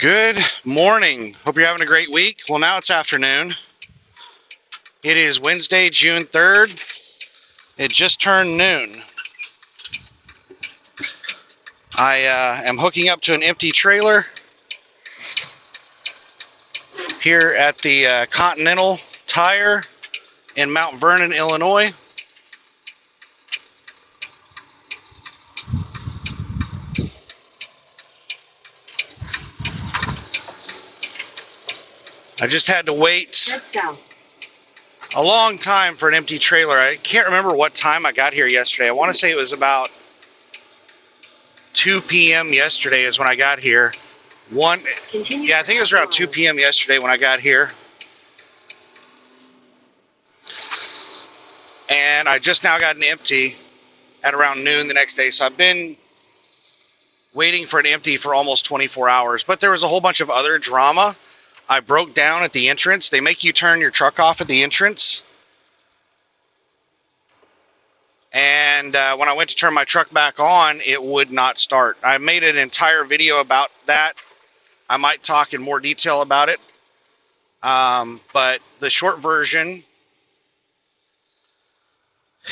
Good morning. Hope you're having a great week. Well, now it's afternoon. It is Wednesday, June 3rd. It just turned noon. I am hooking up to an empty trailer here at the Continental Tire in Mount Vernon, Illinois. I just had to wait a long time for an empty trailer. I can't remember what time I got here yesterday. I want to say it was about 2 p.m. yesterday is when I got here. I think it was around 2 p.m. yesterday when I got here. And I just now got an empty at around noon the next day. So I've been waiting for an empty for almost 24 hours. But there was a whole bunch of other drama. I broke down at the entrance. They make you turn your truck off at the entrance. And when I went to turn my truck back on, it would not start. I made an entire video about that. I might talk in more detail about it. But the short version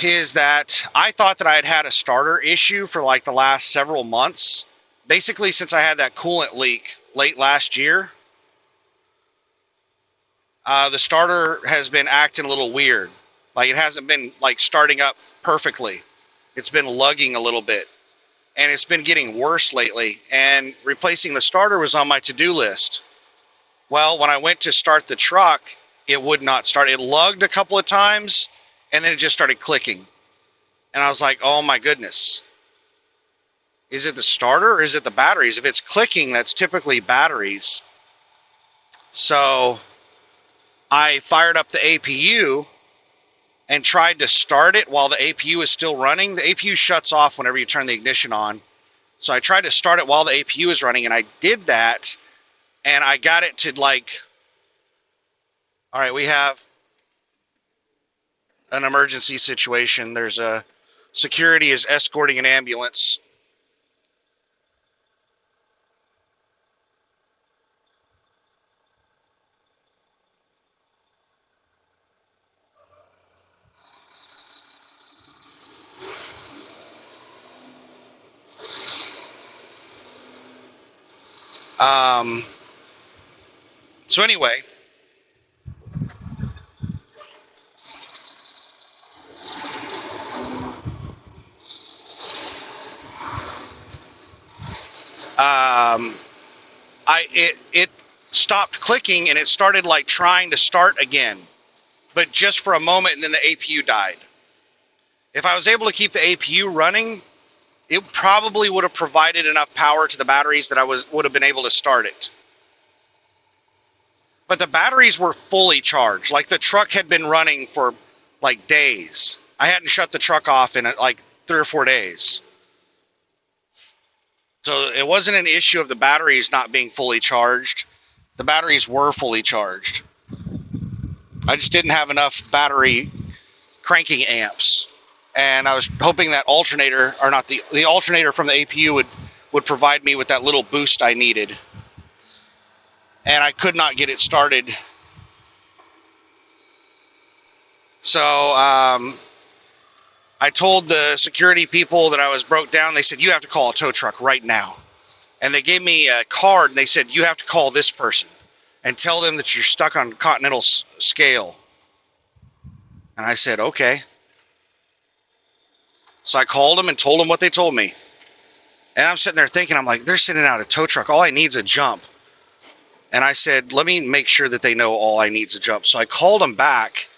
is that I thought that I had had a starter issue for like the last several months. Basically, since I had that coolant leak late last year. The starter has been acting a little weird. Like it hasn't been like starting up perfectly. It's been lugging a little bit. And it's been getting worse lately. And replacing the starter was on my to-do list. Well, when I went to start the truck, it would not start. It lugged a couple of times and then it just started clicking. And I was like, oh my goodness. Is it the starter or is it the batteries? If it's clicking, that's typically batteries. So I fired up the APU and tried to start it while the APU is still running. The APU shuts off whenever you turn the ignition on. So I tried to start it while the APU is running, and I did that, and I got it to like, all right, we have an emergency situation. There's a security is escorting an ambulance. So anyway, it stopped clicking and it started like trying to start again, but just for a moment, and then the APU died. If I was able to keep the APU running, it probably would have provided enough power to the batteries that I would have been able to start it. But the batteries were fully charged. Like the truck had been running for like days. I hadn't shut the truck off in like 3 or 4 days. So it wasn't an issue of the batteries not being fully charged. The batteries were fully charged. I just didn't have enough battery cranking amps. And I was hoping that alternator, or not the alternator from the APU would provide me with that little boost I needed. And I could not get it started. So I told the security people that I was broke down. They said, you have to call a tow truck right now. And they gave me a card and they said, you have to call this person and tell them that you're stuck on Continental scale. And I said, okay. So I called them and told them what they told me. And I'm sitting there thinking, I'm like, they're sending out a tow truck. All I need is a jump. And I said, let me make sure that they know all I need is a jump. So I called them back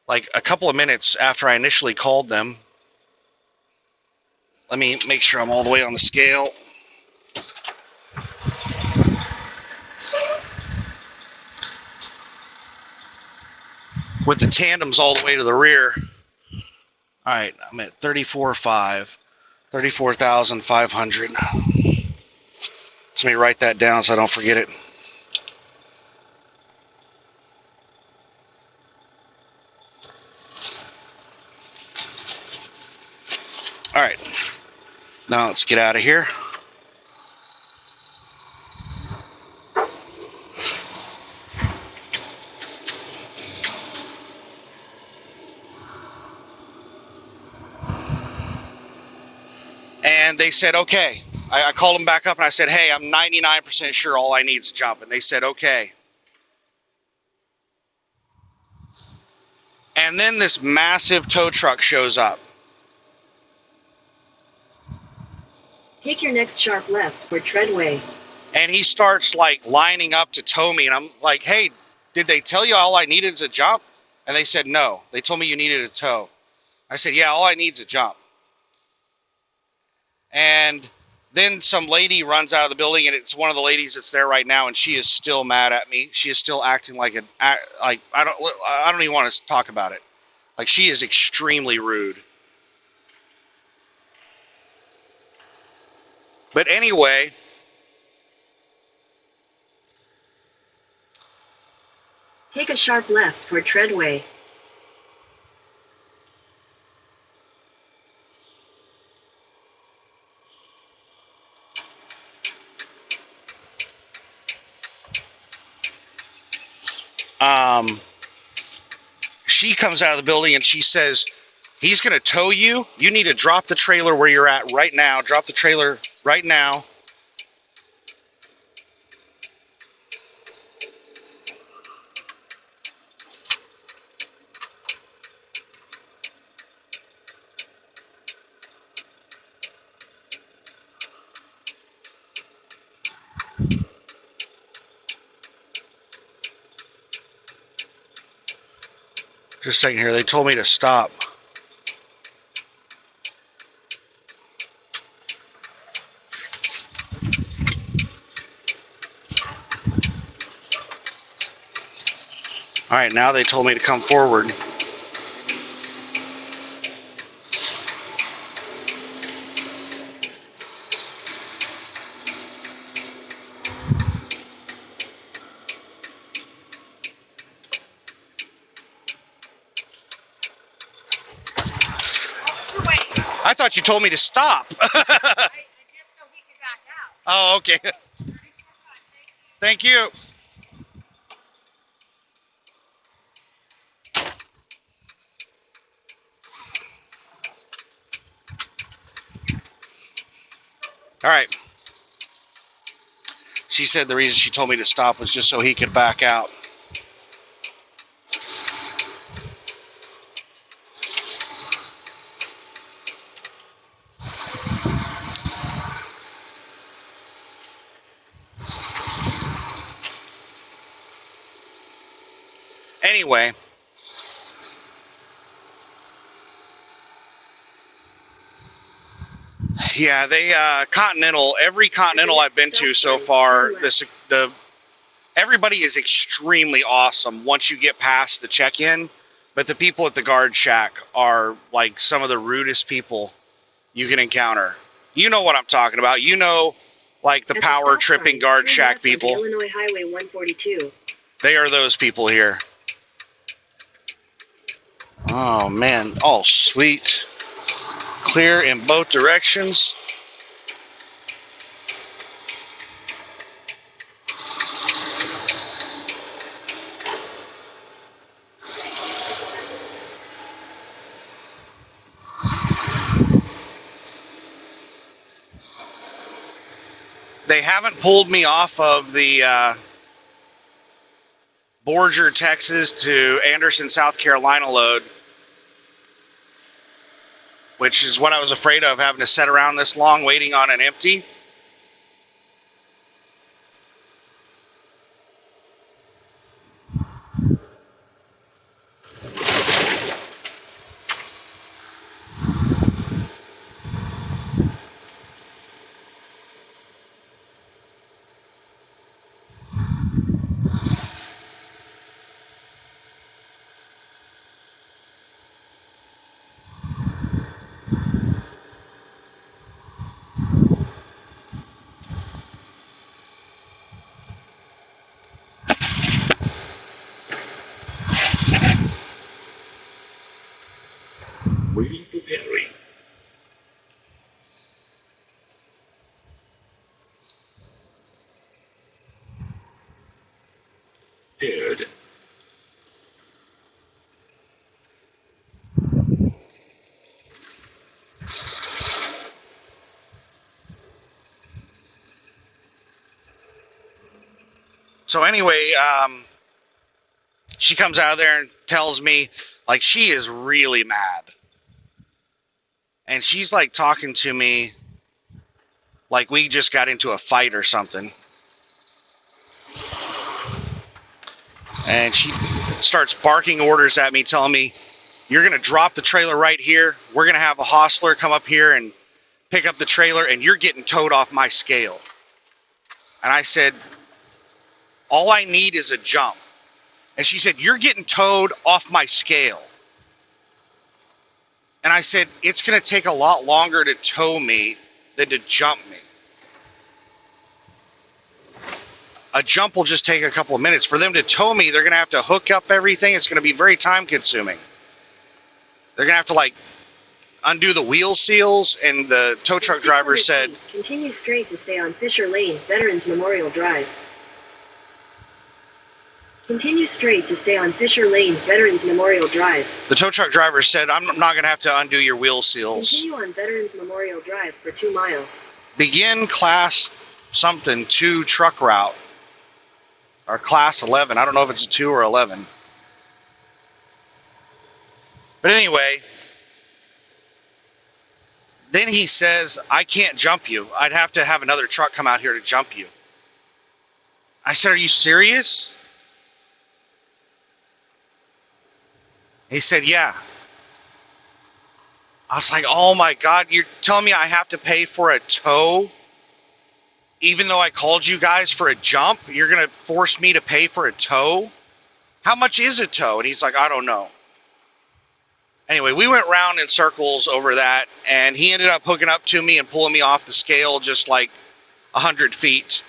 like a couple of minutes after I initially called them. Let me make sure I'm all the way on the scale. With the tandems all the way to the rear. All right, I'm at 34,500. Let me write that down so I don't forget it. All right, now let's get out of here. And they said, okay. I called them back up and I said, hey, I'm 99% sure all I need is jump. And they said, okay. And then this massive tow truck shows up. Take your next sharp left for Treadway. And he starts like lining up to tow me. And I'm like, hey, did they tell you all I needed is a jump? And they said, no. They told me you needed a tow. I said, yeah, all I need is a jump. And then some lady runs out of the building, and it's one of the ladies that's there right now, and she is still mad at me. She is still acting like I don't even want to talk about it. Like, she is extremely rude. But anyway, take a sharp left for Treadway. She comes out of the building and she says, he's going to tow you. You need to drop the trailer where you're at right now. Drop the trailer right now. Just a second here. They told me to stop. All right, now they told me to come forward. I thought you told me to stop. Just so he could back out. Oh, okay. Thank you. All right. She said the reason she told me to stop was just so he could back out. Anyway, yeah, they Continental. Every Continental I've been to so far, everybody is extremely awesome once you get past the check-in. But the people at the guard shack are like some of the rudest people you can encounter. You know what I'm talking about. You know, like the power tripping guard shack people. Illinois Highway 142. They are those people here. Oh man, oh sweet. Clear in both directions. They haven't pulled me off of the Borger, Texas to Anderson, South Carolina load, which is what I was afraid of, having to sit around this long waiting on an empty. Waiting for Perry. Paired. So anyway, she comes out of there and tells me, like, she is really mad. And she's like talking to me like we just got into a fight or something. And she starts barking orders at me, telling me, you're going to drop the trailer right here. We're going to have a hostler come up here and pick up the trailer, and you're getting towed off my scale. And I said, all I need is a jump. And she said, you're getting towed off my scale. And I said, it's going to take a lot longer to tow me than to jump me. A jump will just take a couple of minutes. For them to tow me, they're going to have to hook up everything. It's going to be very time consuming. They're going to have to like undo the wheel seals, and the tow truck driver said, continue straight to stay on Fisher Lane, Veterans Memorial Drive. Continue straight to stay on Fisher Lane, Veterans Memorial Drive. The tow truck driver said, I'm not going to have to undo your wheel seals. Continue on Veterans Memorial Drive for 2 miles. Begin class something 2 truck route. Or class 11. I don't know if it's a 2 or 11. But anyway, then he says, I can't jump you. I'd have to have another truck come out here to jump you. I said, are you serious? He said, yeah. I was like, oh my God, you're telling me I have to pay for a tow? Even though I called you guys for a jump, you're going to force me to pay for a tow? How much is a tow? And he's like, I don't know. Anyway, we went round in circles over that, and he ended up hooking up to me and pulling me off the scale just like 100 feet,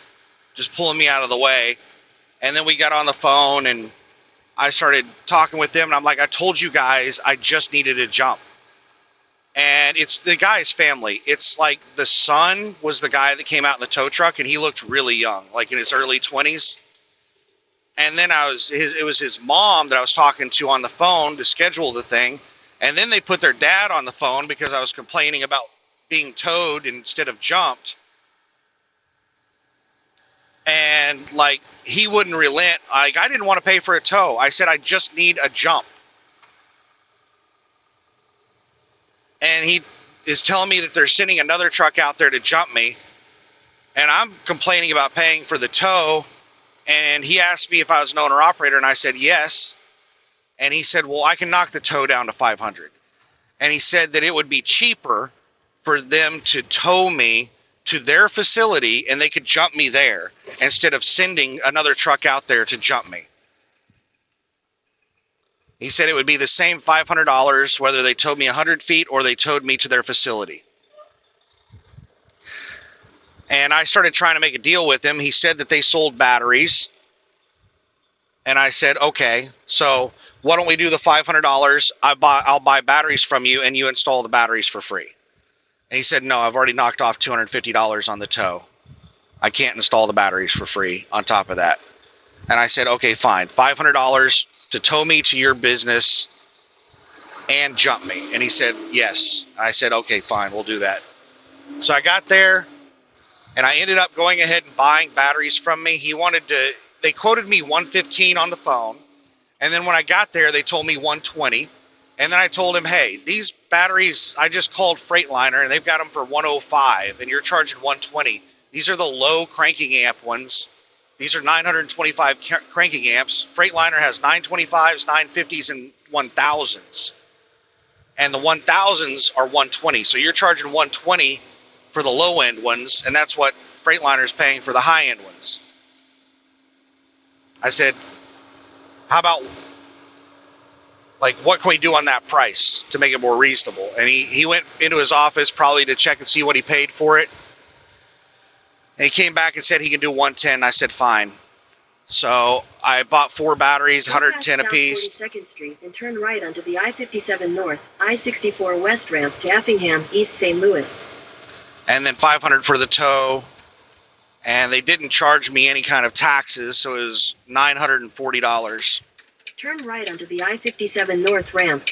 just pulling me out of the way. And then we got on the phone, and I started talking with him, and I'm like, I told you guys I just needed a jump. And it's the guy's family. It's like the son was the guy that came out in the tow truck, and he looked really young, like in his early 20s. And then it was his mom that I was talking to on the phone to schedule the thing. And then they put their dad on the phone because I was complaining about being towed instead of jumped. And like, he wouldn't relent. I didn't want to pay for a tow. I said, I just need a jump. And he is telling me that they're sending another truck out there to jump me. And I'm complaining about paying for the tow. And he asked me if I was an owner-operator, and I said yes. And he said, well, I can knock the tow down to $500. And he said that it would be cheaper for them to tow me to their facility, and they could jump me there instead of sending another truck out there to jump me. He said it would be the same $500 whether they towed me 100 feet or they towed me to their facility. And I started trying to make a deal with him. He said that they sold batteries. And I said, okay, so why don't we do the $500? I'll buy batteries from you, and you install the batteries for free. And he said, no, I've already knocked off $250 on the tow. I can't install the batteries for free on top of that. And I said, okay, fine. $500 to tow me to your business and jump me. And he said, yes. I said, okay, fine, we'll do that. So I got there, and I ended up going ahead and buying batteries from me. They quoted me $115 on the phone. And then when I got there, they told me $120. And then I told him, hey, these batteries, I just called Freightliner, and they've got them for $105, and you're charging $120. These are the low cranking amp ones. These are 925 cranking amps. Freightliner has 925s, 950s, and 1000s. And the 1000s are $120. So you're charging $120 for the low-end ones, and that's what Freightliner is paying for the high-end ones. I said, how about, like, what can we do on that price to make it more reasonable? And he went into his office probably to check and see what he paid for it. And he came back and said he can do 110. I said, fine. So I bought 4 batteries, 110 apiece. South 42nd Street, and turn right onto the I-57 North, I-64 West ramp to Effingham, East St. Louis. And then $500 for the tow. And they didn't charge me any kind of taxes, so it was $940. Turn right onto the I-57 North ramp.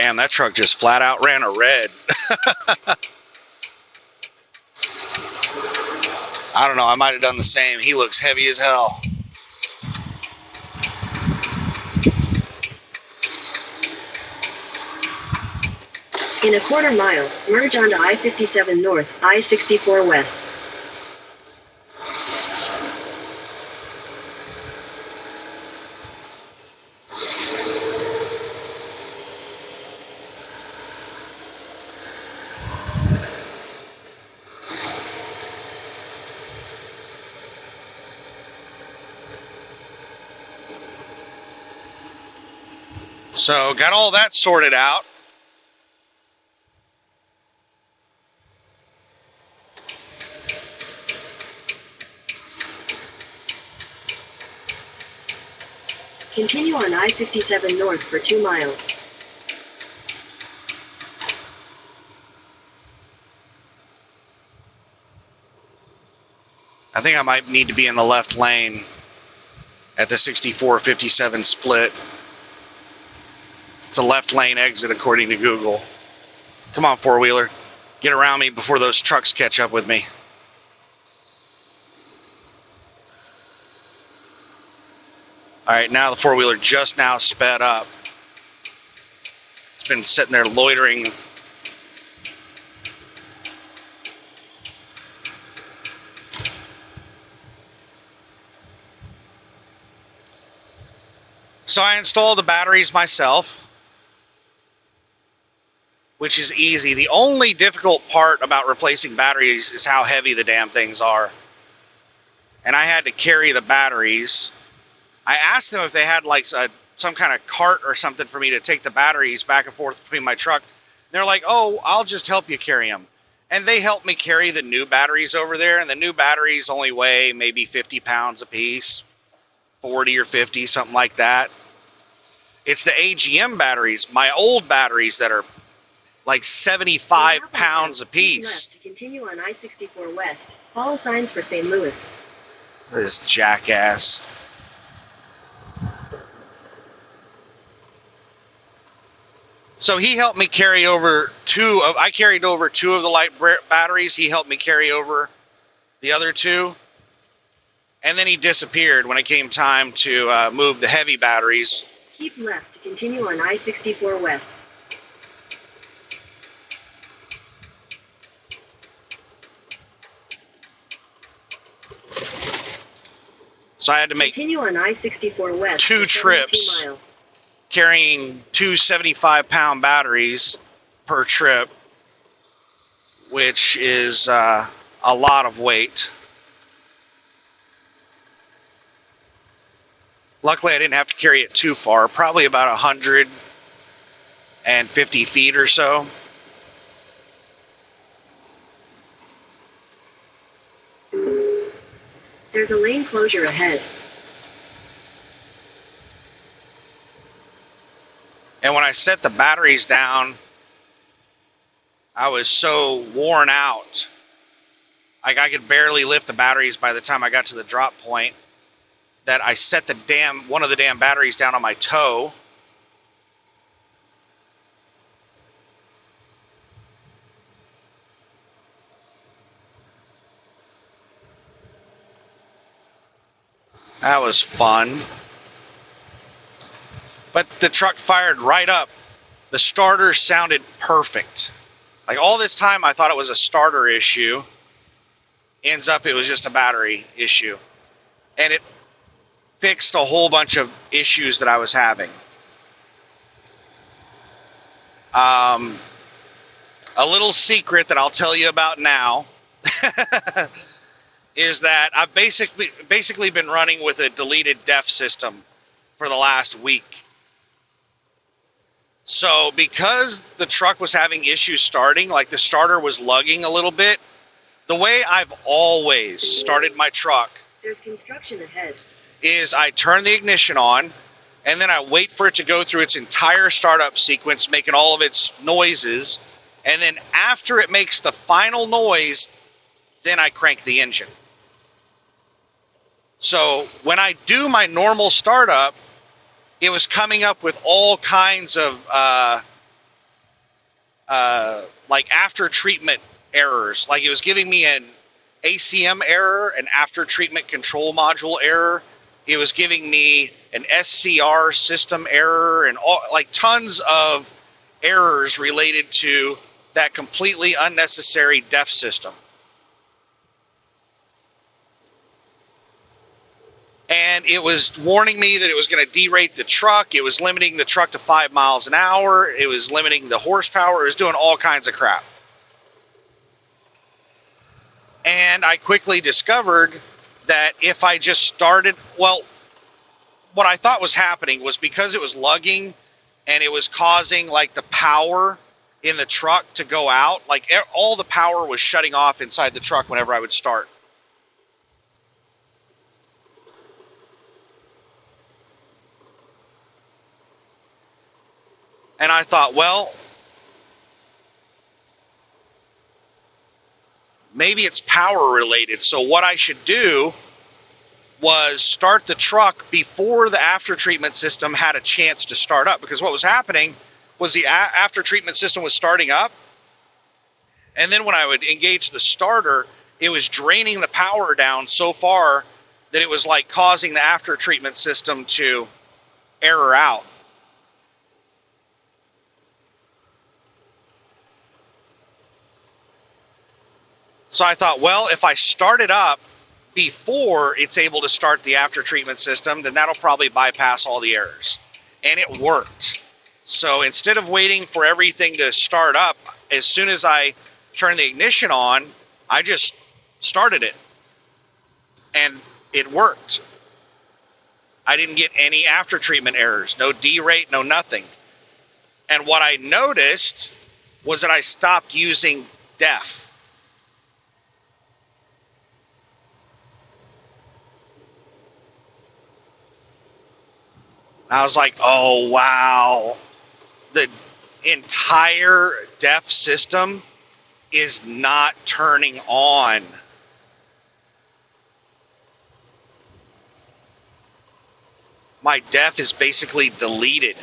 Damn, that truck just flat out ran a red. I don't know, I might have done the same. He looks heavy as hell. In a quarter mile, merge onto I-57 North, I-64 West. So, got all that sorted out. Continue on I-57 North for 2 miles. I think I might need to be in the left lane at the 64-57 split. It's a left lane exit according to Google. Come on, four-wheeler. Get around me before those trucks catch up with me. All right, now the four-wheeler just now sped up. It's been sitting there loitering. So I installed the batteries myself, which is easy. The only difficult part about replacing batteries is how heavy the damn things are. And I had to carry the batteries. I asked them if they had like some kind of cart or something for me to take the batteries back and forth between my truck. They're like, oh, I'll just help you carry them. And they helped me carry the new batteries over there. And the new batteries only weigh maybe 50 pounds a piece, 40 or 50, something like that. It's the AGM batteries, my old batteries, that are like 75 pounds a piece. Left to continue on I-64 West. Follow signs for St. Louis. This jackass. So he helped me carry over I carried over 2 of the light batteries. He helped me carry over the other 2. And then he disappeared when it came time to move the heavy batteries. Keep left to continue on I-64 West. So I had to make Continue on I-64 West 2 for 72 trips, miles. carrying 2 75-pound batteries per trip, which is a lot of weight. Luckily, I didn't have to carry it too far, probably about 150 feet or so. There's a lane closure ahead. And when I set the batteries down, I was so worn out. Like I could barely lift the batteries by the time I got to the drop point, that I set one of the damn batteries down on my toe. That was fun. But the truck fired right up. The starter sounded perfect. Like all this time I thought it was a starter issue. Ends up it was just a battery issue. And it fixed a whole bunch of issues that I was having. A little secret that I'll tell you about now is that I've basically been running with a deleted def system for the last week. So because the truck was having issues starting, like the starter was lugging a little bit, the way I've always started my truck There's construction ahead. is I turn the ignition on, and then I wait for it to go through its entire startup sequence, making all of its noises, and then after it makes the final noise, then I crank the engine. So when I do my normal startup, it was coming up with all kinds of like after treatment errors. Like it was giving me an ACM error, an after treatment control module error. It was giving me an SCR system error, and all like tons of errors related to that completely unnecessary DEF system. And it was warning me that it was going to derate the truck. It was limiting the truck to 5 miles an hour. It was limiting the horsepower. It was doing all kinds of crap. And I quickly discovered that if I just started, well, what I thought was happening was because it was lugging and it was causing like the power in the truck to go out, like all the power was shutting off inside the truck whenever I would start. And I thought, well, maybe it's power related. So what I should do was start the truck before the after treatment system had a chance to start up, because what was happening was the after treatment system was starting up, and then when I would engage the starter, it was draining the power down so far that it was like causing the after treatment system to error out. So I thought, well, if I start it up before it's able to start the after treatment system, then that'll probably bypass all the errors. And it worked. So instead of waiting for everything to start up, as soon as I turned the ignition on, I just started it. And it worked. I didn't get any after treatment errors, no derate, no nothing. And what I noticed was that I stopped using DEF. I was like, oh, wow. The entire DEF system is not turning on. My DEF is basically deleted.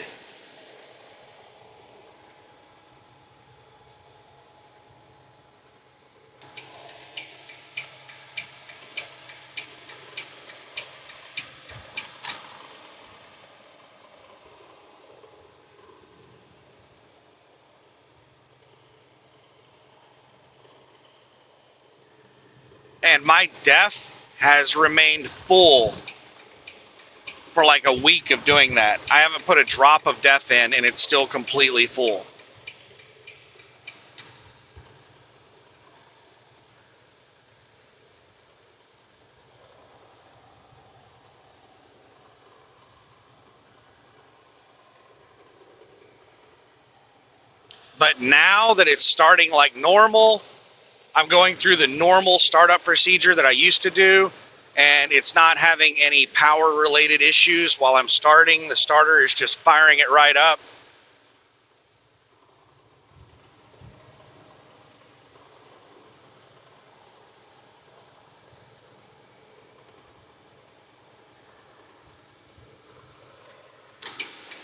And my DEF has remained full for like a week of doing that. I haven't put a drop of DEF in, and it's still completely full. But now that it's starting like normal, I'm going through the normal startup procedure that I used to do, and it's not having any power related issues while I'm starting. The starter is just firing it right up.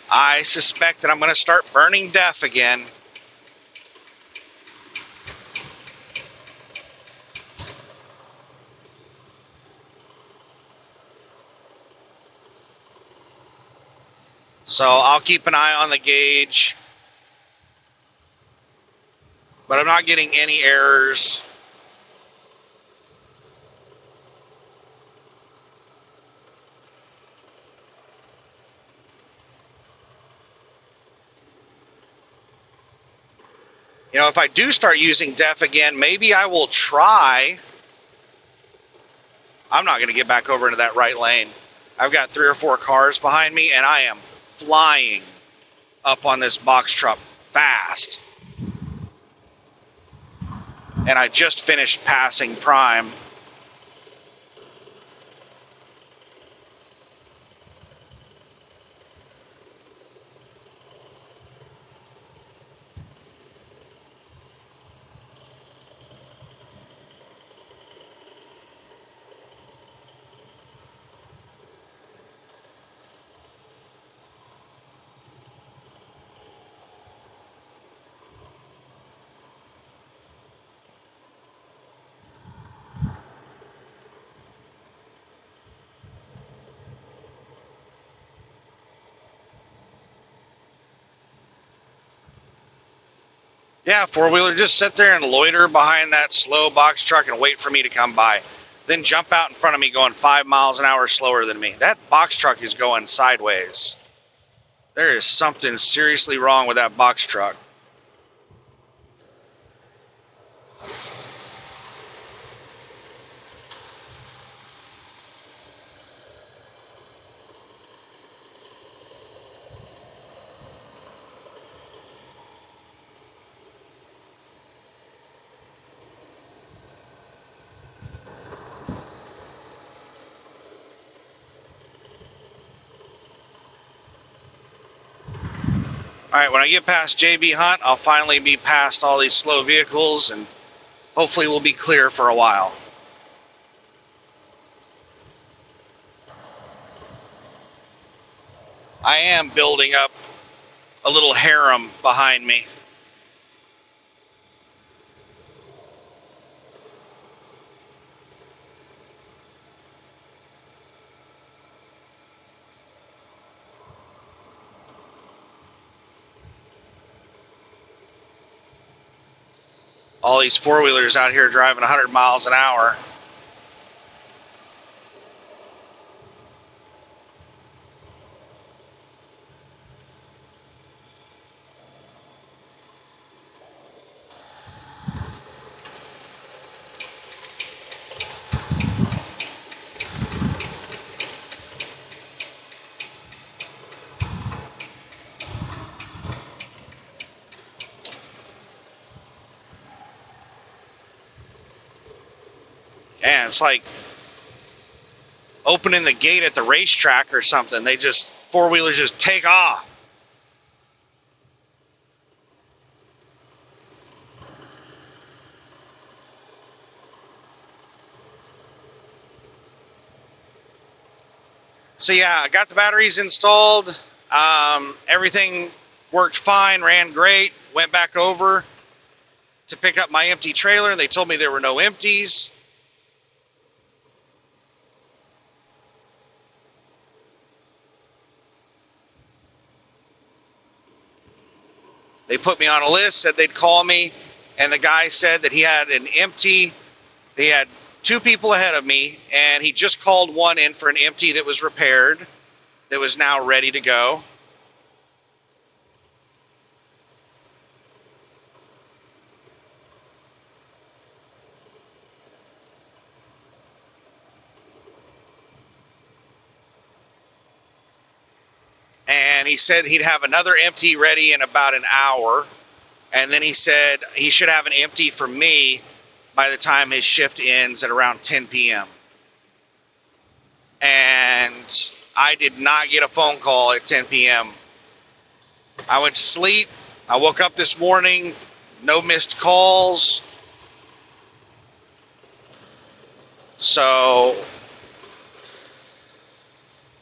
I suspect that I'm going to start burning DEF again. So I'll keep an eye on the gauge, but I'm not getting any errors. You know, if I do start using DEF again, maybe I will try. I'm not going to get back over into that right lane. I've got 3 or 4 cars behind me, and I am flying up on this box truck fast. And I just finished passing Prime. Yeah, four-wheeler just sit there and loiter behind that slow box truck and wait for me to come by. Then jump out in front of me going 5 miles an hour slower than me. That box truck is going sideways. There is something seriously wrong with that box truck. All right, when I get past JB Hunt, I'll finally be past all these slow vehicles, and hopefully we'll be clear for a while. I am building up a little harem behind me. All these four-wheelers out here driving 100 miles an hour. And it's like opening the gate at the racetrack or something. They just, four-wheelers just take off. So yeah, I got the batteries installed. Everything worked fine, ran great. Went back over to pick up my empty trailer. They told me there were no empties. They put me on a list, said they'd call me, and the guy said that he had an empty. He had two people ahead of me, and he just called one in for an empty that was repaired, that was now ready to go. And he said he'd have another empty ready in about an hour. And then he said he should have an empty for me by the time his shift ends at around 10 p.m. And I did not get a phone call at 10 p.m. I went to sleep. I woke up this morning, no missed calls. So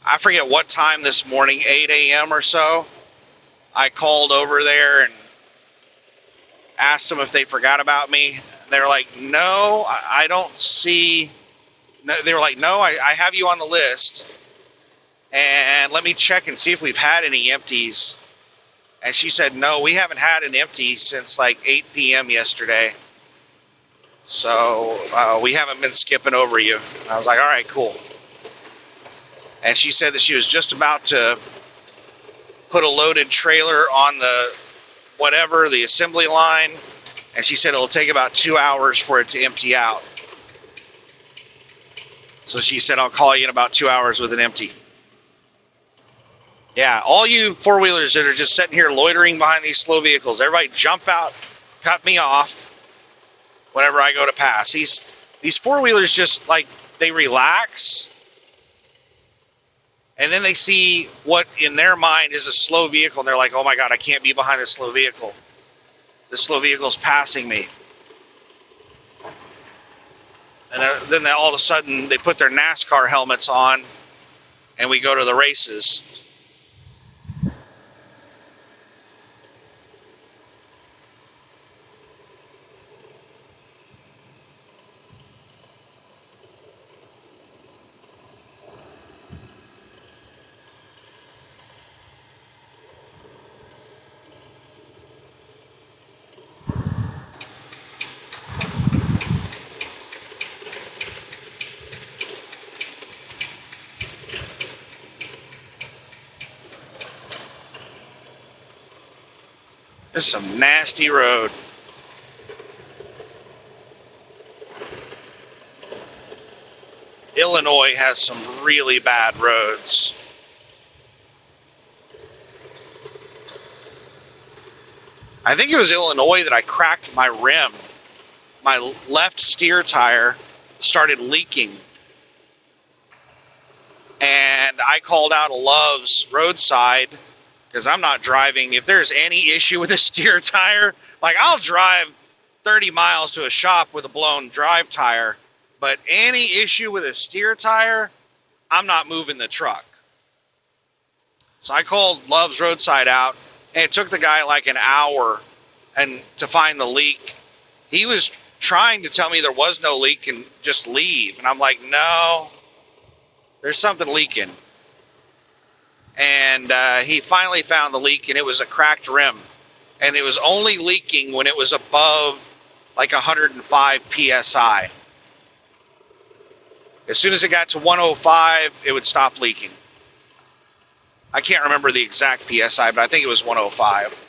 I forget what time this morning, 8 a.m. or so. I called over there and asked them if they forgot about me. They're like, no, I don't see. No, they were like, no, I have you on the list. And let me check and see if we've had any empties. And she said, no, we haven't had an empty since like 8 p.m. yesterday. So we haven't been skipping over you. I was like, all right, cool. And she said that she was just about to put a loaded trailer on the assembly line. And she said it'll take about 2 hours for it to empty out. So she said, I'll call you in about 2 hours with an empty. Yeah, all you four-wheelers that are just sitting here loitering behind these slow vehicles, everybody jump out, cut me off whenever I go to pass. These four-wheelers just, like, they relax, and then they see what in their mind is a slow vehicle, and they're like, oh my God, I can't be behind this slow vehicle. This slow vehicle's passing me. And then all of a sudden, they put their NASCAR helmets on, and we go to the races. There's some nasty road. Illinois has some really bad roads. I think it was Illinois that I cracked my rim. My left steer tire started leaking. And I called out a Love's roadside because I'm not driving. If there's any issue with a steer tire, like I'll drive 30 miles to a shop with a blown drive tire. But any issue with a steer tire, I'm not moving the truck. So I called Love's Roadside out, and it took the guy like an hour to find the leak. He was trying to tell me there was no leak and just leave. And I'm like, no, there's something leaking. And he finally found the leak, and it was a cracked rim. And it was only leaking when it was above like 105 PSI. As soon as it got to 105, it would stop leaking. I can't remember the exact PSI, but I think it was 105.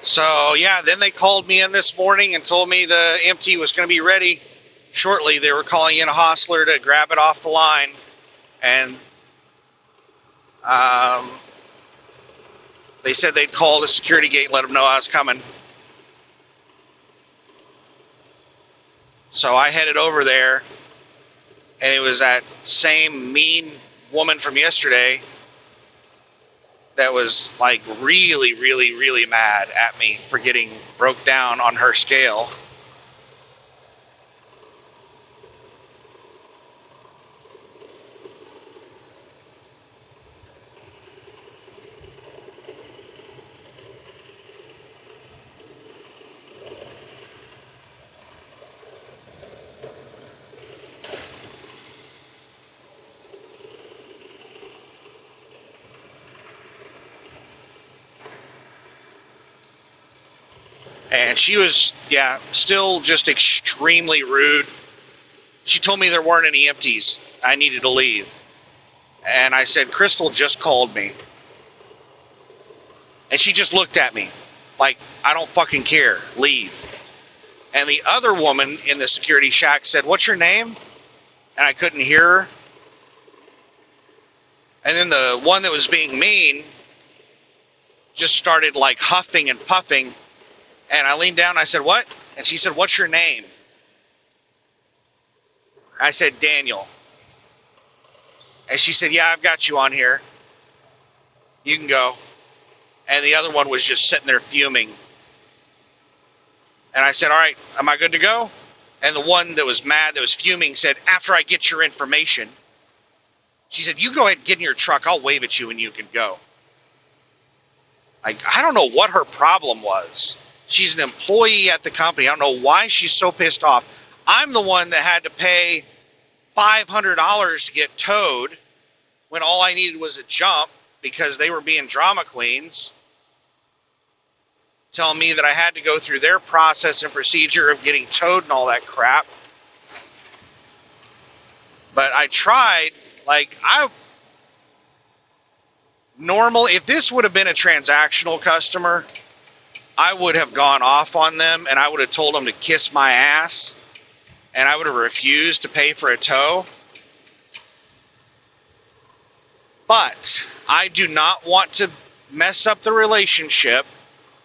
So, yeah, then they called me in this morning and told me the empty was going to be ready shortly. They were calling in a hostler to grab it off the line. And they said they'd call the security gate, let them know I was coming. So I headed over there, and it was that same mean woman from yesterday that was like really, really, really mad at me for getting broke down on her scale. And she was, still just extremely rude. She told me there weren't any empties. I needed to leave. And I said, Crystal just called me. And she just looked at me like, I don't fucking care. Leave. And the other woman in the security shack said, what's your name? And I couldn't hear her. And then the one that was being mean just started like huffing and puffing. And I leaned down and I said, what? And she said, what's your name? I said, Daniel. And she said, yeah, I've got you on here. You can go. And the other one was just sitting there fuming. And I said, all right, am I good to go? And the one that was mad, that was fuming, said, after I get your information. She said, you go ahead and get in your truck. I'll wave at you and you can go. I don't know what her problem was. She's an employee at the company. I don't know why she's so pissed off. I'm the one that had to pay $500 to get towed when all I needed was a jump because they were being drama queens, telling me that I had to go through their process and procedure of getting towed and all that crap. But I tried, if this would have been a transactional customer, I would have gone off on them and I would have told them to kiss my ass and I would have refused to pay for a tow. But I do not want to mess up the relationship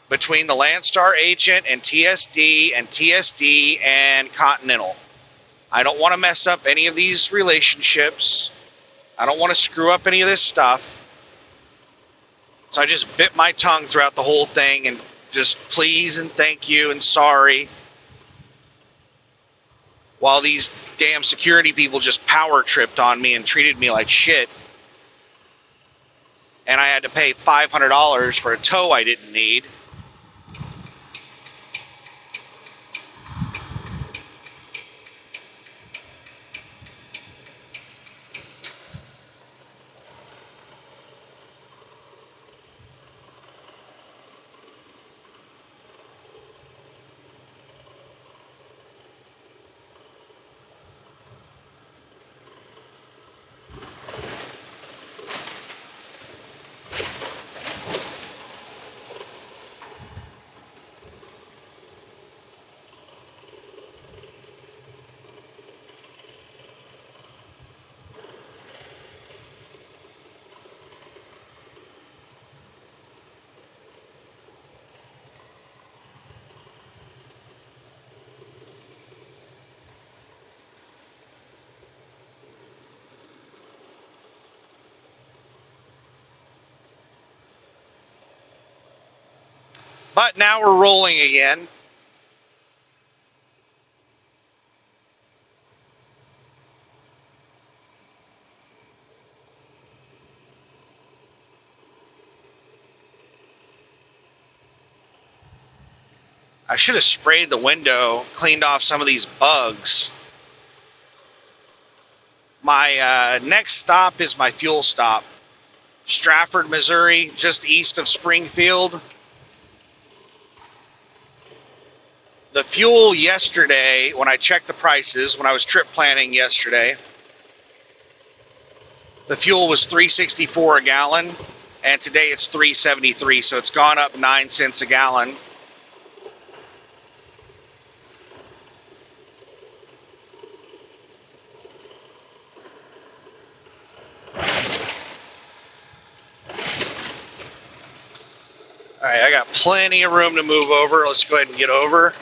between the Landstar agent and TSD and Continental. I don't want to mess up any of these relationships. I don't want to screw up any of this stuff. So I just bit my tongue throughout the whole thing and just please and thank you and sorry. While these damn security people just power tripped on me and treated me like shit. And I had to pay $500 for a tow I didn't need. But now we're rolling again. I should have sprayed the window, cleaned off some of these bugs. My next stop is my fuel stop. Stratford, Missouri, just east of Springfield. The fuel yesterday, when I checked the prices, when I was trip planning yesterday, the fuel was $3.64 a gallon, and today it's $3.73, so it's gone up 9 cents a gallon. All right, I got plenty of room to move over. Let's go ahead and get over.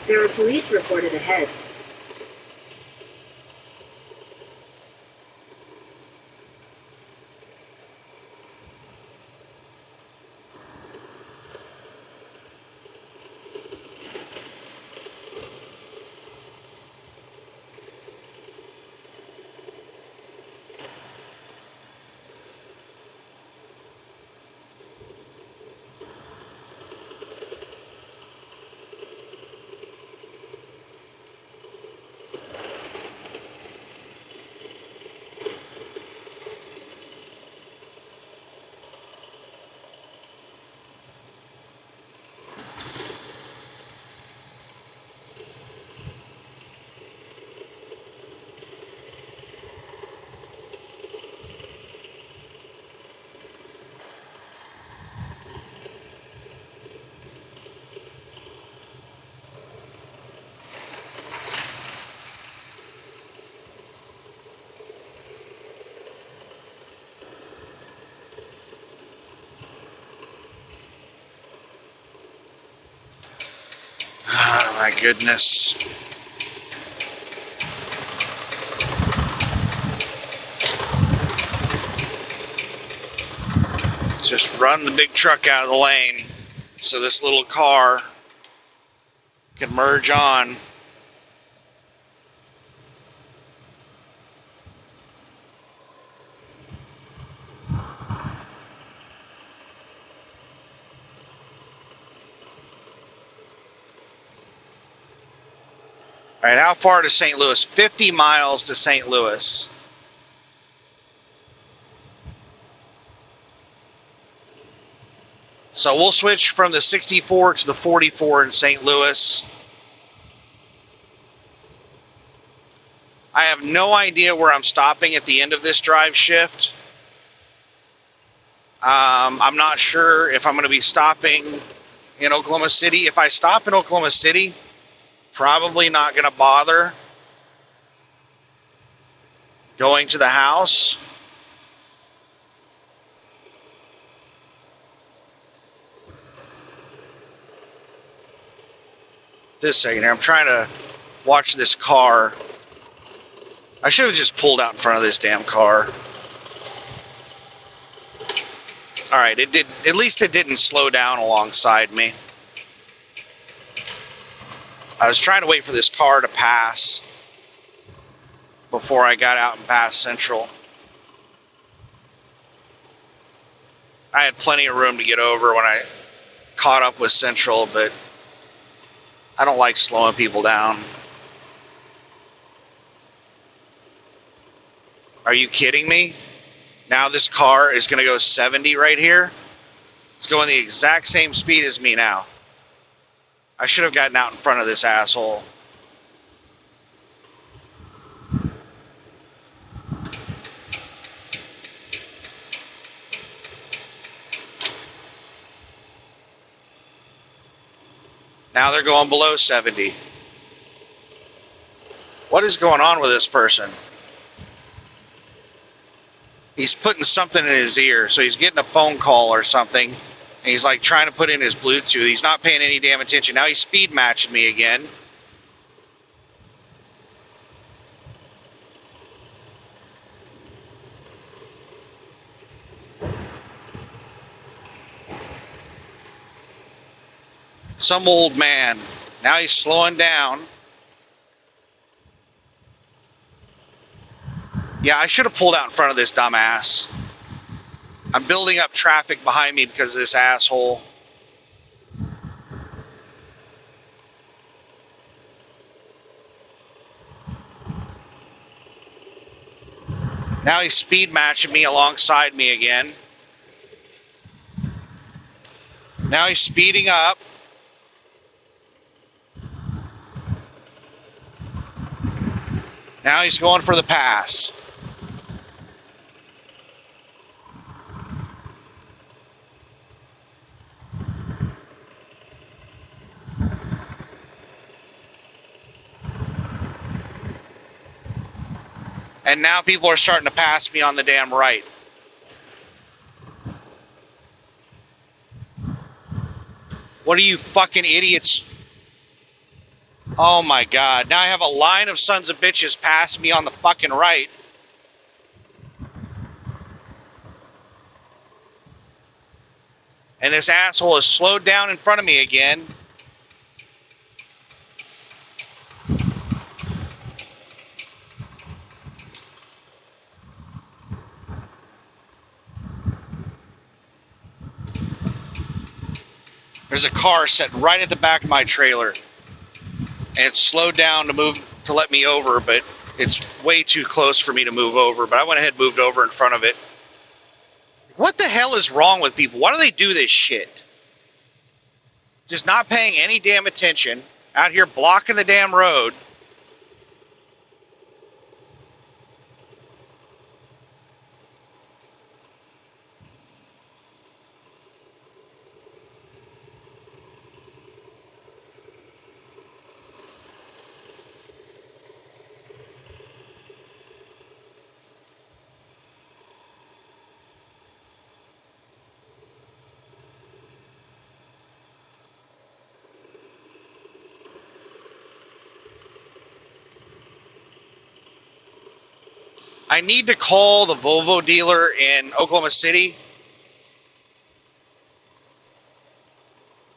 There are police reported ahead. Oh, my goodness. Just run the big truck out of the lane so this little car can merge on. All right, how far to St. Louis? 50 miles to St. Louis. So we'll switch from the 64 to the 44 in St. Louis. I have no idea where I'm stopping at the end of this drive shift. I'm not sure if I'm going to be stopping in Oklahoma City. If I stop in Oklahoma City, probably not going to bother going to the house. Just a second here. I'm trying to watch this car. I should have just pulled out in front of this damn car. All right, it did. At least it didn't slow down alongside me. I was trying to wait for this car to pass before I got out and passed Central. I had plenty of room to get over when I caught up with Central, but I don't like slowing people down. Are you kidding me? Now this car is going to go 70 right here. It's going the exact same speed as me now. I should have gotten out in front of this asshole. Now they're going below 70. What is going on with this person? He's putting something in his ear, so he's getting a phone call or something, and he's like trying to put in his Bluetooth. He's not paying any damn attention. Now he's speed matching me again. Some old man. Now he's slowing down. Yeah, I should have pulled out in front of this dumbass. I'm building up traffic behind me because of this asshole. Now he's speed matching me alongside me again. Now he's speeding up. Now he's going for the pass. And now people are starting to pass me on the damn right. What are you fucking idiots? Oh my God. Now I have a line of sons of bitches pass me on the fucking right. And this asshole has slowed down in front of me again. There's a car sitting right at the back of my trailer. And it's slowed down to let me over, but it's way too close for me to move over. But I went ahead and moved over in front of it. What the hell is wrong with people? Why do they do this shit? Just not paying any damn attention. Out here blocking the damn road. I need to call the Volvo dealer in Oklahoma City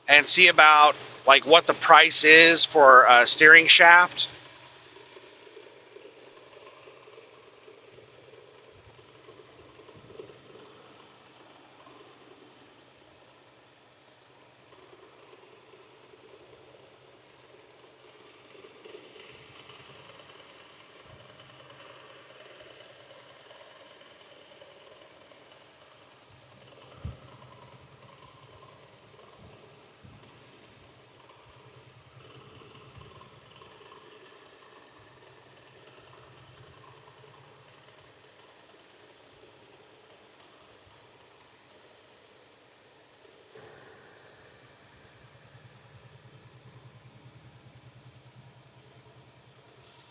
and see about like what the price is for a steering shaft.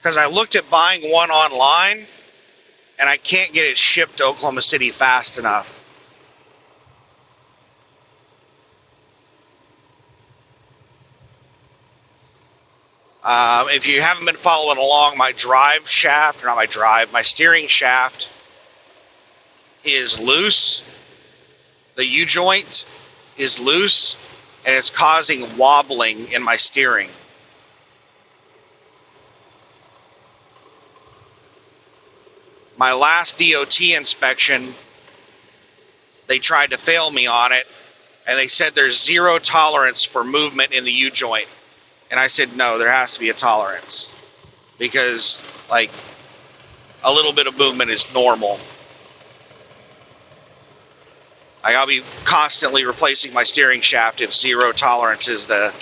Because I looked at buying one online, and I can't get it shipped to Oklahoma City fast enough. If you haven't been following along, my drive shaft, or not my drive, my steering shaft is loose. The U-joint is loose, and it's causing wobbling in my steering. My last DOT inspection, they tried to fail me on it, and they said there's zero tolerance for movement in the U-joint. And I said, no, there has to be a tolerance. Because, like, a little bit of movement is normal. I'll be constantly replacing my steering shaft if zero tolerance is the...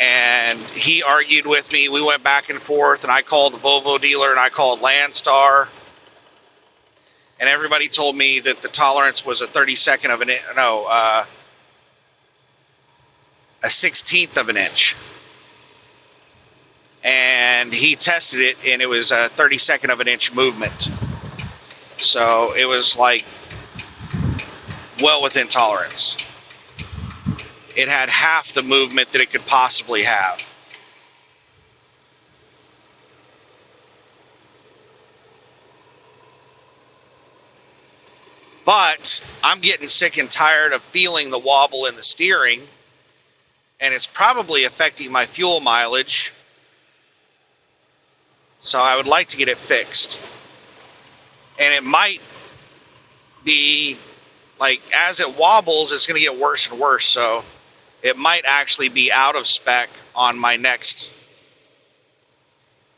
And he argued with me. We went back and forth, and I called the Volvo dealer, and I called Landstar. And everybody told me that the tolerance was a 32nd of an inch. No, 1/16 of an inch. And he tested it, and it was a 32nd of an inch movement. So it was like well within tolerance. It had half the movement that it could possibly have. But I'm getting sick and tired of feeling the wobble in the steering, and it's probably affecting my fuel mileage. So I would like to get it fixed. And it might be like, as it wobbles, it's going to get worse and worse. So it might actually be out of spec on my next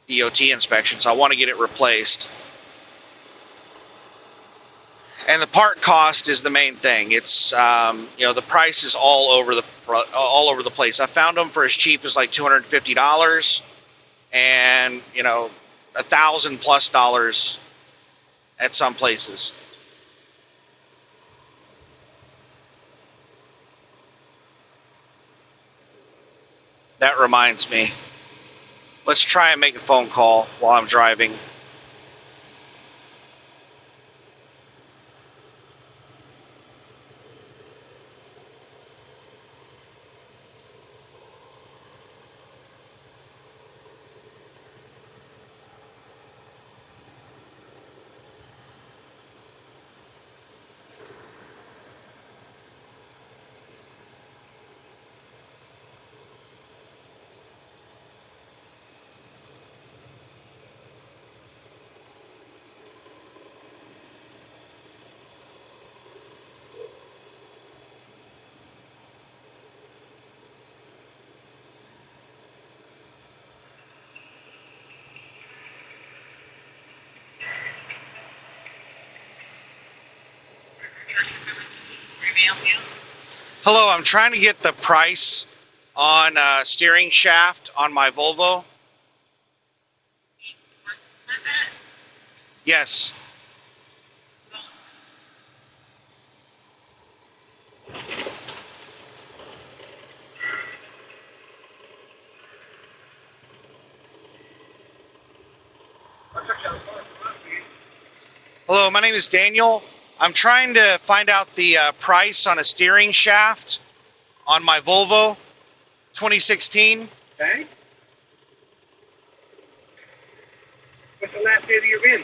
DOT inspection. So I want to get it replaced. And the part cost is the main thing. It's the price is all over the place. I found them for as cheap as like $250, and $1,000+ at some places. That reminds me. Let's try and make a phone call while I'm driving. Hello, I'm trying to get the price on steering shaft on my Volvo. Yes. Hello, my name is Daniel. I'm trying to find out the price on a steering shaft on my Volvo 2016. Okay. What's the last day of your VIN?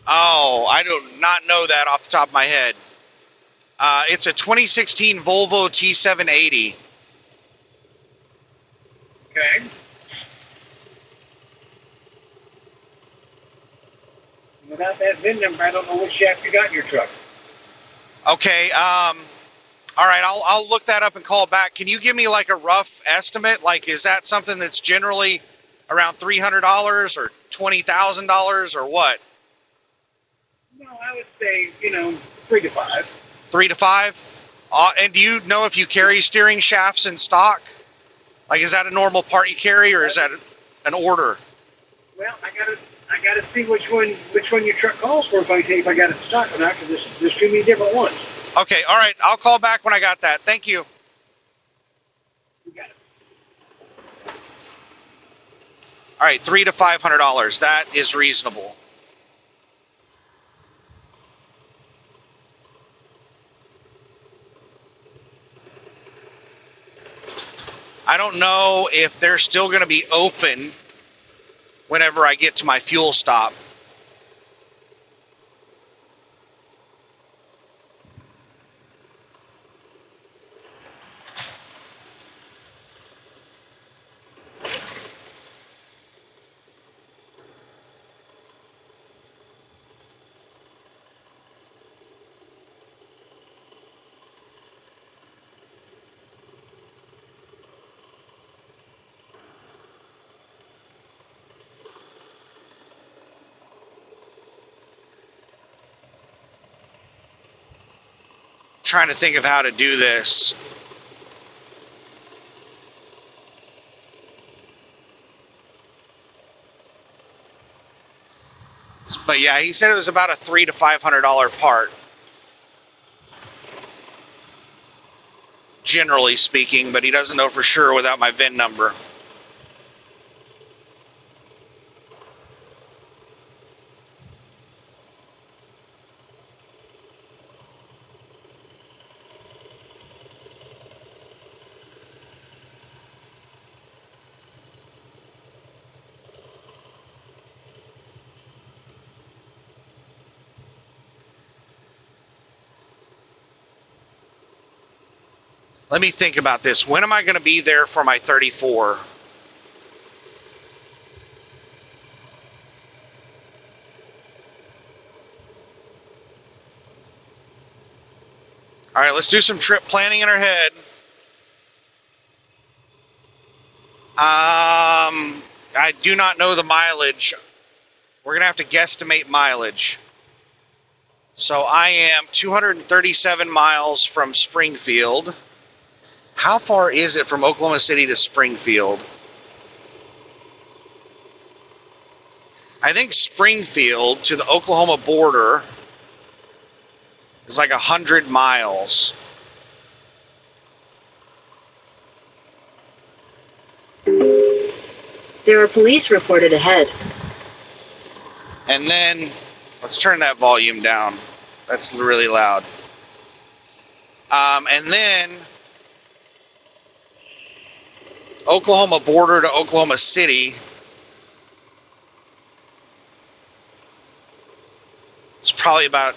Oh, I do not know that off the top of my head. It's a 2016 Volvo T780. Okay. Without that VIN number, I don't know which shaft you got in your truck. Okay. All right. I'll look that up and call back. Can you give me like a rough estimate? Like, is that something that's generally around $300 or $20,000 or what? No, I would say 3 to 5. 3 to 5. And do you know if you carry steering shafts in stock? Like, is that a normal part you carry, or is that an order? Well, I gotta see which one your truck calls for if I got it in stock or not, because there's too many different ones. Okay. All right. I'll call back when I got that. Thank you. You got it. All right. $300 to $500. That is reasonable. I don't know if they're still going to be open whenever I get to my fuel stop. Trying to think of how to do this. But yeah, he said it was about a $300 to $500 part. generally speaking, but he doesn't know for sure without my VIN number. Let me think about this. When am I going to be there for my 34? All right, let's do some trip planning in our head. I do not know the mileage. We're going to have to guesstimate mileage. So I am 237 miles from Springfield. How far is it from Oklahoma City to Springfield? I think Springfield to the Oklahoma border is like 100 miles. There are police reported ahead. And then, let's turn that volume down. That's really loud. And then, Oklahoma border to Oklahoma City. It's probably about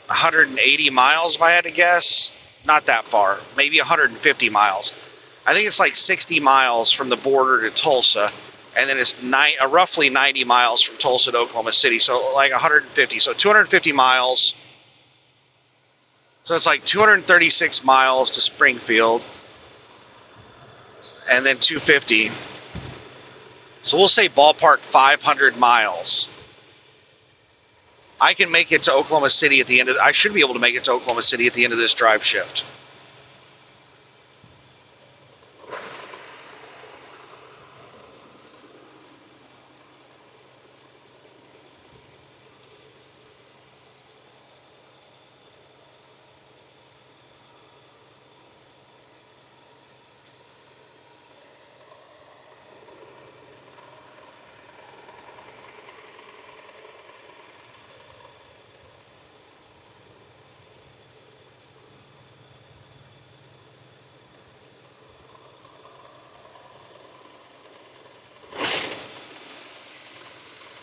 180 miles if I had to guess. Not that far, maybe 150 miles. I think it's like 60 miles from the border to Tulsa, and then it's roughly 90 miles from Tulsa to Oklahoma City, so like 150. So 250 miles. So it's like 236 miles to Springfield, and then 250. So we'll say ballpark 500 miles. I can make it to Oklahoma City at the end of. I should be able to make it to Oklahoma City at the end of this drive shift.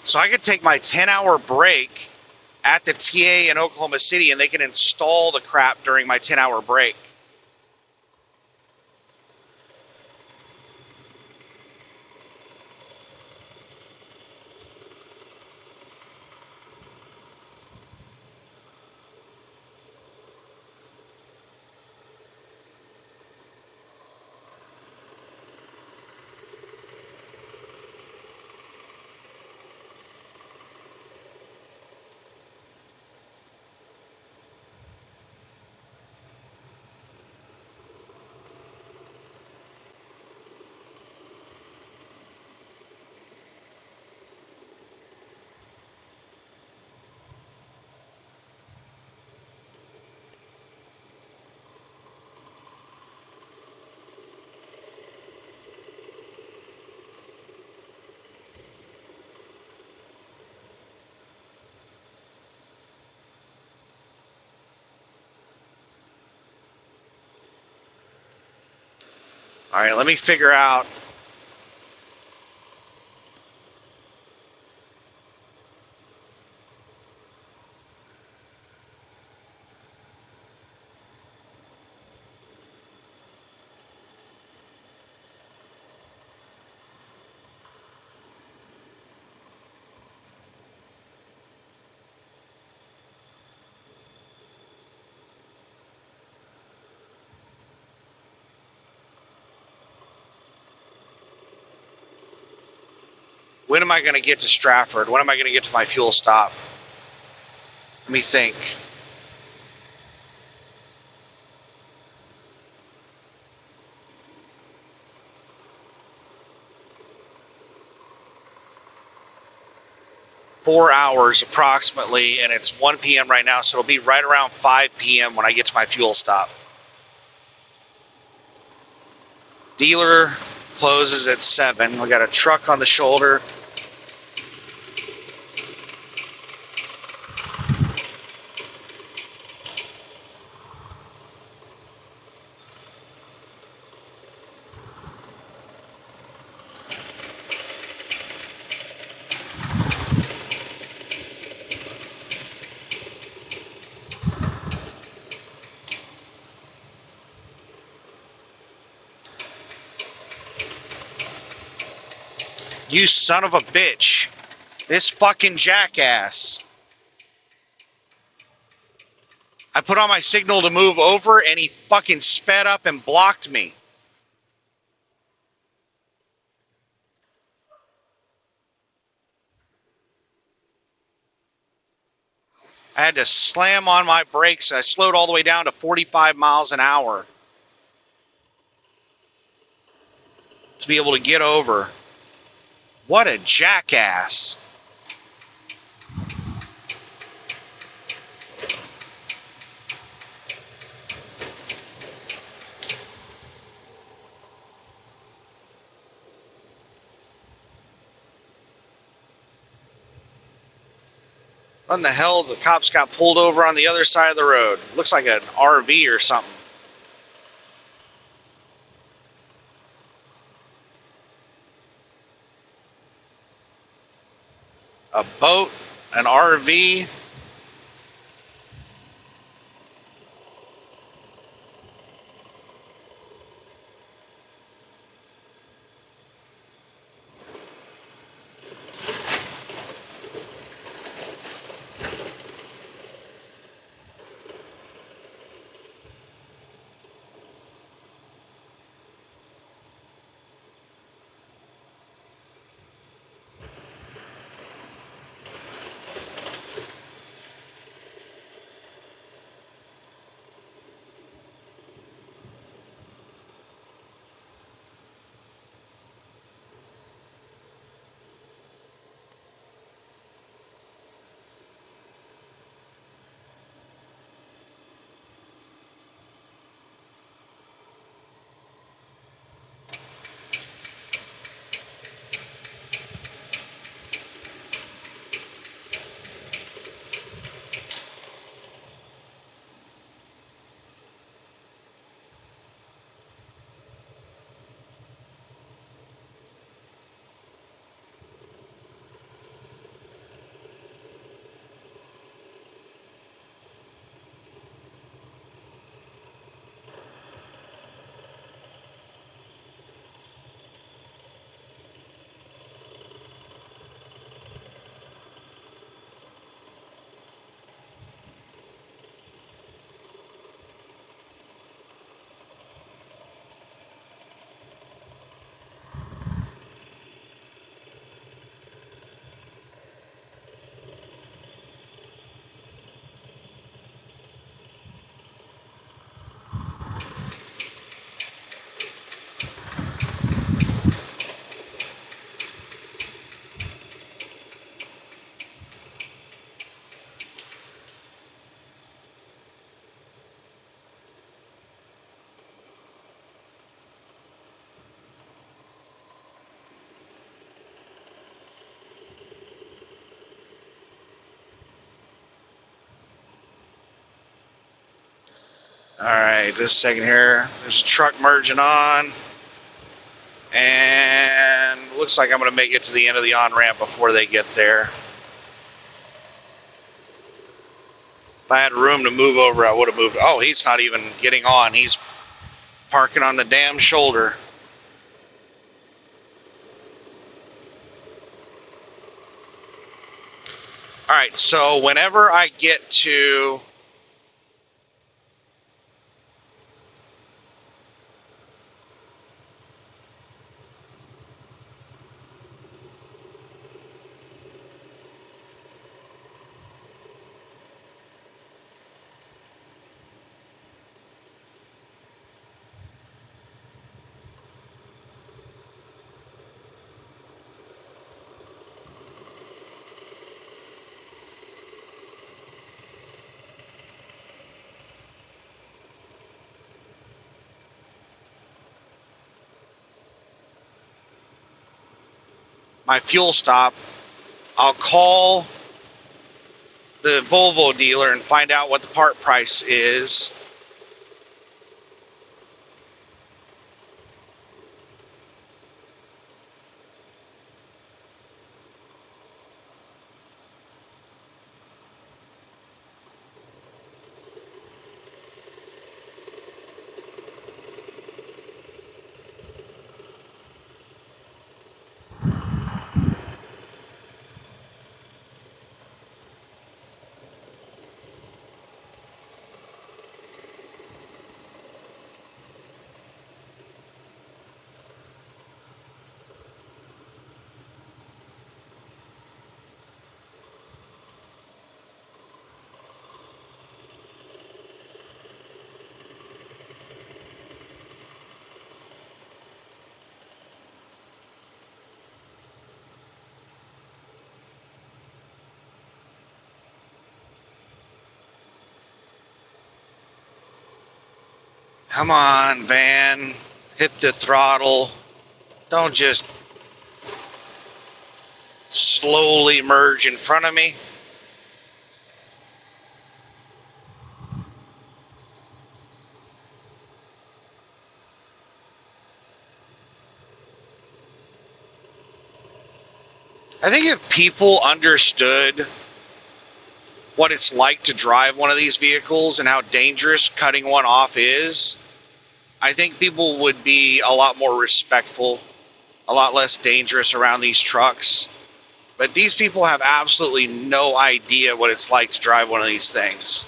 So I could take my 10-hour break at the TA in Oklahoma City, and they can install the crap during my 10-hour break. All right, let me figure out. When am I going to get to Stratford? When am I going to get to my fuel stop? Let me think. Four hours approximately, and it's 1 p.m. right now, so it'll be right around 5 p.m. when I get to my fuel stop. Dealer closes at 7. We got a truck on the shoulder. You son of a bitch. This fucking jackass. I put on my signal to move over and he fucking sped up and blocked me. I had to slam on my brakes. I slowed all the way down to 45 miles an hour to be able to get over. What a jackass. What in the hell? The cops got pulled over on the other side of the road. Looks like an RV or something. A boat, an RV. All right, just a second here. There's a truck merging on. And looks like I'm going to make it to the end of the on-ramp before they get there. If I had room to move over, I would have moved. Oh, he's not even getting on. He's parking on the damn shoulder. All right, so whenever I get to... my fuel stop, I'll call the Volvo dealer and find out what the part price is. Come on, van. Hit the throttle. Don't just slowly merge in front of me. I think if people understood what it's like to drive one of these vehicles and how dangerous cutting one off is, I think people would be a lot more respectful, a lot less dangerous around these trucks. But these people have absolutely no idea what it's like to drive one of these things.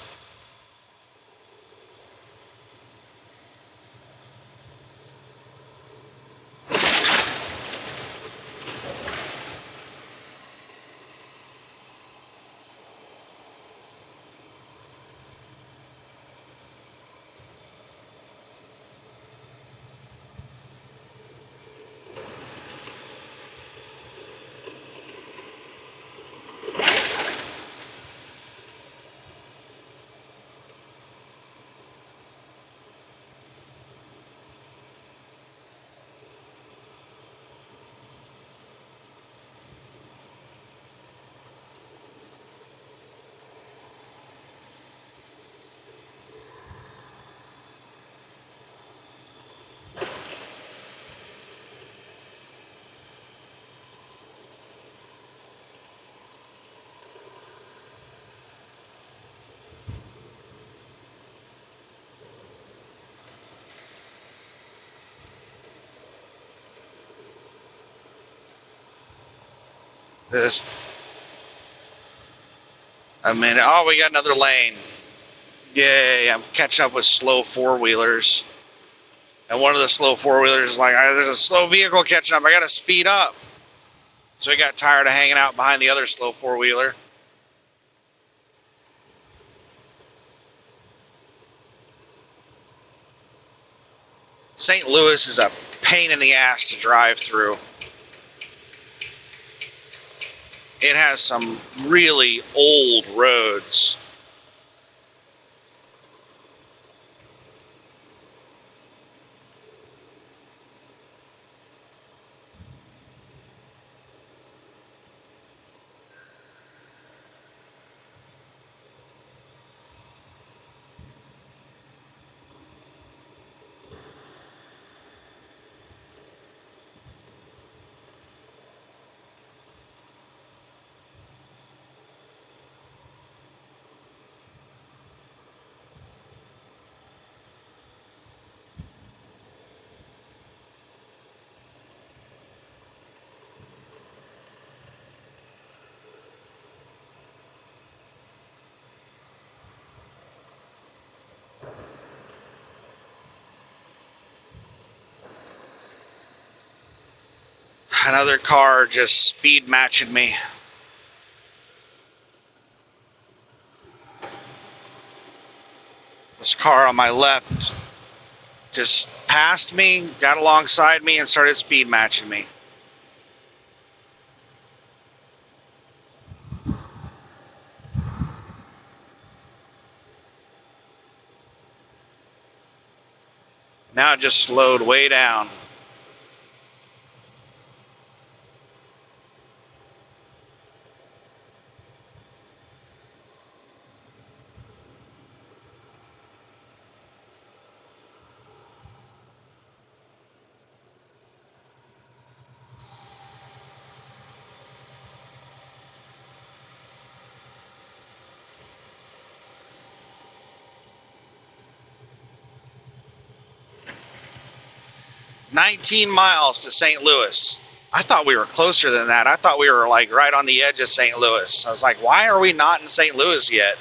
This, I mean, oh, we got another lane. Yay, I'm catching up with slow four-wheelers. And one of the slow four-wheelers is like, there's a slow vehicle catching up. I got to speed up. So he got tired of hanging out behind the other slow four-wheeler. St. Louis is a pain in the ass to drive through. It has some really old roads. Another car just speed matching me. This car on my left just passed me, got alongside me, and started speed matching me. Now it just slowed way down. 19 miles to St. Louis. I thought we were closer than that. I thought we were like right on the edge of St. Louis. I was like, why are we not in St. Louis yet?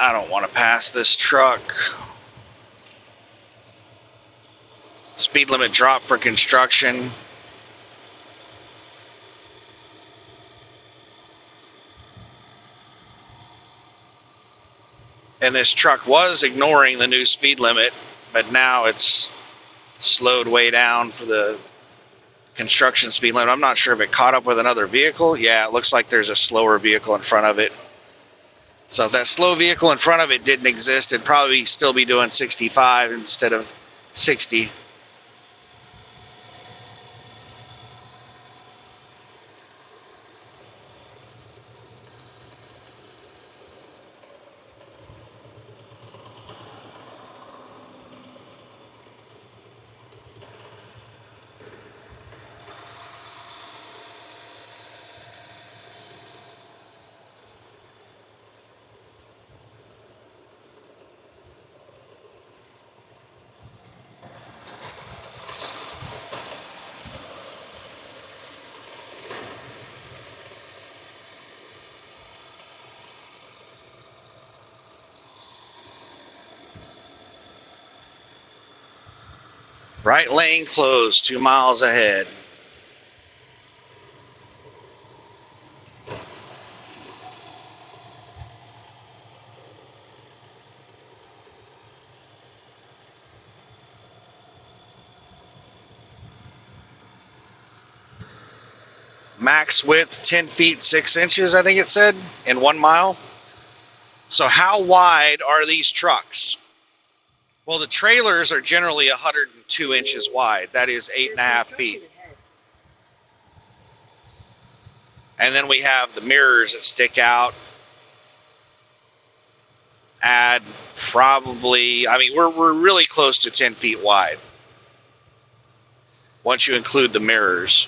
I don't want to pass this truck. Speed limit drop for construction. And this truck was ignoring the new speed limit, but now it's slowed way down for the construction speed limit. I'm not sure if it caught up with another vehicle. Yeah, it looks like there's a slower vehicle in front of it. So if that slow vehicle in front of it didn't exist, it'd probably still be doing 65 instead of 60. Right lane closed, 2 miles ahead. Max width 10 feet 6 inches, I think it said, in 1 mile. So how wide are these trucks? Well, the trailers are generally 102 inches wide. That is 8.5 feet. And then we have the mirrors that stick out. Add probably, I mean, we're really close to 10 feet wide once you include the mirrors.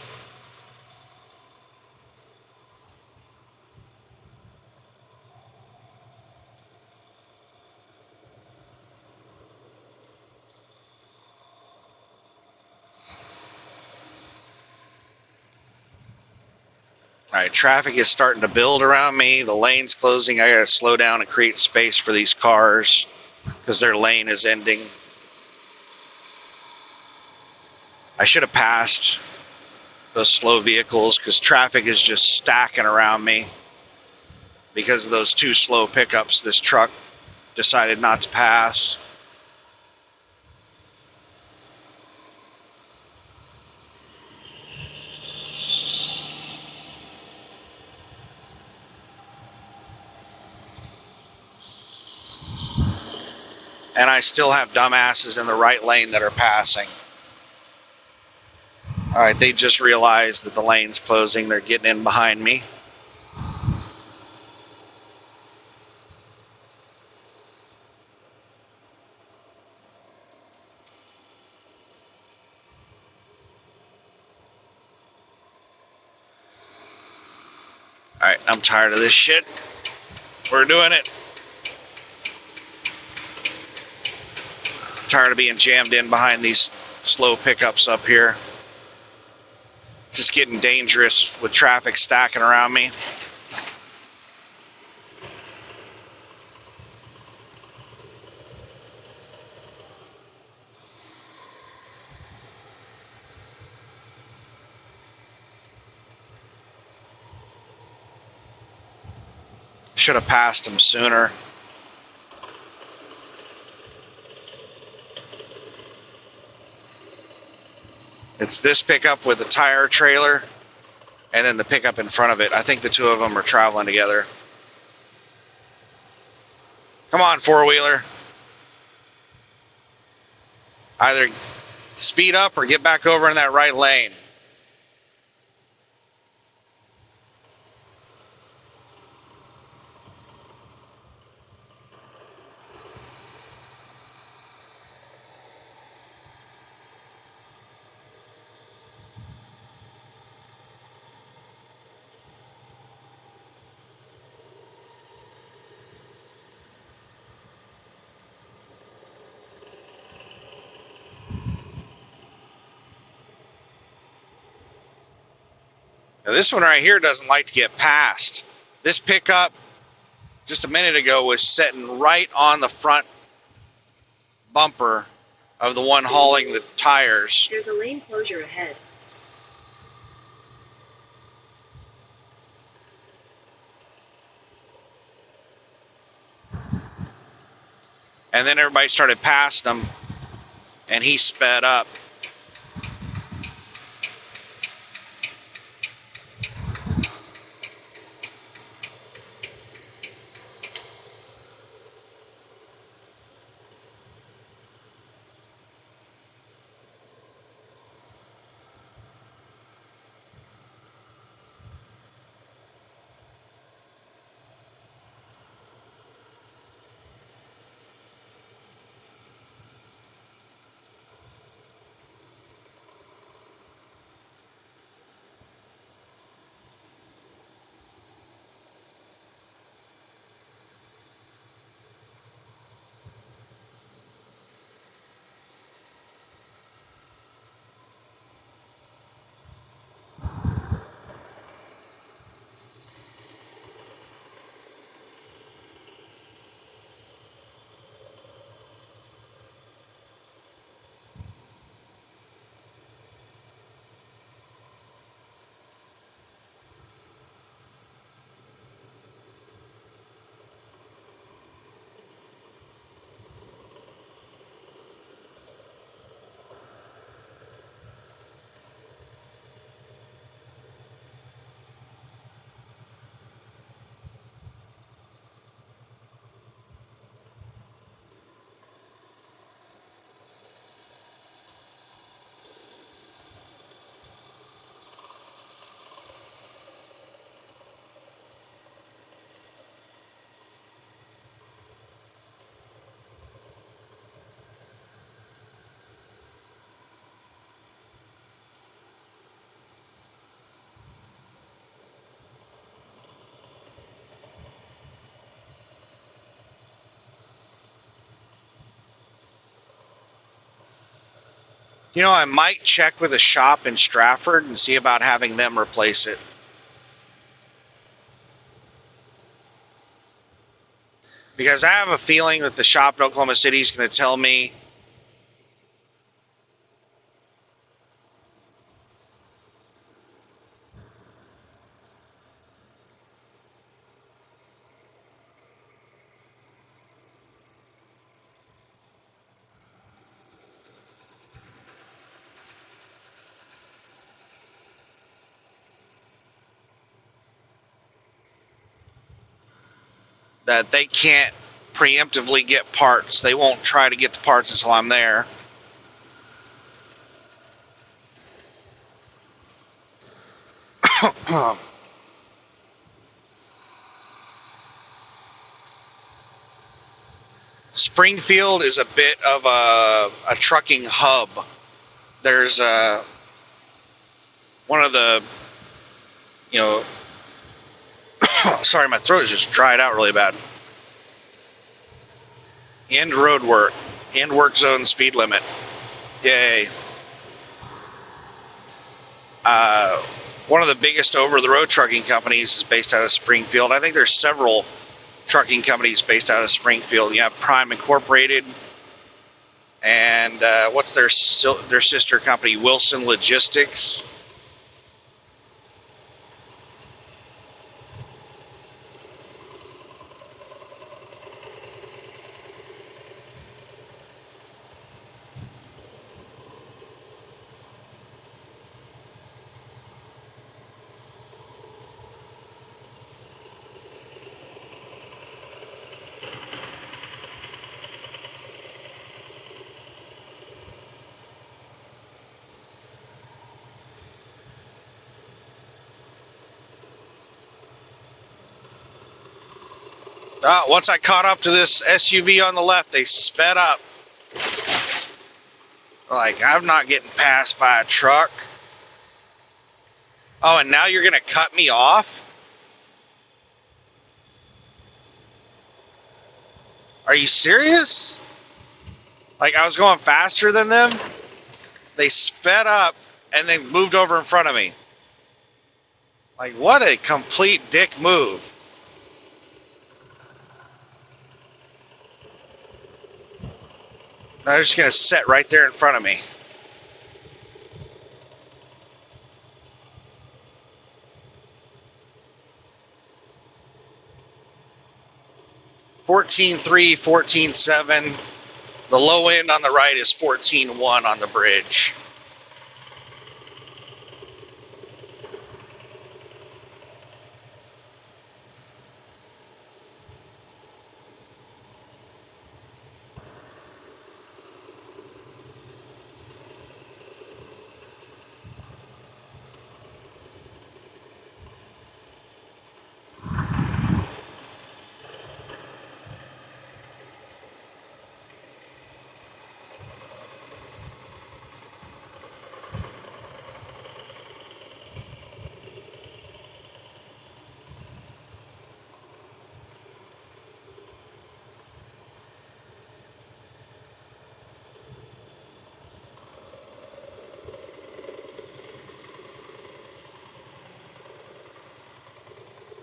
All right, traffic is starting to build around me. The lane's closing. I gotta slow down and create space for these cars because their lane is ending. I should have passed those slow vehicles because traffic is just stacking around me. Because of those 2 slow pickups, this truck decided not to pass. And I still have dumbasses in the right lane that are passing. All right, they just realized that the lane's closing. They're getting in behind me. All right, I'm tired of this shit. We're doing it. I'm tired of being jammed in behind these slow pickups up here. Just getting dangerous with traffic stacking around me. Should have passed him sooner. It's this pickup with the tire trailer and then the pickup in front of it. I think the 2 of them are traveling together. Come on, four-wheeler. Either speed up or get back over in that right lane. Now, this one right here doesn't like to get past. This pickup just a minute ago was sitting right on the front bumper of the one hauling the tires. There's a lane closure ahead. And then everybody started passing him, and he sped up. You know, I might check with a shop in Stratford and see about having them replace it. Because I have a feeling that the shop in Oklahoma City is going to tell me that they can't preemptively get parts. They won't try to get the parts until I'm there. Springfield is a bit of a trucking hub. There's one of the, you know, sorry, my throat is just dried out really bad. End road work, end work zone speed limit. Yay. One of the biggest over-the-road trucking companies is based out of Springfield. I think there's several trucking companies based out of Springfield. You have Prime Incorporated, and what's their sister company, Wilson Logistics. Once I caught up to this SUV on the left, they sped up. Like, I'm not getting passed by a truck. Oh, and now you're going to cut me off? Are you serious? Like, I was going faster than them. They sped up and then moved over in front of me. Like, what a complete dick move. They're just going to sit right there in front of me. $14.3, $14.7. The low end on the right is $14.1 on the bridge.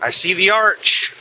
I see the arch.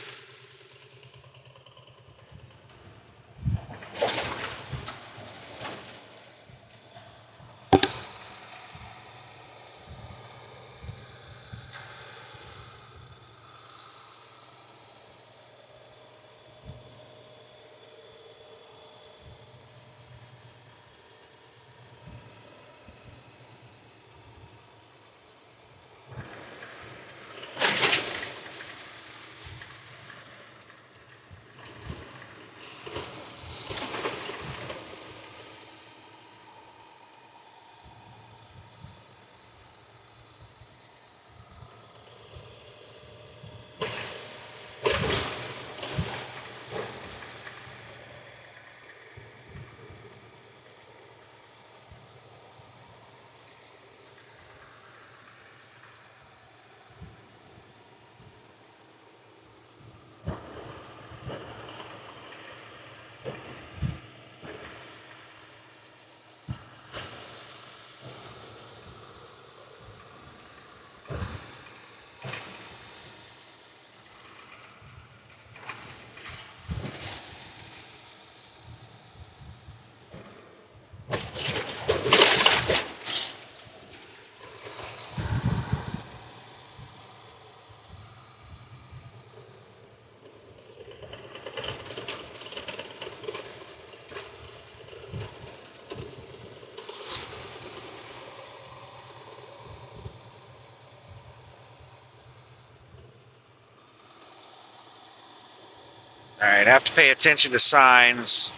All right, I have to pay attention to signs.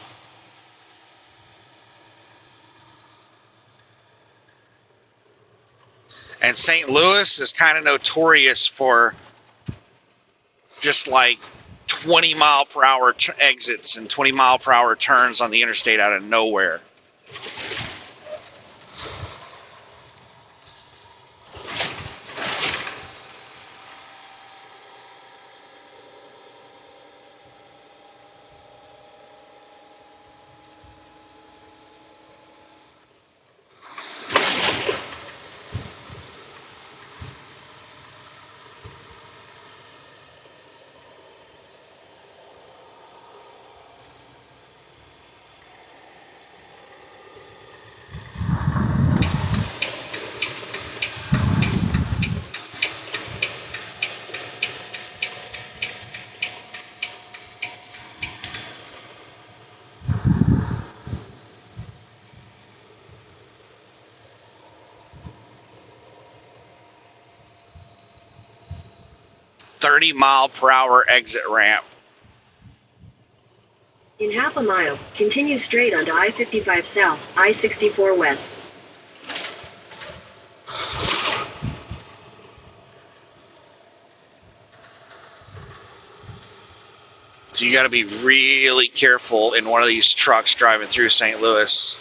And St. Louis is kind of notorious for just like 20 mile per hour exits and 20 mile per hour turns on the interstate out of nowhere. .30 mile per hour exit ramp. In half a mile, continue straight onto I-55 South, I-64 West. So you got to be really careful in one of these trucks driving through St. Louis.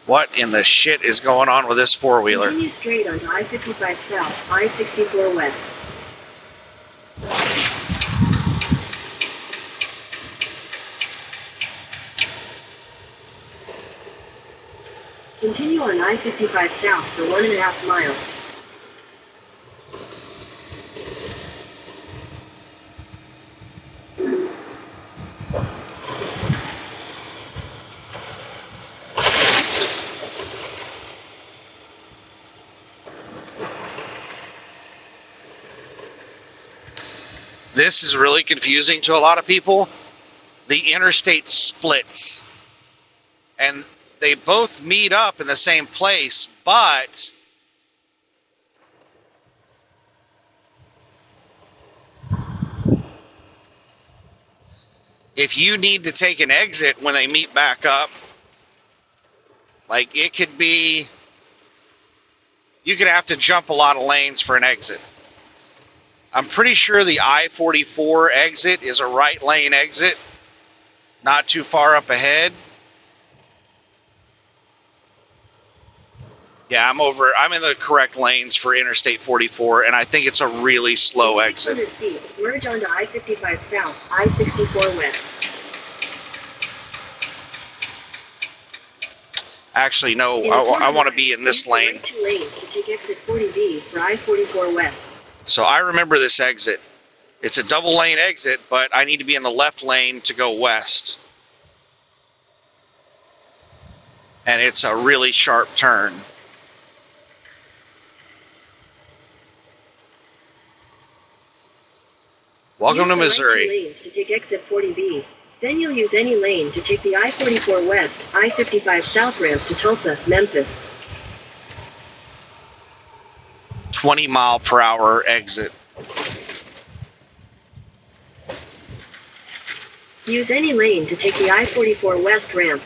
What in the shit is going on with this four-wheeler? Continue straight onto I-55 South, I-64 West. Continue on I-55 South for 1.5 miles. This is really confusing to a lot of people. The interstate splits, and they both meet up in the same place, but if you need to take an exit when they meet back up, like it could be, you could have to jump a lot of lanes for an exit. I'm pretty sure the I-44 exit is a right lane exit, not too far up ahead. Yeah, I'm in the correct lanes for Interstate 44, and I think it's a really slow exit. 600 feet, merge onto I-55 South, I-64 West. Actually, no, I want to be in this lane. Use the right 2 lanes to take exit 40B for I-44 West. So I remember this exit. It's a double lane exit, but I need to be in the left lane to go west. And it's a really sharp turn. Welcome to Missouri. Use the right 2 lanes to take exit 40B. Then you'll use any lane to take the I-44 West, I-55 South ramp to Tulsa, Memphis. 20-mile-per-hour exit. Use any lane to take the I-44 West ramp.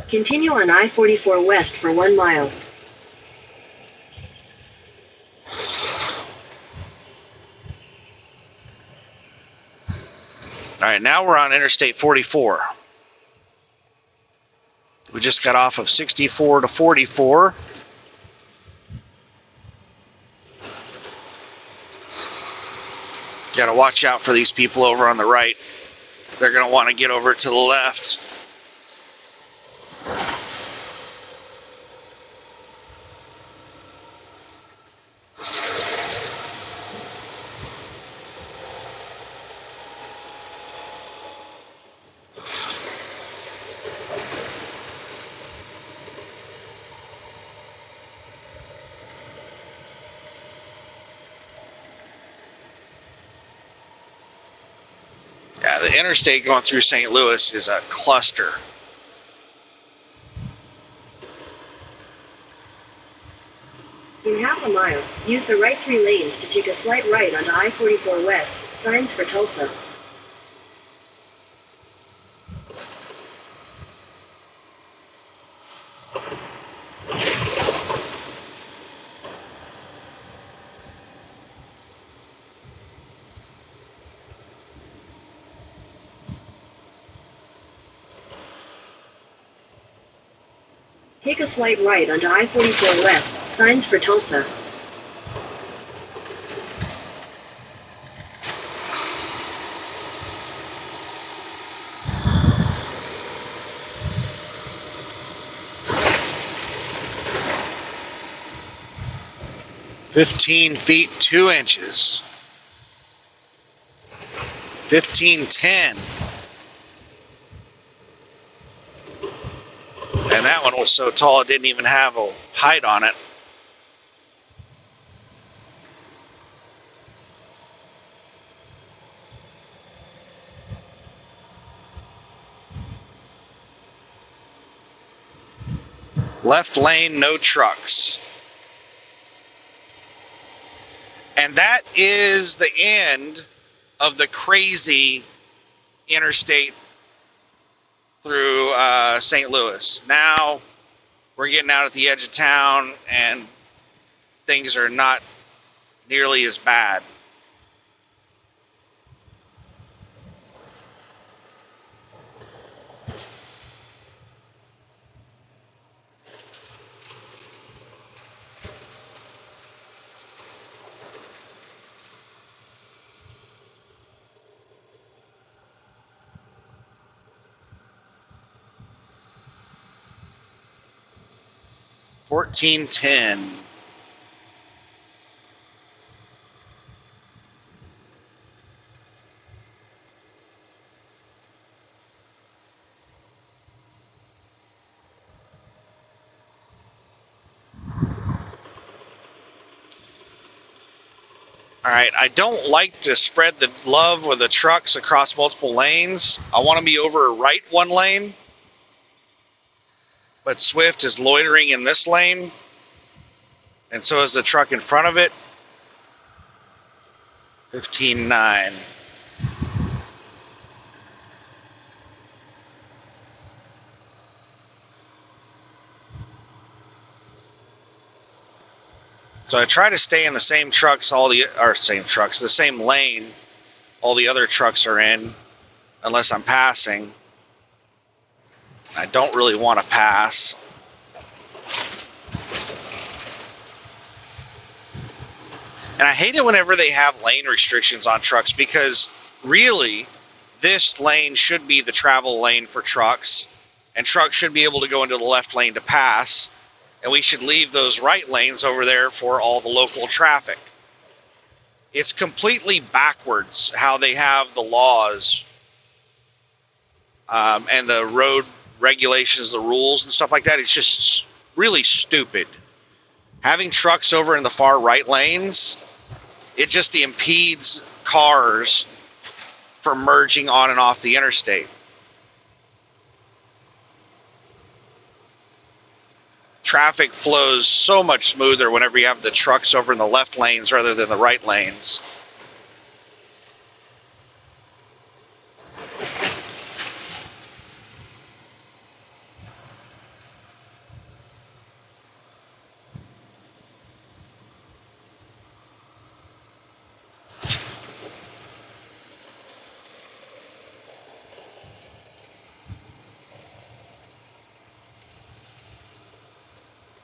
Continue on I-44 West for 1 mile. All right, now we're on Interstate 44. We just got off of 64 to 44. Got to watch out for these people over on the right. They're going to want to get over to the left. Yeah, the interstate going through St. Louis is a cluster. In 1/2 mile, use the right 3 lanes to take a slight right onto I-44 West, signs for Tulsa. Take a slight right onto I-44 West, signs for Tulsa. "15 feet 2 inches. 15:10. And that one was so tall it didn't even have a height on it. Left lane, no trucks. And that is the end of the crazy interstate through St. Louis. Now we're getting out at the edge of town and things are not nearly as bad. $14.10. All right, I don't like to spread the love with the trucks across multiple lanes. I want to be over right one lane, but Swift is loitering in this lane, and so is the truck in front of it. 15.9. So I try to stay in the same trucks, the same lane all the other trucks are in, unless I'm passing. I don't really want to pass. And I hate it whenever they have lane restrictions on trucks, because really, this lane should be the travel lane for trucks, and trucks should be able to go into the left lane to pass, and we should leave those right lanes over there for all the local traffic. It's completely backwards how they have the laws and the road regulations, the rules and stuff like that. It's just really stupid. Having trucks over in the far right lanes, it just impedes cars from merging on and off the interstate. Traffic flows so much smoother whenever you have the trucks over in the left lanes rather than the right lanes.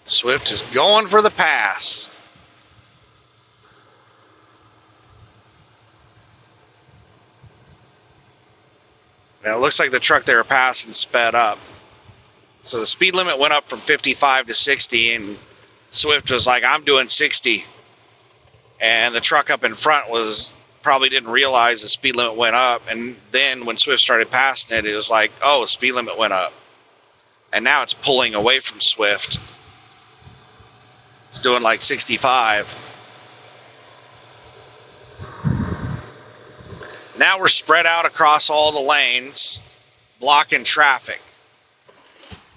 Swift is going for the pass. Now it looks like the truck they were passing sped up. So the speed limit went up from 55 to 60, and Swift was like, I'm doing 60. And the truck up in front probably didn't realize the speed limit went up. And then when Swift started passing it, it was like, oh, the speed limit went up. And now it's pulling away from Swift. It's doing like 65. Now we're spread out across all the lanes, blocking traffic.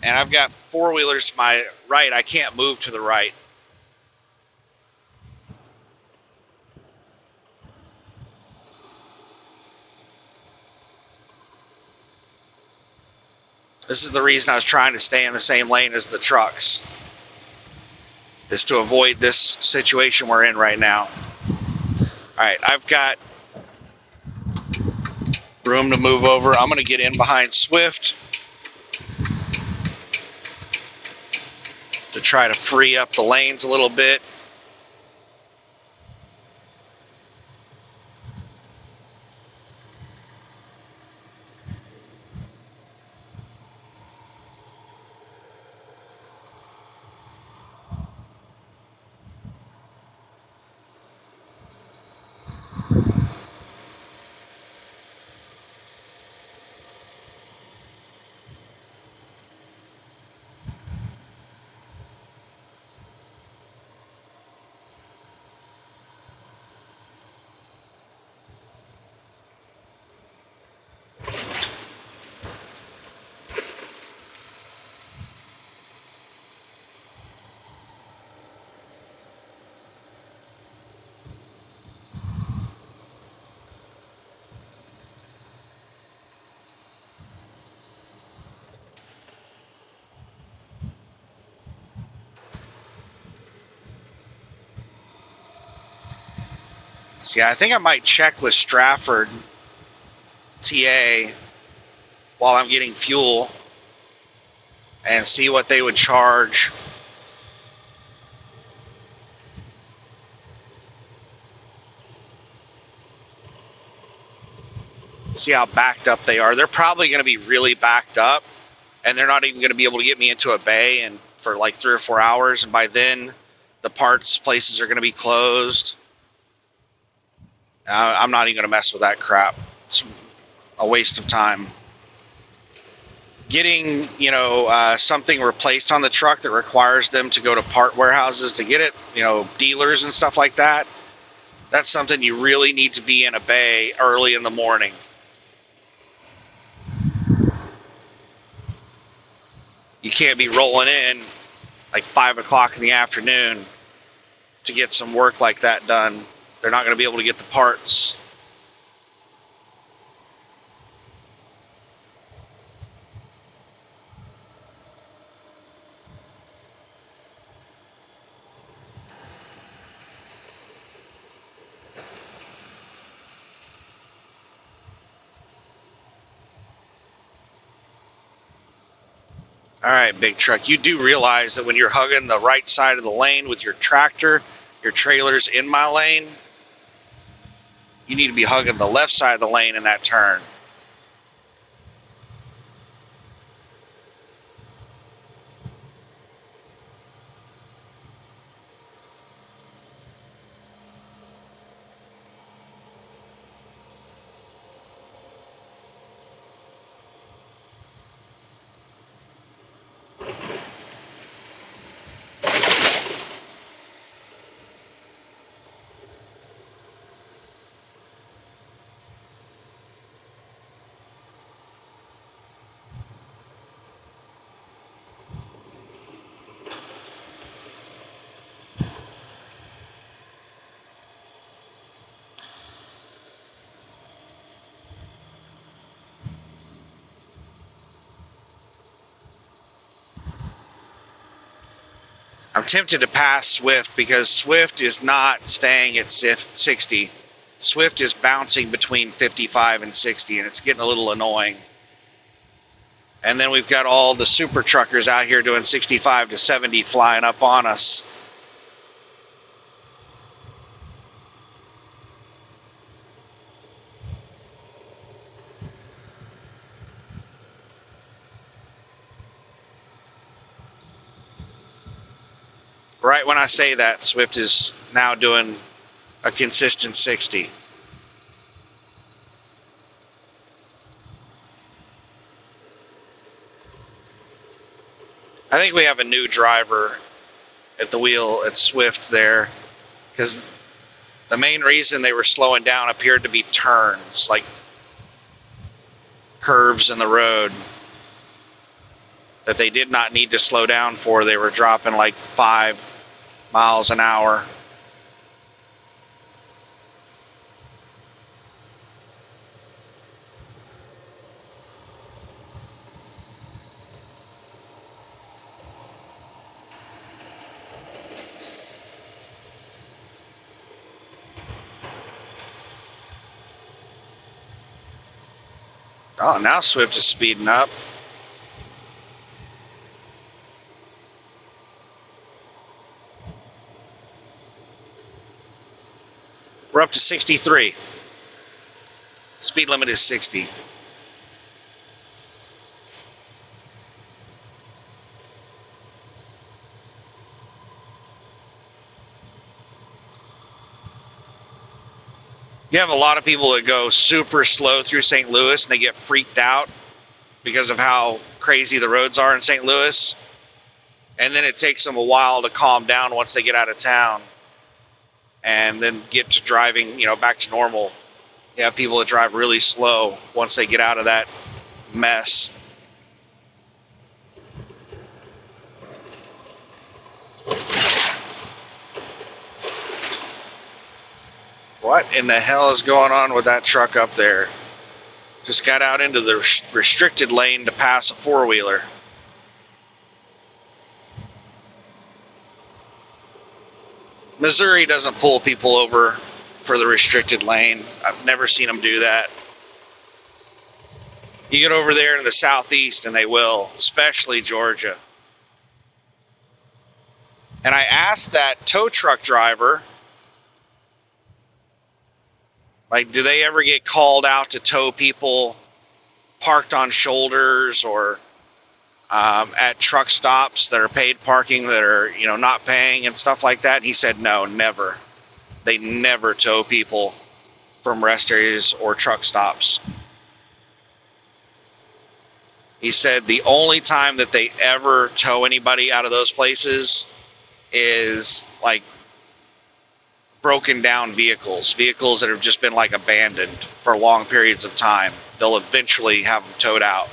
And I've got four-wheelers to my right. I can't move to the right. This is the reason I was trying to stay in the same lane as the trucks, is to avoid this situation we're in right now. All right, I've got room to move over. I'm going to get in behind Swift to try to free up the lanes a little bit. So yeah, I think I might check with Stratford TA while I'm getting fuel and see what they would charge. See how backed up they are. They're probably going to be really backed up, and they're not even going to be able to get me into a bay and for like 3 or 4 hours, and by then the parts places are going to be closed. I'm not even going to mess with that crap. It's a waste of time. Getting, something replaced on the truck that requires them to go to part warehouses to get it, dealers and stuff like that, that's something you really need to be in a bay early in the morning. You can't be rolling in like 5 o'clock in the afternoon to get some work like that done. They're not going to be able to get the parts. All right, big truck, you do realize that when you're hugging the right side of the lane with your tractor, your trailer's in my lane, you need to be hugging the left side of the lane in that turn. I'm tempted to pass Swift because Swift is not staying at 60. Swift is bouncing between 55 and 60, and it's getting a little annoying. And then we've got all the super truckers out here doing 65 to 70 flying up on us. Right when I say that, Swift is now doing a consistent 60. I think we have a new driver at the wheel at Swift there, because the main reason they were slowing down appeared to be turns, like curves in the road that they did not need to slow down for. They were dropping like 5 miles an hour. Oh, now Swift is speeding up. We're up to 63. Speed limit is 60. You have a lot of people that go super slow through St. Louis and they get freaked out because of how crazy the roads are in St. Louis. And then it takes them a while to calm down once they get out of town and then get to driving, back to normal. You have people that drive really slow once they get out of that mess. What in the hell is going on with that truck up there? Just got out into the restricted lane to pass a four-wheeler. Missouri doesn't pull people over for the restricted lane. I've never seen them do that. You get over there in the southeast and they will, especially Georgia. And I asked that tow truck driver, like, do they ever get called out to tow people parked on shoulders or at truck stops that are paid parking that are, not paying and stuff like that? And he said, no, never. They never tow people from rest areas or truck stops. He said the only time that they ever tow anybody out of those places is like broken down vehicles that have just been like abandoned for long periods of time. They'll eventually have them towed out.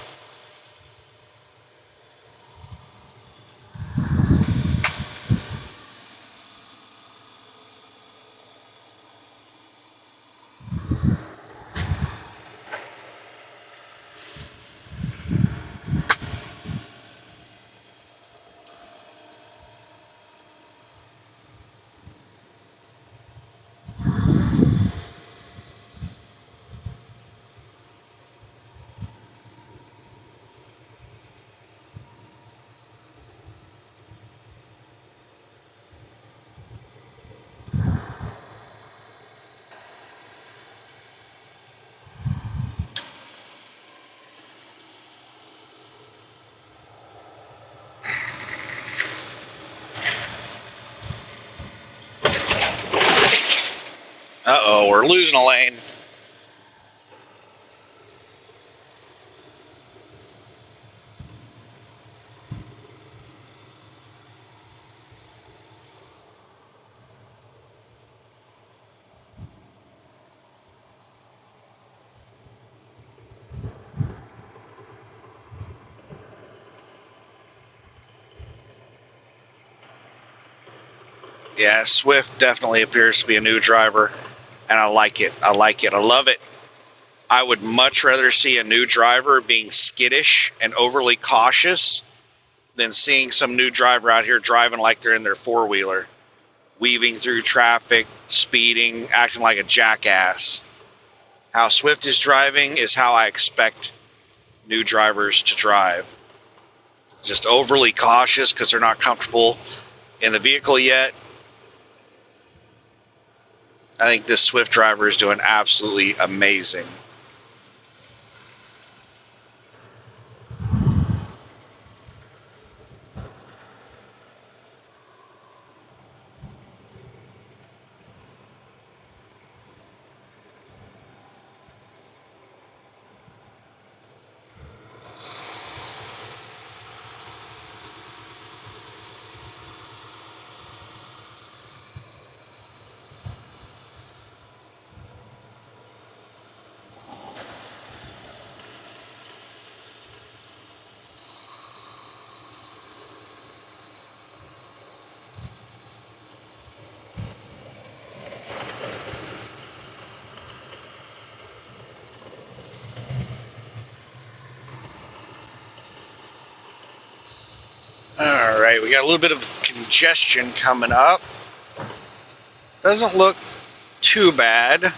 Uh-oh, we're losing a lane. Yeah, Swift definitely appears to be a new driver, and I like it. I love it. I would much rather see a new driver being skittish and overly cautious than seeing some new driver out here driving like they're in their four-wheeler, weaving through traffic, speeding, acting like a jackass. How Swift is driving is how I expect new drivers to drive. Just overly cautious because they're not comfortable in the vehicle yet. I think this Swift driver is doing absolutely amazing. All right, we got a little bit of congestion coming up. Doesn't look too bad.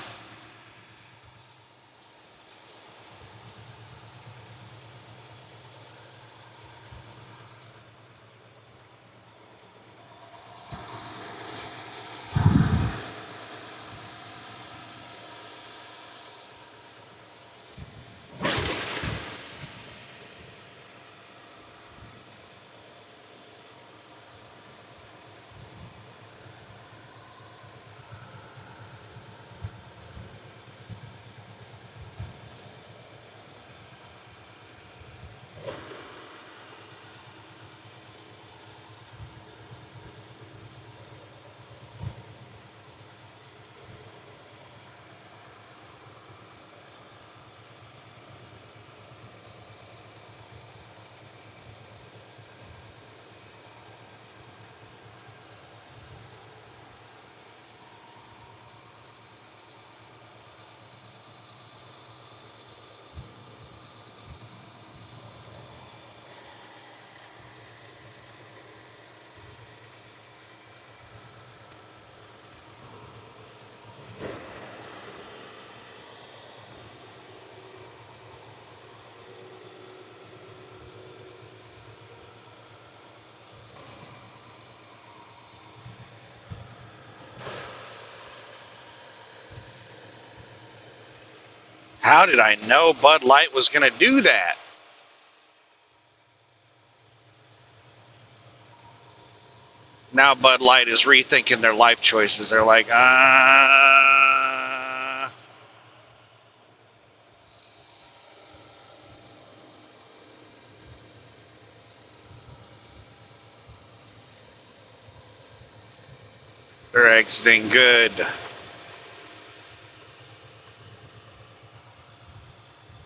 How did I know Bud Light was going to do that? Now Bud Light is rethinking their life choices. They're like, they're exiting good.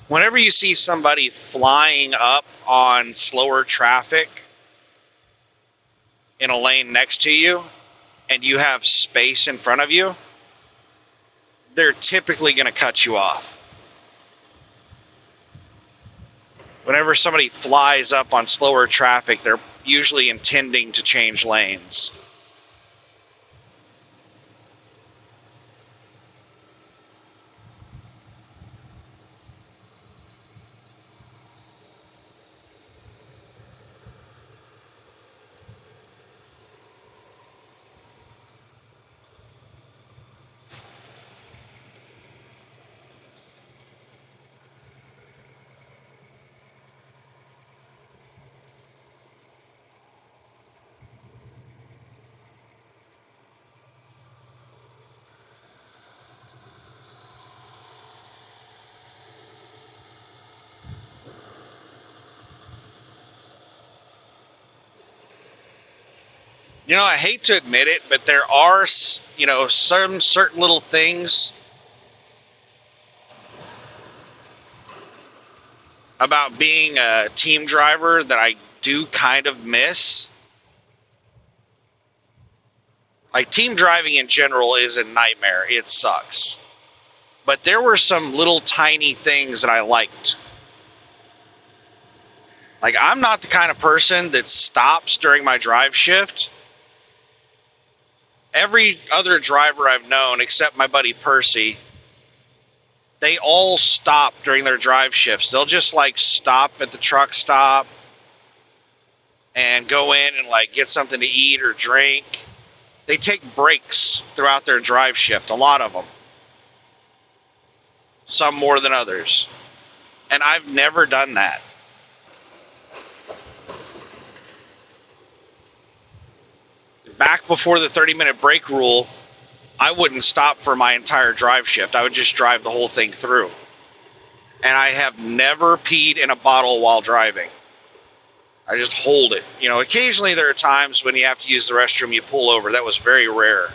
Whenever you see somebody flying up on slower traffic in a lane next to you and you have space in front of you, they're typically going to cut you off. Whenever somebody flies up on slower traffic, they're usually intending to change lanes. You know, I hate to admit it, but there are, some certain little things about being a team driver that I do kind of miss. Like, team driving in general is a nightmare. It sucks. But there were some little tiny things that I liked. Like, I'm not the kind of person that stops during my drive shift. Every other driver I've known, except my buddy Percy, they all stop during their drive shifts. They'll just, like, stop at the truck stop and go in and, like, get something to eat or drink. They take breaks throughout their drive shift, a lot of them. Some more than others. And I've never done that. Back before the 30-minute break rule, I wouldn't stop for my entire drive shift. I would just drive the whole thing through. And I have never peed in a bottle while driving. I just hold it. You know, occasionally there are times when you have to use the restroom, you pull over. That was very rare.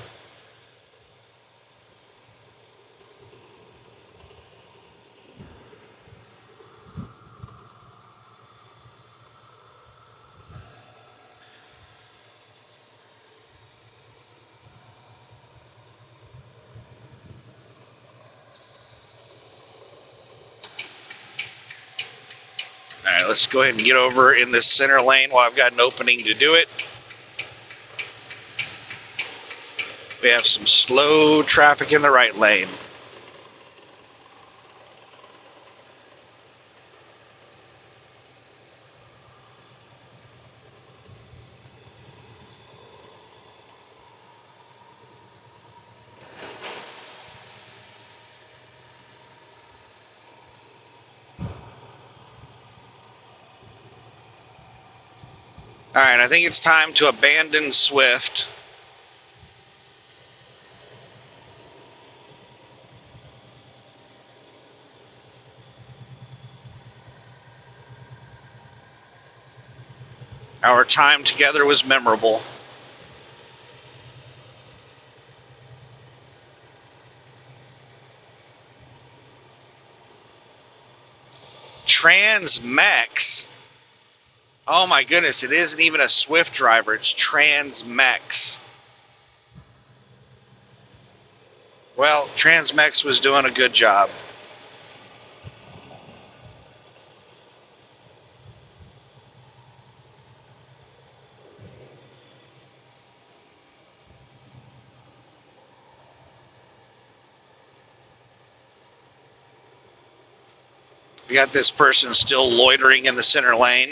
All right, let's go ahead and get over in this center lane while I've got an opening to do it. We have some slow traffic in the right lane. All right, I think it's time to abandon Swift. Our time together was memorable. Transmex. Oh my goodness, it isn't even a Swift driver, it's Transmex. Well, Transmex was doing a good job. We got this person still loitering in the center lane.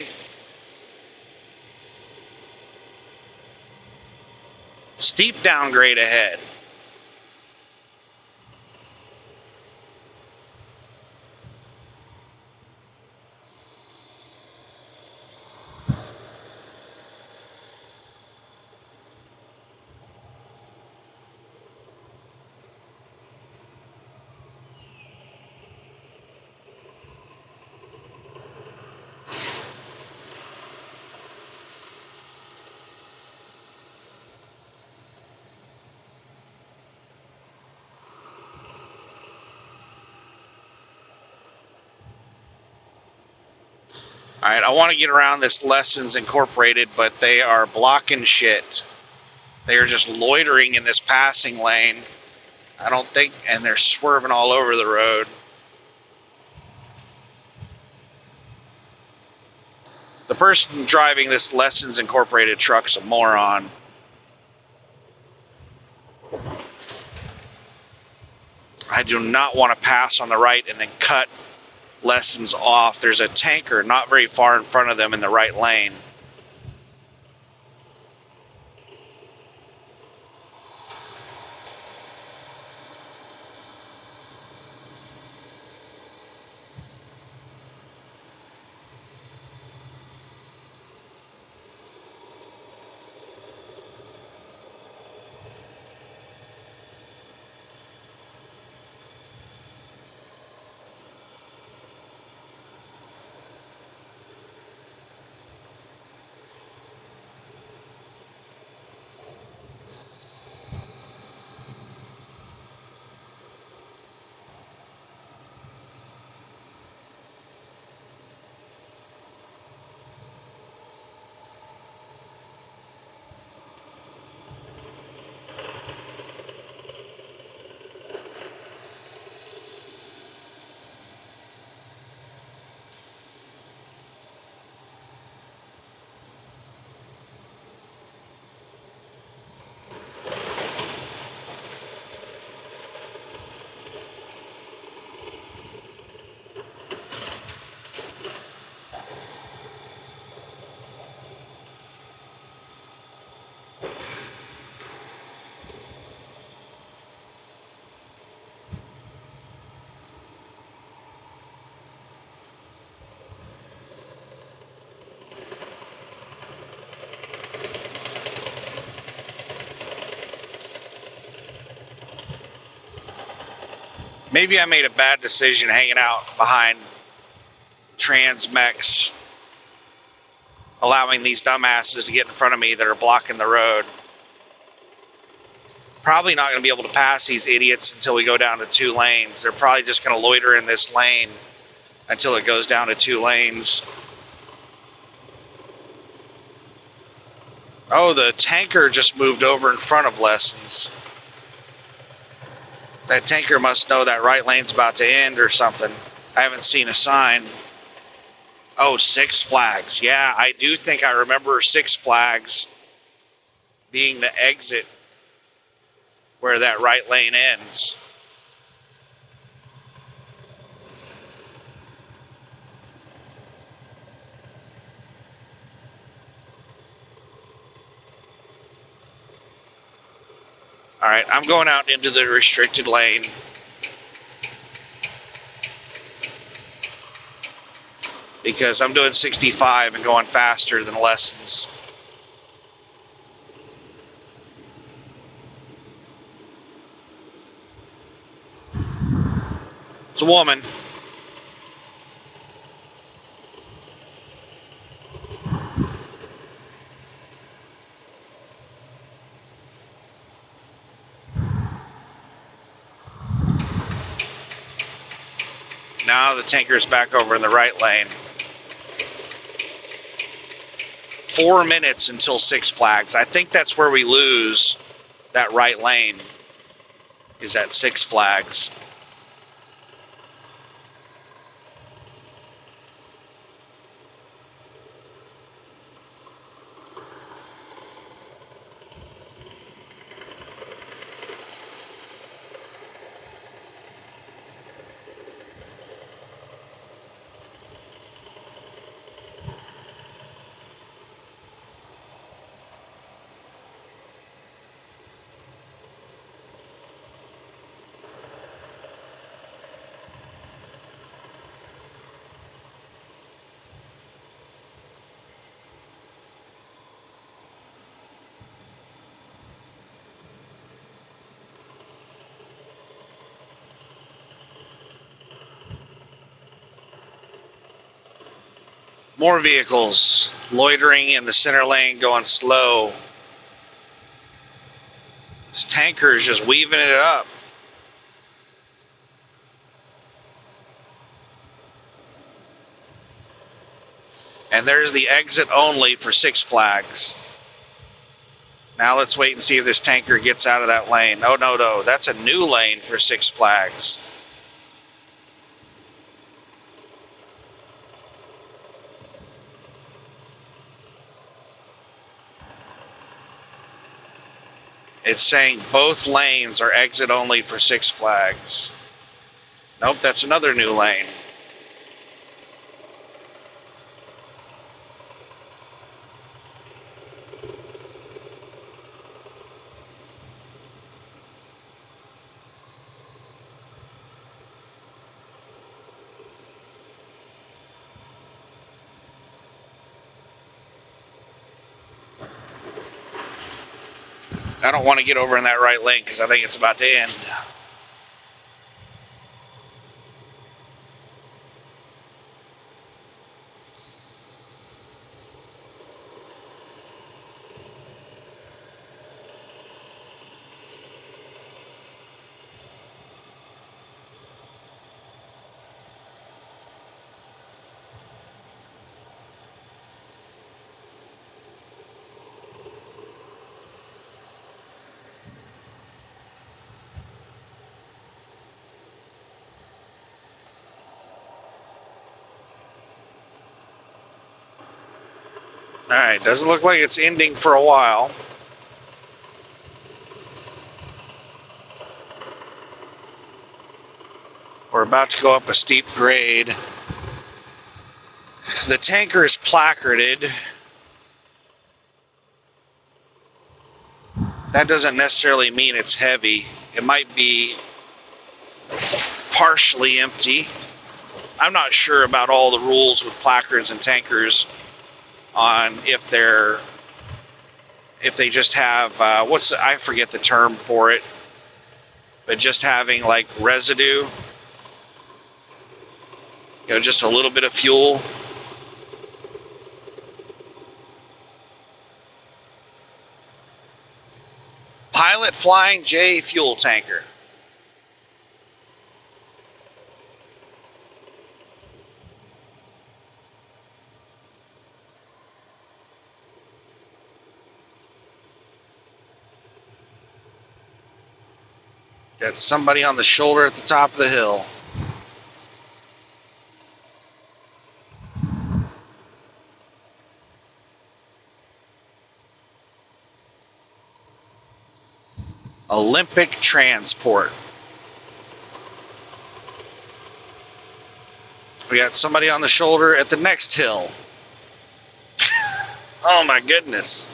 Steep downgrade ahead. All right, I want to get around this Lessons Incorporated, but they are blocking shit. They are just loitering in this passing lane. I don't think, and they're swerving all over the road. The person driving this Lessons Incorporated truck's a moron. I do not want to pass on the right and then cut Lessons off. There's a tanker not very far in front of them in the right lane. Maybe I made a bad decision hanging out behind Transmex, allowing these dumbasses to get in front of me that are blocking the road. Probably not going to be able to pass these idiots until we go down to 2 lanes. They're probably just going to loiter in this lane until it goes down to 2 lanes. Oh, the tanker just moved over in front of Lessons. That tanker must know that right lane's about to end or something. I haven't seen a sign. Oh, Six Flags. Yeah, I do think I remember Six Flags being the exit where that right lane ends. All right, I'm going out into the restricted lane. Because I'm doing 65 and going faster than Lessons. It's a woman. Now the tanker's back over in the right lane. 4 minutes until Six Flags. I think that's where we lose that right lane, is at Six Flags. More vehicles loitering in the center lane, going slow. This tanker is just weaving it up. And there's the exit only for Six Flags. Now let's wait and see if this tanker gets out of that lane. Oh, no. That's a new lane for Six Flags. It's saying both lanes are exit only for Six Flags. Nope, that's another new lane. I don't want to get over in that right lane because I think it's about to end. Alright, doesn't look like it's ending for a while. We're about to go up a steep grade. The tanker is placarded. That doesn't necessarily mean it's heavy. It might be partially empty. I'm not sure about all the rules with placards and tankers on if they just have I forget the term for it, but just having like residue, just a little bit of fuel. Pilot Flying J fuel tanker. Got somebody on the shoulder at the top of the hill. Olympic Transport. We got somebody on the shoulder at the next hill. Oh my goodness.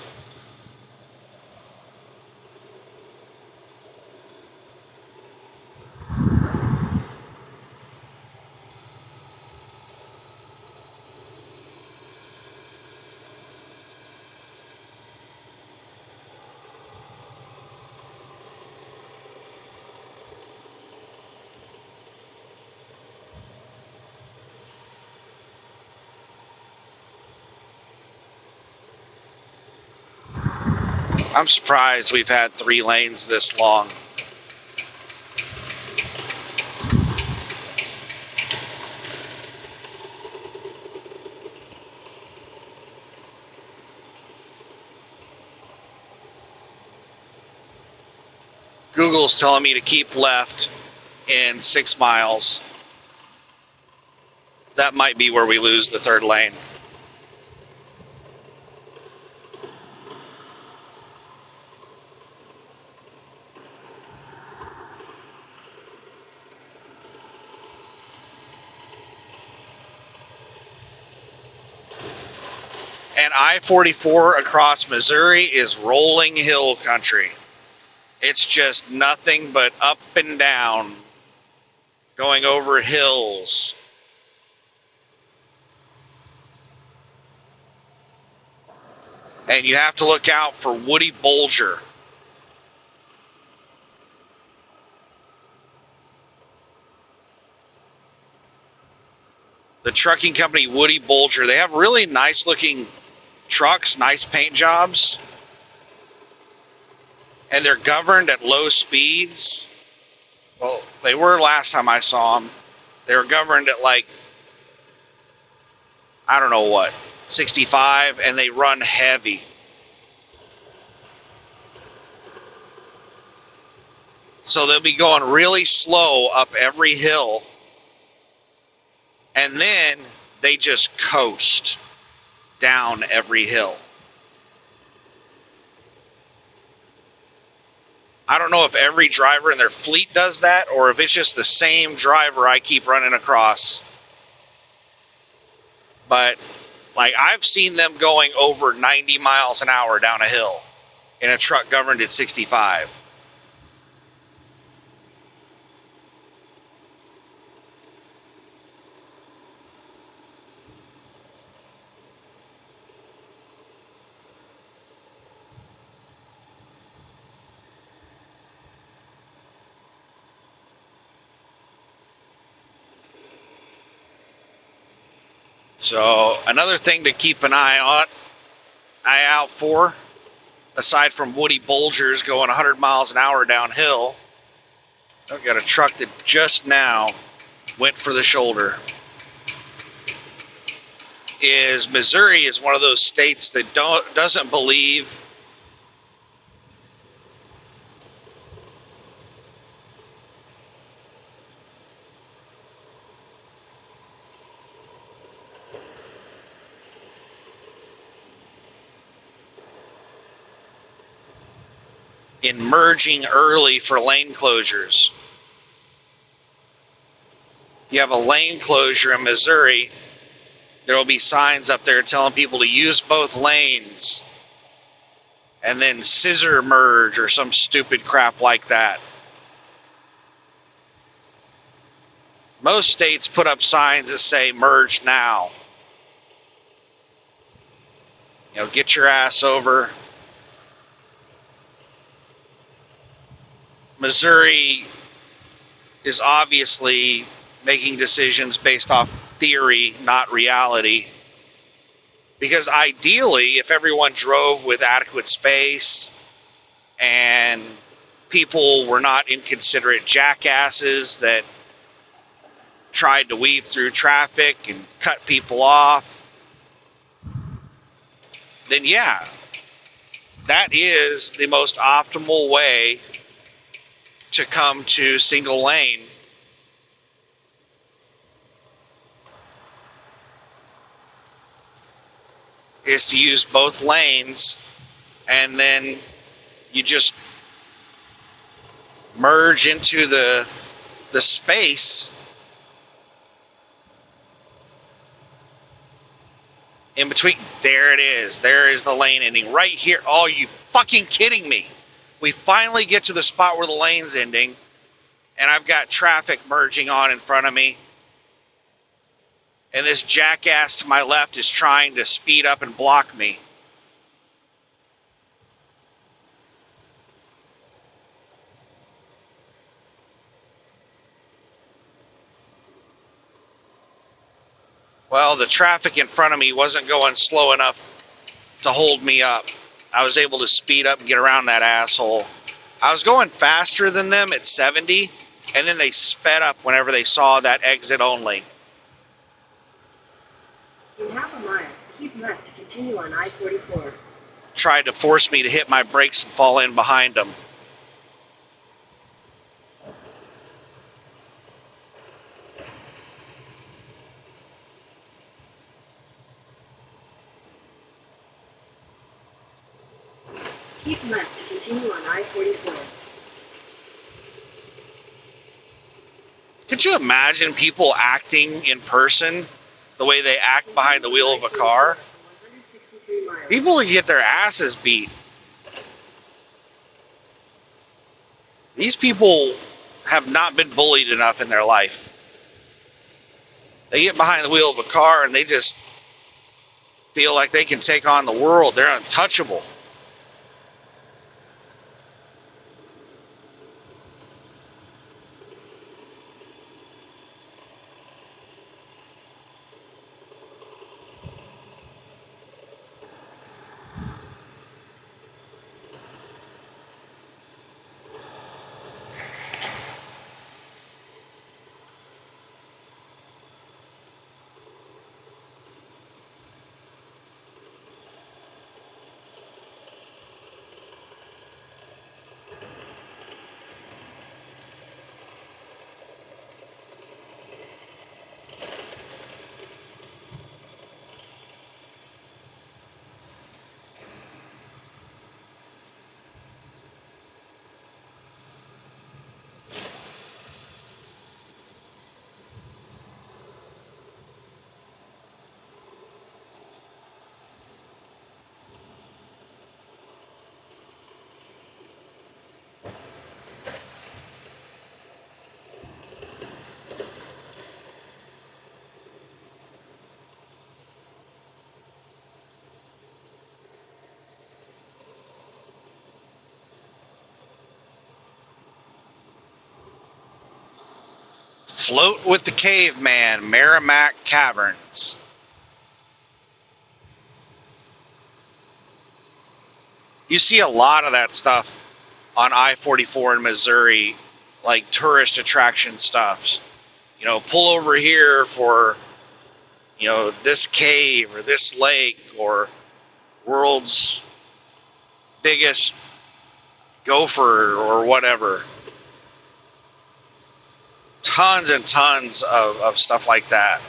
I'm surprised we've had 3 lanes this long. Google's telling me to keep left in 6 miles. That might be where we lose the 3rd lane. And I-44 across Missouri is rolling hill country. It's just nothing but up and down, going over hills. And you have to look out for Woody Bulger. The trucking company Woody Bulger, they have really nice looking trucks, nice paint jobs. And they're governed at low speeds. Well, they were last time I saw them. They were governed at like, I don't know what, 65, and they run heavy. So they'll be going really slow up every hill, and then they just coast down every hill. I don't know if every driver in their fleet does that, or if it's just the same driver I keep running across. But like, I've seen them going over 90 miles an hour down a hill in a truck governed at 65. So another thing to keep an eye out for, aside from Woody Bulgers going 100 miles an hour downhill, I've got a truck that just now went for the shoulder, is Missouri is one of those states that doesn't believe in merging early for lane closures. You have a lane closure in Missouri, there will be signs up there telling people to use both lanes and then scissor merge or some stupid crap like that. Most states put up signs that say merge now. You know, get your ass over. Missouri is obviously making decisions based off theory, not reality. Because ideally, if everyone drove with adequate space and people were not inconsiderate jackasses that tried to weave through traffic and cut people off, then yeah, that is the most optimal way to come to single lane. Is to use both lanes, and then you just merge into the space in between. There it is. There is the lane ending right here. Oh, you fucking kidding me? We finally get to the spot where the lane's ending, and I've got traffic merging on in front of me. And this jackass to my left is trying to speed up and block me. Well, the traffic in front of me wasn't going slow enough to hold me up. I was able to speed up and get around that asshole. I was going faster than them at 70, and then they sped up whenever they saw that exit only. In half a mile, keep left to continue on I-44. Tried to force me to hit my brakes and fall in behind them. Keep left to continue on I-44. Could you imagine people acting in person the way they act behind the wheel of a car? 163 miles. People would get their asses beat. These people have not been bullied enough in their life. They get behind the wheel of a car and they just feel like they can take on the world. They're untouchable. Float with the Caveman, Merrimack Caverns. You see a lot of that stuff on I-44 in Missouri, like tourist attraction stuff. You know, pull over here for, you know, this cave or this lake or world's biggest gopher or whatever. Tons and tons of stuff like that.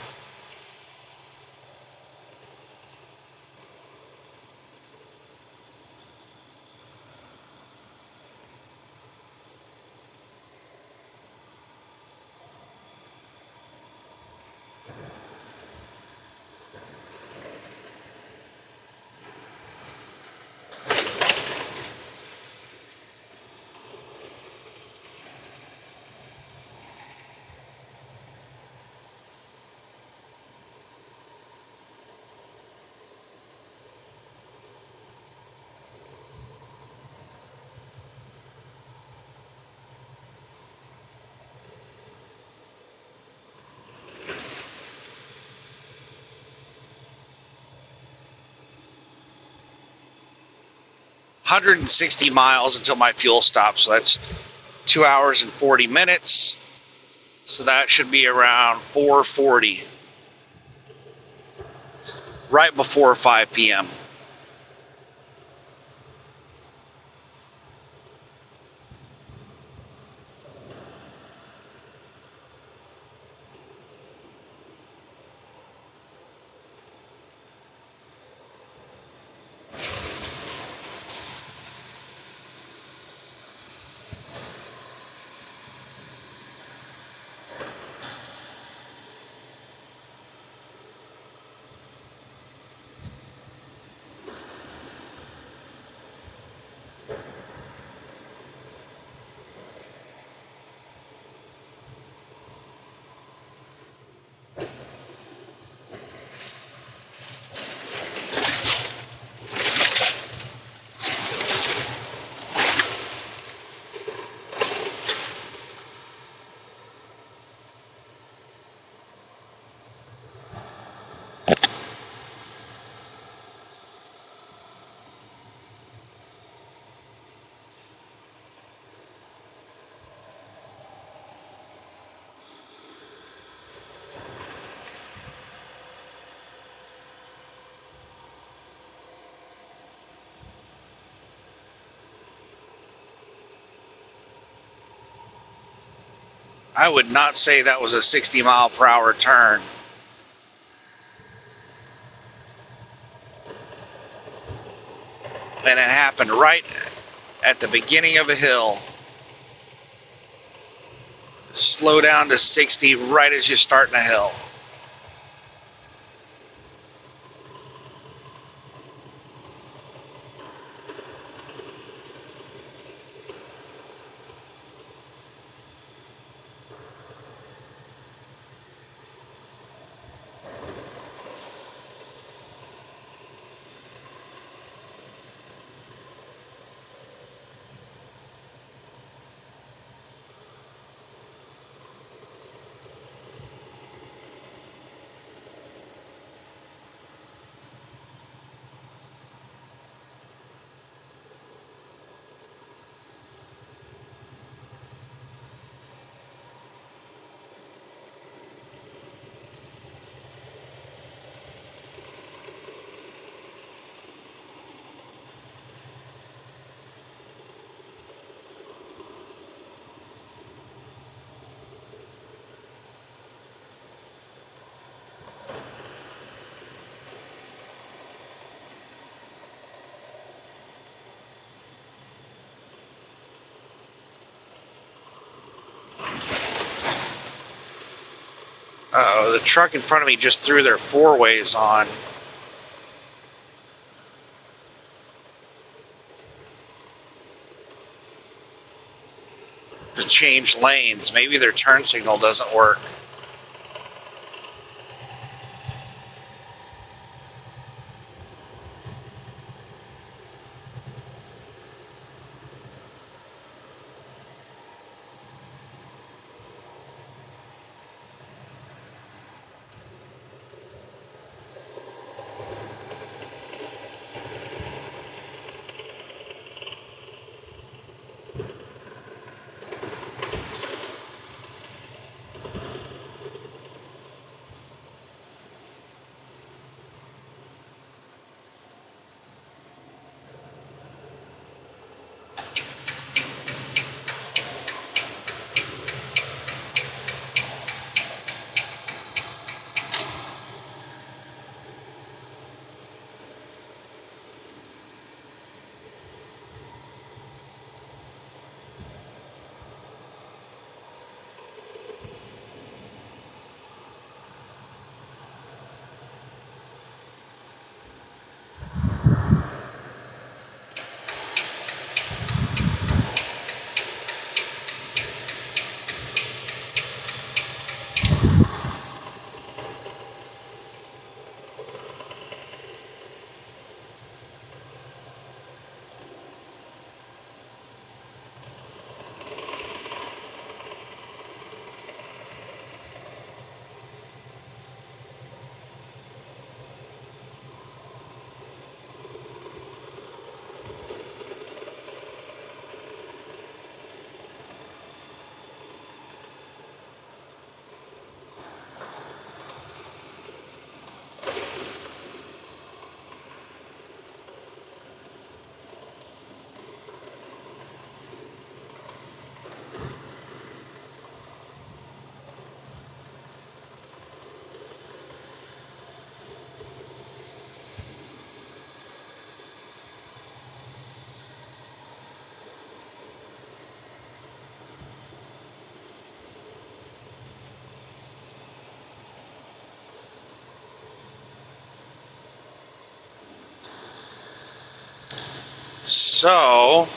$160 until my fuel stops, so that's 2 hours and 40 minutes. So that should be around 4:40, right before 5 p.m. I would not say that was a 60-mile-per-hour turn. And it happened right at the beginning of a hill. Slow down to 60 right as you start in a hill. Uh-oh, the truck in front of me just threw their four-ways on. To change lanes. Maybe their turn signal doesn't work. So,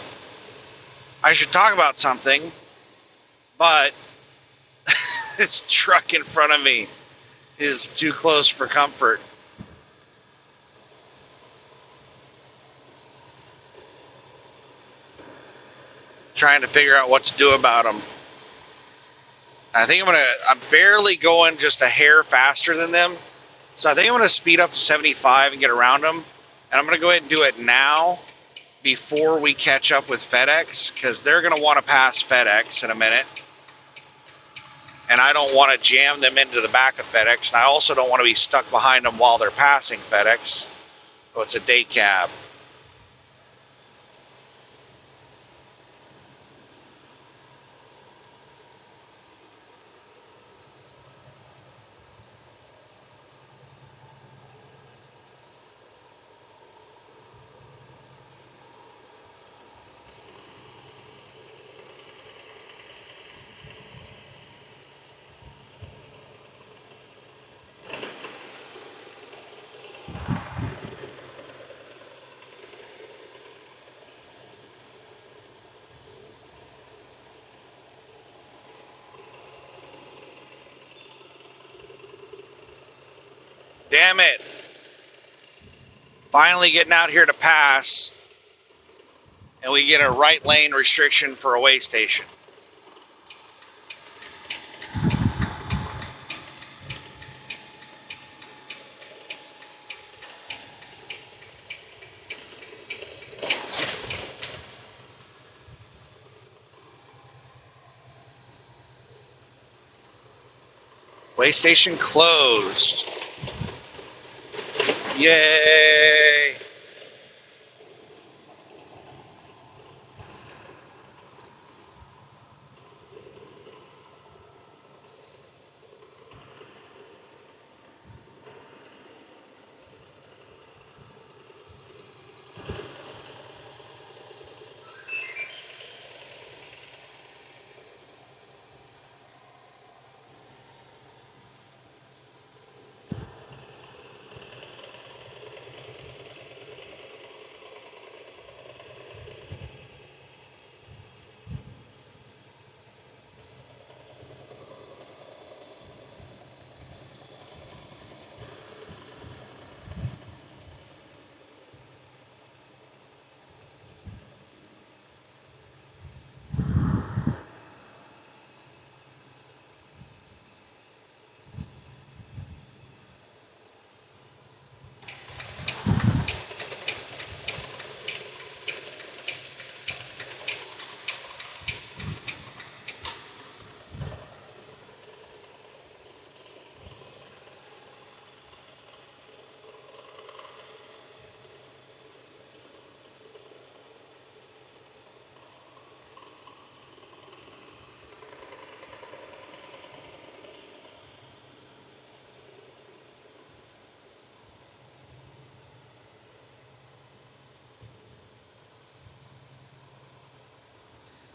I should talk about something, but this truck in front of me is too close for comfort. Trying to figure out what to do about them. I think I'm barely going just a hair faster than them. So I think I'm going to speed up to 75 and get around them. And I'm going to go ahead and do it now before we catch up with FedEx, because they're going to want to pass FedEx in a minute. And I don't want to jam them into the back of FedEx. And I also don't want to be stuck behind them while they're passing FedEx. So it's a day cab. Damn it. Finally getting out here to pass. And we get a right lane restriction for a way station. Way station closed. Yay!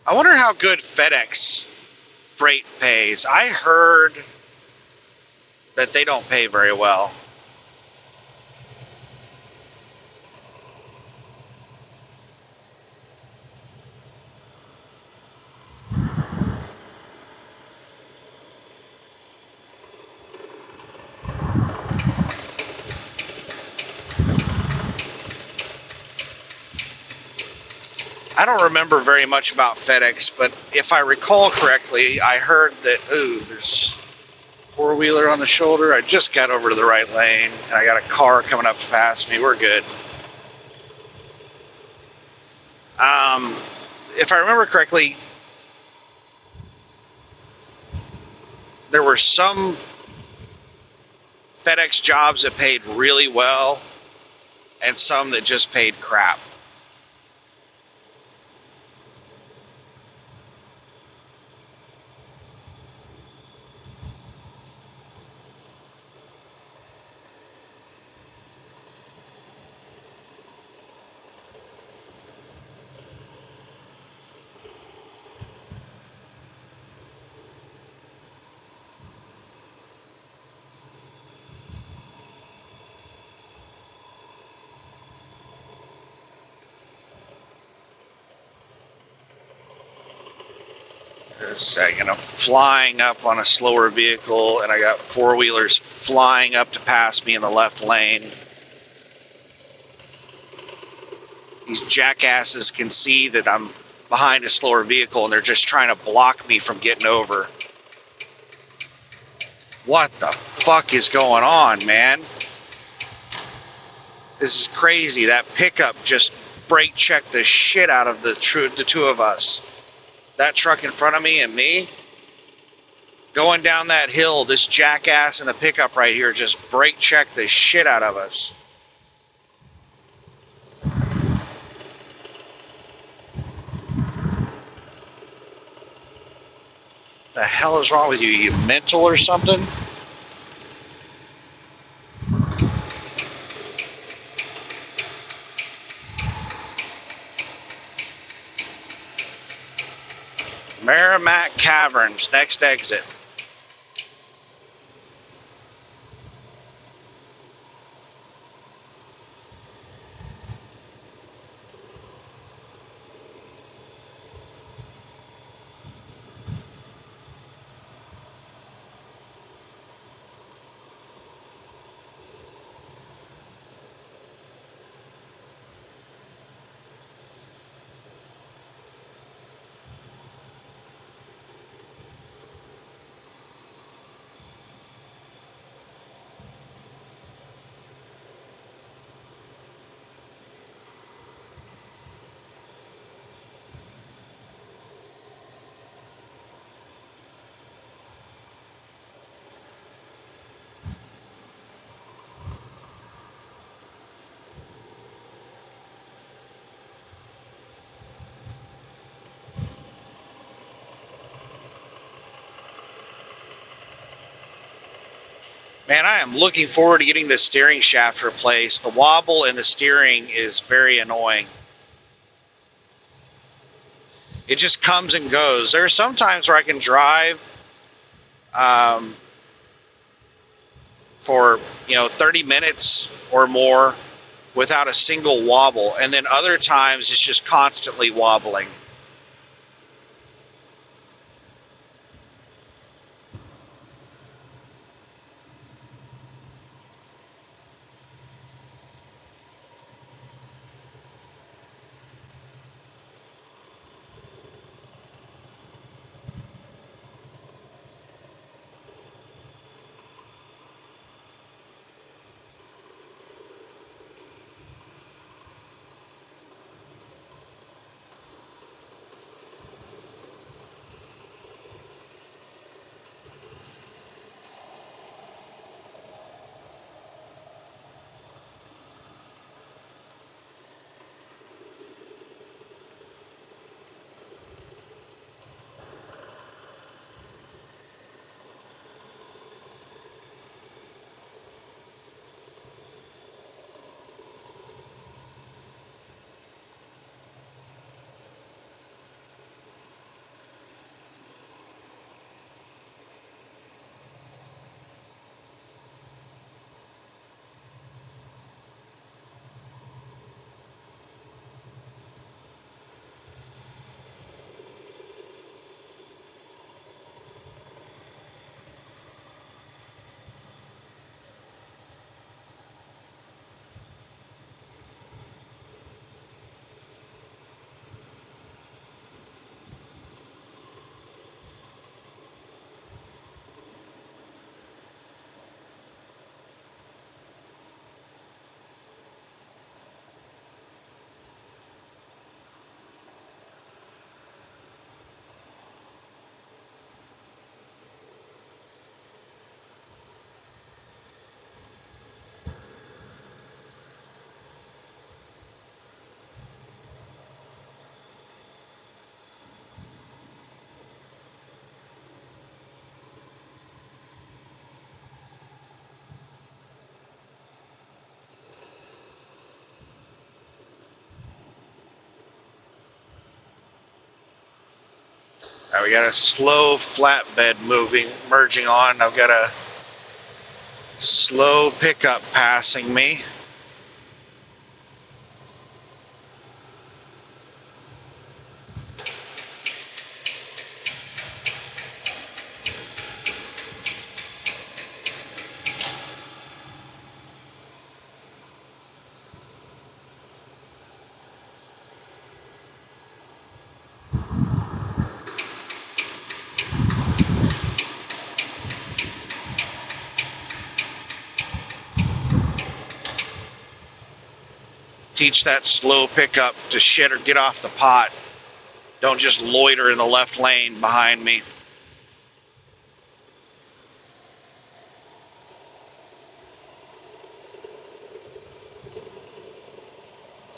I wonder how good FedEx freight pays. I heard that they don't pay very well. I don't remember very much about FedEx, but if I recall correctly, I heard that, ooh, there's four-wheeler on the shoulder. I just got over to the right lane, and I got a car coming up to pass me. We're good. If I remember correctly, there were some FedEx jobs that paid really well, and some that just paid crap. I'm flying up on a slower vehicle, and I got four-wheelers flying up to pass me in the left lane. These jackasses can see that I'm behind a slower vehicle, and they're just trying to block me from getting over. What the fuck is going on, man? This is crazy. That pickup just brake checked the shit out of the two of us. That truck in front of me and me. Going down that hill, this jackass in the pickup right here just brake checked the shit out of us. The hell is wrong with you? You mental or something? Merrimack Caverns, next exit. Man, I am looking forward to getting the steering shaft replaced. The wobble in the steering is very annoying. It just comes and goes. There are some times where I can drive for 30 minutes or more without a single wobble, and then other times it's just constantly wobbling. All right, we got a slow flatbed merging on. I've got a slow pickup passing me. Teach that slow pickup to shit or get off the pot. Don't just loiter in the left lane behind me.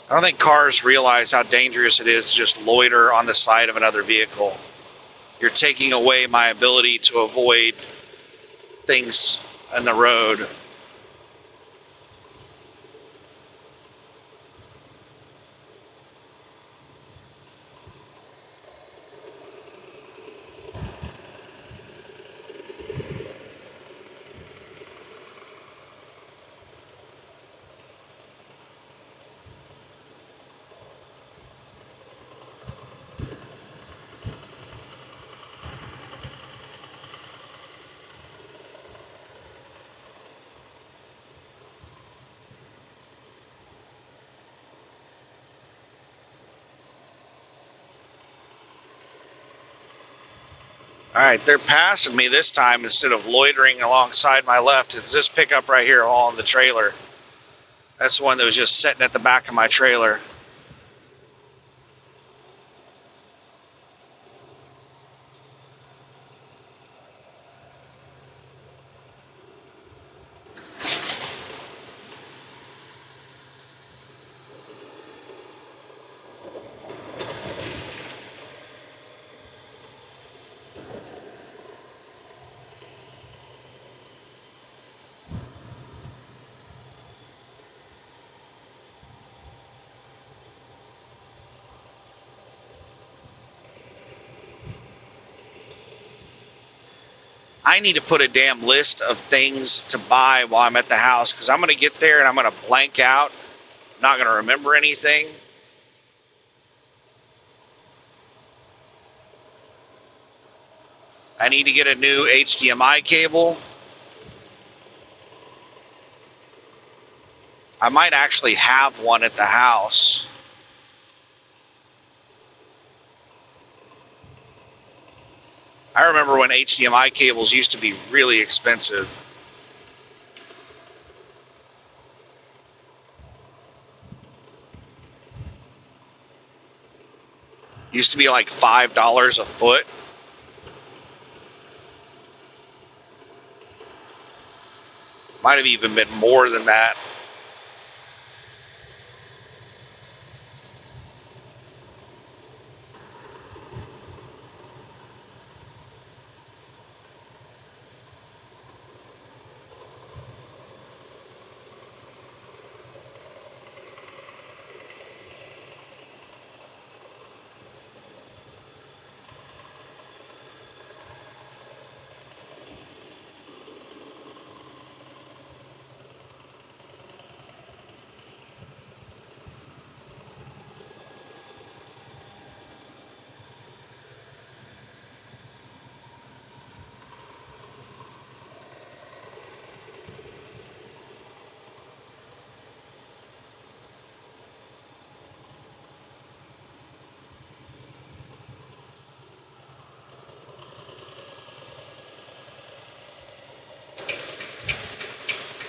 I don't think cars realize how dangerous it is to just loiter on the side of another vehicle. You're taking away my ability to avoid things on the road. All right, they're passing me this time instead of loitering alongside my left. It's this pickup right here hauling the trailer. That's the one that was just sitting at the back of my trailer. I need to put a damn list of things to buy while I'm at the house, because I'm going to get there and I'm going to blank out. I'm not going to remember anything. I need to get a new HDMI cable. I might actually have one at the house. I remember when HDMI cables used to be really expensive. Used to be like $5 a foot. Might have even been more than that.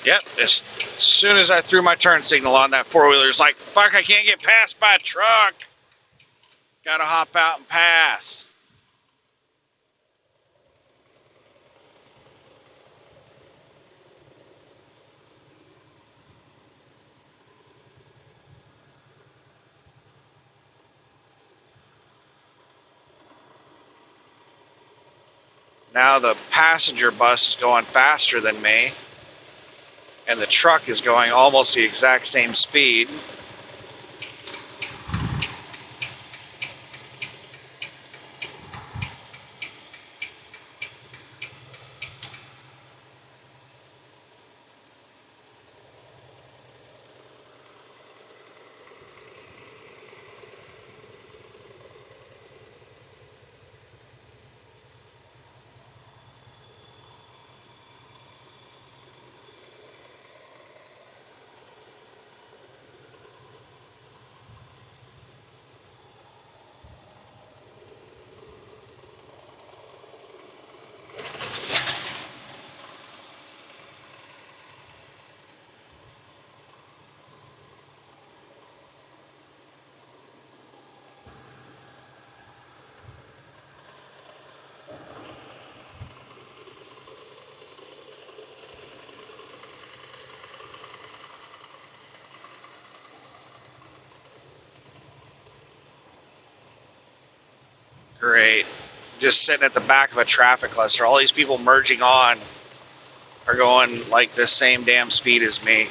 Yep, as soon as I threw my turn signal on, that four-wheeler, it's like, fuck, I can't get passed by a truck. Gotta hop out and pass. Now the passenger bus is going faster than me, and the truck is going almost the exact same speed. Great. Just sitting at the back of a traffic cluster. All these people merging on are going like the same damn speed as me.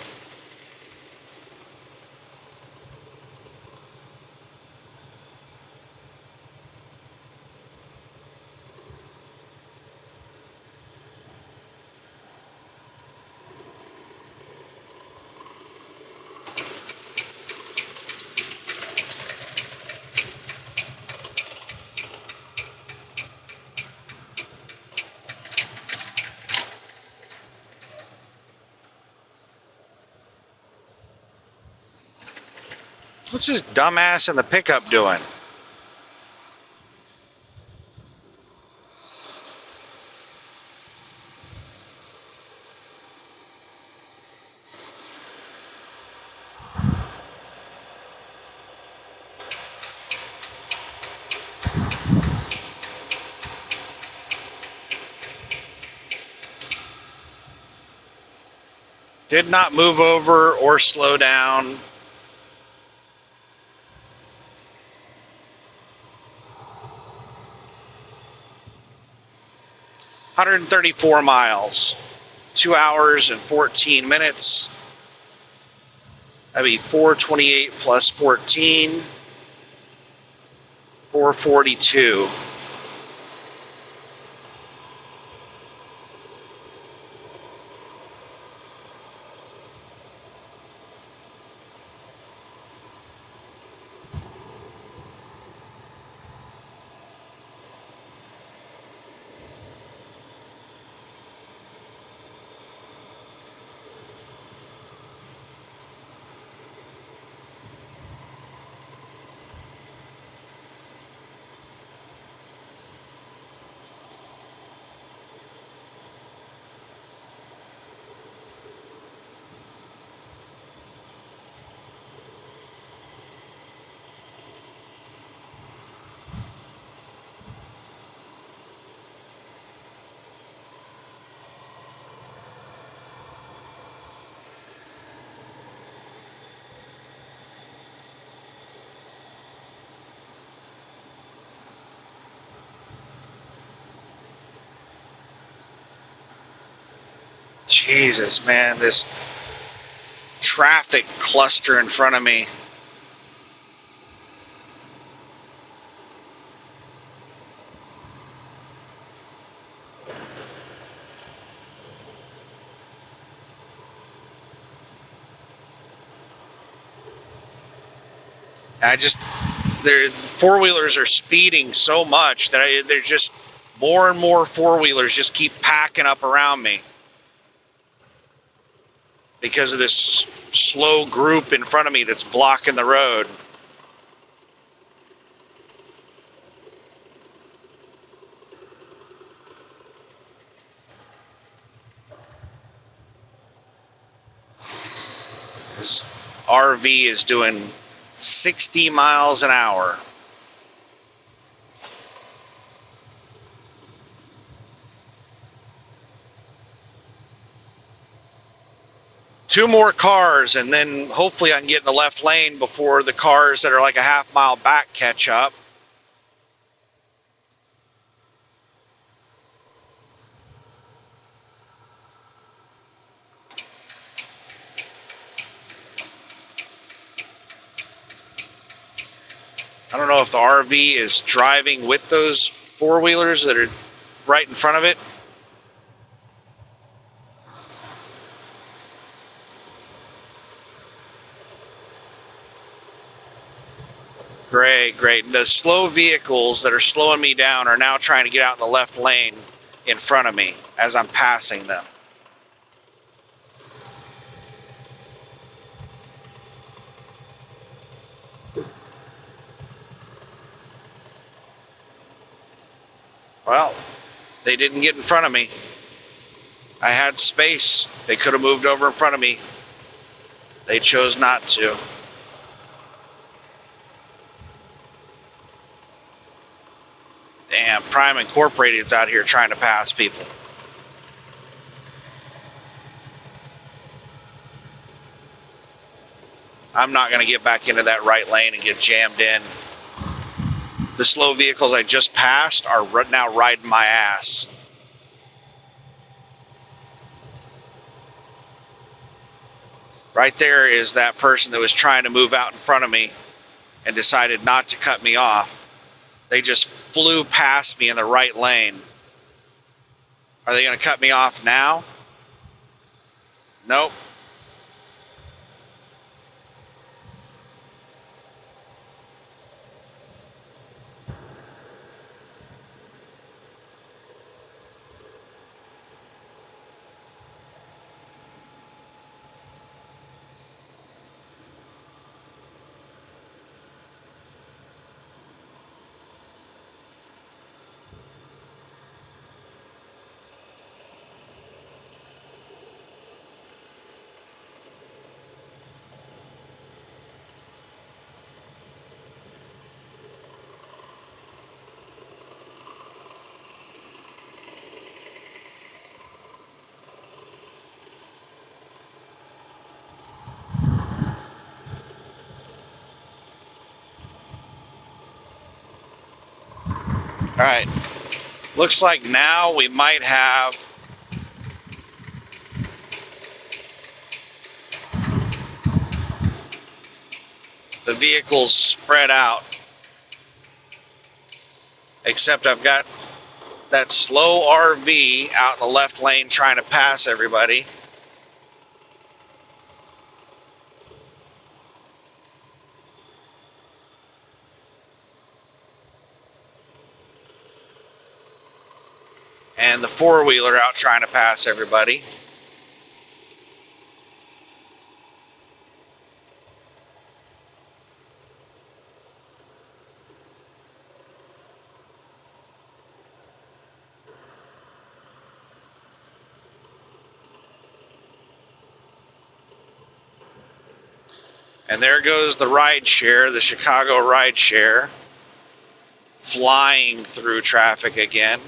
What's this dumbass in the pickup doing? Did not move over or slow down. $134 miles, 2 hours and 14 minutes. That'd be 428 plus 14, 442. Jesus, man, this traffic cluster in front of me. Their four-wheelers are speeding so much that there's just more and more four-wheelers just keep packing up around me because of this slow group in front of me that's blocking the road. This RV is doing 60 miles an hour. Two more cars, and then hopefully I can get in the left lane before the cars that are like a half mile back catch up. I don't know if the RV is driving with those four-wheelers that are right in front of it. Great, great. The slow vehicles that are slowing me down are now trying to get out in the left lane in front of me as I'm passing them. Well, they didn't get in front of me. I had space. They could have moved over in front of me. They chose not to. Damn, Prime Incorporated's out here trying to pass people. I'm not going to get back into that right lane and get jammed in. The slow vehicles I just passed are now riding my ass. Right there is that person that was trying to move out in front of me and decided not to cut me off. They just flew past me in the right lane. Are they going to cut me off now? Nope. All right. Looks like now we might have the vehicles spread out. Except I've got that slow RV out in the left lane trying to pass everybody. And the four-wheeler out trying to pass everybody. And there goes the ride share, the Chicago ride share, flying through traffic again.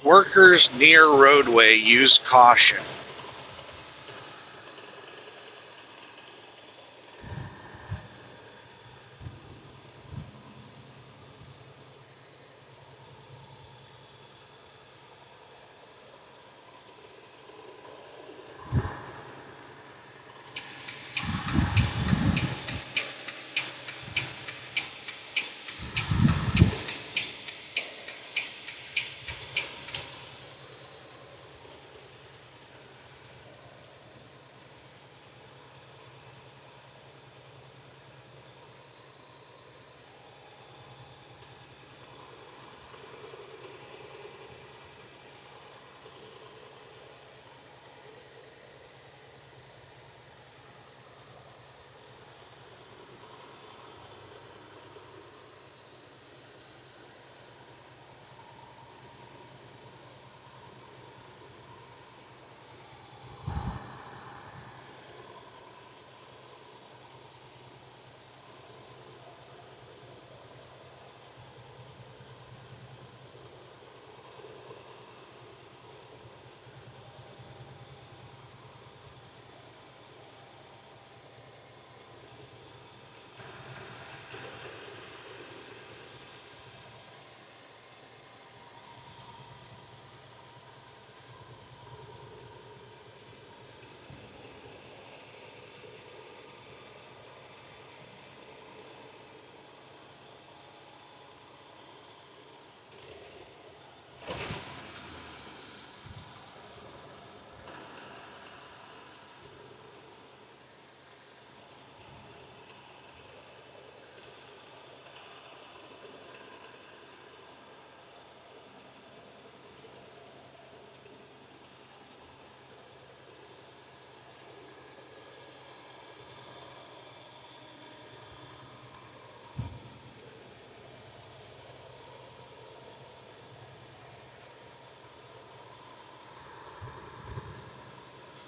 Workers near roadway use caution.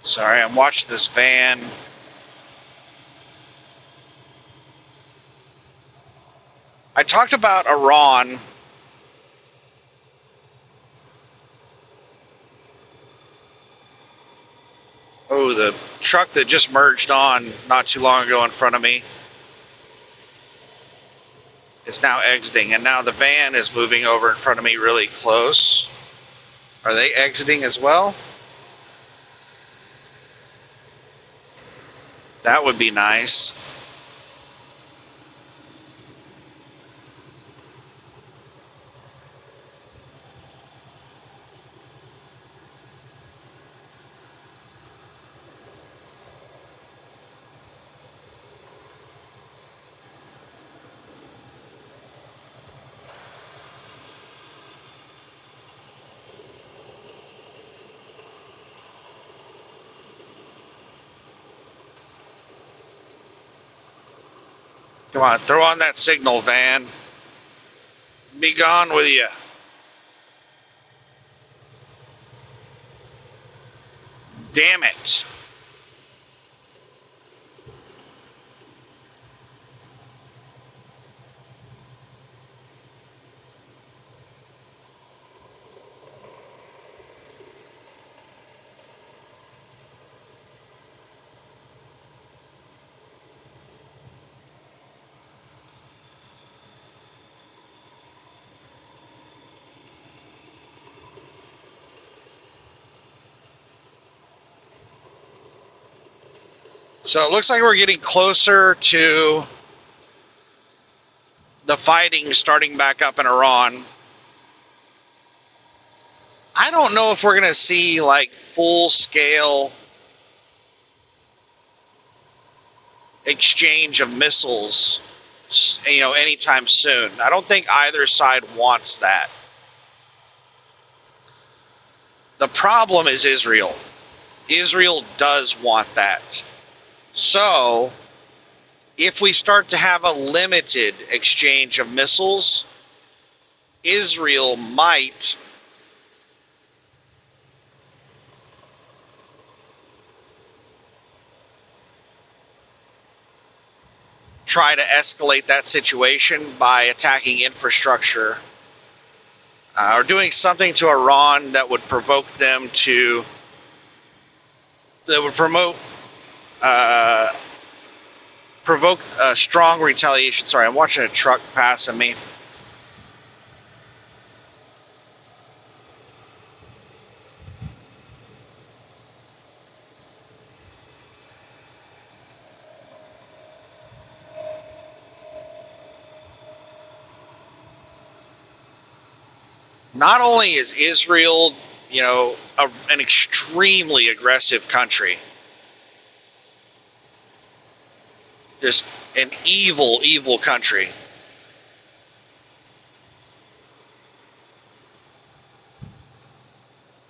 Sorry, I'm watching this van. I talked about Iran. Oh, the truck that just merged on not too long ago in front of me is now exiting, and now the van is moving over in front of me really close. Are they exiting as well? That would be nice. Come on, throw on that signal, van. Be gone with you. Damn it. So it looks like we're getting closer to the fighting starting back up in Iran. I don't know if we're going to see like full scale exchange of missiles, anytime soon. I don't think either side wants that. The problem is Israel. Israel does want that. So, if we start to have a limited exchange of missiles, Israel might try to escalate that situation by attacking infrastructure or doing something to Iran that would provoke them to, that would provoke a strong retaliation. Sorry, I'm watching a truck passing me. Not only is Israel, an extremely aggressive country, just an evil, evil country.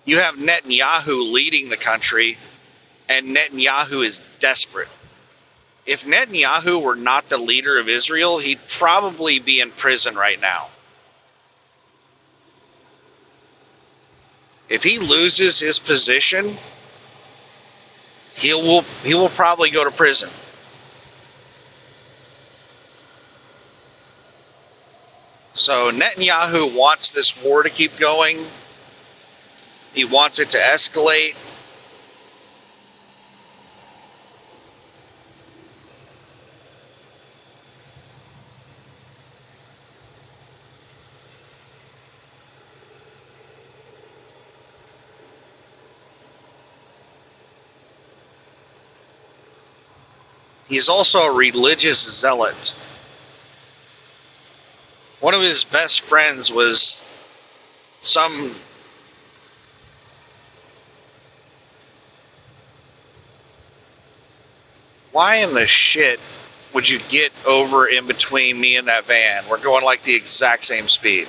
You have Netanyahu leading the country, and Netanyahu is desperate. If Netanyahu were not the leader of Israel, he'd probably be in prison right now. If he loses his position, he will probably go to prison. So Netanyahu wants this war to keep going. He wants it to escalate. He's also a religious zealot. One of his best friends was some why in the shit would you get over in between me and that van? We're going like the exact same speed.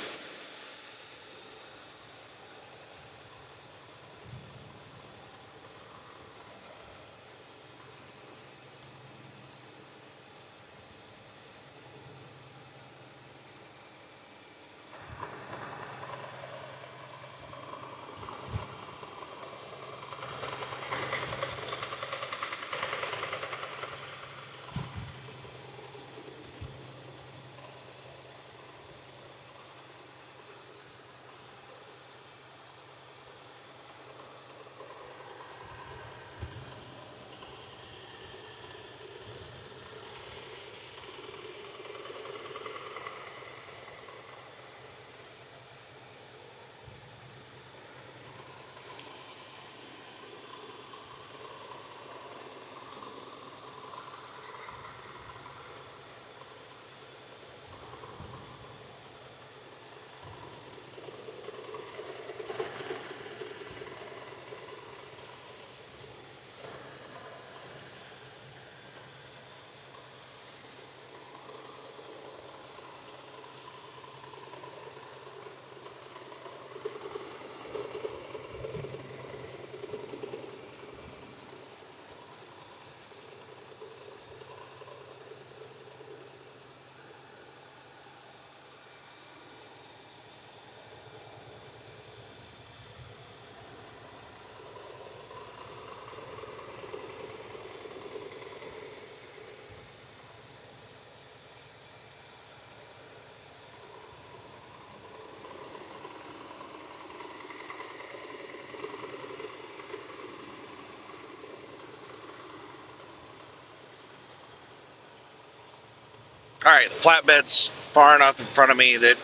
right, the flatbed's far enough in front of me that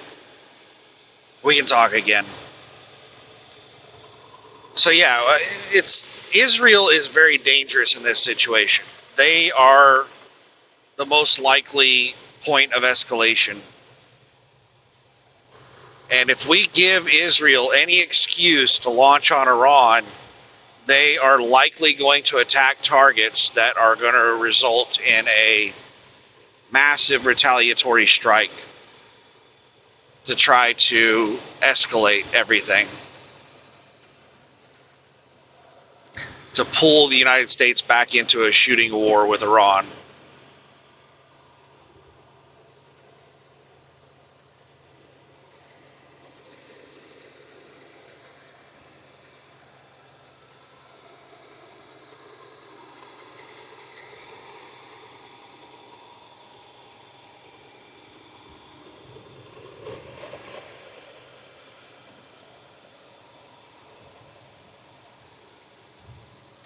we can talk again. So yeah, it's Israel is very dangerous in this situation. They are the most likely point of escalation. And if we give Israel any excuse to launch on Iran, they are likely going to attack targets that are going to result in a massive retaliatory strike to try to escalate everything, to pull the United States back into a shooting war with Iran.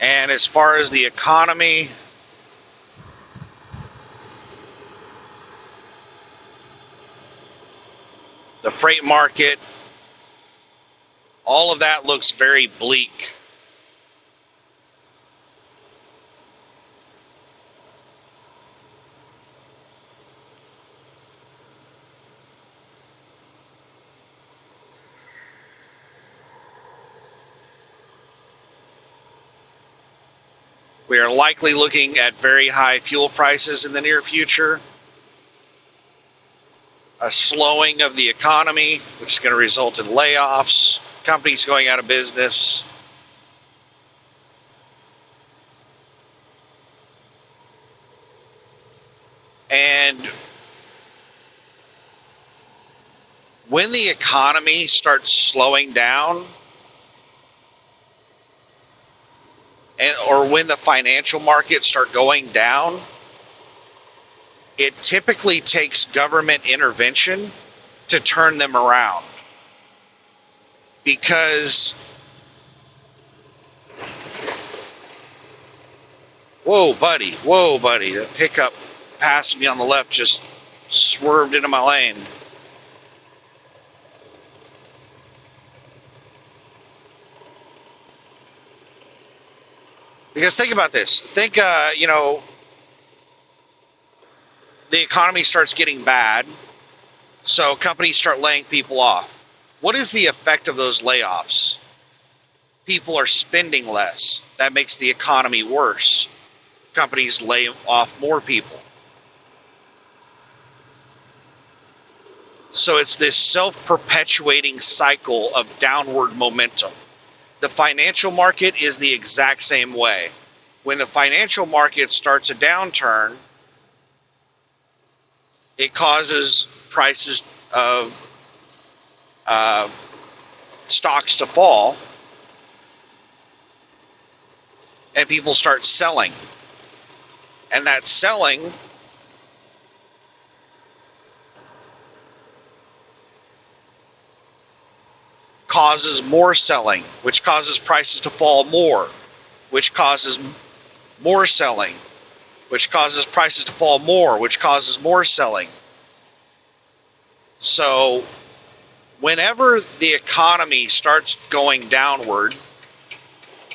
And as far as the economy, the freight market, all of that looks very bleak. We are likely looking at very high fuel prices in the near future, a slowing of the economy, which is going to result in layoffs, companies going out of business. And when the economy starts slowing down, or when the financial markets start going down, it typically takes government intervention to turn them around. Because, whoa, buddy, the pickup passing me on the left just swerved into my lane. Because think about this. Think, the economy starts getting bad, so companies start laying people off. What is the effect of those layoffs? People are spending less. That makes the economy worse. Companies lay off more people. So it's this self-perpetuating cycle of downward momentum. The financial market is the exact same way. When the financial market starts a downturn, it causes prices of stocks to fall, and people start selling. And that selling causes more selling, which causes prices to fall more, which causes more selling, which causes prices to fall more, which causes more selling. So whenever the economy starts going downward,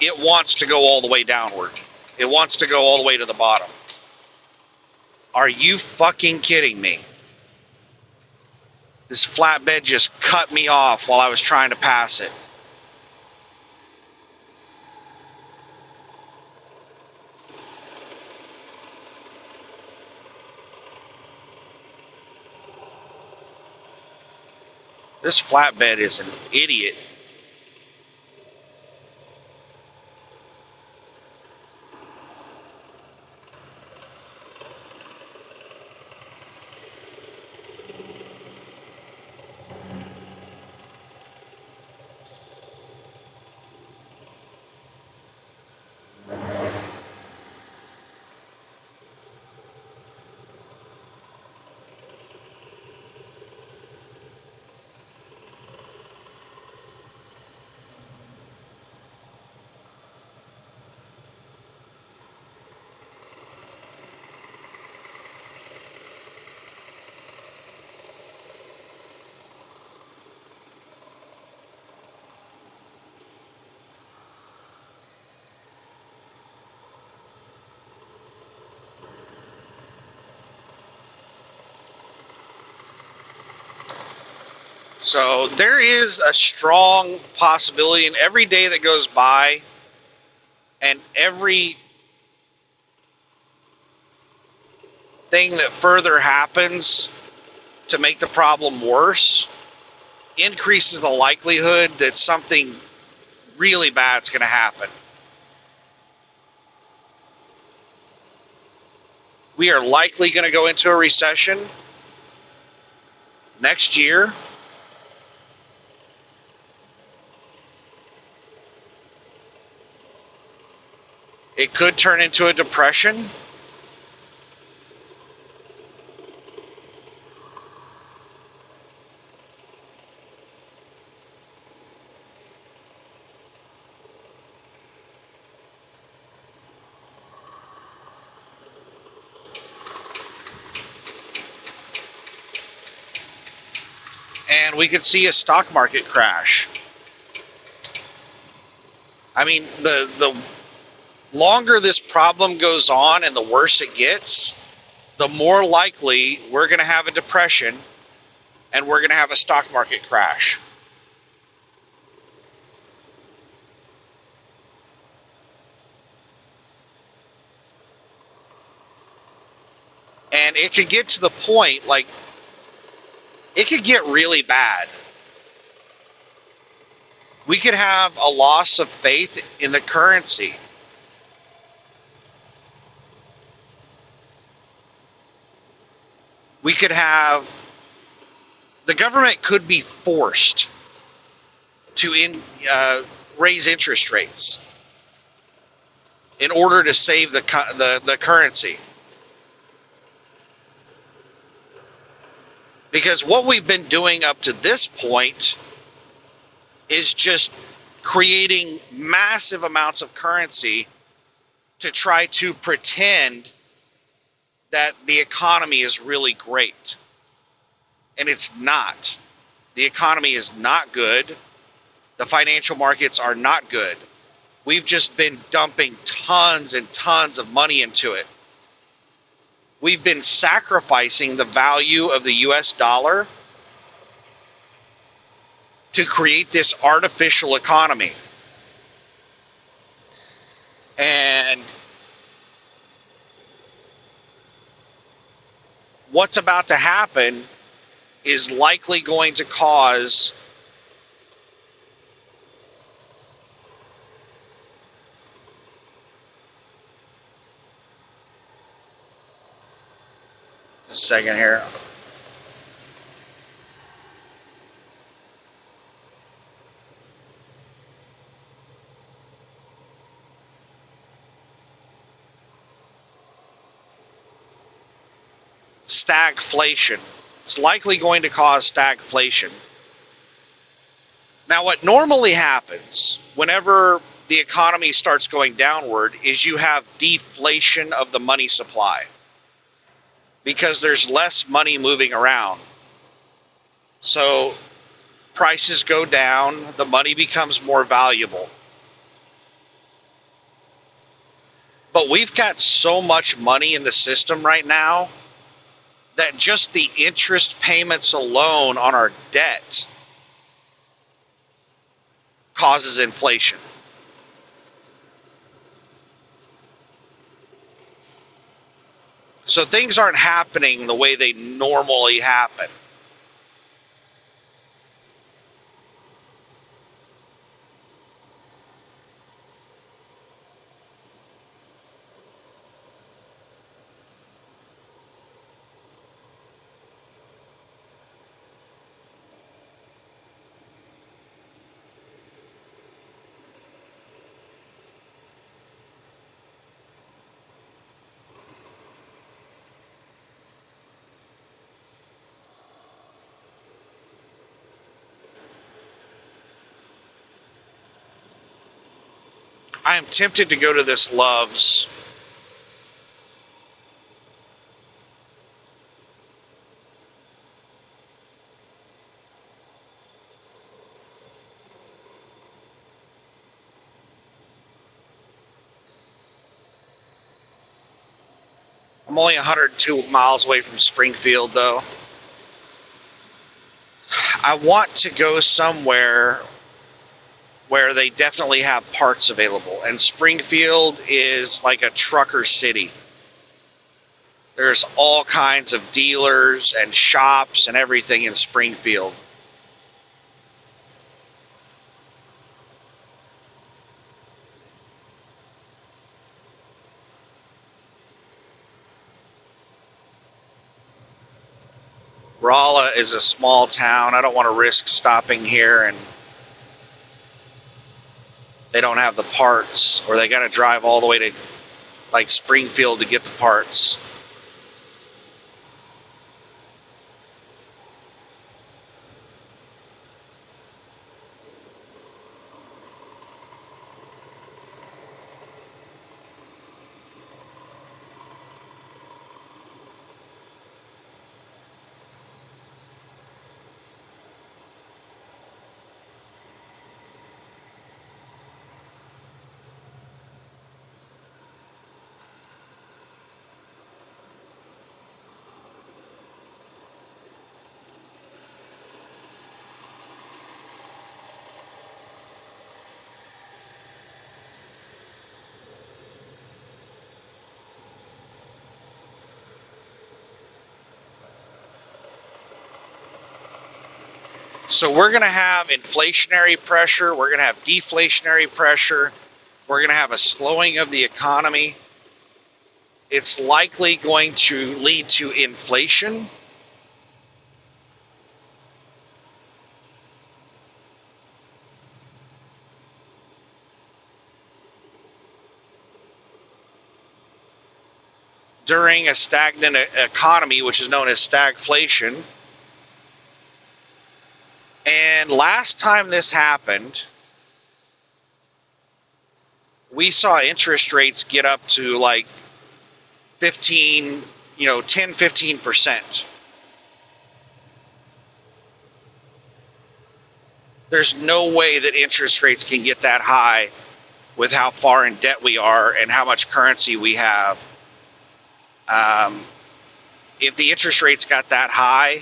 it wants to go all the way downward. It wants to go all the way to the bottom. Are you fucking kidding me? This flatbed just cut me off while I was trying to pass it. This flatbed is an idiot. So there is a strong possibility, and every day that goes by and every thing that further happens to make the problem worse increases the likelihood that something really bad's going to happen. We are likely going to go into a recession next year. It could turn into a depression. And we could see a stock market crash. I mean, the longer this problem goes on and the worse it gets, the more likely we're going to have a depression and we're going to have a stock market crash. And it could get to the point, like, it could get really bad. We could have a loss of faith in the currency. We could have, the government could be forced to raise interest rates in order to save the currency. Because what we've been doing up to this point is just creating massive amounts of currency to try to pretend that the economy is really great. And it's not. The economy is not good. The financial markets are not good. We've just been dumping tons and tons of money into it. We've been sacrificing the value of the US dollar to create this artificial economy. And what's about to happen is likely going to cause a second here. Stagflation. It's likely going to cause stagflation. Now, what normally happens whenever the economy starts going downward is you have deflation of the money supply because there's less money moving around. So prices go down, the money becomes more valuable. But we've got so much money in the system right now that just the interest payments alone on our debt causes inflation. So things aren't happening the way they normally happen. I am tempted to go to this Love's. I'm only 102 miles away from Springfield, though. I want to go somewhere where they definitely have parts available. And Springfield is like a trucker city. There's all kinds of dealers and shops and everything in Springfield. Rolla is a small town. I don't want to risk stopping here and they don't have the parts, or they got to drive all the way to like Springfield to get the parts. So we're going to have inflationary pressure. We're going to have deflationary pressure. We're going to have a slowing of the economy. It's likely going to lead to inflation. During a stagnant economy, which is known as stagflation. And last time this happened, we saw interest rates get up to like 10, 15%. There's no way that interest rates can get that high with how far in debt we are and how much currency we have. If the interest rates got that high,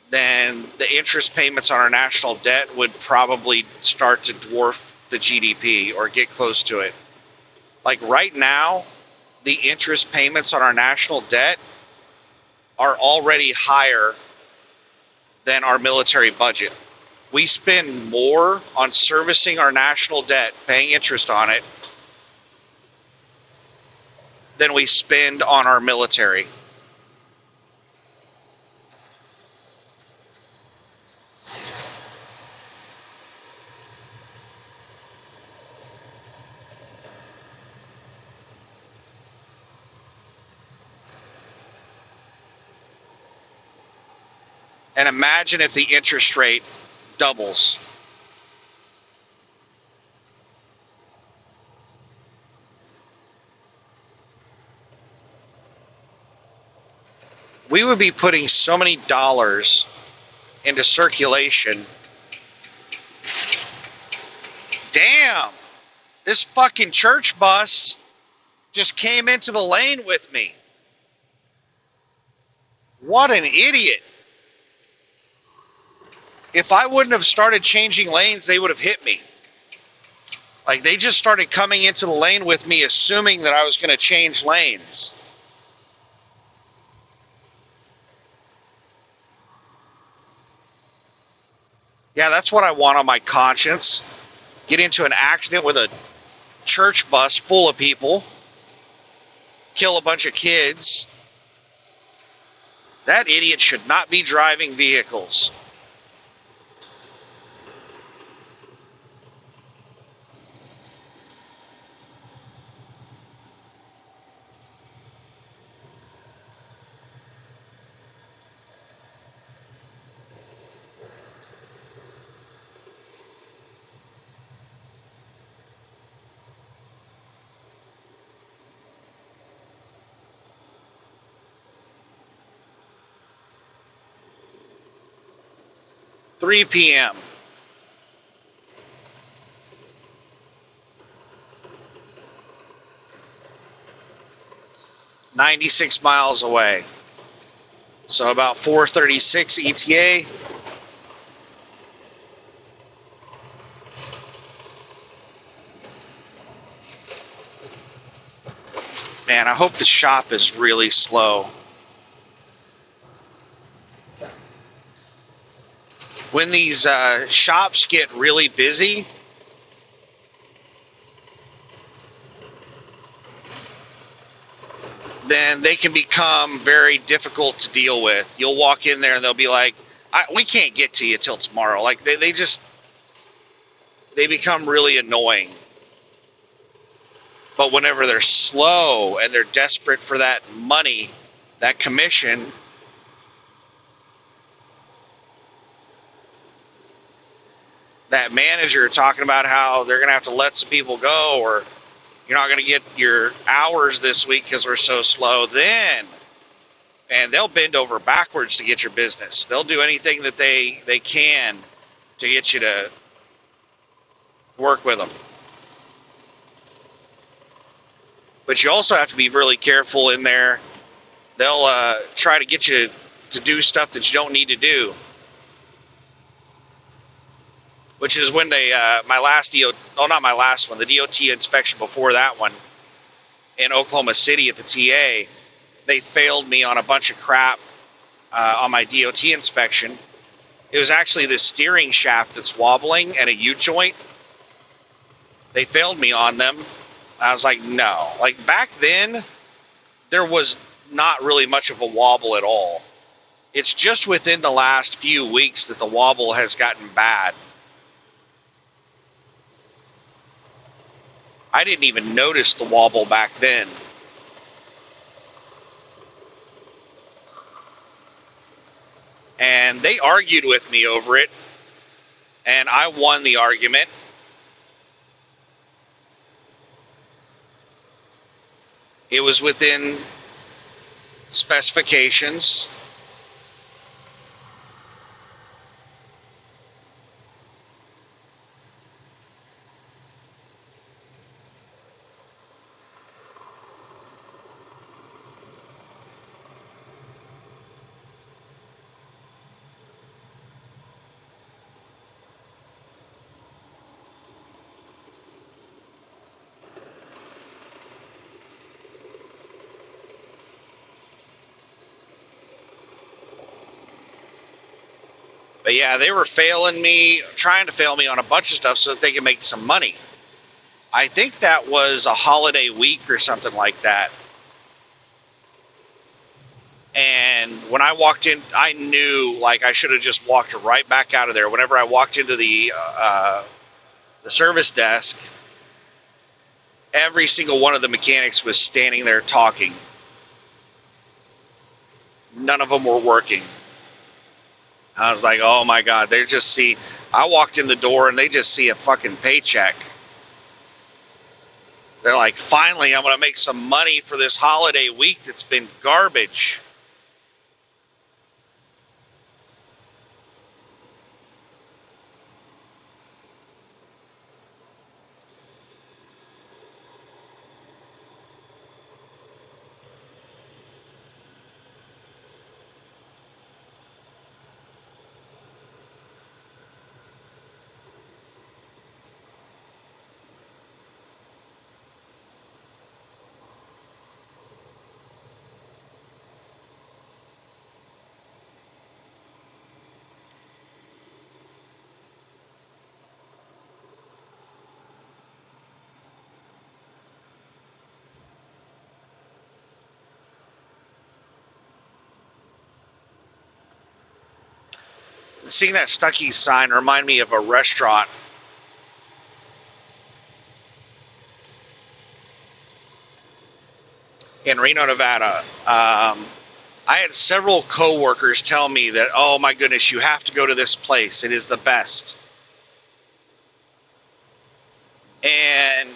then the interest payments on our national debt would probably start to dwarf the GDP or get close to it. Like right now, the interest payments on our national debt are already higher than our military budget. We spend more on servicing our national debt, paying interest on it, than we spend on our military. And imagine if the interest rate doubles. We would be putting so many dollars into circulation. Damn, this fucking church bus just came into the lane with me. What an idiot. If I wouldn't have started changing lanes, they would have hit me. Like, they just started coming into the lane with me, assuming that I was going to change lanes. Yeah, that's what I want on my conscience. Get into an accident with a church bus full of people. Kill a bunch of kids. That idiot should not be driving vehicles. $3 p.m. $96 miles away. So about 436 ETA. hope the shop is really slow. When these shops get really busy, then they can become very difficult to deal with. You'll walk in there and they'll be like, we can't get to you till tomorrow. Like they become really annoying. But whenever they're slow and they're desperate for that money, that commission, that manager talking about how they're going to have to let some people go, or you're not going to get your hours this week because we're so slow, then, and they'll bend over backwards to get your business. They'll do anything that they can to get you to work with them. But you also have to be really careful in there. They'll try to get you to do stuff that you don't need to do. Which is when they, my last DOT, oh, not my last one, the DOT inspection before that one in Oklahoma City at the TA, they failed me on a bunch of crap on my DOT inspection. It was actually the steering shaft that's wobbling and a U-joint. They failed me on them. I was like, no. Like back then, there was not really much of a wobble at all. It's just within the last few weeks that the wobble has gotten bad. I didn't even notice the wobble back then. And they argued with me over it, and I won the argument. It was within specifications. But yeah, they were failing me, trying to fail me on a bunch of stuff so that they could make some money. I think that was a holiday week or something like that. And when I walked in, I knew like I should have just walked right back out of there. Whenever I walked into the service desk, every single one of the mechanics was standing there talking. None of them were working. I was like, oh my God, they just see, I walked in the door and they just see a fucking paycheck. They're like, finally, I'm going to make some money for this holiday week that's been garbage. Seeing that Stuckey's sign remind me of a restaurant in Reno, Nevada. I had several coworkers tell me that, oh my goodness, you have to go to this place. It is the best. And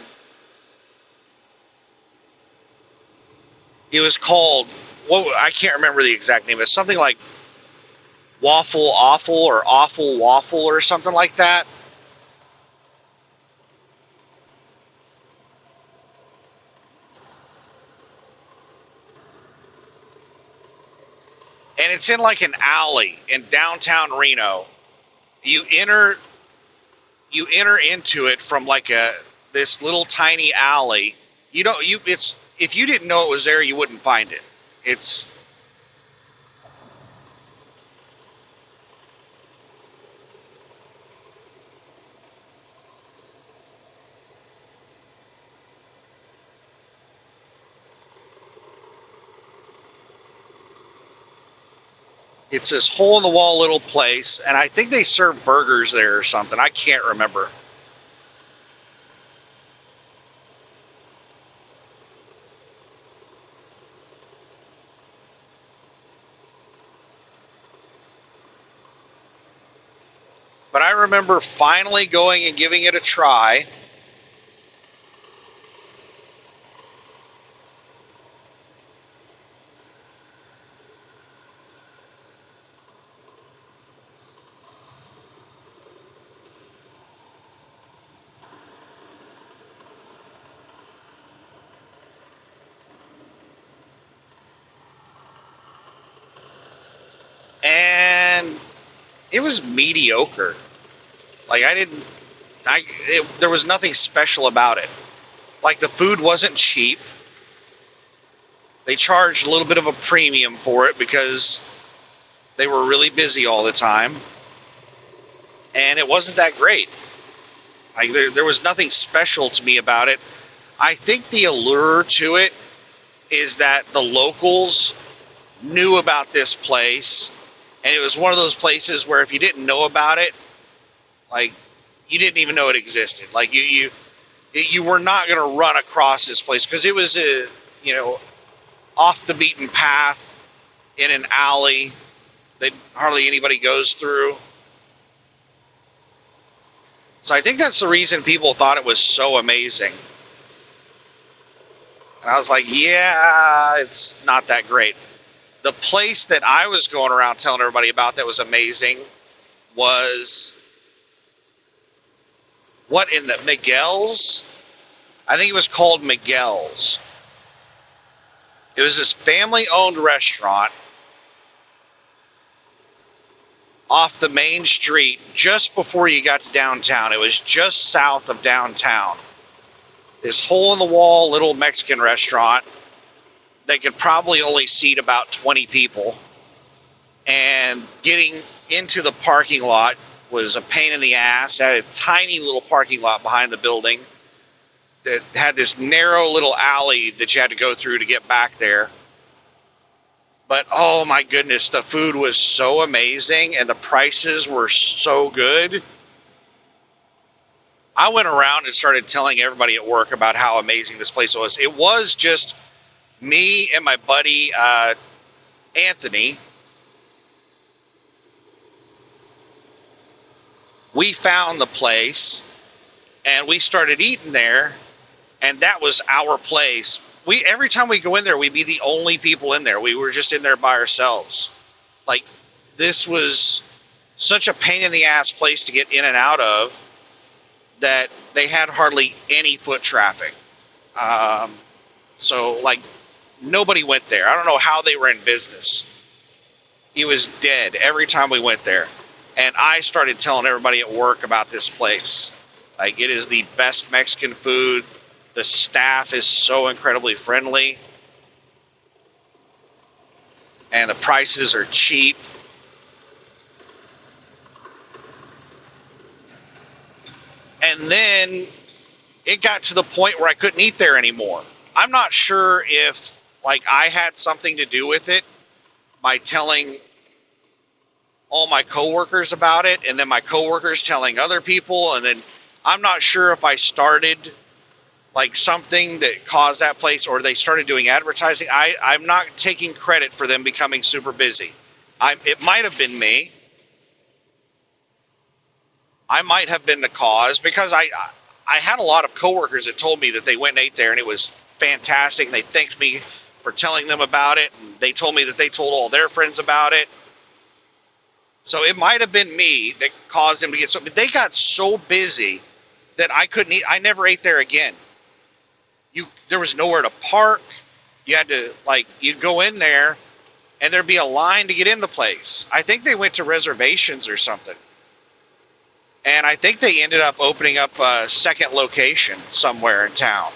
it was called, well, I can't remember the exact name. It's something like Waffle Awful or Awful Waffle or something like that. And it's in like an alley in downtown Reno. You enter into it from like this little tiny alley. It's if you didn't know it was there, you wouldn't find it. It's this hole in the wall little place, and I think they serve burgers there or something. I can't remember. But I remember finally going and giving it a try. And it was mediocre. Like there was nothing special about it. Like the food wasn't cheap. They charged a little bit of a premium for it because they were really busy all the time. And it wasn't that great. Like there was nothing special to me about it. I think the allure to it is that the locals knew about this place, and it was one of those places where if you didn't know about it, like you didn't even know it existed. Like you were not going to run across this place because it was off the beaten path in an alley that hardly anybody goes through. So I think that's the reason people thought it was so amazing. And I was like, yeah, it's not that great. The place that I was going around telling everybody about that was amazing was what in the Miguel's? I think it was called Miguel's. It was this family-owned restaurant off the main street just before you got to downtown. It was just south of downtown. This hole-in-the-wall little Mexican restaurant that could probably only seat about 20 people. And getting into the parking lot was a pain in the ass. It had a tiny little parking lot behind the building that had this narrow little alley that you had to go through to get back there. But oh my goodness, the food was so amazing and the prices were so good. I went around and started telling everybody at work about how amazing this place was. It was just me and my buddy Anthony. We found the place and we started eating there, and that was our place. Every time we go in there, we'd be the only people in there. We were just in there by ourselves. Like, this was such a pain in the ass place to get in and out of that they had hardly any foot traffic. So, like, nobody went there. I don't know how they were in business. It was dead every time we went there. And I started telling everybody at work about this place. Like, it is the best Mexican food. The staff is so incredibly friendly. And the prices are cheap. And then it got to the point where I couldn't eat there anymore. I'm not sure if, like, I had something to do with it by telling all my coworkers about it, and then my coworkers telling other people, and then I'm not sure if I started like something that caused that place, or they started doing advertising. I'm not taking credit for them becoming super busy. It might have been me. I might have been the cause, because I had a lot of coworkers that told me that they went and ate there and it was fantastic, and they thanked me for telling them about it, and they told me that they told all their friends about it. So it might have been me that caused them to get so. They got so busy that I couldn't eat. I never ate there again. There was nowhere to park. You had to, like, you'd go in there and there'd be a line to get in the place. I think they went to reservations or something. And I think they ended up opening up a second location somewhere in town.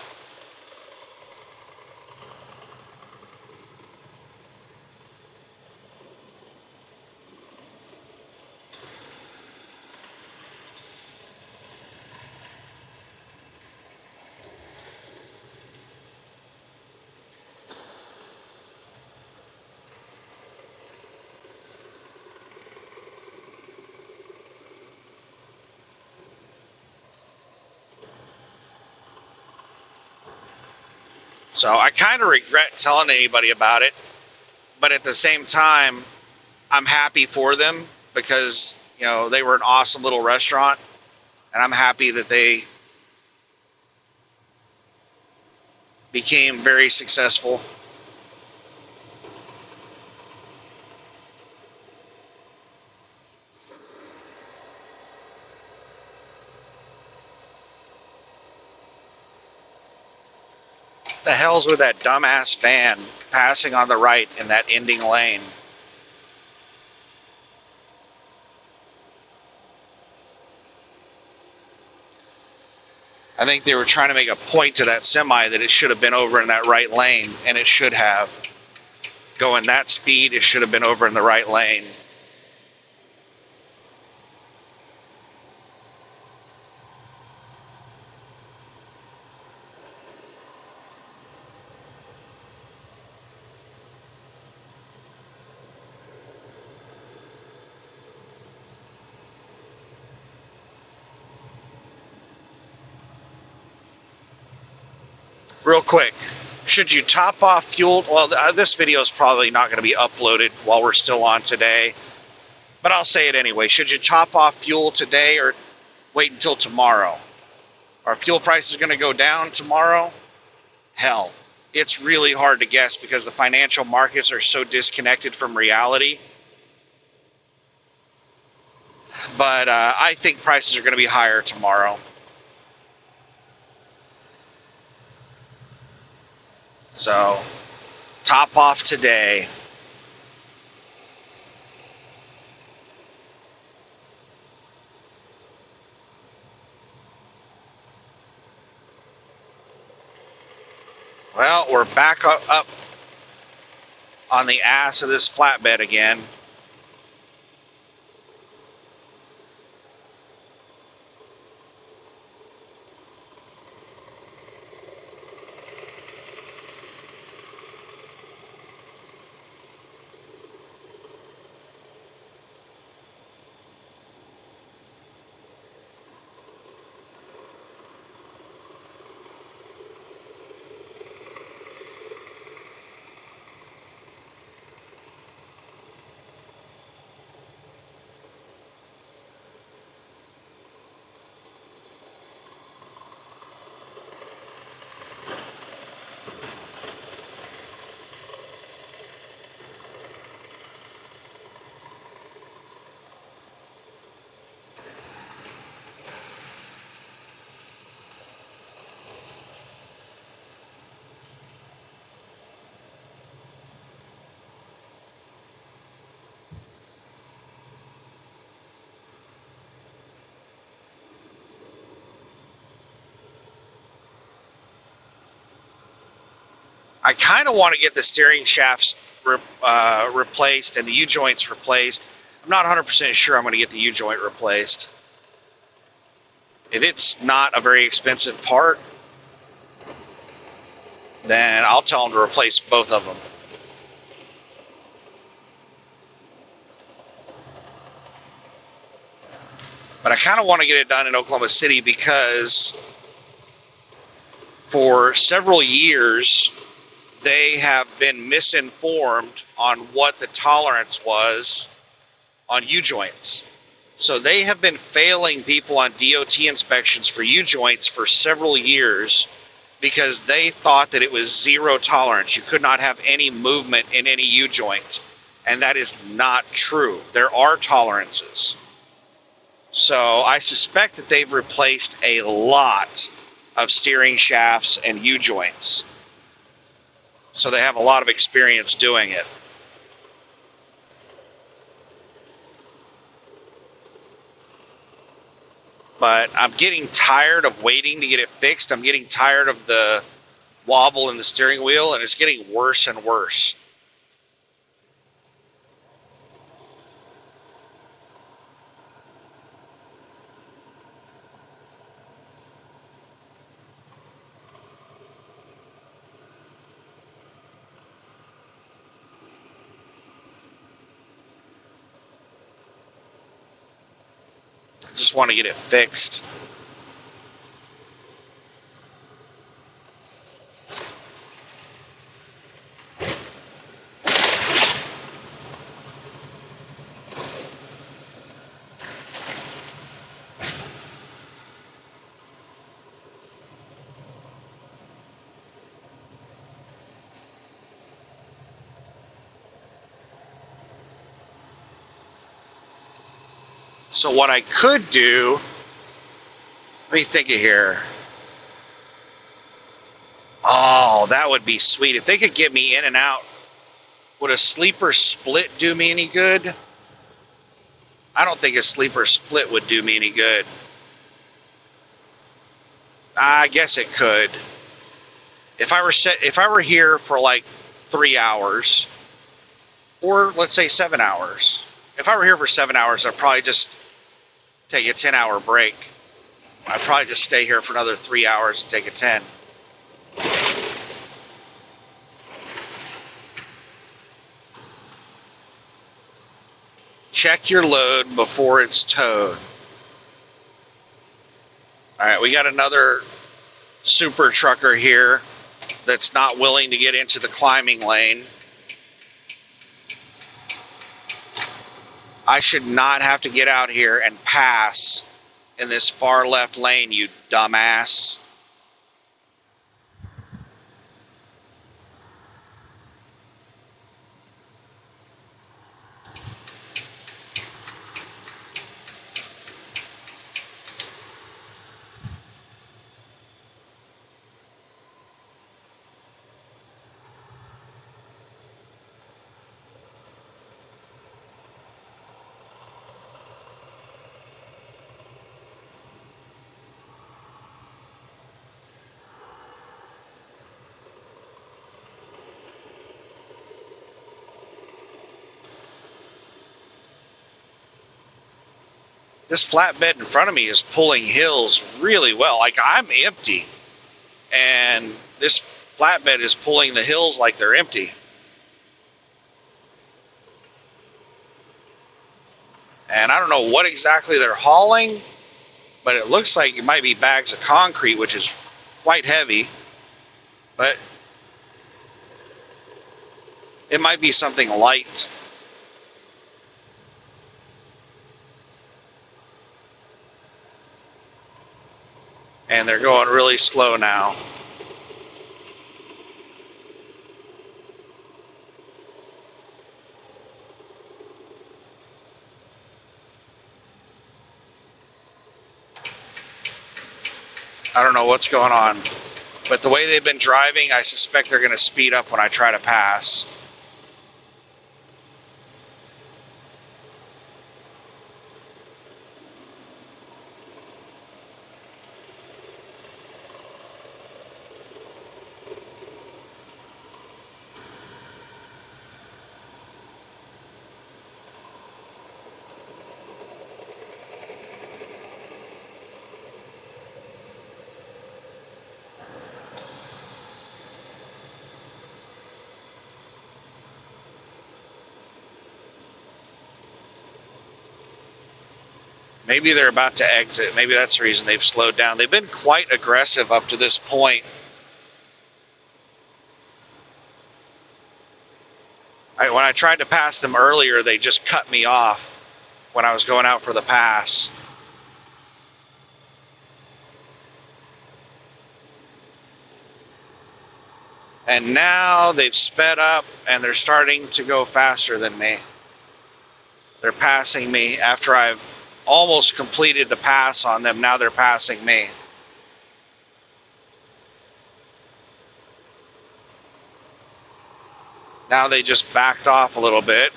So I kind of regret telling anybody about it, but at the same time, I'm happy for them because, you know, they were an awesome little restaurant, and I'm happy that they became very successful. The hell's with that dumbass van passing on the right in that ending lane? I think they were trying to make a point to that semi that it should have been over in that right lane, and it should have. Going that speed, it should have been over in the right lane. Real quick, should you top off fuel? Well, this video is probably not going to be uploaded while we're still on today, but I'll say it anyway. Should you top off fuel today or wait until tomorrow? Are fuel prices going to go down tomorrow? Hell, it's really hard to guess because the financial markets are so disconnected from reality. But I think prices are going to be higher tomorrow. So, top off today. Well, we're back up on the ass of this flatbed again. I kind of want to get the steering shafts replaced and the U-joints replaced. I'm not 100% sure I'm going to get the U-joint replaced. If it's not a very expensive part, then I'll tell them to replace both of them. But I kind of want to get it done in Oklahoma City because for several years, they have been misinformed on what the tolerance was on U-joints. So they have been failing people on DOT inspections for U-joints for several years because they thought that it was zero tolerance. You could not have any movement in any U-joint. And that is not true. There are tolerances. So I suspect that they've replaced a lot of steering shafts and U-joints. So they have a lot of experience doing it. But I'm getting tired of waiting to get it fixed. I'm getting tired of the wobble in the steering wheel, and it's getting worse and worse. Just want to get it fixed. So what I could do, let me think of here. Oh, that would be sweet. If they could get me in and out, would a sleeper split do me any good? I don't think a sleeper split would do me any good. I guess it could. If I were here for like 3 hours, or let's say 7 hours. If I were here for 7 hours, I'd probably just take a 10-hour break. I'd probably just stay here for another 3 hours and take a 10. Check your load before it's towed. All right, we got another super trucker here that's not willing to get into the climbing lane. I should not have to get out here and pass in this far left lane, you dumbass. This flatbed in front of me is pulling hills really well. Like, I'm empty, and this flatbed is pulling the hills like they're empty. And I don't know what exactly they're hauling, but it looks like it might be bags of concrete, which is quite heavy. But it might be something light. And they're going really slow now. I don't know what's going on, but the way they've been driving, I suspect they're going to speed up when I try to pass. Maybe they're about to exit. Maybe that's the reason they've slowed down. They've been quite aggressive up to this point. When I tried to pass them earlier, they just cut me off when I was going out for the pass. And now they've sped up and they're starting to go faster than me. They're passing me after I've almost completed the pass on them. Now they're passing me. Now they just backed off a little bit.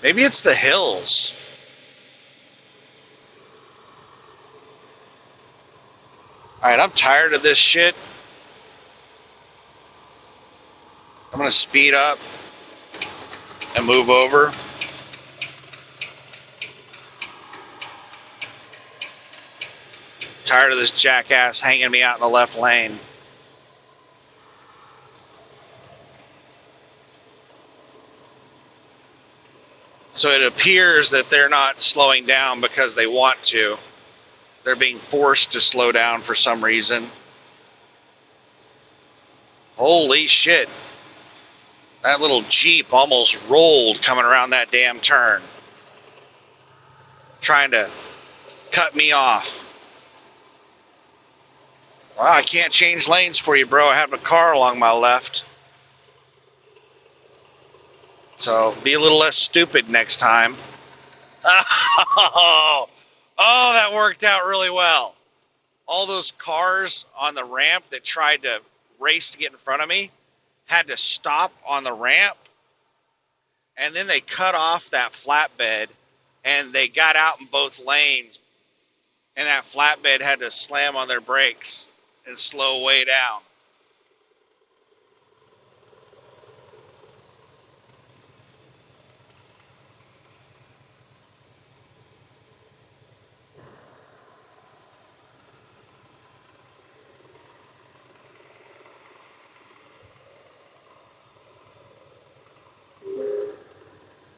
Maybe it's the hills. Alright, I'm tired of this shit. I'm going to speed up and move over. Tired of this jackass hanging me out in the left lane. So it appears that they're not slowing down because they want to. They're being forced to slow down for some reason. Holy shit. That little Jeep almost rolled coming around that damn turn. Trying to cut me off. Well, I can't change lanes for you, bro. I have a car along my left. So be a little less stupid next time. Oh, that worked out really well. All those cars on the ramp that tried to race to get in front of me had to stop on the ramp, and then they cut off that flatbed, and they got out in both lanes, and that flatbed had to slam on their brakes and slow way down.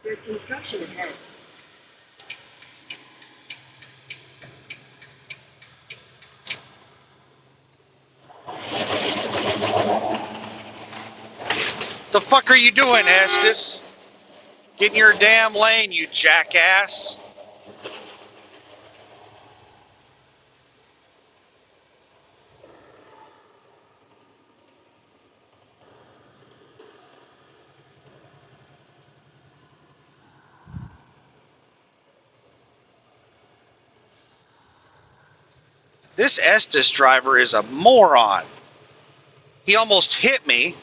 There's construction ahead. The fuck are you doing, Estes? Get in your damn lane, you jackass. This Estes driver is a moron. He almost hit me,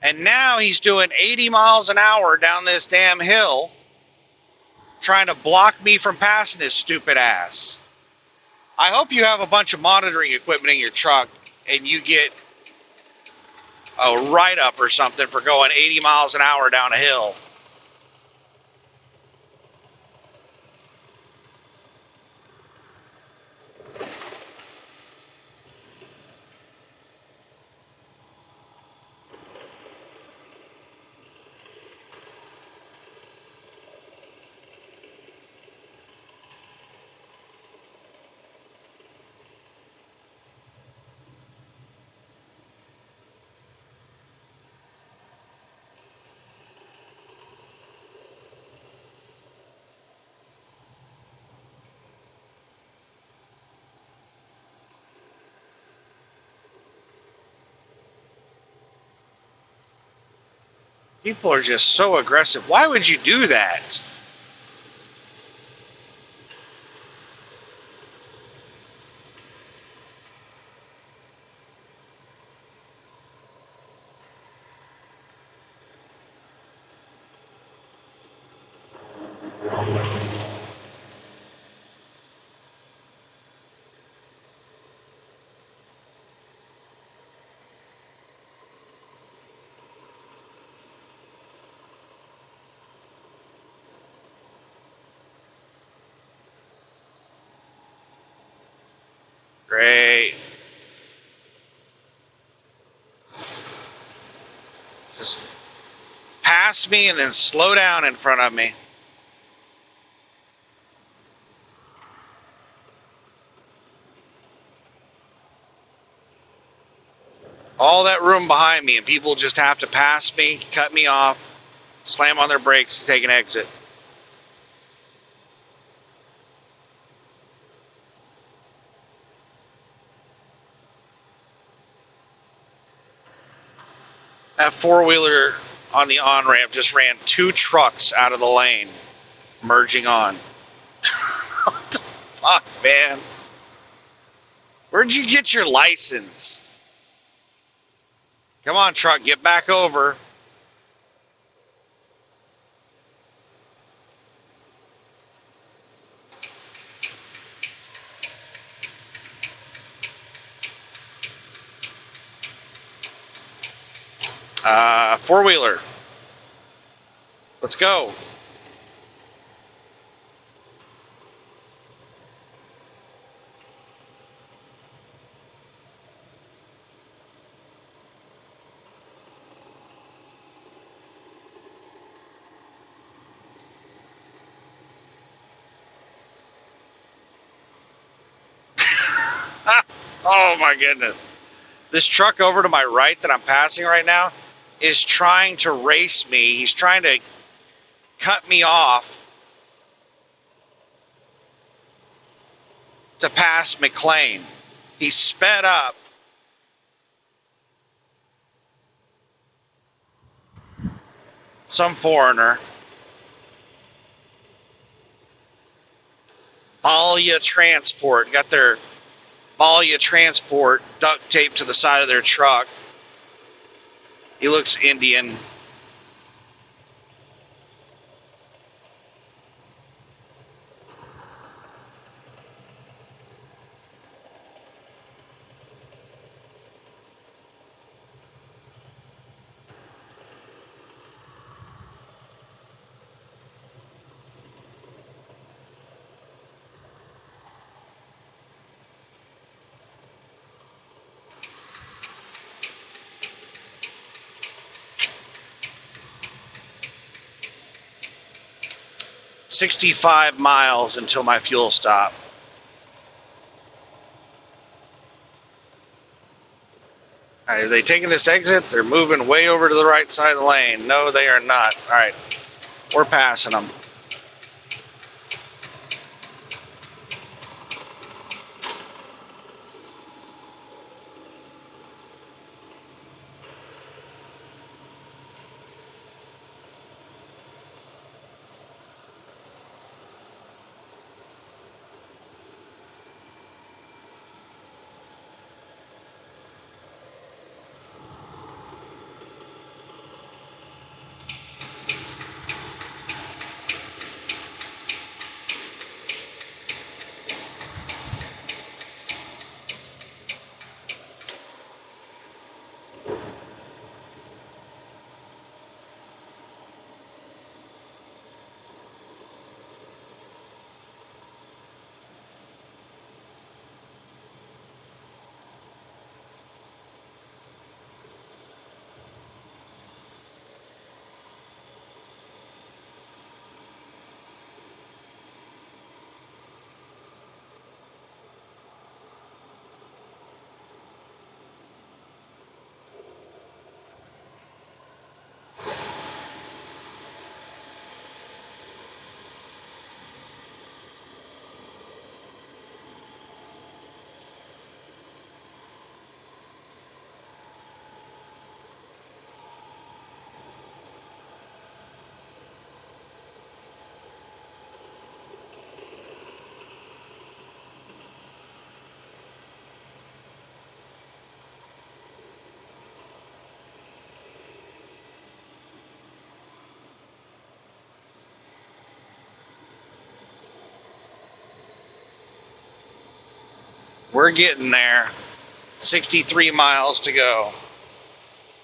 and now he's doing 80 miles an hour down this damn hill, trying to block me from passing his stupid ass. I hope you have a bunch of monitoring equipment in your truck, and you get a write-up or something for going 80 miles an hour down a hill. People are just so aggressive. Why would you do that? Great. Just pass me and then slow down in front of me. All that room behind me, and people just have to pass me, cut me off, slam on their brakes, and take an exit. That four-wheeler on the on-ramp just ran 2 trucks out of the lane, merging on. What the fuck, man? Where'd you get your license? Come on, truck, get back over. Four-wheeler. Let's go. Oh my goodness. This truck over to my right that I'm passing right now is trying to race me. He's trying to cut me off to pass McLean. He sped up. Some foreigner. Balya Transport. Got their Balya Transport duct taped to the side of their truck. He looks Indian. "65 miles until my fuel stop." All right, are they taking this exit? They're moving way over to the right side of the lane. No, they are not. All right, we're passing them. We're getting there. 63 miles to go.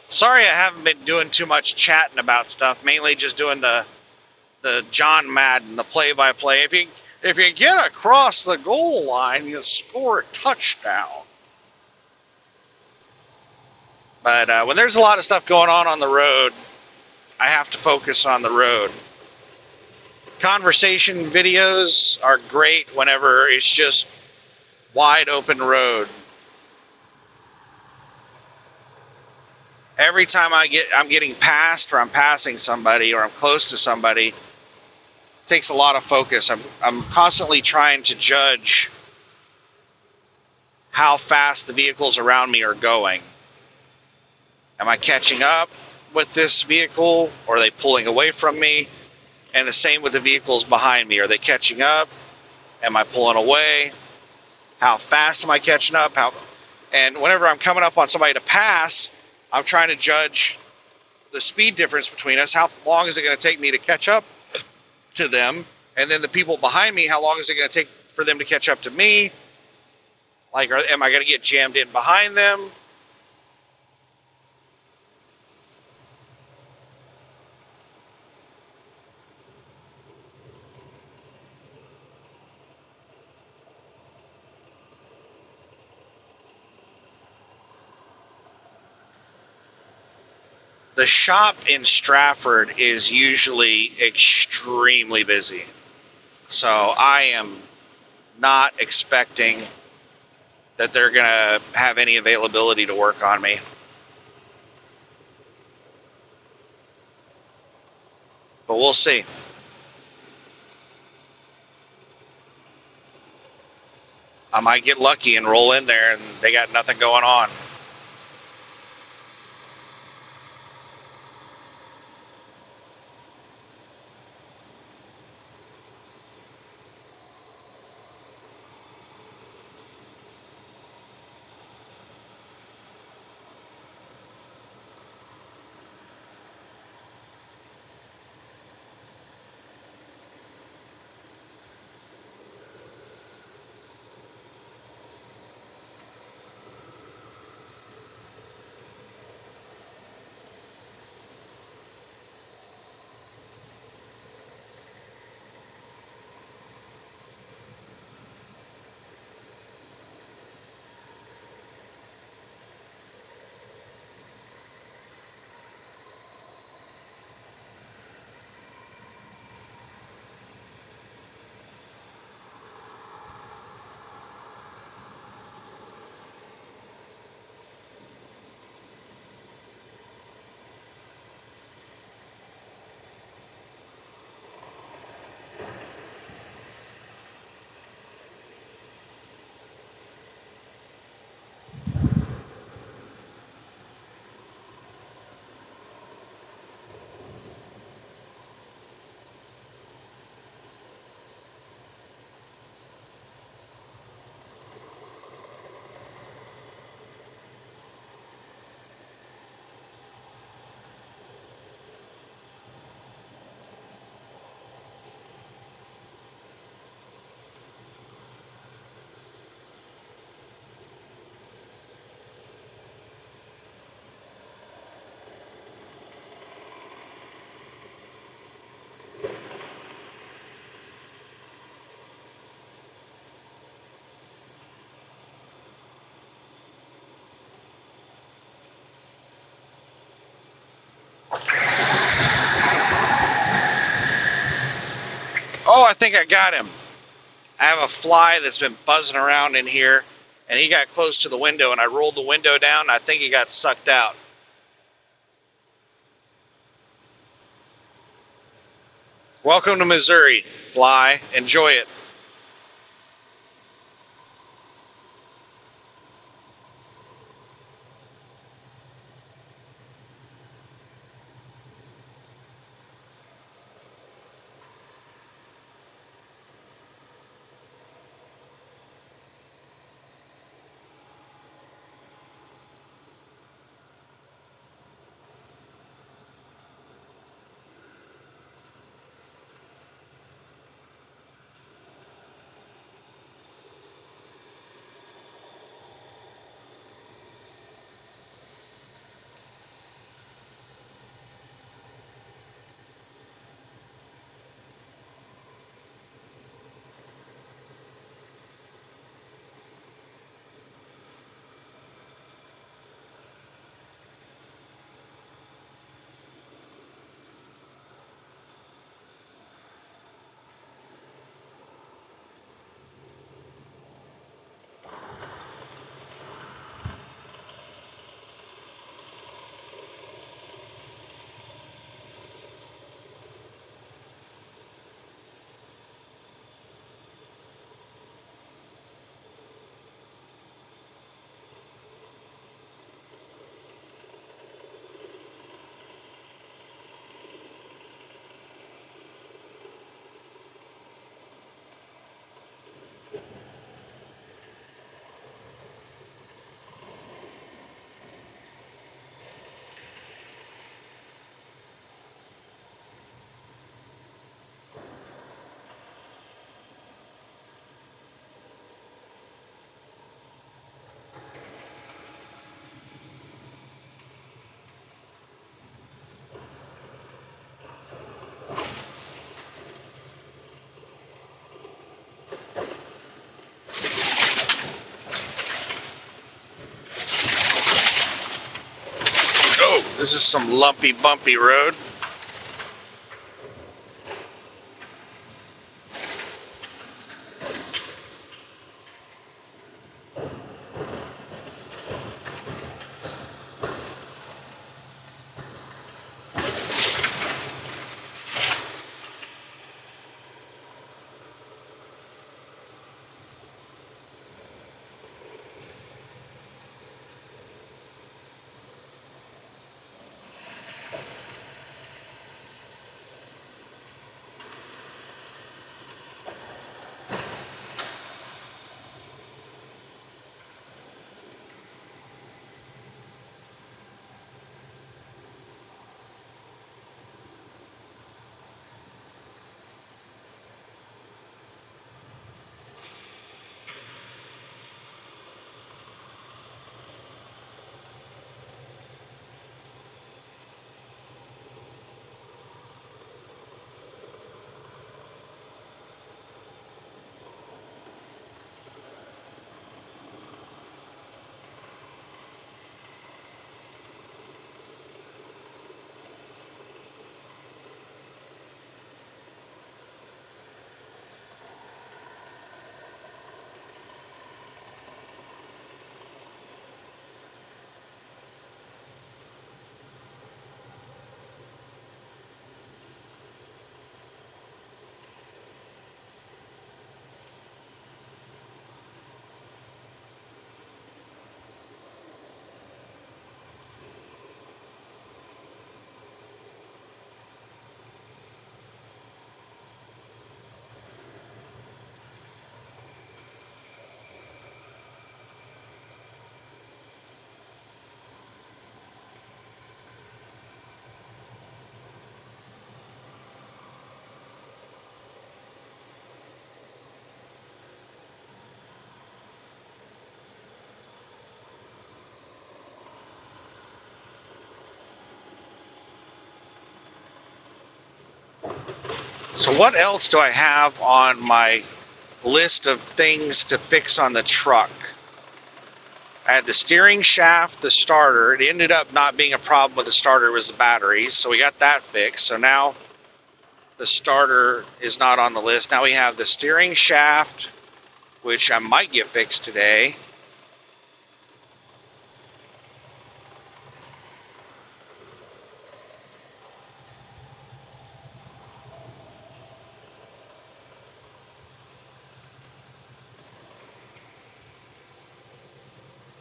Sorry I haven't been doing too much chatting about stuff, mainly just doing the John Madden, the play-by-play. If you get across the goal line, you score a touchdown. But when there's a lot of stuff going on the road, I have to focus on the road. Conversation videos are great whenever it's just wide open road. Every time I'm getting past, or I'm passing somebody, or I'm close to somebody, it takes a lot of focus. I'm constantly trying to judge how fast the vehicles around me are going. Am I catching up with this vehicle, or are they pulling away from me? And the same with the vehicles behind me. Are they catching up? Am I pulling away? How fast am I catching up? And whenever I'm coming up on somebody to pass, I'm trying to judge the speed difference between us. How long is it going to take me to catch up to them? And then the people behind me, how long is it going to take for them to catch up to me? Like, am I going to get jammed in behind them? The shop in Stratford is usually extremely busy. So I am not expecting that they're going to have any availability to work on me. But we'll see. I might get lucky and roll in there and they got nothing going on. think I got him. I have a fly that's been buzzing around in here, and he got close to the window, and I rolled the window down. I think he got sucked out. Welcome to Missouri, fly. Enjoy it. Oh, this is some lumpy, bumpy road. So what else do I have on my list of things to fix on the truck? I had the steering shaft, the starter. It ended up not being a problem with the starter, it was the batteries. So we got that fixed. So now The starter is not on the list. Now we have the steering shaft, which I might get fixed today.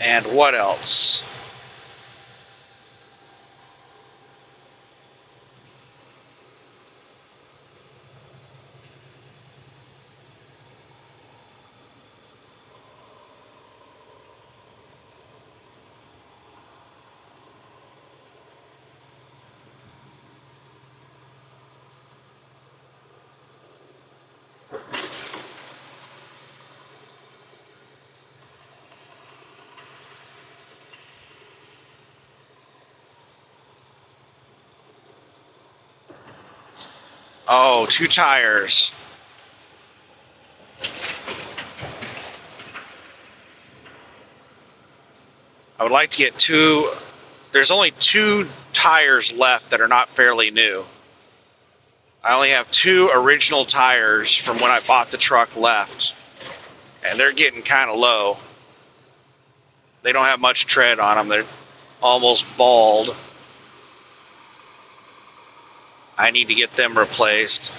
And what else? Oh, 2 tires. I would like to get 2. There's only 2 tires left that are not fairly new. I only have 2 original tires from when I bought the truck left, and they're getting kind of low. They don't have much tread on them. They're almost bald. I need to get them replaced.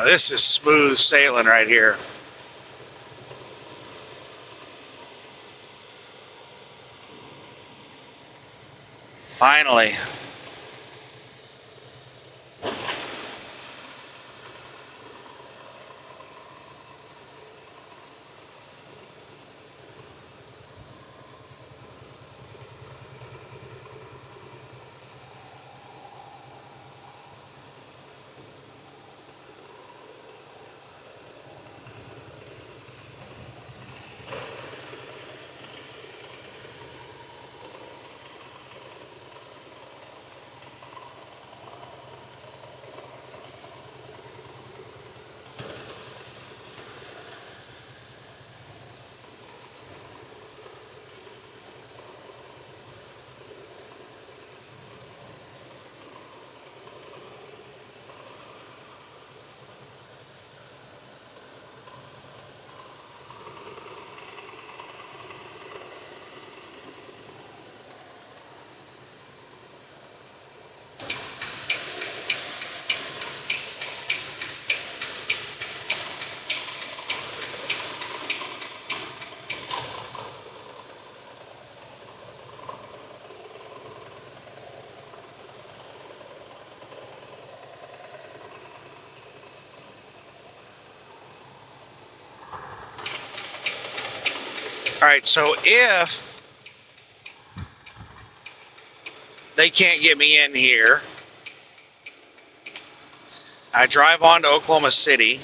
This is smooth sailing right here. Finally. right, so if they can't get me in here, I drive on to Oklahoma City.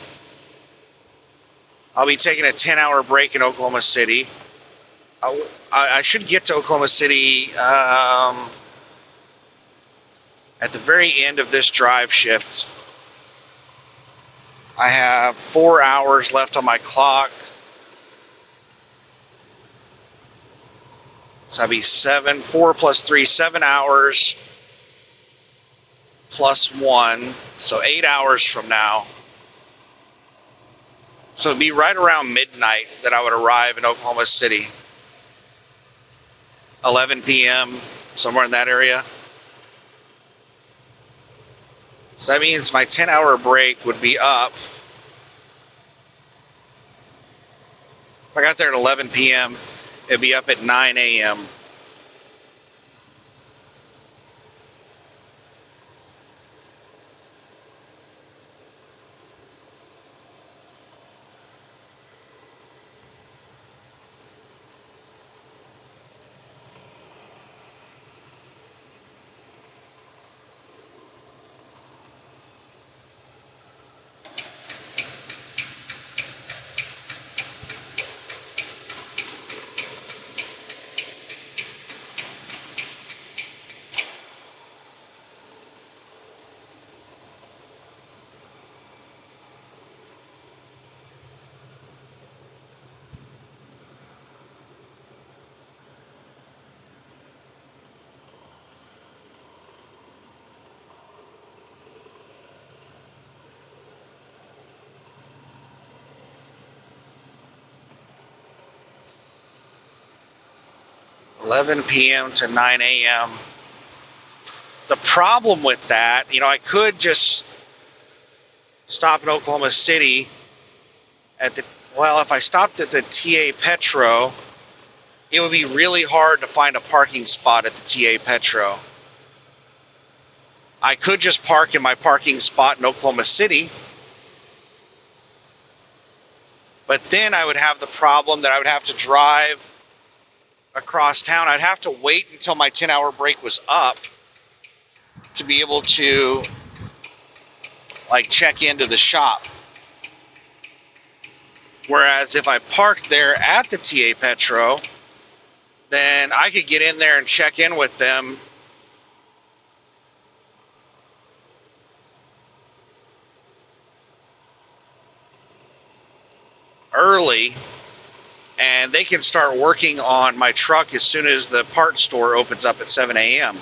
I'll be taking a 10-hour break in Oklahoma City. I should get to Oklahoma City at the very end of this drive shift. I have 4 hours left on my clock. So I'll be 4 plus 3, 7 hours plus 1. So 8 hours from now. So it'd be right around midnight that I would arrive in Oklahoma City. 11 p.m., somewhere in that area. So that means my 10-hour break would be up. If I got there at 11 p.m., it'd be up at 9 a.m. p.m. to 9 a.m. The problem with that, I could just stop in Oklahoma City if I stopped at the TA Petro, it would be really hard to find a parking spot at the TA Petro. I could just park in my parking spot in Oklahoma City, but then I would have the problem that I would have to drive across town. I'd have to wait until my 10-hour break was up to be able to check into the shop. Whereas if I parked there at the TA Petro, then I could get in there and check in with them early, and they can start working on my truck as soon as the parts store opens up at 7 a.m.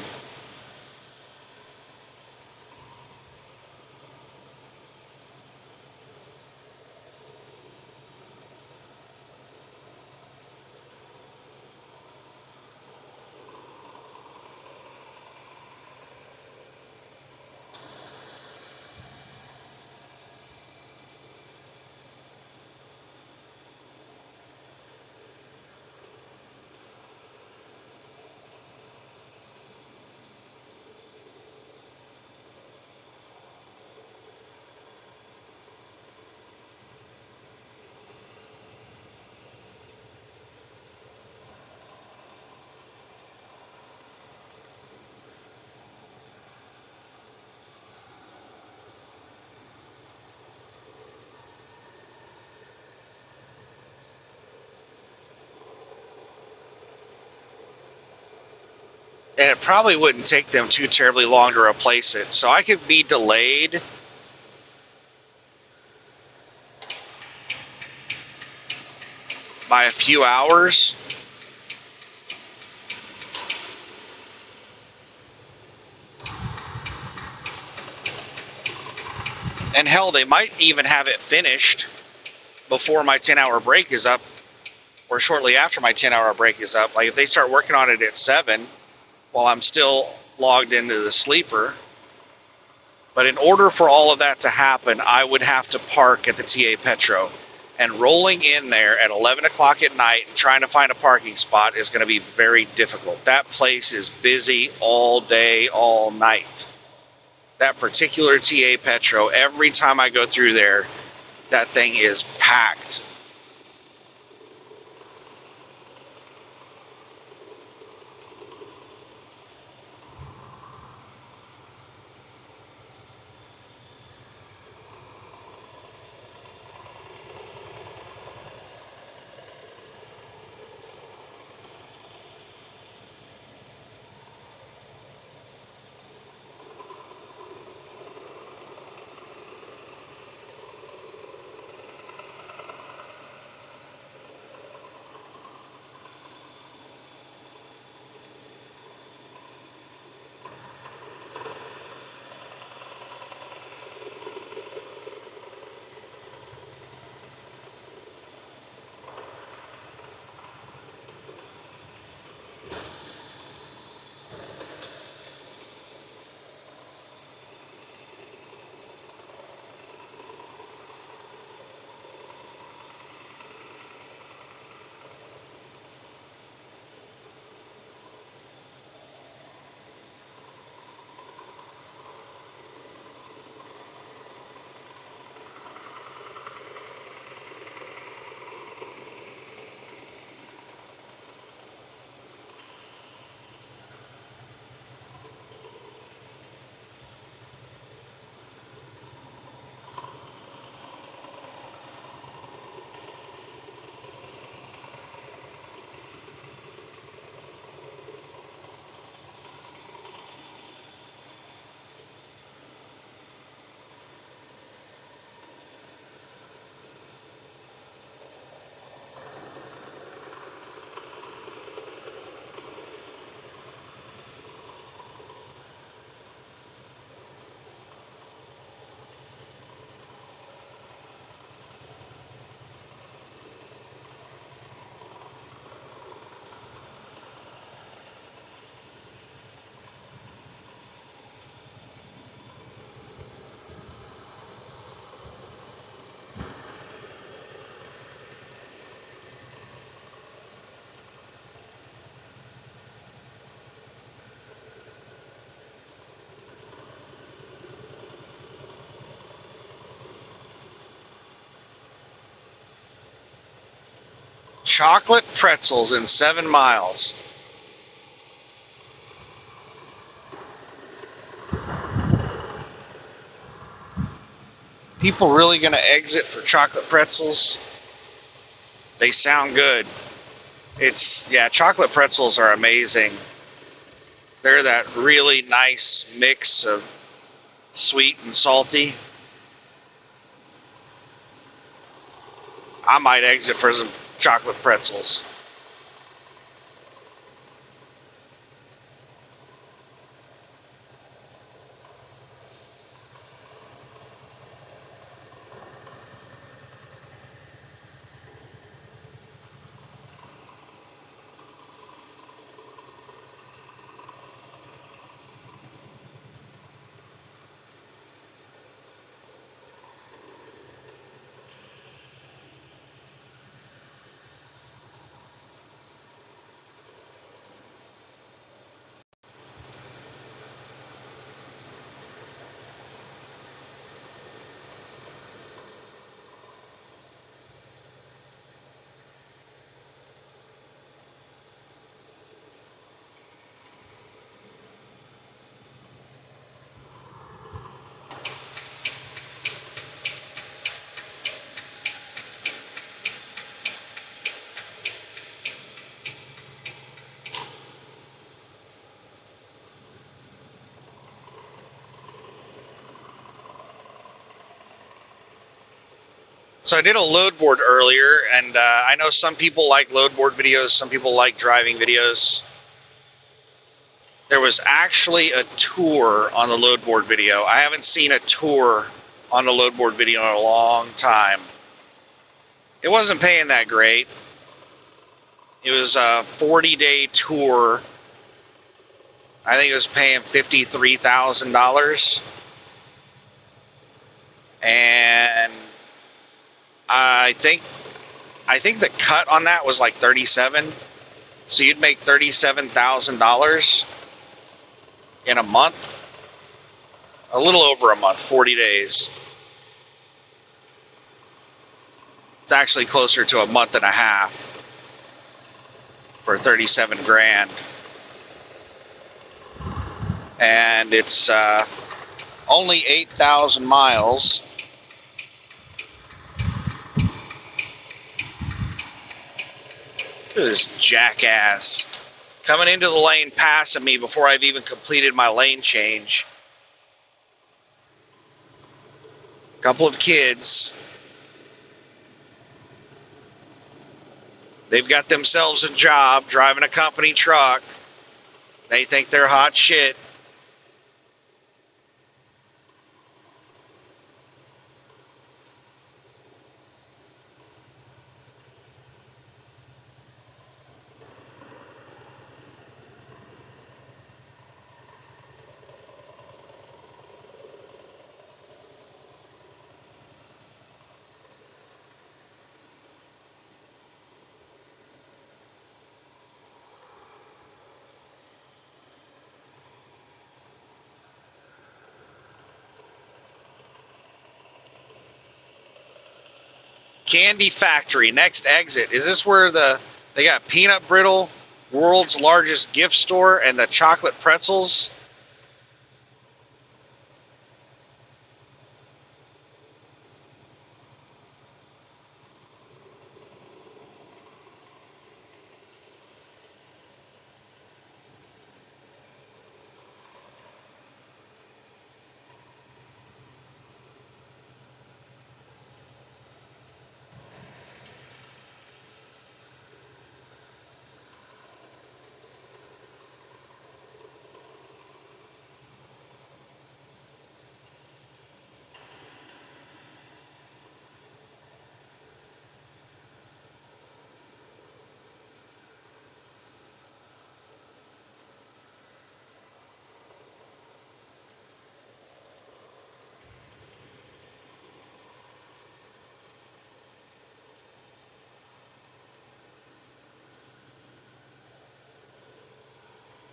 And it probably wouldn't take them too terribly long to replace it. So I could be delayed by a few hours. And hell, they might even have it finished before my 10-hour break is up, or shortly after my 10-hour break is up. Like if they start working on it at 7 while I'm still logged into the sleeper. But in order for all of that to happen, I would have to park at the TA Petro. And rolling in there at 11 o'clock at night and trying to find a parking spot is going to be very difficult. That place is busy all day, all night. That particular TA Petro, every time I go through there, that thing is packed. chocolate pretzels in 7 miles. People really going to exit for chocolate pretzels? They sound good. Yeah, chocolate pretzels are amazing. They're that really nice mix of sweet and salty. I might exit for some chocolate pretzels. So I did a load board earlier, and I know some people like load board videos, some people like driving videos. There was actually a tour on the load board video. I haven't seen a tour on the load board video in a long time. It wasn't paying that great. It was a 40-day tour. I think it was paying $53,000. And I think the cut on that was like 37. So you'd make $37,000 in a month. A little over a month, 40 days. It's actually closer to a month and a half for 37 grand. And it's only 8,000 miles. Look at this jackass coming into the lane, passing me before I've even completed my lane change. A couple of kids. They've got themselves a job driving a company truck. They think they're hot shit. Candy Factory, next exit. Is this where they got peanut brittle, world's largest gift store, and the chocolate pretzels?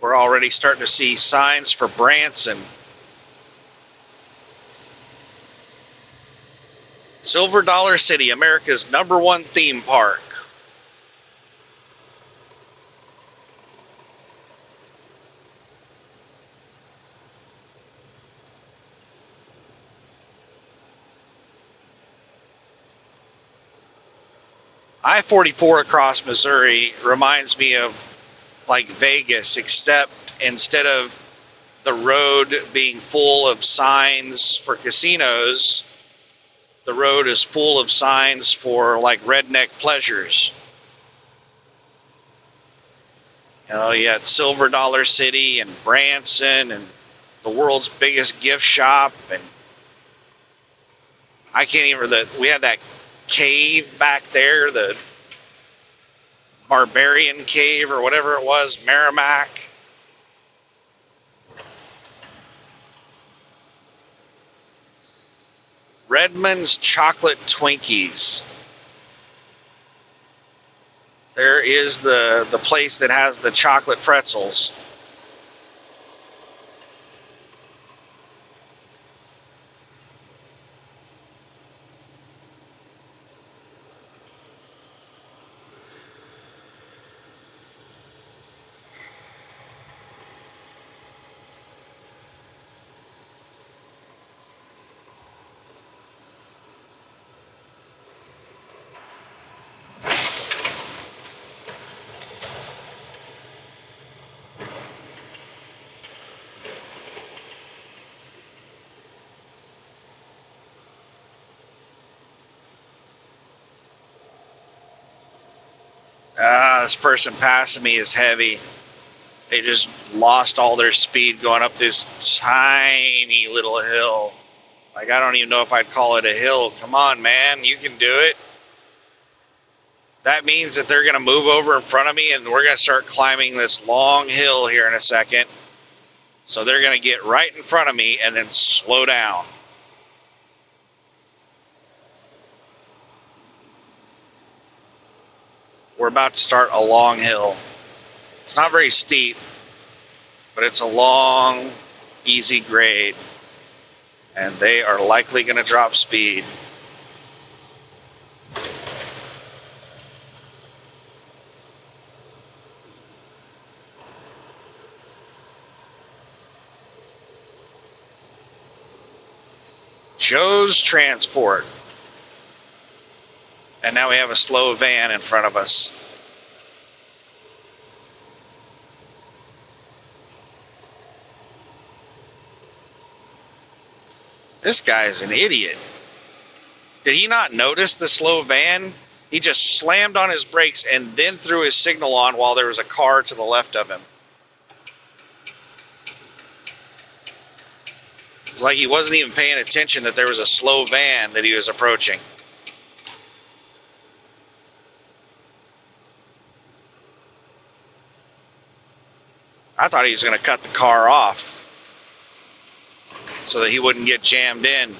We're already starting to see signs for Branson. Silver Dollar City, America's #1 theme park. I-44 across Missouri reminds me of like Vegas, except instead of the road being full of signs for casinos, the road is full of signs for like redneck pleasures. You know, you had Silver Dollar City and Branson and the world's biggest gift shop, and I can't even. We had that cave back there, the Barbarian Cave or whatever it was, Merrimack. Redmond's Chocolate Twinkies. There is the place that has the chocolate pretzels. This person passing me is heavy. They just lost all their speed going up this tiny little hill. Like, I don't even know if I'd call it a hill. Come on, man, you can do it. That means that they're going to move over in front of me, and we're going to start climbing this long hill here in a second. So they're going to get right in front of me and then slow down. We're about to start a long hill. It's not very steep, but it's a long, easy grade. And they are likely going to drop speed. Joe's Transport. And now we have a slow van in front of us. This guy's an idiot. Did he not notice the slow van? He just slammed on his brakes and then threw his signal on while there was a car to the left of him. It's like he wasn't even paying attention that there was a slow van that he was approaching. I thought he was going to cut the car off so that he wouldn't get jammed in.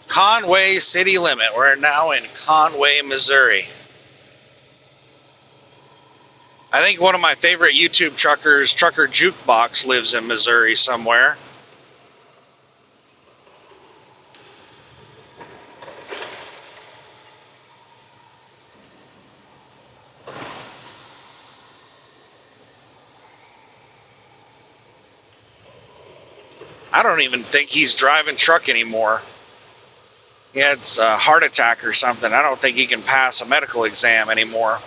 Conway city limit. We're now in Conway, Missouri. I think one of my favorite YouTube truckers, Trucker Jukebox, lives in Missouri somewhere. I don't even think he's driving truck anymore. He had a heart attack or something. I don't think he can pass a medical exam anymore.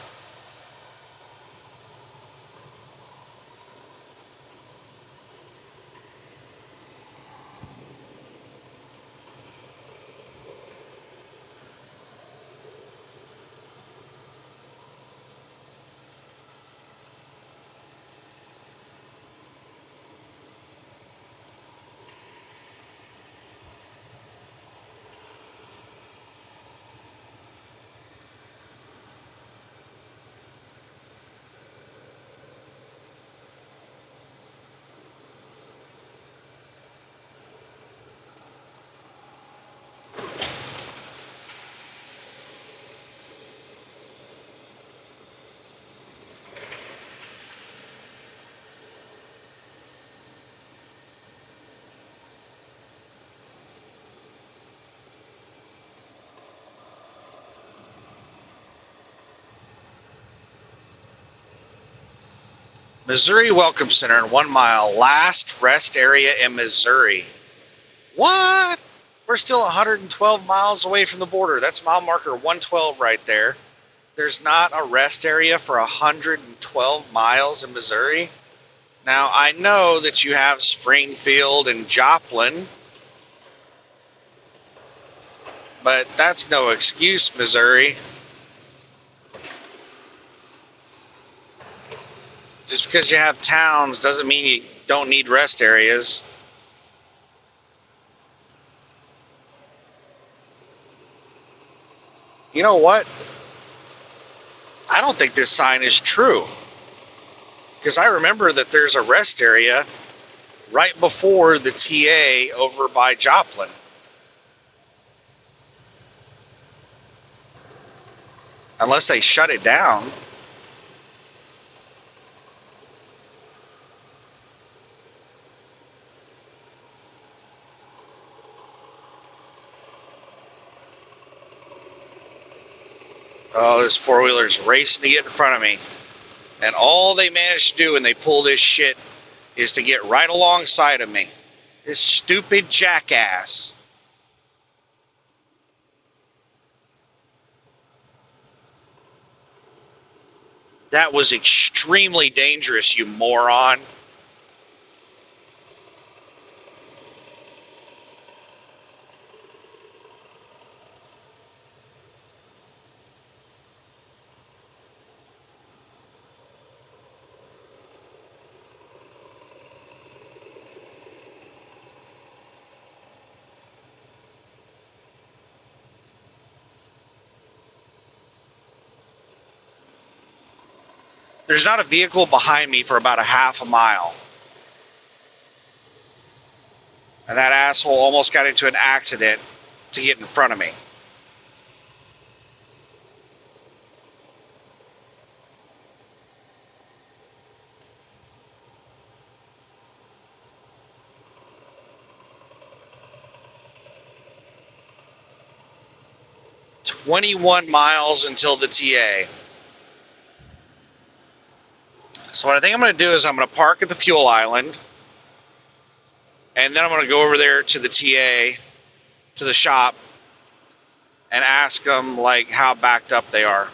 Missouri Welcome Center in 1 mile. Last rest area in Missouri. What? We're still 112 miles away from the border. That's mile marker 112 right there. There's not a rest area for 112 miles in Missouri. Now, I know that you have Springfield and Joplin, but that's no excuse, Missouri. Just because you have towns doesn't mean you don't need rest areas. You know what? I don't think this sign is true. Because I remember that there's a rest area right before the TA over by Joplin. Unless they shut it down. Oh, this four-wheeler's racing to get in front of me. And all they manage to do when they pull this shit is to get right alongside of me. This stupid jackass. That was extremely dangerous, you moron. There's not a vehicle behind me for about a half a mile. And that asshole almost got into an accident to get in front of me. "21 miles until the TA. So what I think I'm going to do is I'm going to park at the fuel island, and then I'm going to go over there to the TA, to the shop, and ask them like how backed up they are.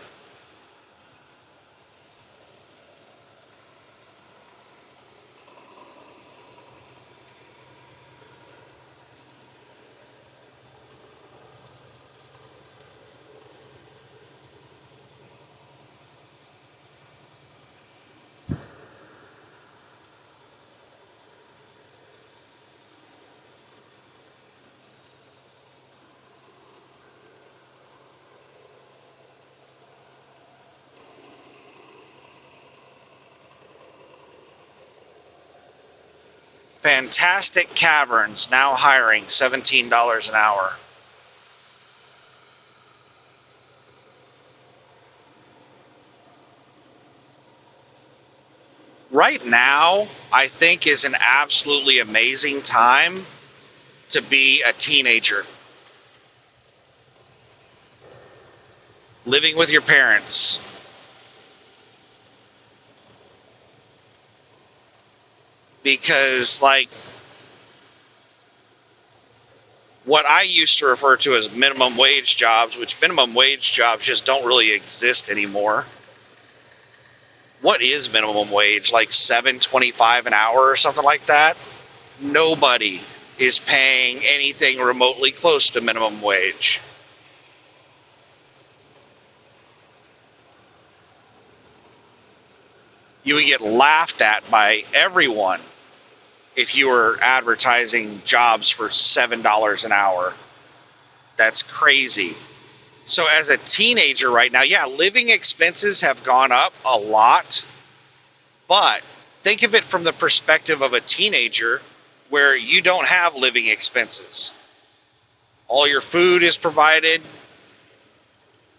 Fantastic Caverns now hiring $17 an hour. Right now, I think is an absolutely amazing time to be a teenager. Living with your parents. Because, like, what I used to refer to as minimum wage jobs, which minimum wage jobs just don't really exist anymore. What is minimum wage? Like $7.25 an hour or something like that? Nobody is paying anything remotely close to minimum wage. You would get laughed at by everyone if you were advertising jobs for $7 an hour. That's crazy. So as a teenager right now, yeah, living expenses have gone up a lot, but think of it from the perspective of a teenager where you don't have living expenses. All your food is provided,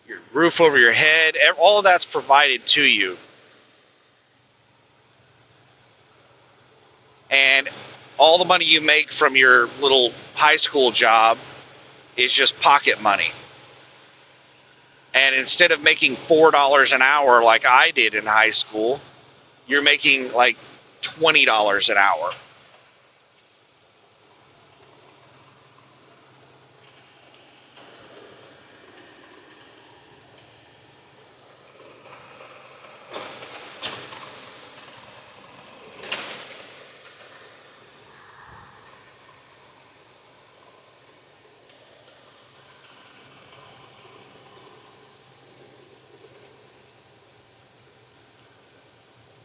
your roof over your head, all of that's provided to you. And all the money you make from your little high school job is just pocket money. And instead of making $4 an hour like I did in high school, you're making like $20 an hour.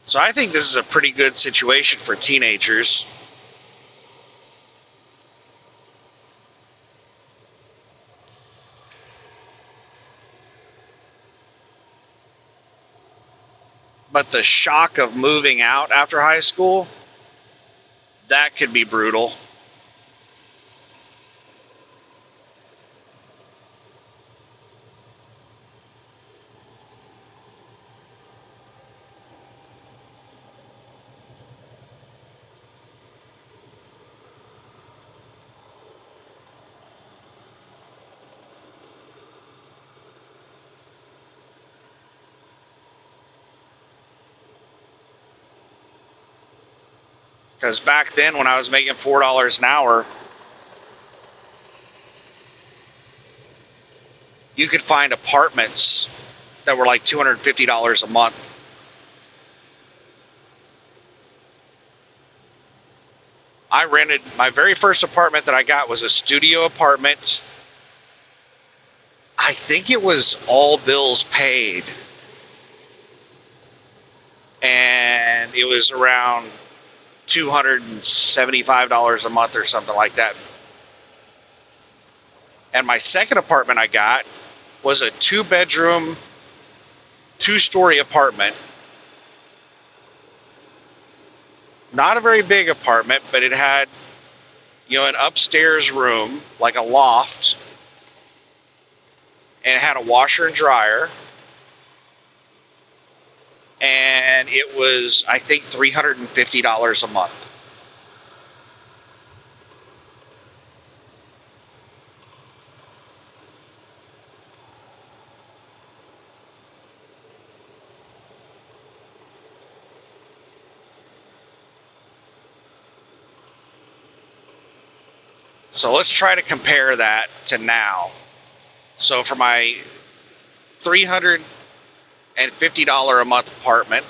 So I think this is a pretty good situation for teenagers. But the shock of moving out after high school, that could be brutal. Because back then, when I was making $4 an hour, you could find apartments that were like $250 a month. I rented, my very first apartment that I got was a studio apartment. I think it was all bills paid. And it was around $275 a month or something like that. And my second apartment I got was a 2-bedroom, 2-story apartment. Not a very big apartment, but it had, an upstairs room, like a loft, and it had a washer and dryer. And it was, I think, $350 a month. So let's try to compare that to now. So for my $350 a month apartment,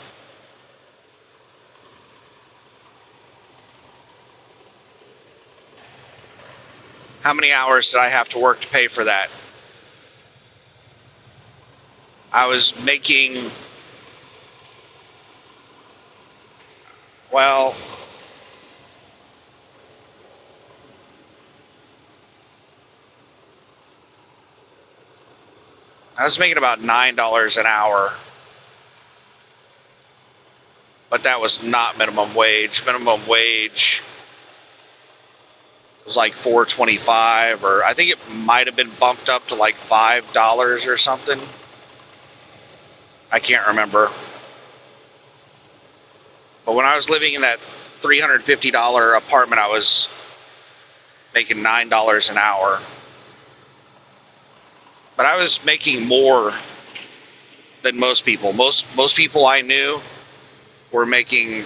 how many hours did I have to work to pay for that? I was making, well, I was making about $9 an hour, but that was not minimum wage. Minimum wage was like $4.25, or I think it might have been bumped up to like $5 or something. I can't remember. But when I was living in that $350 apartment, I was making $9 an hour. But I was making more than most people. Most people I knew were making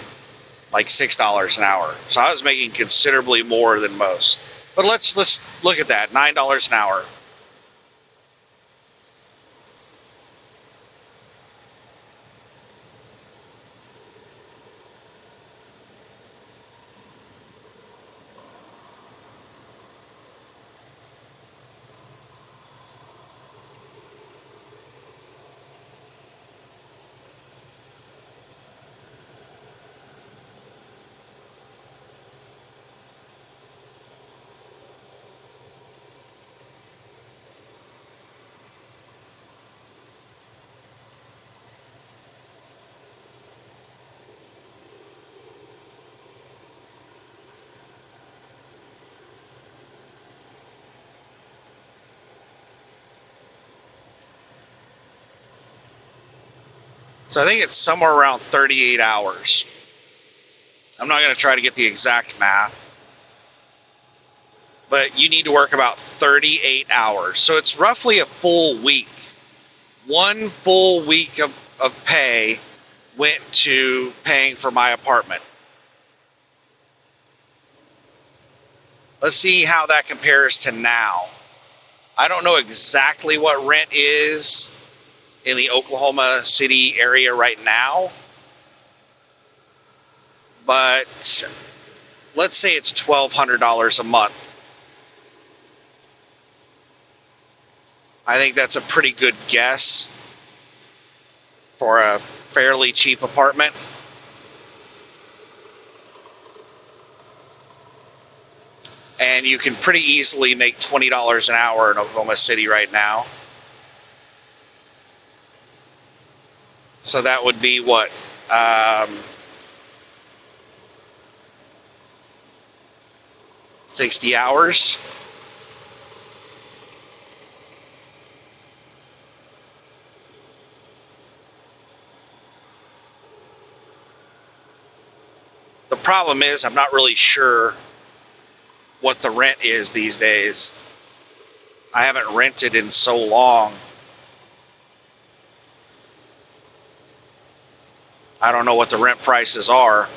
like $6 an hour. So I was making considerably more than most. But let's look at that, $9 an hour. So I think it's somewhere around 38 hours. I'm not going to try to get the exact math, but you need to work about 38 hours. So it's roughly a full week. One full week of pay went to paying for my apartment. Let's see how that compares to now. I don't know exactly what rent is in the Oklahoma City area right now, but let's say it's $1,200 a month. I think that's a pretty good guess for a fairly cheap apartment. And you can pretty easily make $20 an hour in Oklahoma City right now. So that would be what? 60 hours? The problem is I'm not really sure what the rent is these days. I haven't rented in so long. I don't know what the rent prices are.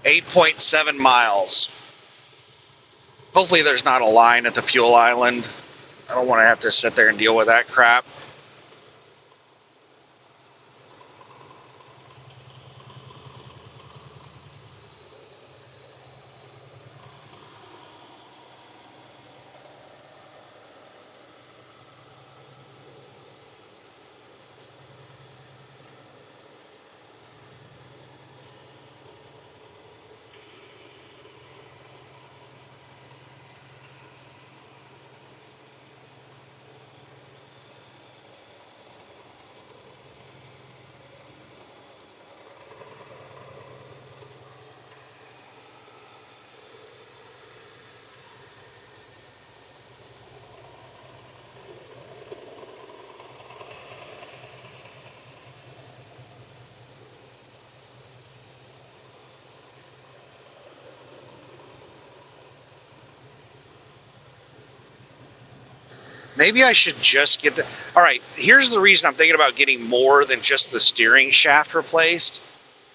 .7 miles. Hopefully there's not a line at the fuel island. I don't want to have to sit there and deal with that crap. Maybe I should just get the... All right, here's the reason I'm thinking about getting more than just the steering shaft replaced,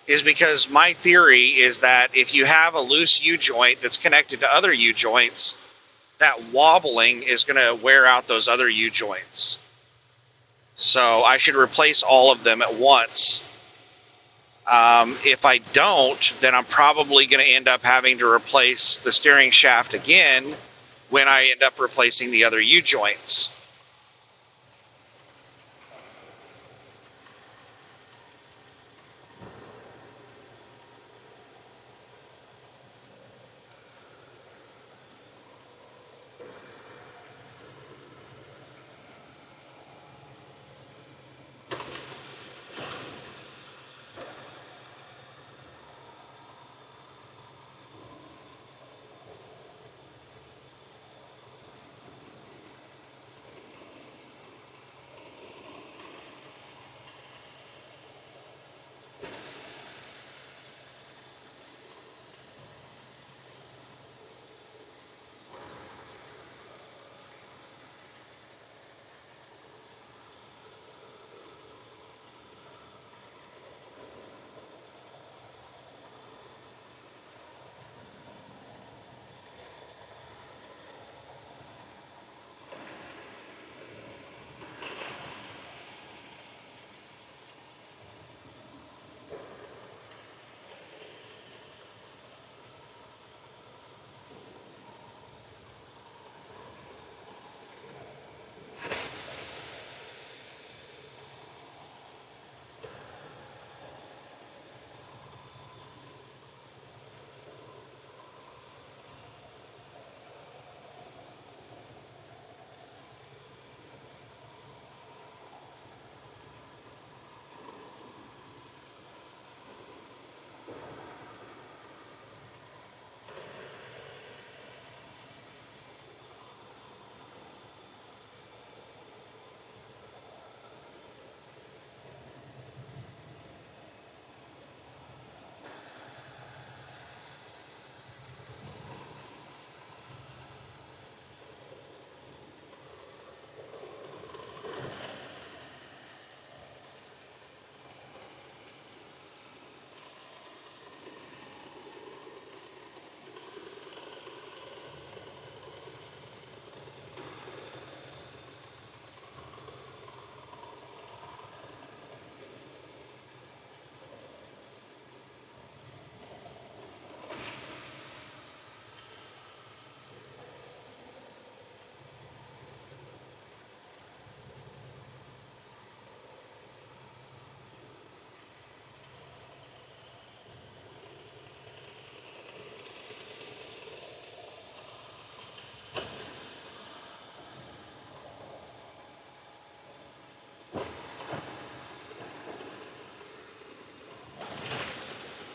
is because my theory is that if you have a loose U-joint that's connected to other U-joints, that wobbling is going to wear out those other U-joints. So I should replace all of them at once. If I don't, then I'm probably going to end up having to replace the steering shaft again when I end up replacing the other U-joints.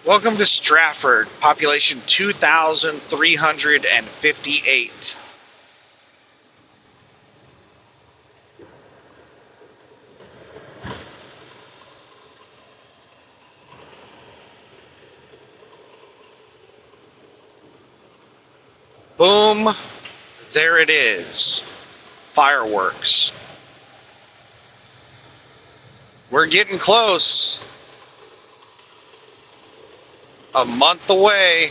Welcome to Stratford, population 2,358. Boom, there it is. Fireworks. We're getting close. A month away.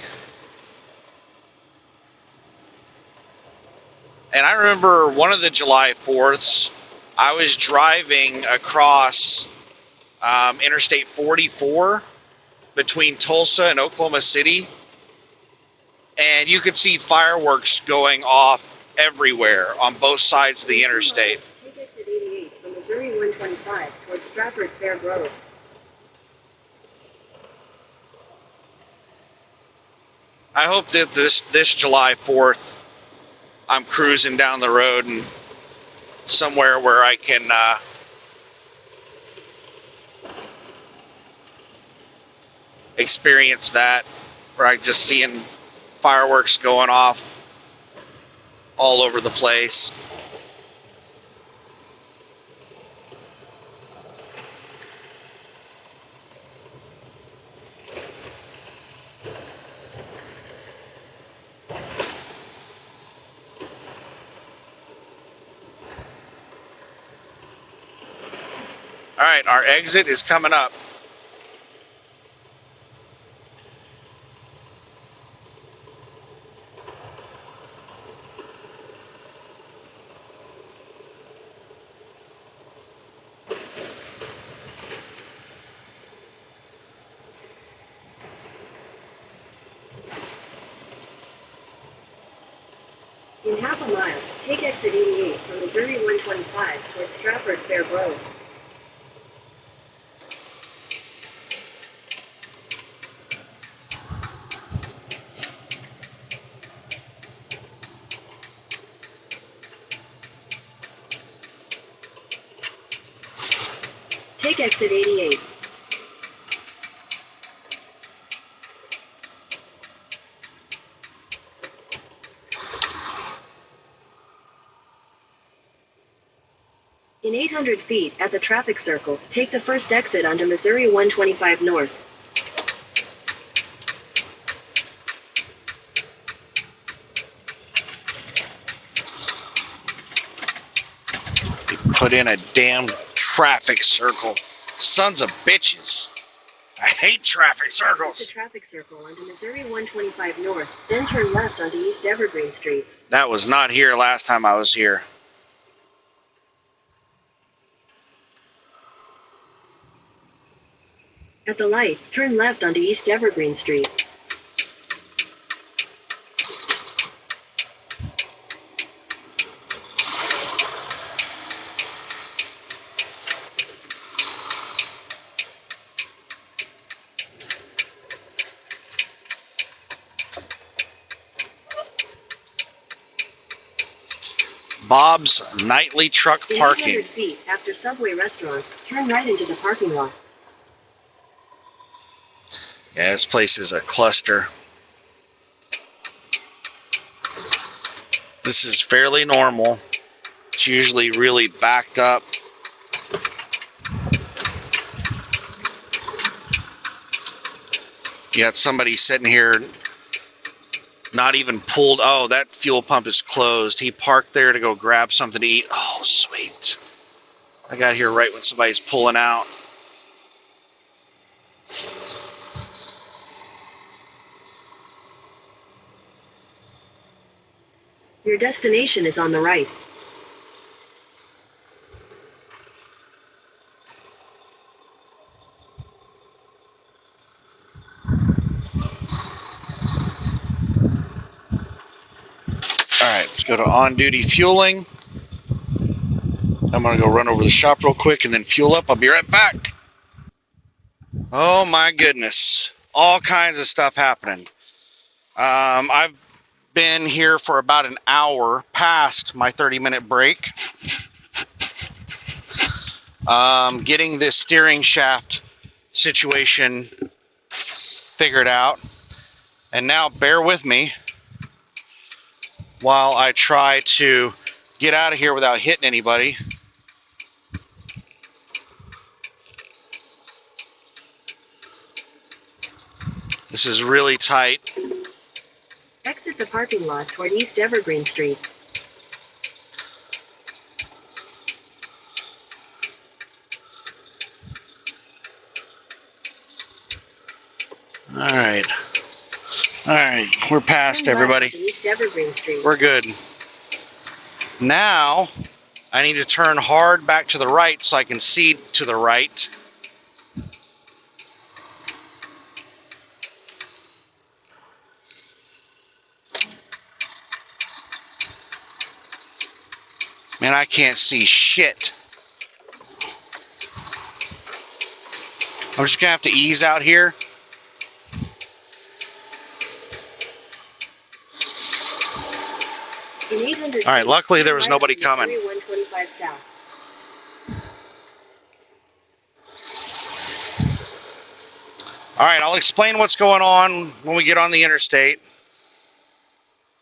And I remember one of the July 4ths, I was driving across Interstate 44 between Tulsa and Oklahoma City, and you could see fireworks going off everywhere on both sides of the interstate. Take exit 88 from Missouri 125 towards Stratford Fair Grove. I hope that this July 4th, I'm cruising down the road and somewhere where I can experience that, where I just seeing fireworks going off all over the place. All right, our exit is coming up. In half a mile, take exit 88 from Missouri 125 towards Stratford Fair Grove. Take exit 88. In 800 feet, at the traffic circle, take the first exit onto Missouri 125 North. Put in a damn traffic circle. Sons of bitches. I hate traffic Exit circles. the traffic circle onto Missouri 125 North, then turn left onto East Evergreen Street. That was not here last time I was here. At the light, turn left onto East Evergreen Street. Bob's Nightly Truck In Parking. 800 feet, after Subway restaurants, turn right into the parking lot. Yeah, this place is a cluster. This is fairly normal. It's usually really backed up. You got somebody sitting here not even pulled. Oh, that fuel pump is closed. He parked there to go grab something to eat. Oh, sweet. I got here right when somebody's pulling out. Your destination is on the right. Alright, let's go to on-duty fueling. I'm going to go run over the shop real quick and then fuel up. I'll be right back. Oh my goodness. All kinds of stuff happening. I've been here for about an hour past my 30-minute break. Getting this steering shaft situation figured out. And now bear with me while I try to get out of here without hitting anybody. This is really tight. Exit the parking lot toward East Evergreen Street. Alright. Alright, we're past Turn left everybody. to East Evergreen Street. We're good. Now, I need to turn hard back to the right so I can see to the right. Man, I can't see shit. I'm just gonna have to ease out here. In 800 All right, feet, luckily there turn was right nobody to coming. Missouri 125 South. All right, I'll explain what's going on when we get on the interstate.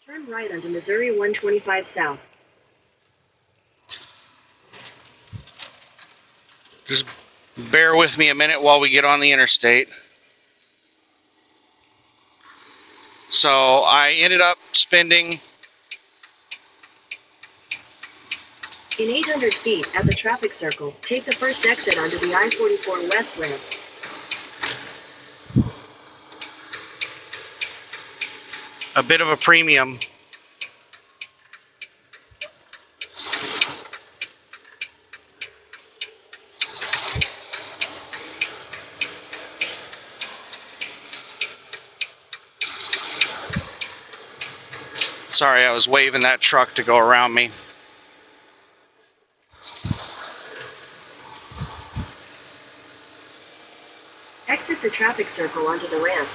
Turn right onto Missouri 125 South. Just bear with me a minute while we get on the interstate. So I ended up spending... In 800 feet, at the traffic circle, take the first exit onto the I-44 West ramp. a bit of a premium. Sorry, I was waving that truck to go around me. Exit the traffic circle onto the ramp.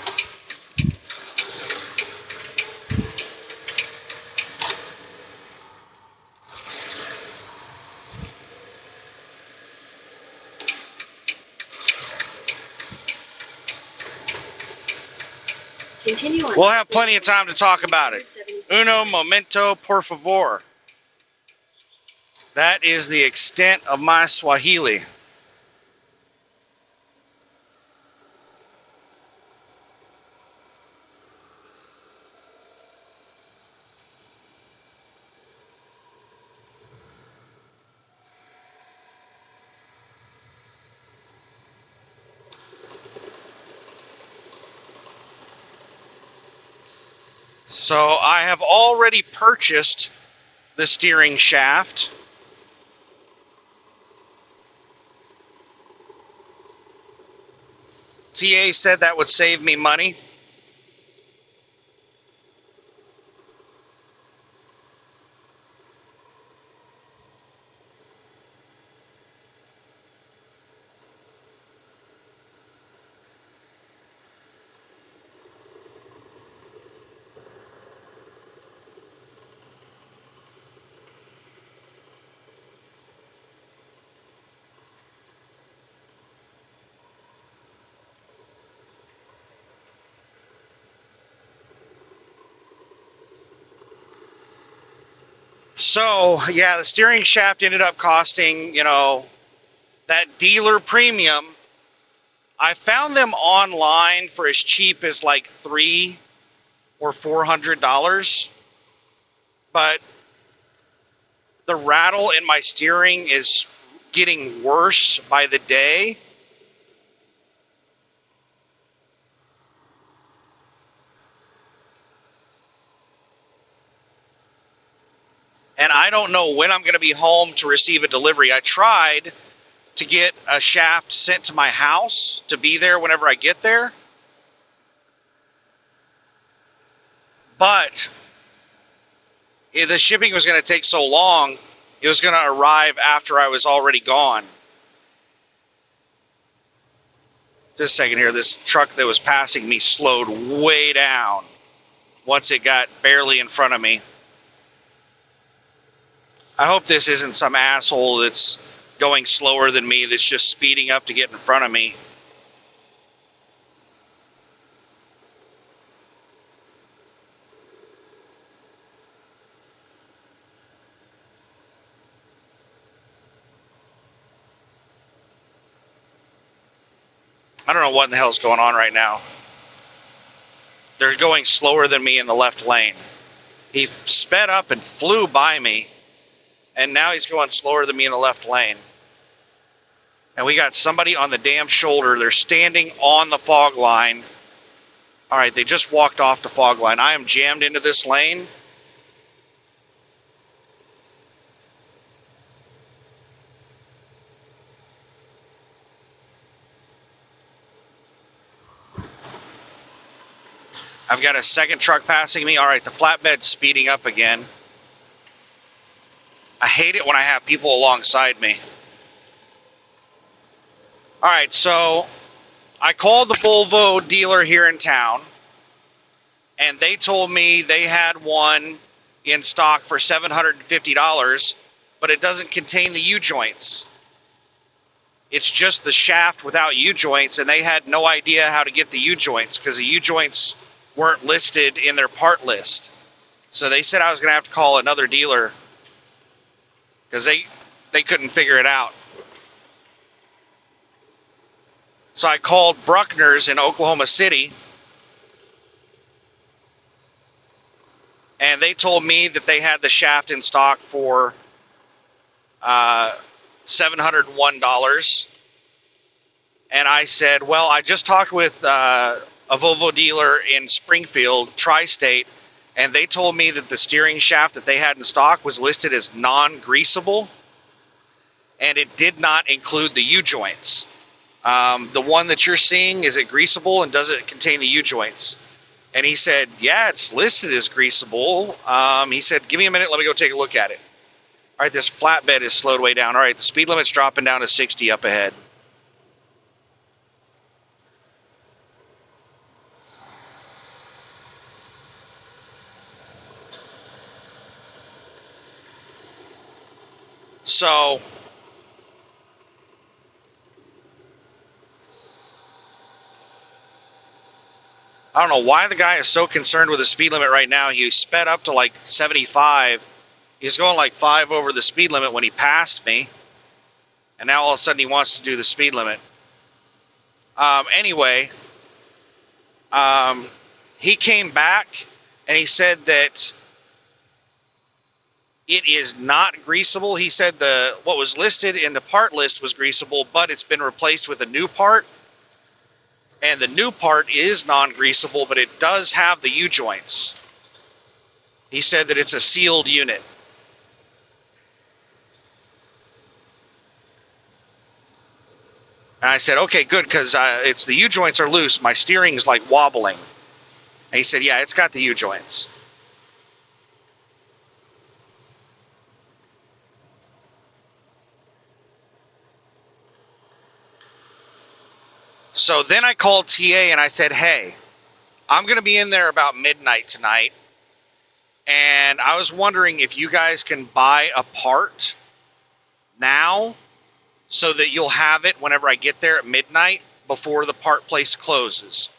Continue on. We'll have plenty of time to talk about it. Uno momento, por favor. That is the extent of my Swahili. So I have already purchased the steering shaft. TA said that would save me money. So, yeah, the steering shaft ended up costing, that dealer premium. I found them online for as cheap as like $300 or $400, but the rattle in my steering is getting worse by the day. And I don't know when I'm going to be home to receive a delivery. I tried to get a shaft sent to my house to be there whenever I get there. But the shipping was going to take so long, it was going to arrive after I was already gone. Just a second here. This truck that was passing me slowed way down once it got barely in front of me. I hope this isn't some asshole that's going slower than me that's just speeding up to get in front of me. I don't know what in the hell's going on right now. They're going slower than me in the left lane. He sped up and flew by me, and now he's going slower than me in the left lane. And we got somebody on the damn shoulder. They're standing on the fog line. All right, they just walked off the fog line. I am jammed into this lane. I've got a second truck passing me. All right, the flatbed's speeding up again. I hate it when I have people alongside me. All right, so I called the Volvo dealer here in town, and they told me they had one in stock for $750, but it doesn't contain the U-joints. It's just the shaft without U-joints, and they had no idea how to get the U-joints because the U-joints weren't listed in their part list. So they said I was going to have to call another dealer because they couldn't figure it out. So I called Bruckner's in Oklahoma City, and they told me that they had the shaft in stock for $701. And I said, well, I just talked with a Volvo dealer in Springfield, Tri-State, and they told me that the steering shaft that they had in stock was listed as non-greasable, and it did not include the U-joints. The one that you're seeing, is it greasable, and does it contain the U-joints? And he said, yeah, it's listed as greasable. He said, give me a minute, let me go take a look at it. All right, this flatbed is slowed way down. All right, the speed limit's dropping down to 60 up ahead. So I don't know why the guy is so concerned with the speed limit right now. He sped up to like 75. He was going like 5 over the speed limit when he passed me. And now all of a sudden he wants to do the speed limit. Anyway, he came back and he said that it is not greasable. He said what was listed in the part list was greasable, but it's been replaced with a new part. And the new part is non-greasable, but it does have the U-joints. He said that it's a sealed unit. And I said, okay, good, because it's the U-joints are loose. My steering is like wobbling. And he said, yeah, it's got the U-joints. So then I called TA and I said, hey, I'm going to be in there about midnight tonight. And I was wondering if you guys can buy a part now so that you'll have it whenever I get there at midnight before the part place closes.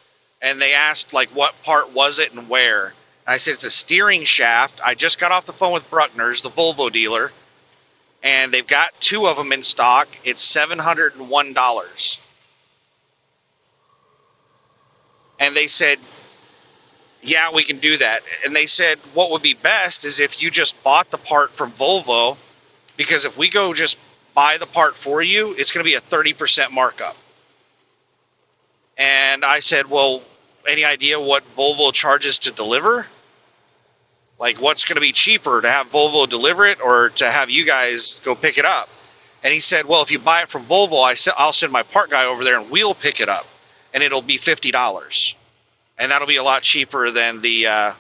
And they asked, like, what part was it and where? And I said, it's a steering shaft. I just got off the phone with Bruckner's, the Volvo dealer, and they've got 2 of them in stock. It's $701. And they said, yeah, we can do that. And they said, what would be best is if you just bought the part from Volvo, because if we go just buy the part for you, it's going to be a 30% markup. And I said, well, any idea what Volvo charges to deliver? Like, what's going to be cheaper, to have Volvo deliver it or to have you guys go pick it up? And he said, well, if you buy it from Volvo, I'll send my part guy over there and we'll pick it up. And it'll be $50. And that'll be a lot cheaper than the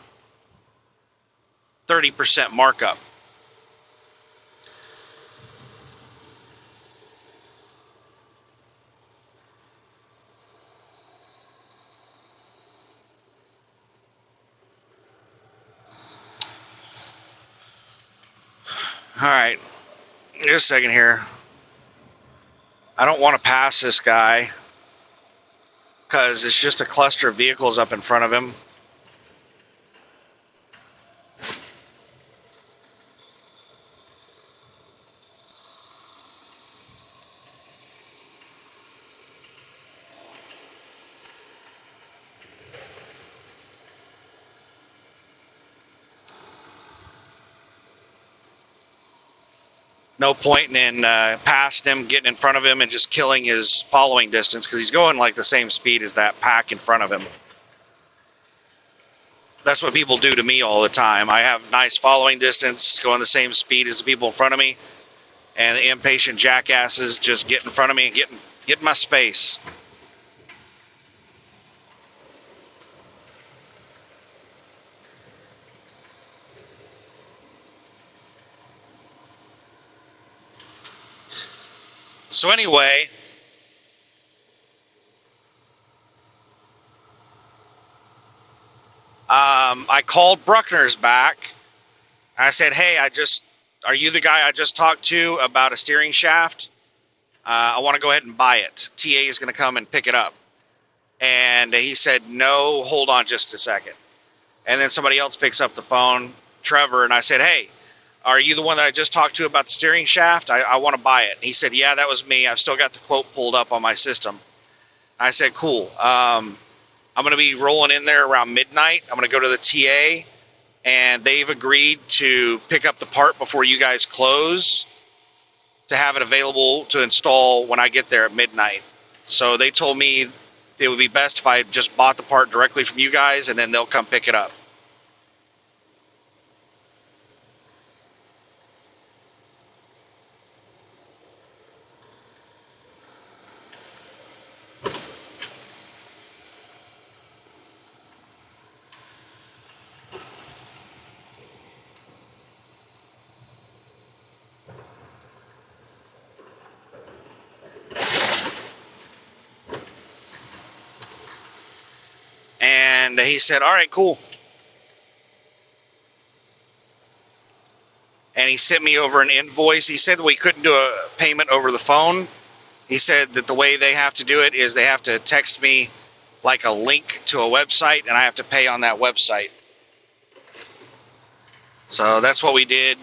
30% markup. All right, just a second here. I don't want to pass this guy because it's just a cluster of vehicles up in front of him. No point in past him, getting in front of him, and just killing his following distance because he's going like the same speed as that pack in front of him. That's what people do to me all the time. I have nice following distance, going the same speed as the people in front of me, and the impatient jackasses just get in front of me and get my space. So anyway, I called Bruckner's back. I said, hey, are you the guy I just talked to about a steering shaft? I want to go ahead and buy it. TA is going to come and pick it up. And he said, no, hold on just a second. And then somebody else picks up the phone, Trevor, and I said, hey, are you the one that I just talked to about the steering shaft? I want to buy it. And he said, yeah, that was me. I've still got the quote pulled up on my system. I said, cool. I'm going to be rolling in there around midnight. I'm going to go to the TA, and they've agreed to pick up the part before you guys close to have it available to install when I get there at midnight. So they told me it would be best if I just bought the part directly from you guys, and then they'll come pick it up. And he said, all right, cool. And he sent me over an invoice. He said we couldn't do a payment over the phone. He said that the way they have to do it is they have to text me like a link to a website, and I have to pay on that website. So that's what we did.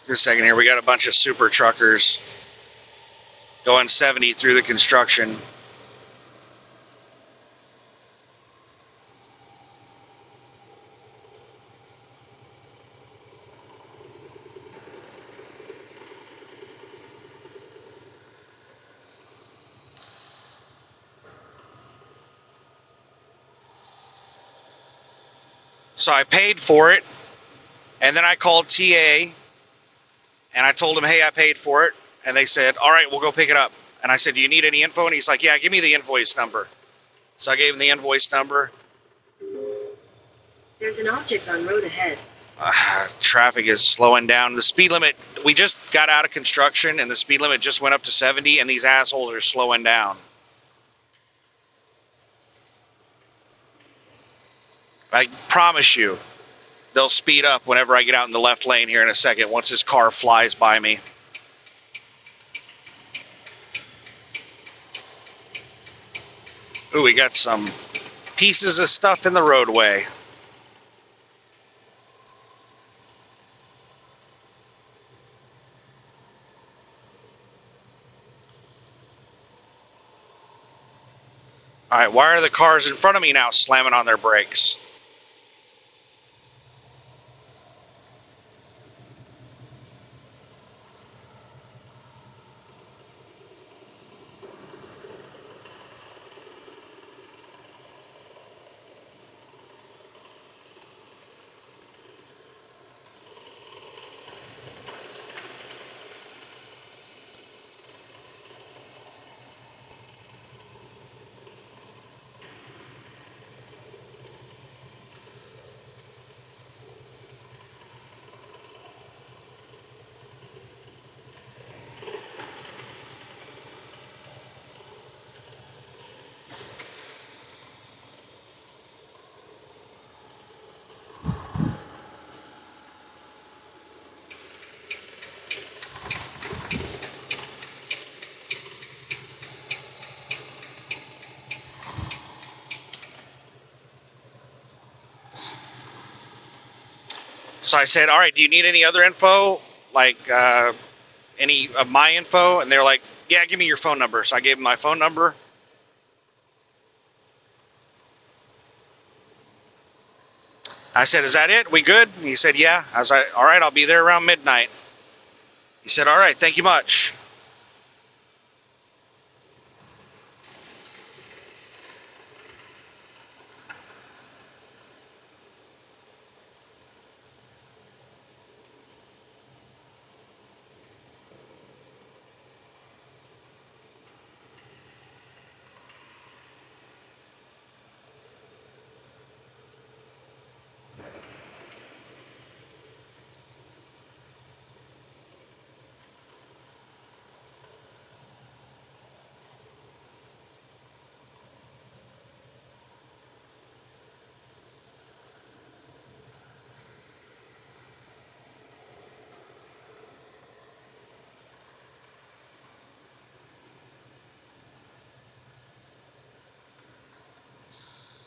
Just a second here. We got a bunch of super truckers going 70 through the construction. So I paid for it, and then I called TA, and I told them, hey, I paid for it. And they said, all right, we'll go pick it up. And I said, do you need any info? And he's like, yeah, give me the invoice number. So I gave him the invoice number. There's an object on road ahead. Traffic is slowing down. The speed limit, we just got out of construction, and the speed limit just went up to 70, and these assholes are slowing down. I promise you, they'll speed up whenever I get out in the left lane here in a second, once this car flies by me. Ooh, we got some pieces of stuff in the roadway. All right, why are the cars in front of me now slamming on their brakes? So I said, all right, do you need any other info? Like any of my info? And they're like, yeah, give me your phone number. So I gave them my phone number. I said, is that it? We good? And he said, yeah. I was like, all right, I'll be there around midnight. He said, all right, thank you much.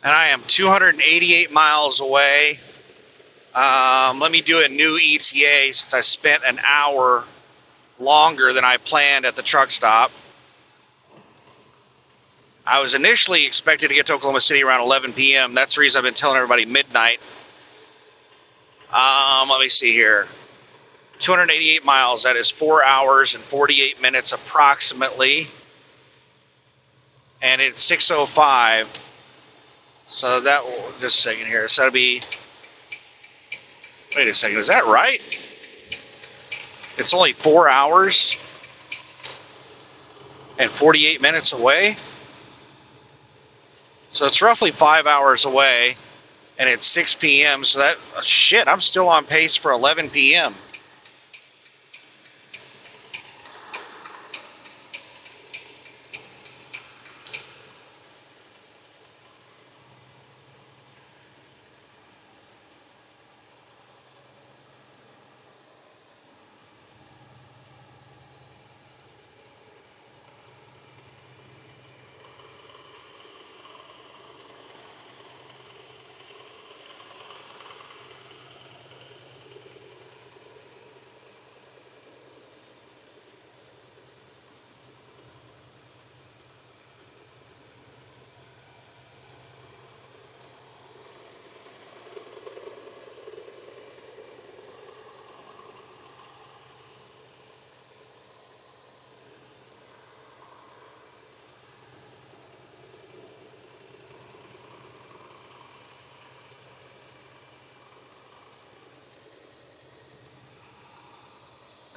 And I am 288 miles away. Let me do a new ETA since I spent an hour longer than I planned at the truck stop. I was initially expected to get to Oklahoma City around 11 p.m. That's the reason I've been telling everybody midnight. Let me see here. 288 miles. That is 4 hours and 48 minutes approximately. And it's 6:05. So that will, just a second here. So that'll be, wait a second, is that right? It's only 4 hours and 48 minutes away. So it's roughly 5 hours away, and it's 6 p.m. So that, shit, I'm still on pace for 11 p.m.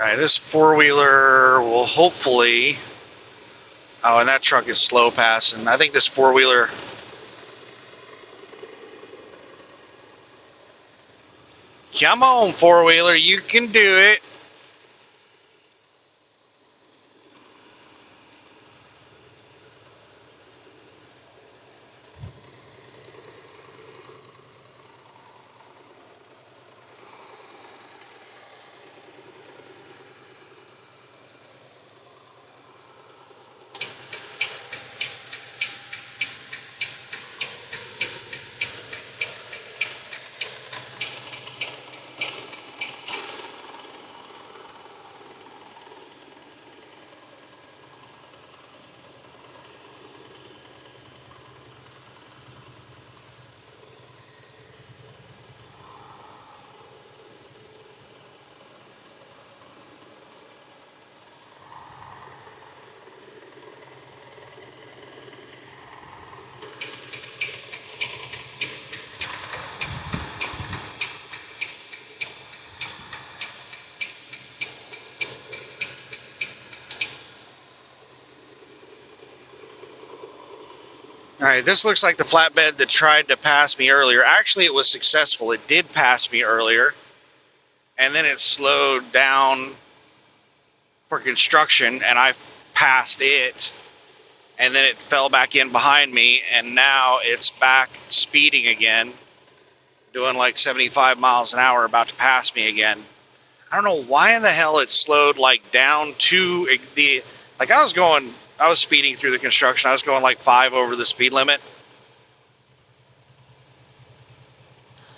All right, this four-wheeler will hopefully, oh, and that truck is slow passing. I think this four-wheeler, come on, four-wheeler, you can do it. All right, this looks like the flatbed that tried to pass me earlier. Actually, it was successful. It did pass me earlier, and then it slowed down for construction, and I passed it, and then it fell back in behind me, and now it's back speeding again, doing like 75 miles an hour, about to pass me again. I don't know why in the hell it slowed like down to the, like I was speeding through the construction. I was going like 5 over the speed limit.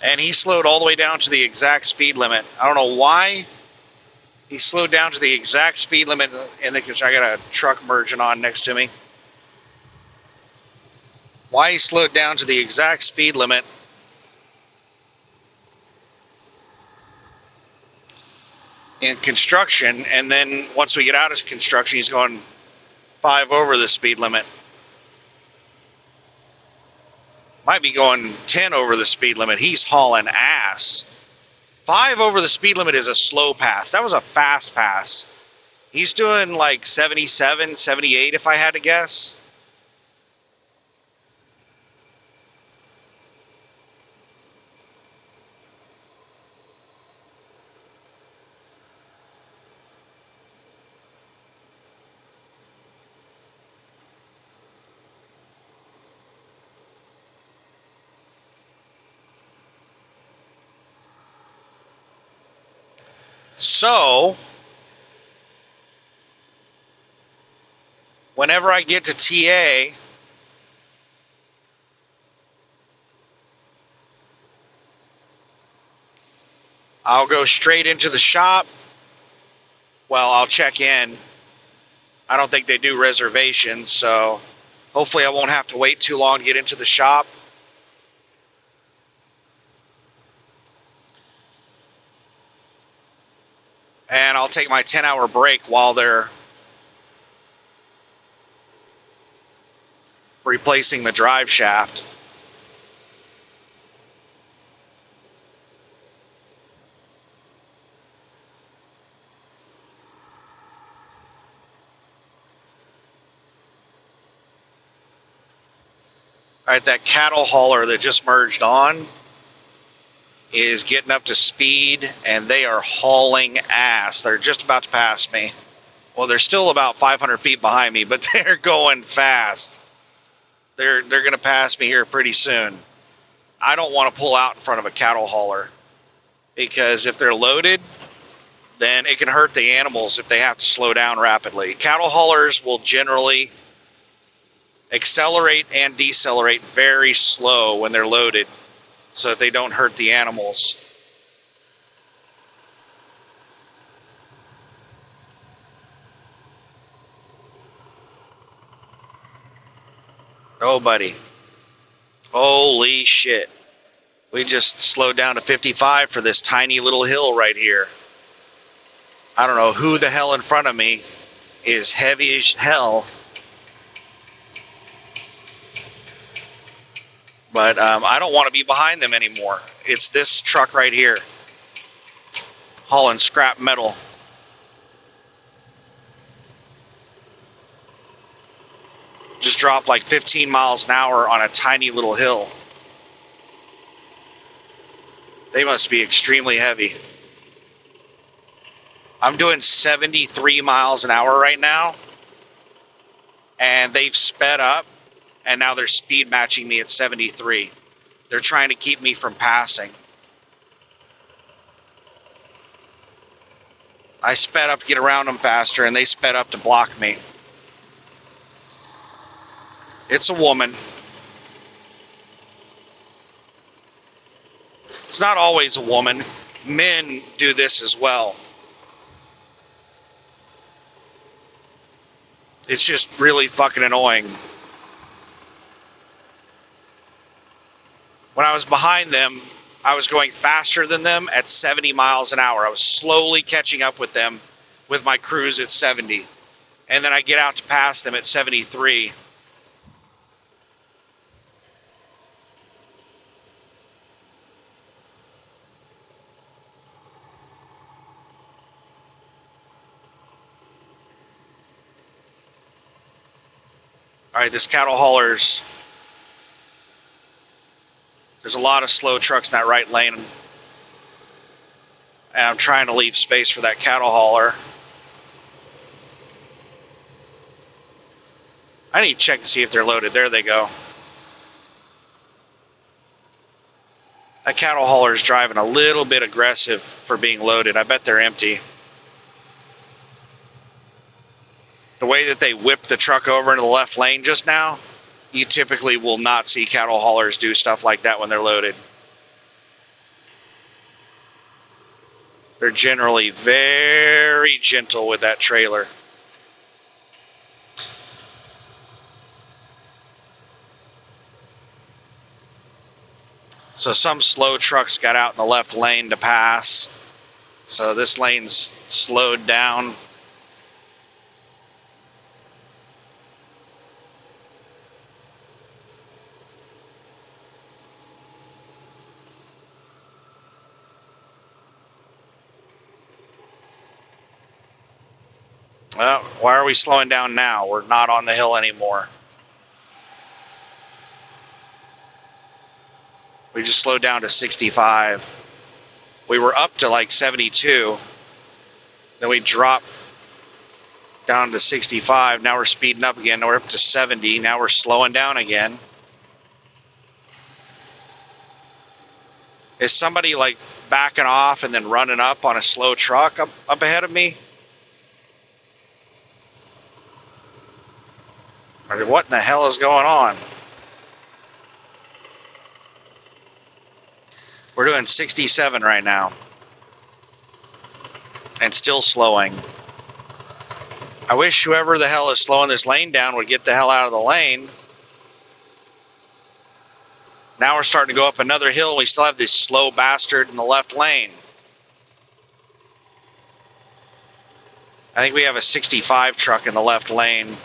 And he slowed all the way down to the exact speed limit. I don't know why he slowed down to the exact speed limit. And I got a truck merging on next to me. Why he slowed down to the exact speed limit in construction, and then once we get out of construction, he's going 5 over the speed limit. Might be going 10 over the speed limit. He's hauling ass. 5 over the speed limit is a slow pass. That was a fast pass. He's doing like 77, 78 if I had to guess. So, whenever I get to TA, I'll go straight into the shop. Well, I'll check in. I don't think they do reservations, so hopefully I won't have to wait too long to get into the shop. And I'll take my 10-hour break while they're replacing the drive shaft. All right, that cattle hauler that just merged on is getting up to speed, and they are hauling ass. They're just about to pass me. Well, they're still about 500 feet behind me, but they're going fast. They're going to pass me here pretty soon. I don't want to pull out in front of a cattle hauler, because if they're loaded, then it can hurt the animals if they have to slow down rapidly. Cattle haulers will generally accelerate and decelerate very slow when they're loaded, so that they don't hurt the animals. Oh, buddy. Holy shit. We just slowed down to 55 for this tiny little hill right here. I don't know who the hell in front of me is heavy as hell. But I don't want to be behind them anymore. It's this truck right here, hauling scrap metal. Just dropped like 15 miles an hour on a tiny little hill. They must be extremely heavy. I'm doing 73 miles an hour right now, and they've sped up. And now they're speed matching me at 73. They're trying to keep me from passing. I sped up to get around them faster, and they sped up to block me. It's a woman. It's not always a woman. Men do this as well. It's just really fucking annoying. When I was behind them, I was going faster than them at 70 miles an hour. I was slowly catching up with them with my cruise at 70. And then I get out to pass them at 73. All right, this cattle hauler's... There's a lot of slow trucks in that right lane, and I'm trying to leave space for that cattle hauler. I need to check to see if they're loaded. There they go. That cattle hauler is driving a little bit aggressive for being loaded. I bet they're empty. The way that they whipped the truck over into the left lane just now, you typically will not see cattle haulers do stuff like that when they're loaded. They're generally very gentle with that trailer. So some slow trucks got out in the left lane to pass. So this lane's slowed down. Well, why are we slowing down now? We're not on the hill anymore. We just slowed down to 65. We were up to like 72. Then we dropped down to 65. Now we're speeding up again. Now we're up to 70. Now we're slowing down again. Is somebody like backing off and then running up on a slow truck up ahead of me? Or what in the hell is going on? We're doing 67 right now. And still slowing. I wish whoever the hell is slowing this lane down would get the hell out of the lane. Now we're starting to go up another hill. We still have this slow bastard in the left lane. I think we have a 65 truck in the left lane.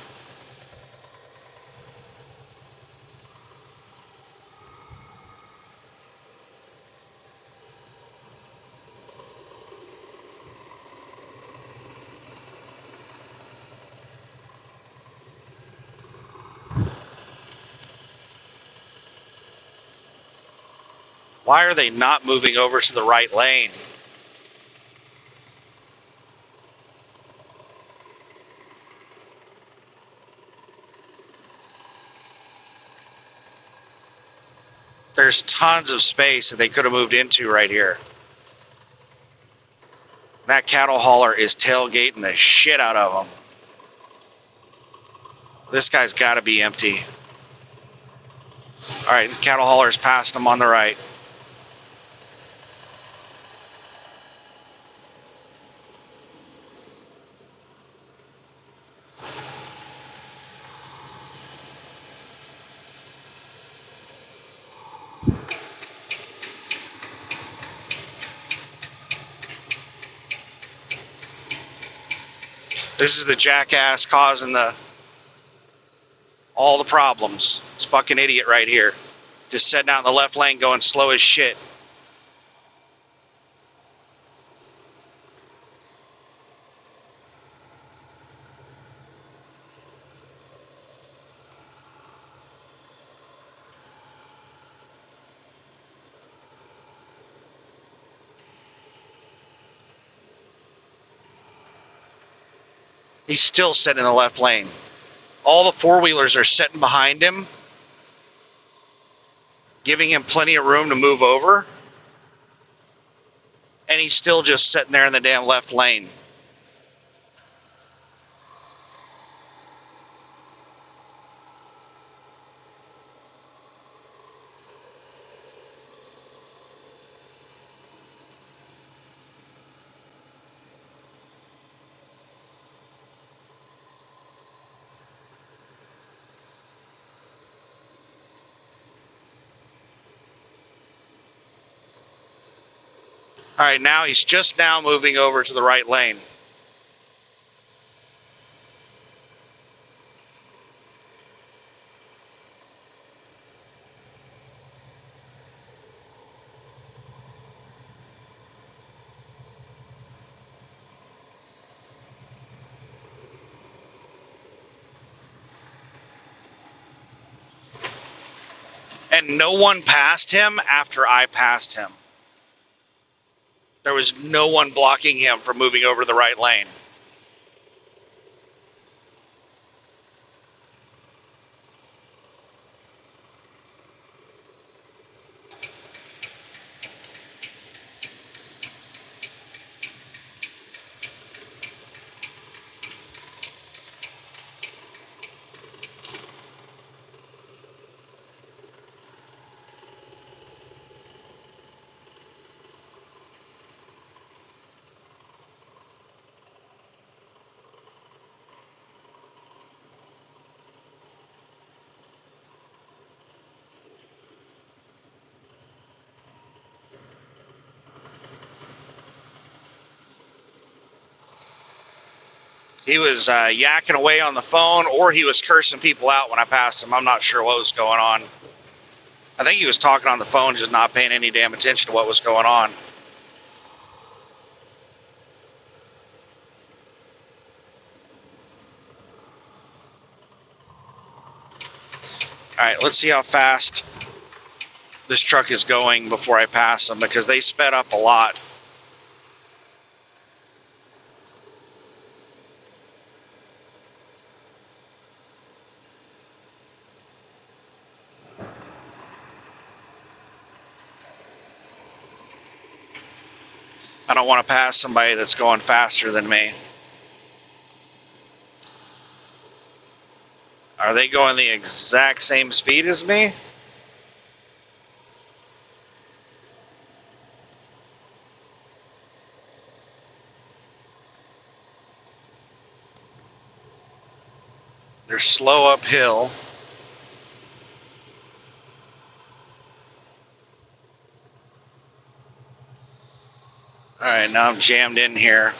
Why are they not moving over to the right lane? There's tons of space that they could have moved into right here. That cattle hauler is tailgating the shit out of them. This guy's got to be empty. All right, the cattle hauler's passed him on the right. This is the jackass causing all the problems. This fucking idiot right here. Just sitting out in the left lane going slow as shit. He's still sitting in the left lane. All the four-wheelers are sitting behind him, giving him plenty of room to move over. And he's still just sitting there in the damn left lane. All right, now he's just now moving over to the right lane. And no one passed him after I passed him. There was no one blocking him from moving over to the right lane. He was yakking away on the phone, or he was cursing people out when I passed him. I'm not sure what was going on. I think he was talking on the phone, just not paying any damn attention to what was going on. All right, let's see how fast this truck is going before I pass them, because they sped up a lot. I don't want to pass somebody that's going faster than me. Are they going the exact same speed as me? They're slow uphill. All right, now I'm jammed in here.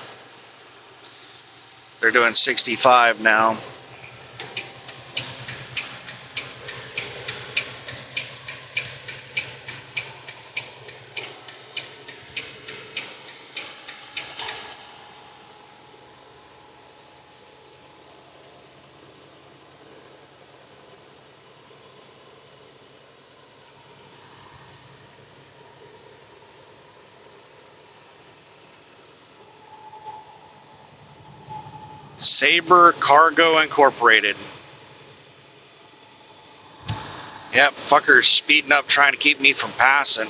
They're doing 65 now. Sabre Cargo Incorporated. Yep, fucker's speeding up trying to keep me from passing.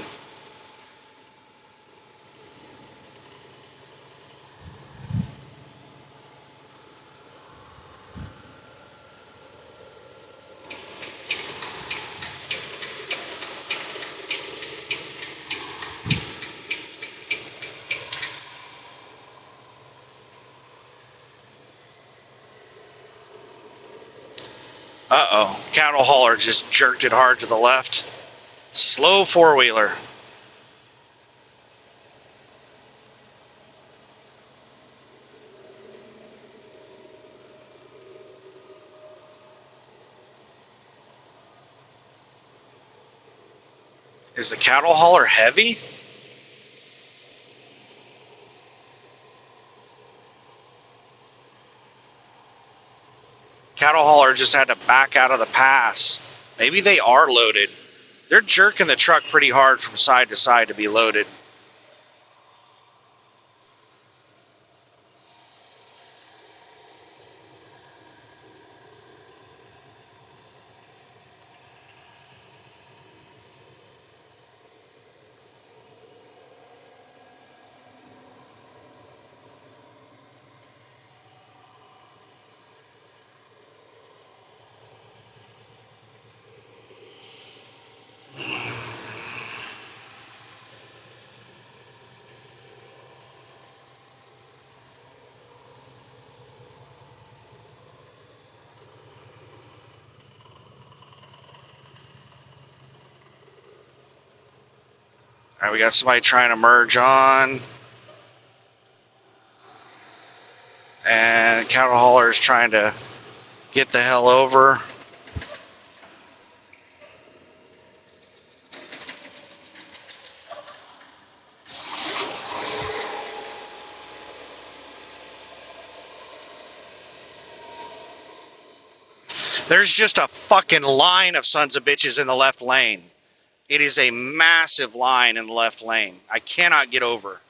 Uh-oh, cattle hauler just jerked it hard to the left. Slow four-wheeler. Is the cattle hauler heavy? Cattle hauler just had to back out of the pass. Maybe they are loaded. They're jerking the truck pretty hard from side to side to be loaded. All right, we got somebody trying to merge on. And cattle hauler is trying to get the hell over. There's just a fucking line of sons of bitches in the left lane. It is a massive line in the left lane. I cannot get over.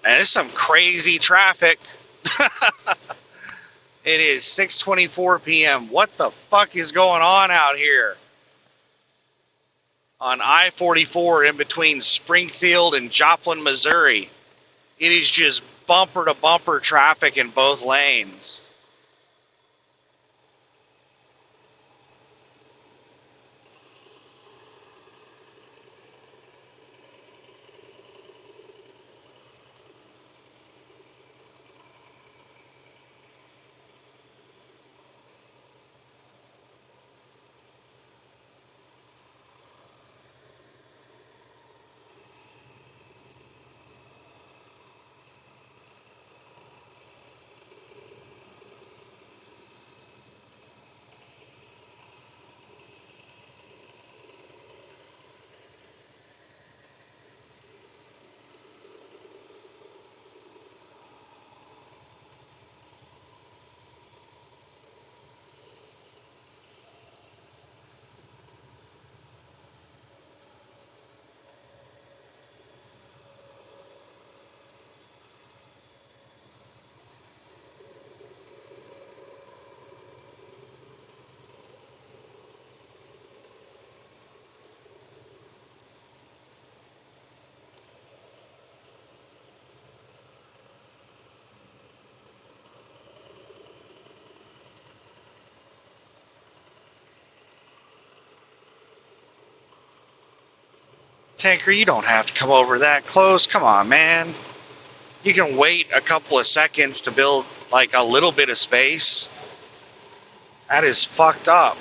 And it's some crazy traffic. It is 6:24 p.m. What the fuck is going on out here? On I-44 in between Springfield and Joplin, Missouri. It is just bumper to bumper traffic in both lanes. Tanker, you don't have to come over that close. Come on, man. You can wait a couple of seconds to build like a little bit of space. That is fucked up.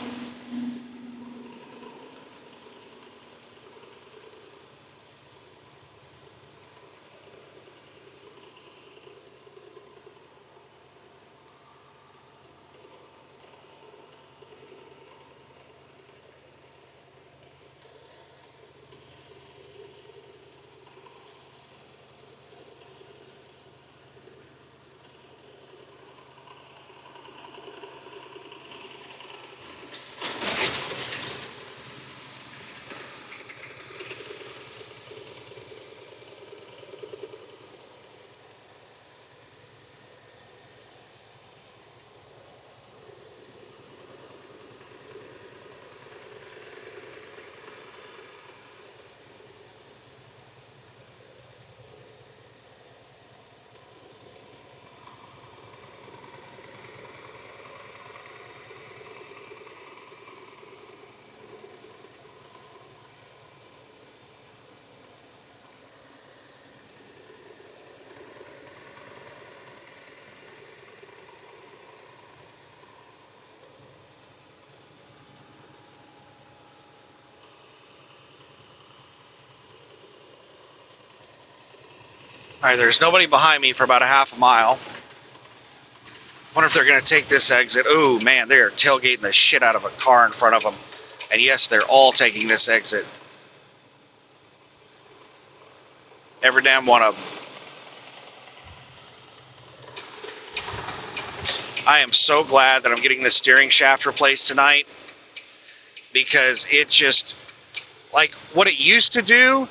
All right, there's nobody behind me for about a half a mile. Wonder if they're going to take this exit. Oh, man, they're tailgating the shit out of a car in front of them. And yes, they're all taking this exit. Every damn one of them. I am so glad that I'm getting the steering shaft replaced tonight, because it just, like, what it used to do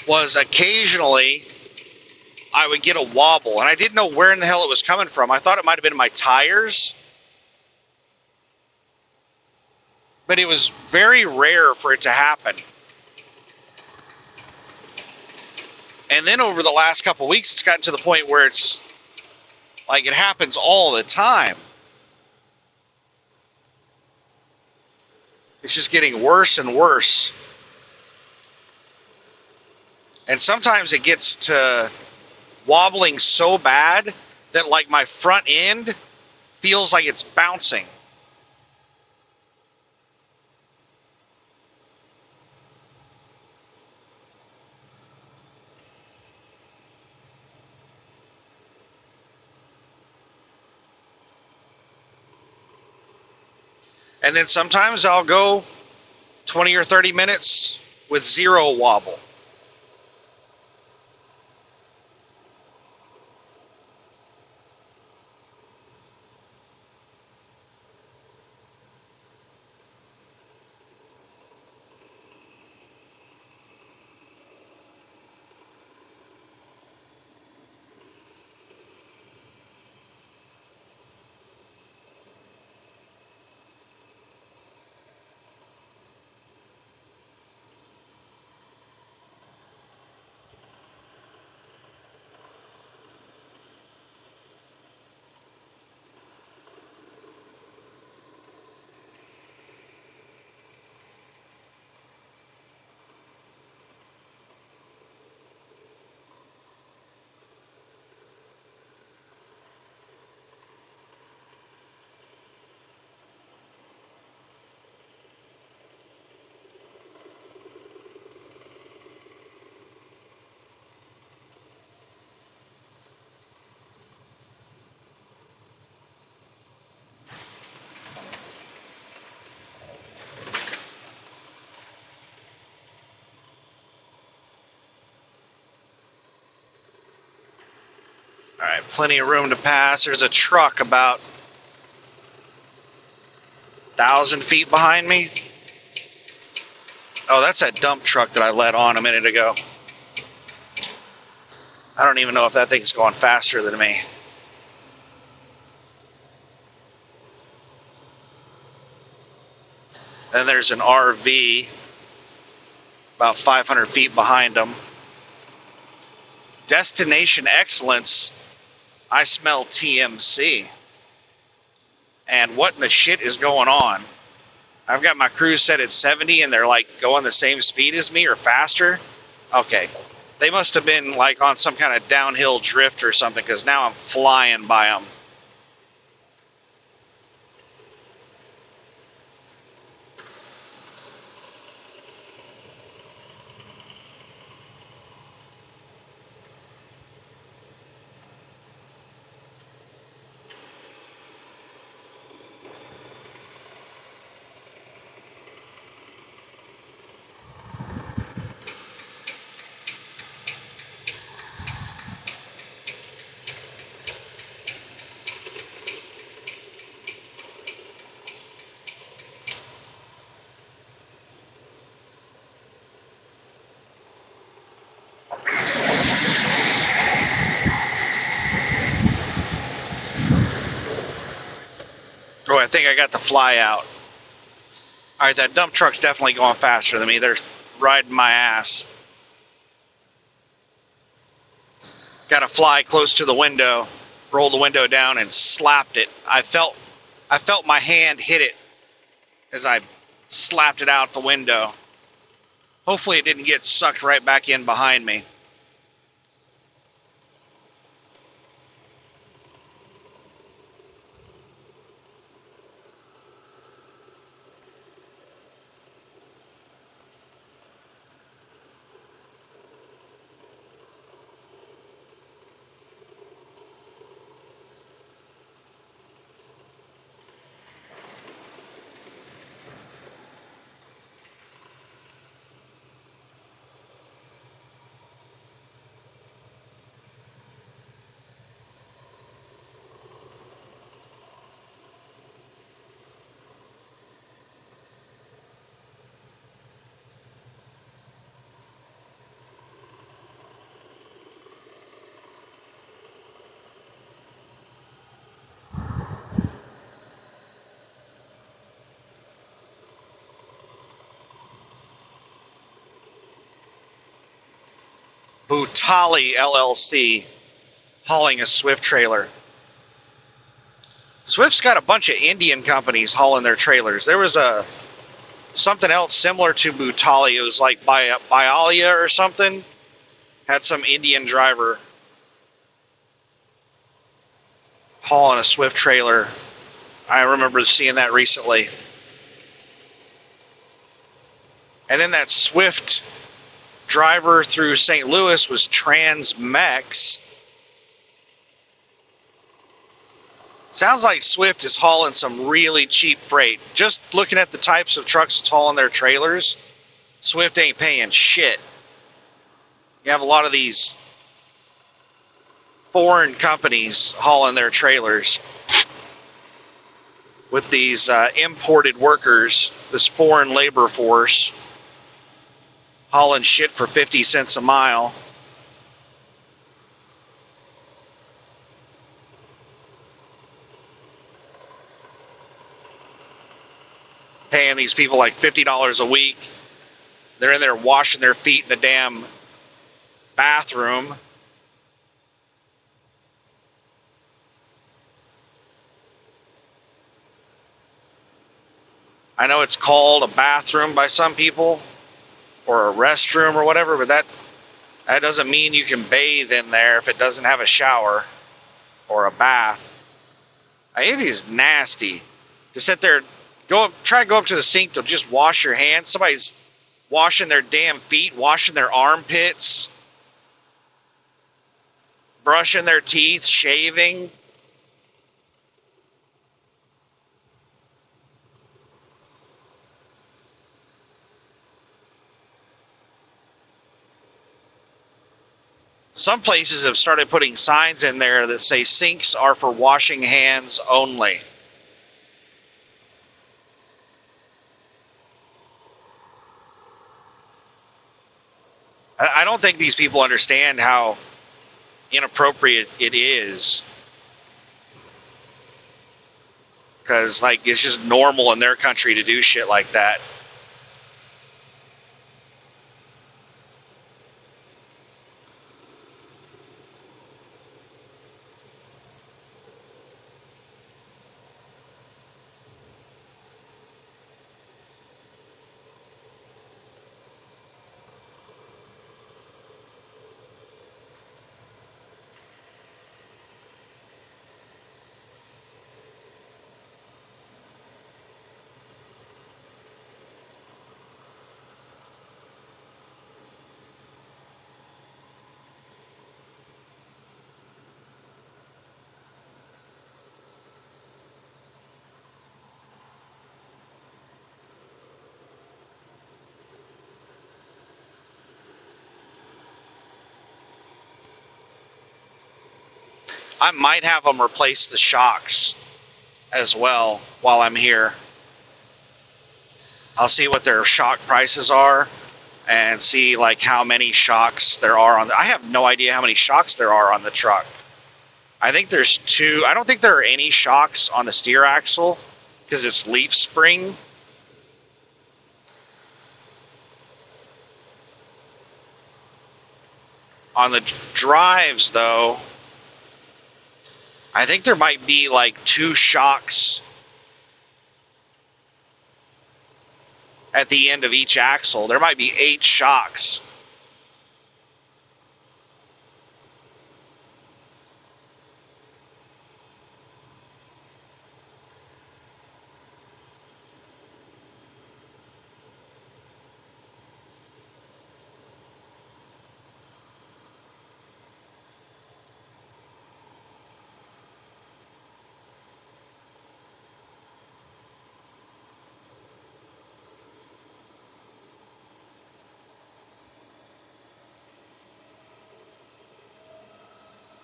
was occasionally I would get a wobble, and I didn't know where in the hell it was coming from. I thought it might have been my tires, but it was very rare for it to happen. And then over the last couple of weeks, it's gotten to the point where it's like it happens all the time. It's just getting worse and worse. And sometimes it gets to wobbling so bad that like my front end feels like it's bouncing. And then sometimes I'll go 20 or 30 minutes with zero wobble. All right, plenty of room to pass. There's a truck about 1,000 feet behind me. Oh, that's that dump truck that I let on a minute ago. I don't even know if that thing's going faster than me. Then there's an RV about 500 feet behind them. Destination Excellence, I smell TMC. And what in the shit is going on? I've got my cruise set at 70 and they're like going the same speed as me or faster. Okay. They must have been like on some kind of downhill drift or something, because now I'm flying by them. Oh, I think I got the fly out. All right, that dump truck's definitely going faster than me. They're riding my ass. Got to fly close to the window, roll the window down, and slapped it. I felt my hand hit it as I slapped it out the window. Hopefully it didn't get sucked right back in behind me. Butali LLC hauling a Swift trailer. Swift's got a bunch of Indian companies hauling their trailers. There was something else similar to Butali. It was like Bialia or something. Had some Indian driver hauling a Swift trailer. I remember seeing that recently. And then that Swift driver through St. Louis was Transmex. Sounds like Swift is hauling some really cheap freight. Just looking at the types of trucks that's hauling their trailers, Swift ain't paying shit. You have a lot of these foreign companies hauling their trailers with these imported workers, this foreign labor force, hauling shit for 50 cents a mile. Paying these people like $50 a week. They're in there washing their feet in the damn bathroom. I know it's called a bathroom by some people, or a restroom or whatever, but that doesn't mean you can bathe in there if it doesn't have a shower or a bath. It is nasty to sit there, try to go up to the sink to just wash your hands. Somebody's washing their damn feet, washing their armpits, brushing their teeth, shaving. Some places have started putting signs in there that say sinks are for washing hands only. I don't think these people understand how inappropriate it is. Because, like, it's just normal in their country to do shit like that. I might have them replace the shocks as well while I'm here. I'll see what their shock prices are and see like how many shocks there are on I have no idea how many shocks there are on the truck. I think there's 2. I don't think there are any shocks on the steer axle because it's leaf spring. On the drives though, I think there might be like 2 shocks at the end of each axle. There might be 8 shocks.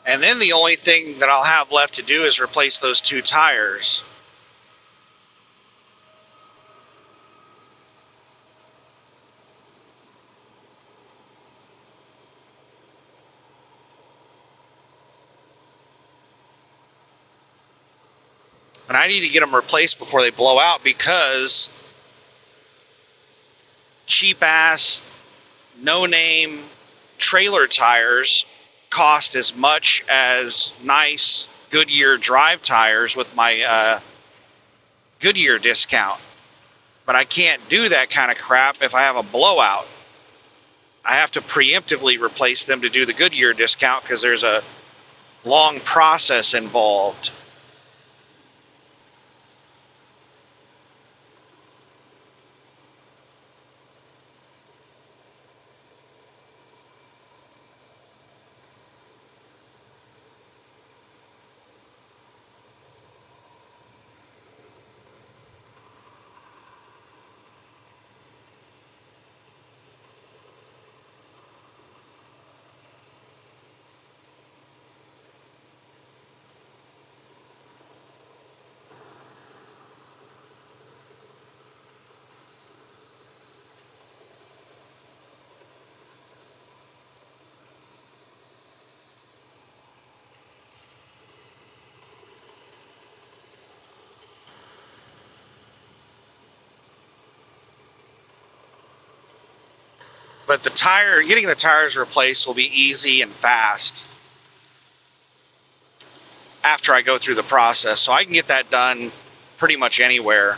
And then the only thing that I'll have left to do is replace those 2 tires. And I need to get them replaced before they blow out because cheap ass, no name trailer tires cost as much as nice Goodyear drive tires with my Goodyear discount. But I can't do that kind of crap if I have a blowout. I have to preemptively replace them to do the Goodyear discount because there's a long process involved. But getting the tires replaced will be easy and fast after I go through the process. So I can get that done pretty much anywhere.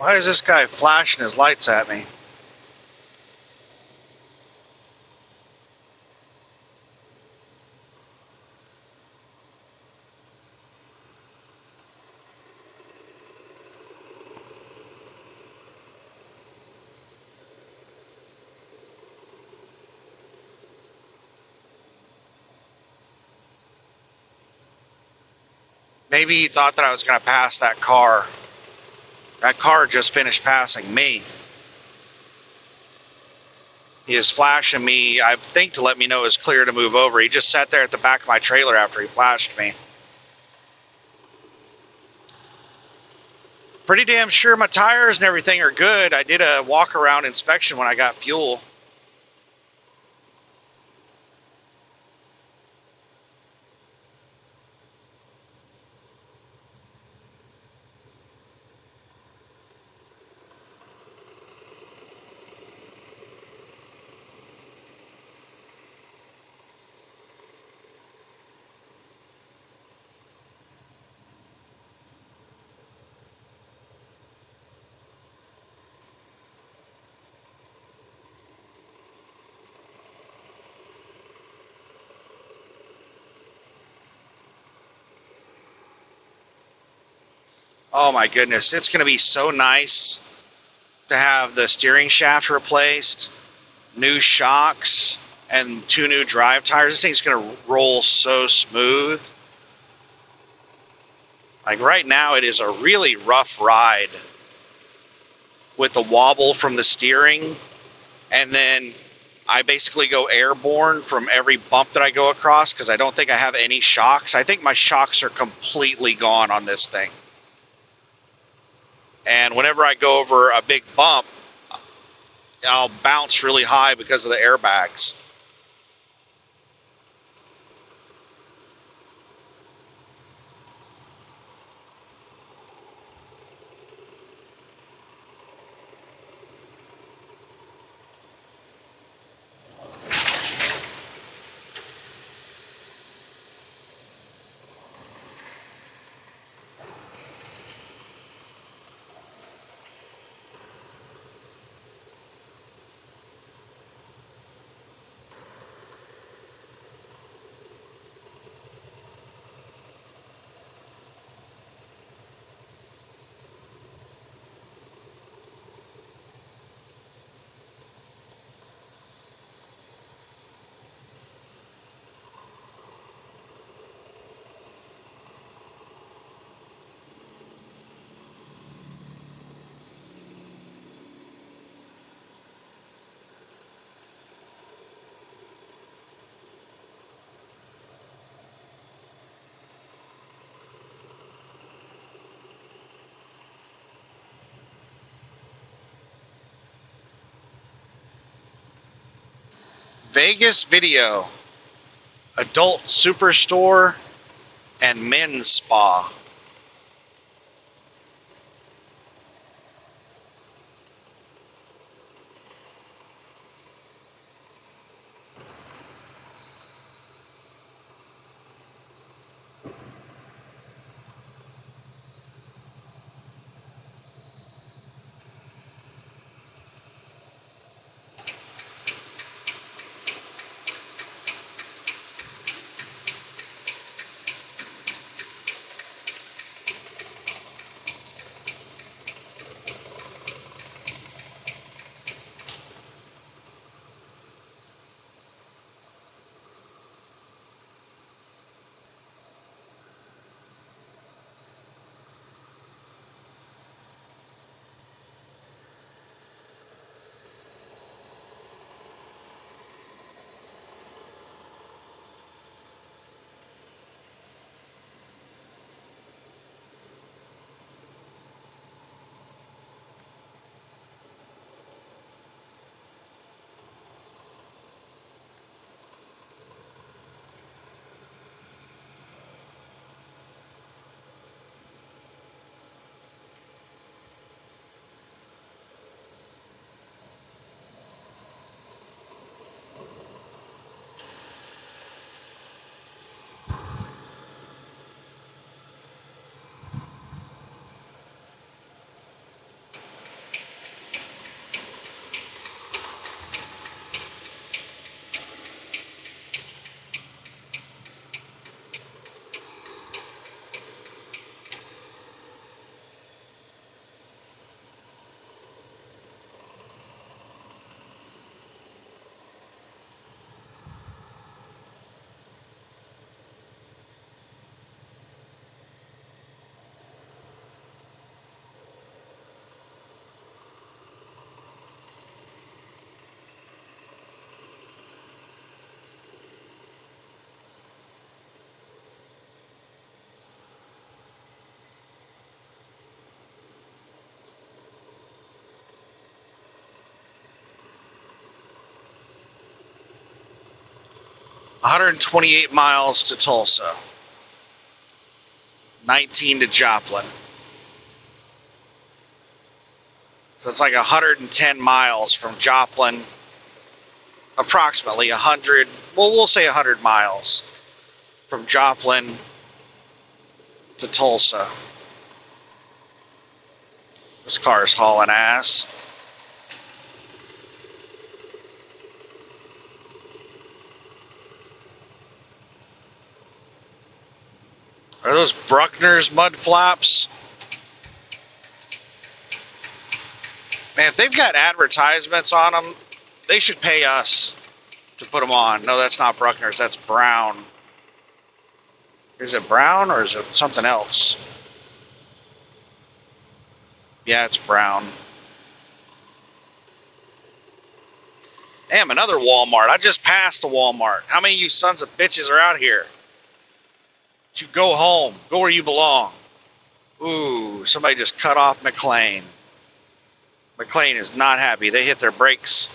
Why is this guy flashing his lights at me? Maybe he thought that I was going to pass that car. That car just finished passing me. He is flashing me, I think, to let me know it's clear to move over. He just sat there at the back of my trailer after he flashed me. Pretty damn sure my tires and everything are good. I did a walk around inspection when I got fuel. Oh my goodness, it's going to be so nice to have the steering shaft replaced, new shocks, and 2 new drive tires. This thing's going to roll so smooth. Like right now, it is a really rough ride with the wobble from the steering, and then I basically go airborne from every bump that I go across because I don't think I have any shocks. I think my shocks are completely gone on this thing. And whenever I go over a big bump, I'll bounce really high because of the airbags. Vegas Video, Adult Superstore, and Men's Spa. 128 miles to Tulsa. 19 to Joplin. So it's like 110 miles from Joplin. Approximately 100, well, we'll say 100 miles from Joplin to Tulsa. This car is hauling ass. Are those Bruckner's mud flaps? Man, if they've got advertisements on them, they should pay us to put them on. No, that's not Bruckner's, that's Brown. Is it Brown or is it something else? Yeah, it's Brown. Damn, another Walmart. I just passed a Walmart. How many of you sons of bitches are out here? You go home. Go where you belong. Ooh, somebody just cut off McLean. McLean is not happy. They hit their brakes.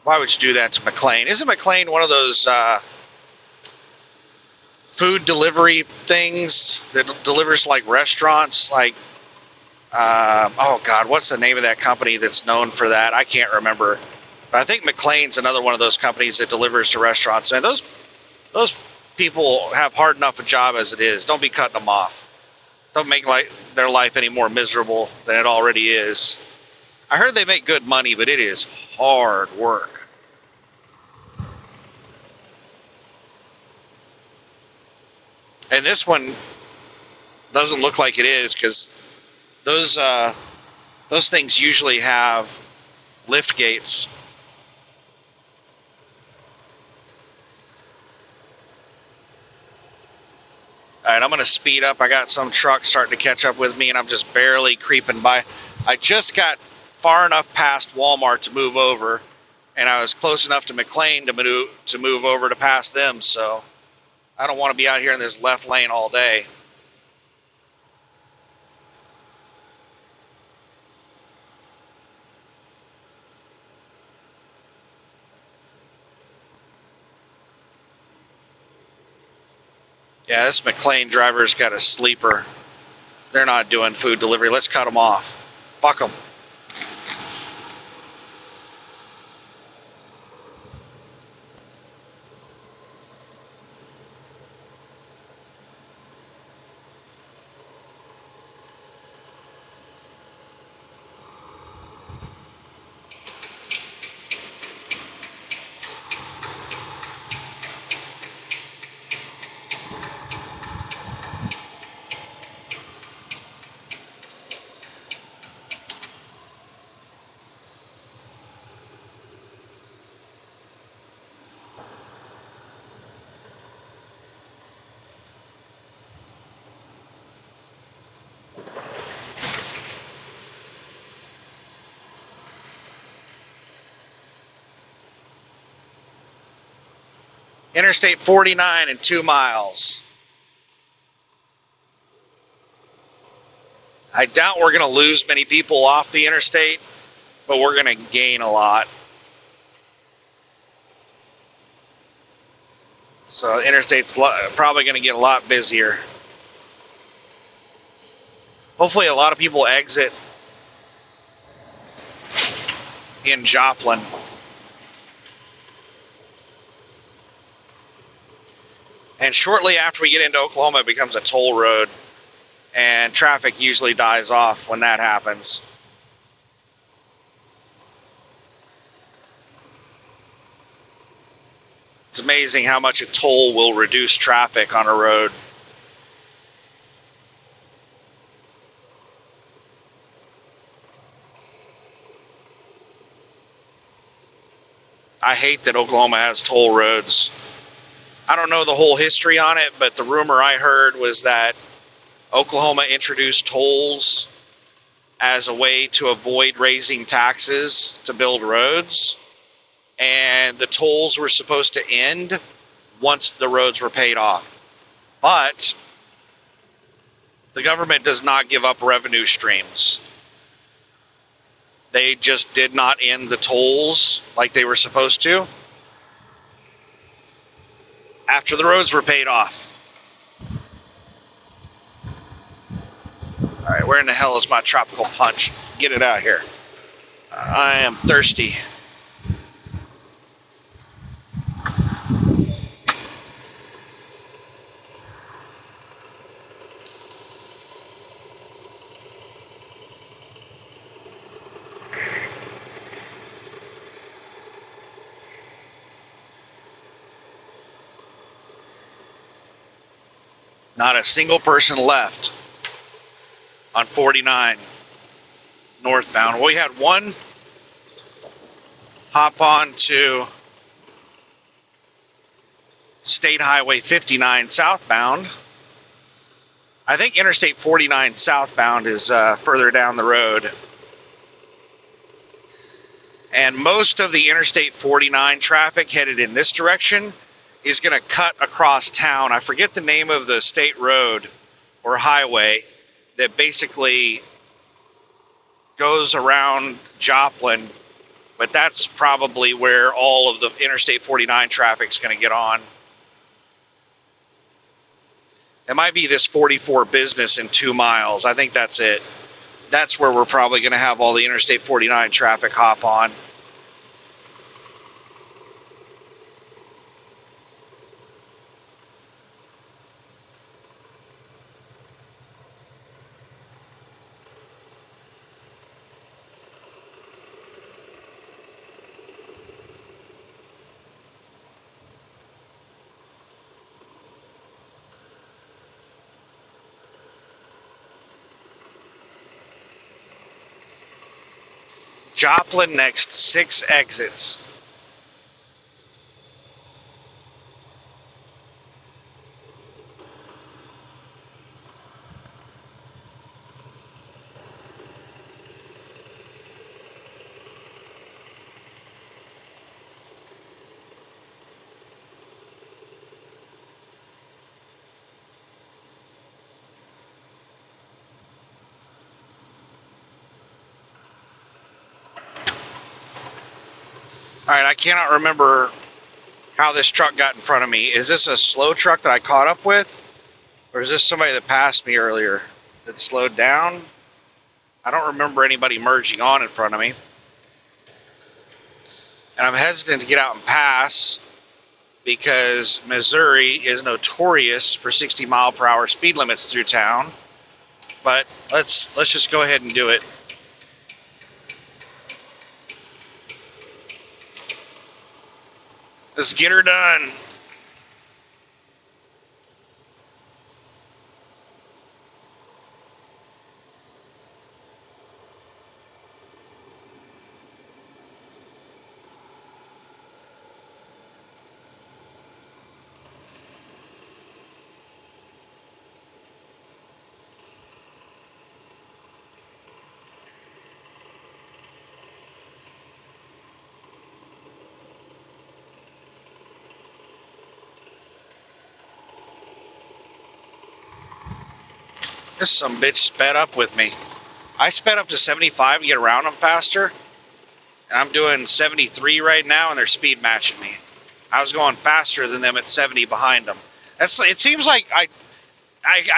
Why would you do that to McLean? Isn't McLean one of those food delivery things that delivers like restaurants? Like, oh God, what's the name of that company that's known for that? I can't remember. But I think McLean's another one of those companies that delivers to restaurants. And those people have hard enough a job as it is. Don't be cutting them off. Don't make their life any more miserable than it already is. I heard they make good money, but it is hard work. And this one doesn't look like it is because those things usually have lift gates. All right, I'm going to speed up. I got some truck starting to catch up with me, and I'm just barely creeping by. I just got far enough past Walmart to move over, and I was close enough to McLean to move over to pass them, so I don't want to be out here in this left lane all day. Yeah, this McLean driver's got a sleeper. They're not doing food delivery. Let's cut them off. Fuck them. Interstate 49 in 2 miles. I doubt we're going to lose many people off the interstate, but we're going to gain a lot. So the interstate's probably going to get a lot busier. Hopefully a lot of people exit in Joplin. And shortly after we get into Oklahoma, it becomes a toll road, and traffic usually dies off when that happens. It's amazing how much a toll will reduce traffic on a road. I hate that Oklahoma has toll roads. I don't know the whole history on it, but the rumor I heard was that Oklahoma introduced tolls as a way to avoid raising taxes to build roads. And the tolls were supposed to end once the roads were paid off. But The government does not give up revenue streams. They just did not end the tolls like they were supposed to after the roads were paid off. All right, where in the hell is my tropical punch? Get it out here. I am thirsty. Not a single person left on 49 northbound. We had one hop on to State Highway 59 southbound. I think Interstate 49 southbound is further down the road. And most of the Interstate 49 traffic headed in this direction is going to cut across town. I forget the name of the state road or highway that basically goes around Joplin, but that's probably where all of the Interstate 49 traffic is going to get on. It might be this 44 business in 2 miles. I think that's it. That's where we're probably going to have all the Interstate 49 traffic hop on. Joplin next 6 exits. All right, I cannot remember how this truck got in front of me. Is this a slow truck that I caught up with? Or is this somebody that passed me earlier that slowed down? I don't remember anybody merging on in front of me. And I'm hesitant to get out and pass because Missouri is notorious for 60-mile-per-hour speed limits through town. But let's just go ahead and do it. Let's get her done. This some bitch sped up with me. I sped up to 75 to get around them faster. And I'm doing 73 right now, and they're speed matching me. I was going faster than them at 70 behind them. It seems like I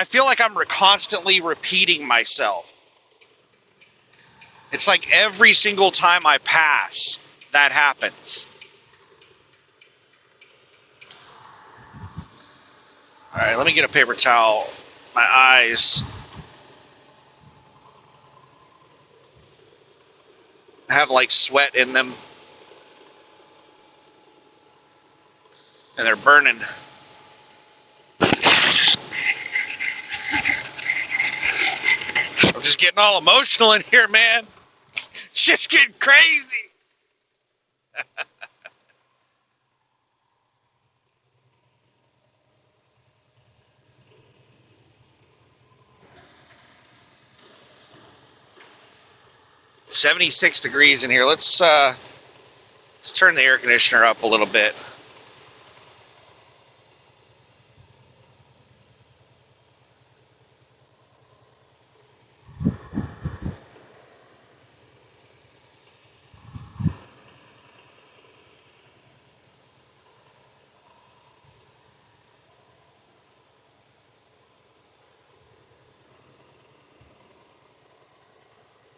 feel like I'm constantly repeating myself. It's like every single time I pass, that happens. All right, let me get a paper towel. My eyes have like sweat in them, and they're burning. I'm just getting all emotional in here, man. Shit's getting crazy. 76 degrees in here. Let's turn the air conditioner up a little bit.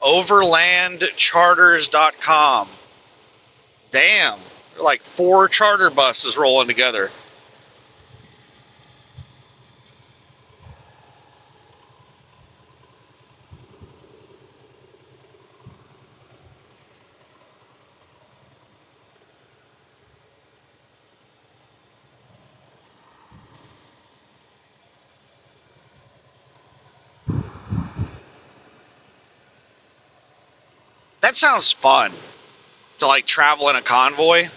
Overlandcharters.com. Damn. They're like 4 charter buses rolling together. That sounds fun. To like travel in a convoy.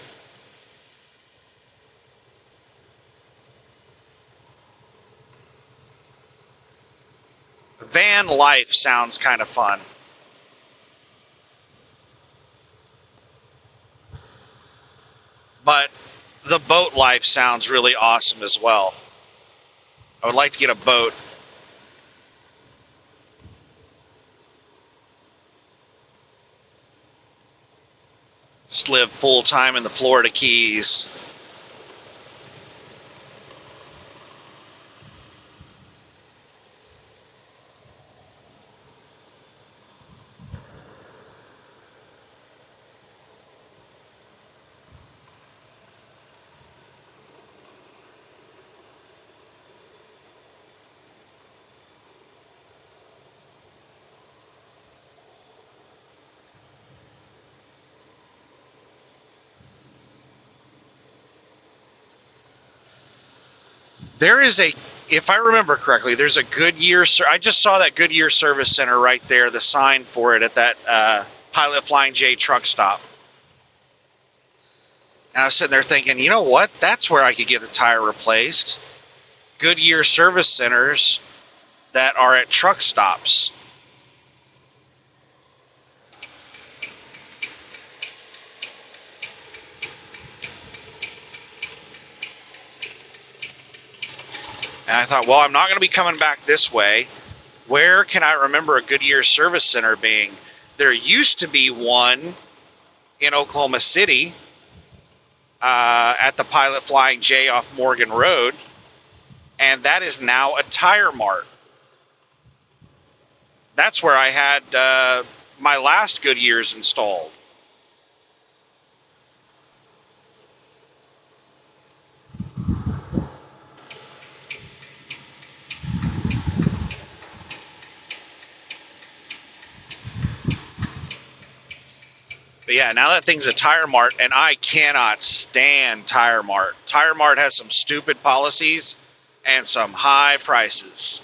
Van life sounds kind of fun. But the boat life sounds really awesome as well. I would like to get a boat. Just live full time in the Florida Keys. There is a, if I remember correctly, there's a Goodyear. I just saw that Goodyear Service Center right there, the sign for it at that Pilot Flying J truck stop. And I was sitting there thinking, you know what? That's where I could get the tire replaced. Goodyear Service Centers that are at truck stops. And I thought, well, I'm not going to be coming back this way. Where can I remember a Goodyear Service Center being? There used to be one in Oklahoma City at the Pilot Flying J off Morgan Road, and that is now a Tire Mart. That's where I had my last Goodyears installed. But yeah, now that thing's a Tire Mart, and I cannot stand Tire Mart. Tire Mart has some stupid policies and some high prices.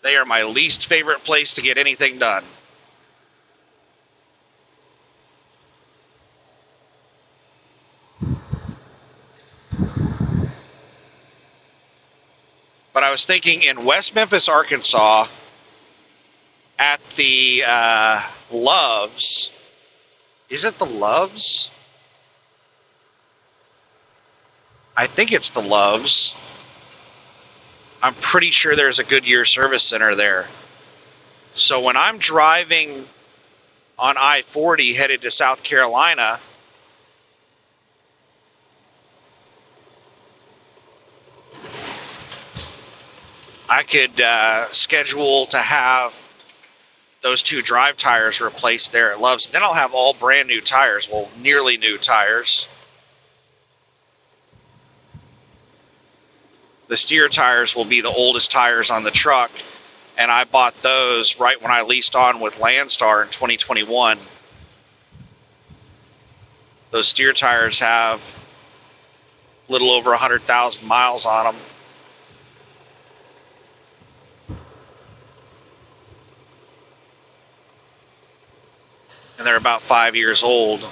They are my least favorite place to get anything done. But I was thinking in West Memphis, Arkansas, at the Loves. Is it the Loves? I think it's the Loves. I'm pretty sure there's a Goodyear Service Center there. So when I'm driving on I-40 headed to South Carolina, I could schedule to have those 2 drive tires replaced there at Love's. Then I'll have all brand new tires, well, nearly new tires. The steer tires will be the oldest tires on the truck, and I bought those right when I leased on with Landstar in 2021. Those steer tires have a little over 100,000 miles on them. And they're about 5 years old.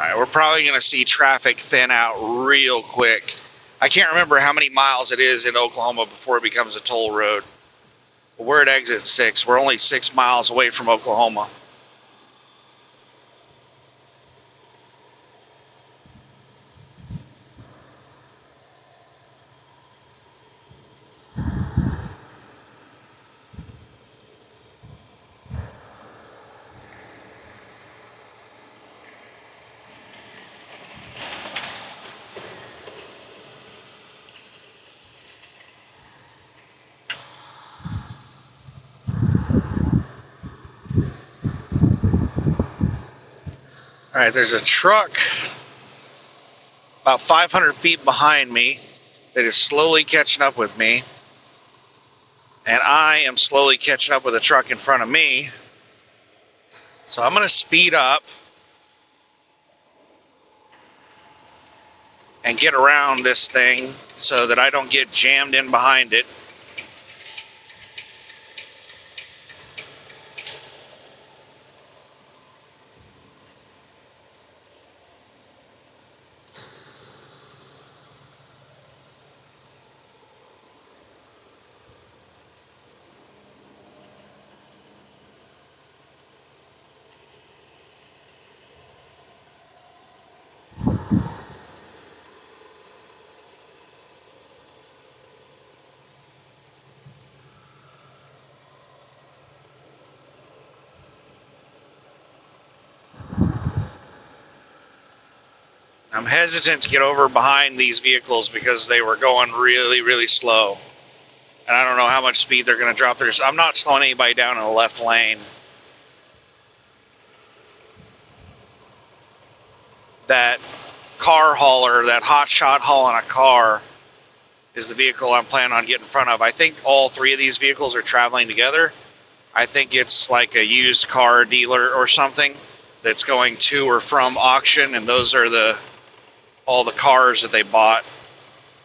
All right, we're probably going to see traffic thin out real quick. I can't remember how many miles it is in Oklahoma before it becomes a toll road. But we're at exit 6. We're only 6 miles away from Oklahoma. All right, there's a truck about 500 feet behind me that is slowly catching up with me. And I am slowly catching up with a truck in front of me. So I'm going to speed up and get around this thing so that I don't get jammed in behind it. I'm hesitant to get over behind these vehicles because they were going really, really slow. And I don't know how much speed they're going to drop through. So I'm not slowing anybody down in the left lane. That car hauler, that hot shot hauling a car, is the vehicle I'm planning on getting in front of. I think all three of these vehicles are traveling together. I think it's like a used car dealer or something that's going to or from auction, and those are all the cars that they bought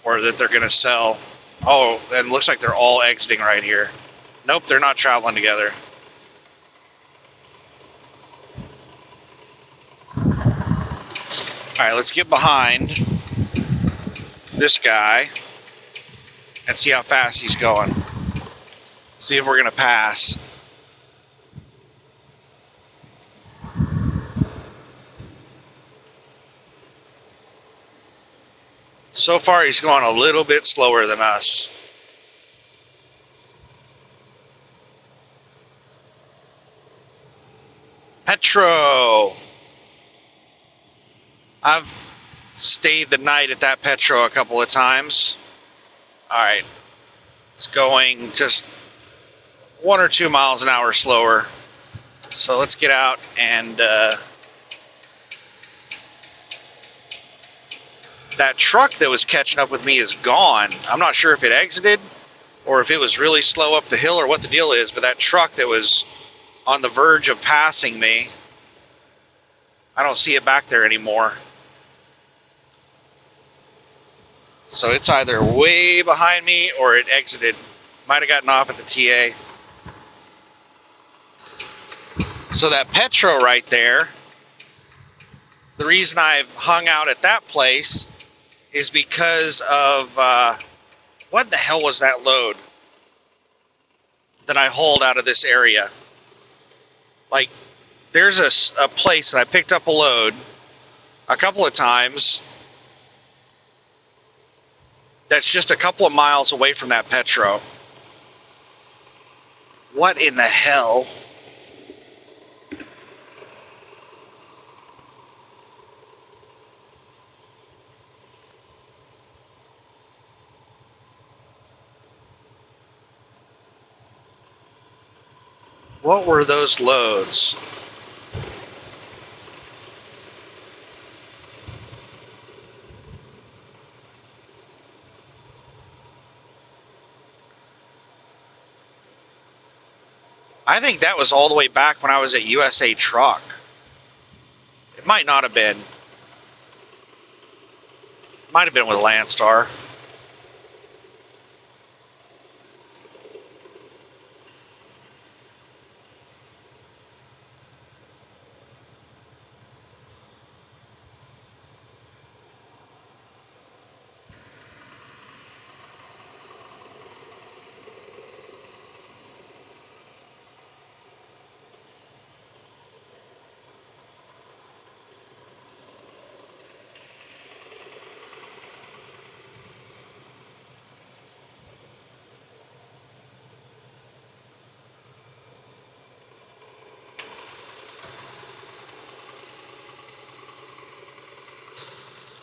or that they're going to sell. Oh, and it looks like they're all exiting right here. Nope, they're not traveling together. All right, let's get behind this guy and see how fast he's going. See if we're going to pass. So far, he's going a little bit slower than us. Petro. I've stayed the night at that Petro a couple of times. All right. It's going just 1 or 2 miles an hour slower. So let's get out and that truck that was catching up with me is gone. I'm not sure if it exited or if it was really slow up the hill or what the deal is, but that truck that was on the verge of passing me, I don't see it back there anymore. So it's either way behind me or it exited. Might have gotten off at the TA. So that Petro right there, the reason I've hung out at that place is because of, what the hell was that load that I hauled out of this area? Like, there's a place that I picked up a load a couple of times that's just a couple of miles away from that Petro. What in the hell? What were those loads? I think that was all the way back when I was at USA Truck. It might not have been. Might have been with Landstar.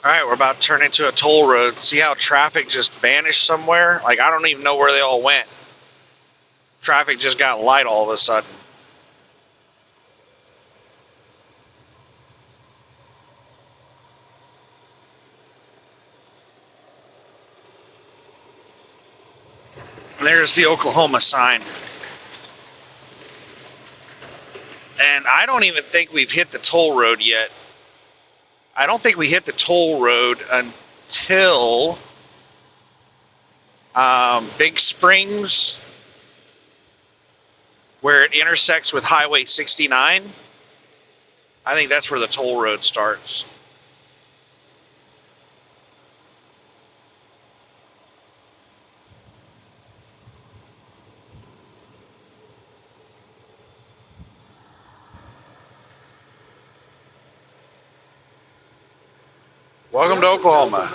All right, we're about to turn into a toll road. See how traffic just vanished somewhere? Like, I don't even know where they all went. Traffic just got light all of a sudden. And there's the Oklahoma sign. And I don't even think we've hit the toll road yet. I don't think we hit the toll road until Big Springs, where it intersects with Highway 69. I think that's where the toll road starts. Welcome to Oklahoma.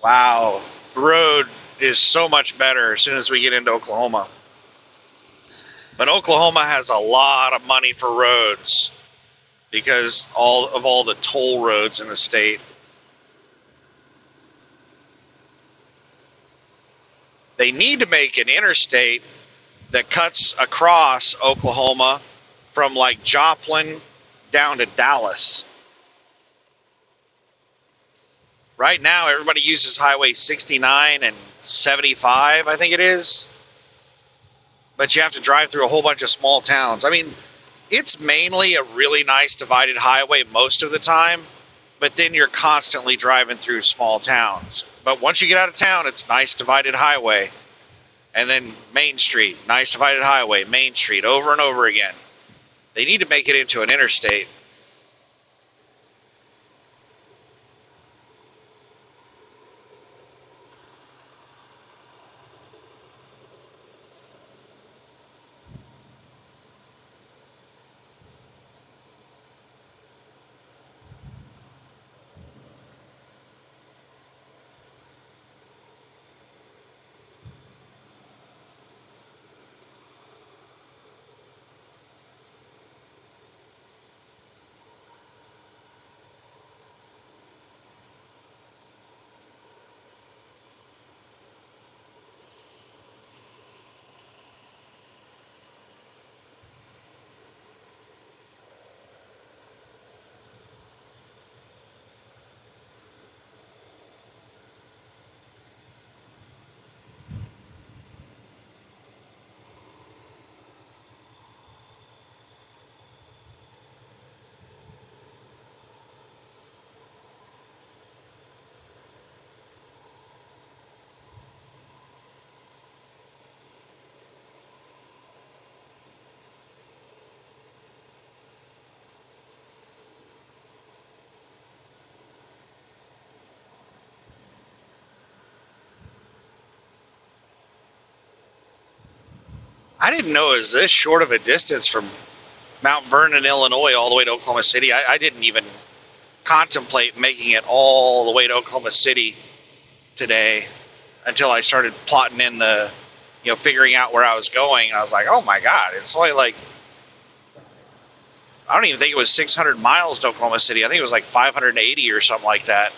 Wow, the road is so much better as soon as we get into Oklahoma. But Oklahoma has a lot of money for roads because all the toll roads in the state. They need to make an interstate that cuts across Oklahoma from like Joplin down to Dallas. Right now, everybody uses Highway 69 and 75, I think it is. But you have to drive through a whole bunch of small towns. I mean, it's mainly a really nice divided highway most of the time, but then you're constantly driving through small towns. But once you get out of town, it's nice divided highway. And then Main Street, nice divided highway, Main Street, over and over again. They need to make it into an interstate. I didn't know it was this short of a distance from Mount Vernon, Illinois, all the way to Oklahoma City. I didn't even contemplate making it all the way to Oklahoma City today until I started plotting in figuring out where I was going. And I was like, oh my God, it's only like, I don't even think it was 600 miles to Oklahoma City. I think it was like 580 or something like that.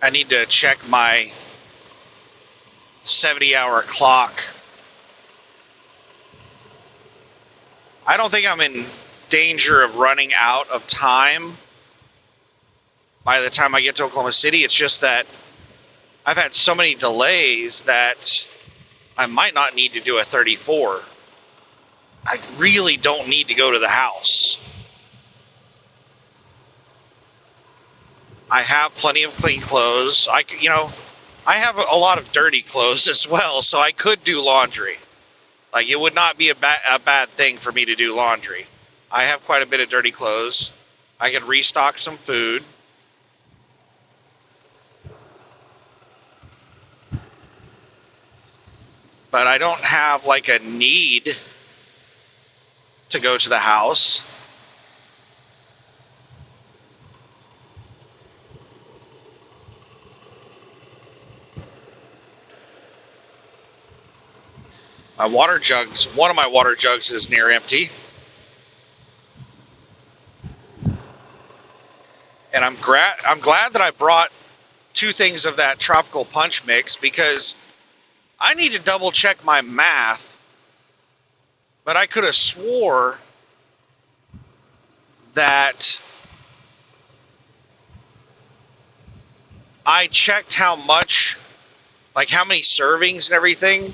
I need to check my 70-hour clock. I don't think I'm in danger of running out of time by the time I get to Oklahoma City. It's just that I've had so many delays that I might not need to do a 34. I really don't need to go to the house. I have plenty of clean clothes. I have a lot of dirty clothes as well, so I could do laundry. Like, it would not be a bad thing for me to do laundry. I have quite a bit of dirty clothes. I could restock some food. But I don't have like a need to go to the house. My water jugs, one of my water jugs is near empty. And I'm glad that I brought 2 things of that tropical punch mix, because I need to double check my math, but I could have swore that I checked how much, like how many servings and everything,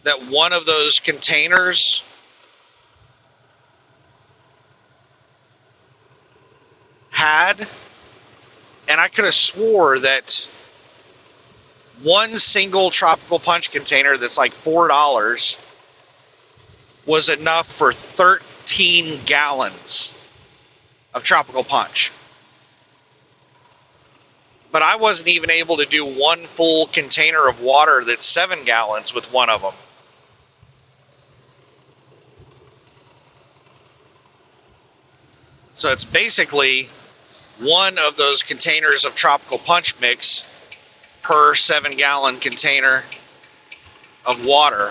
that one of those containers had, and I could have swore that one single tropical punch container that's like $4 was enough for 13 gallons of tropical punch. But I wasn't even able to do one full container of water that's 7 gallons with one of them. So it's basically one of those containers of tropical punch mix per 7-gallon container of water.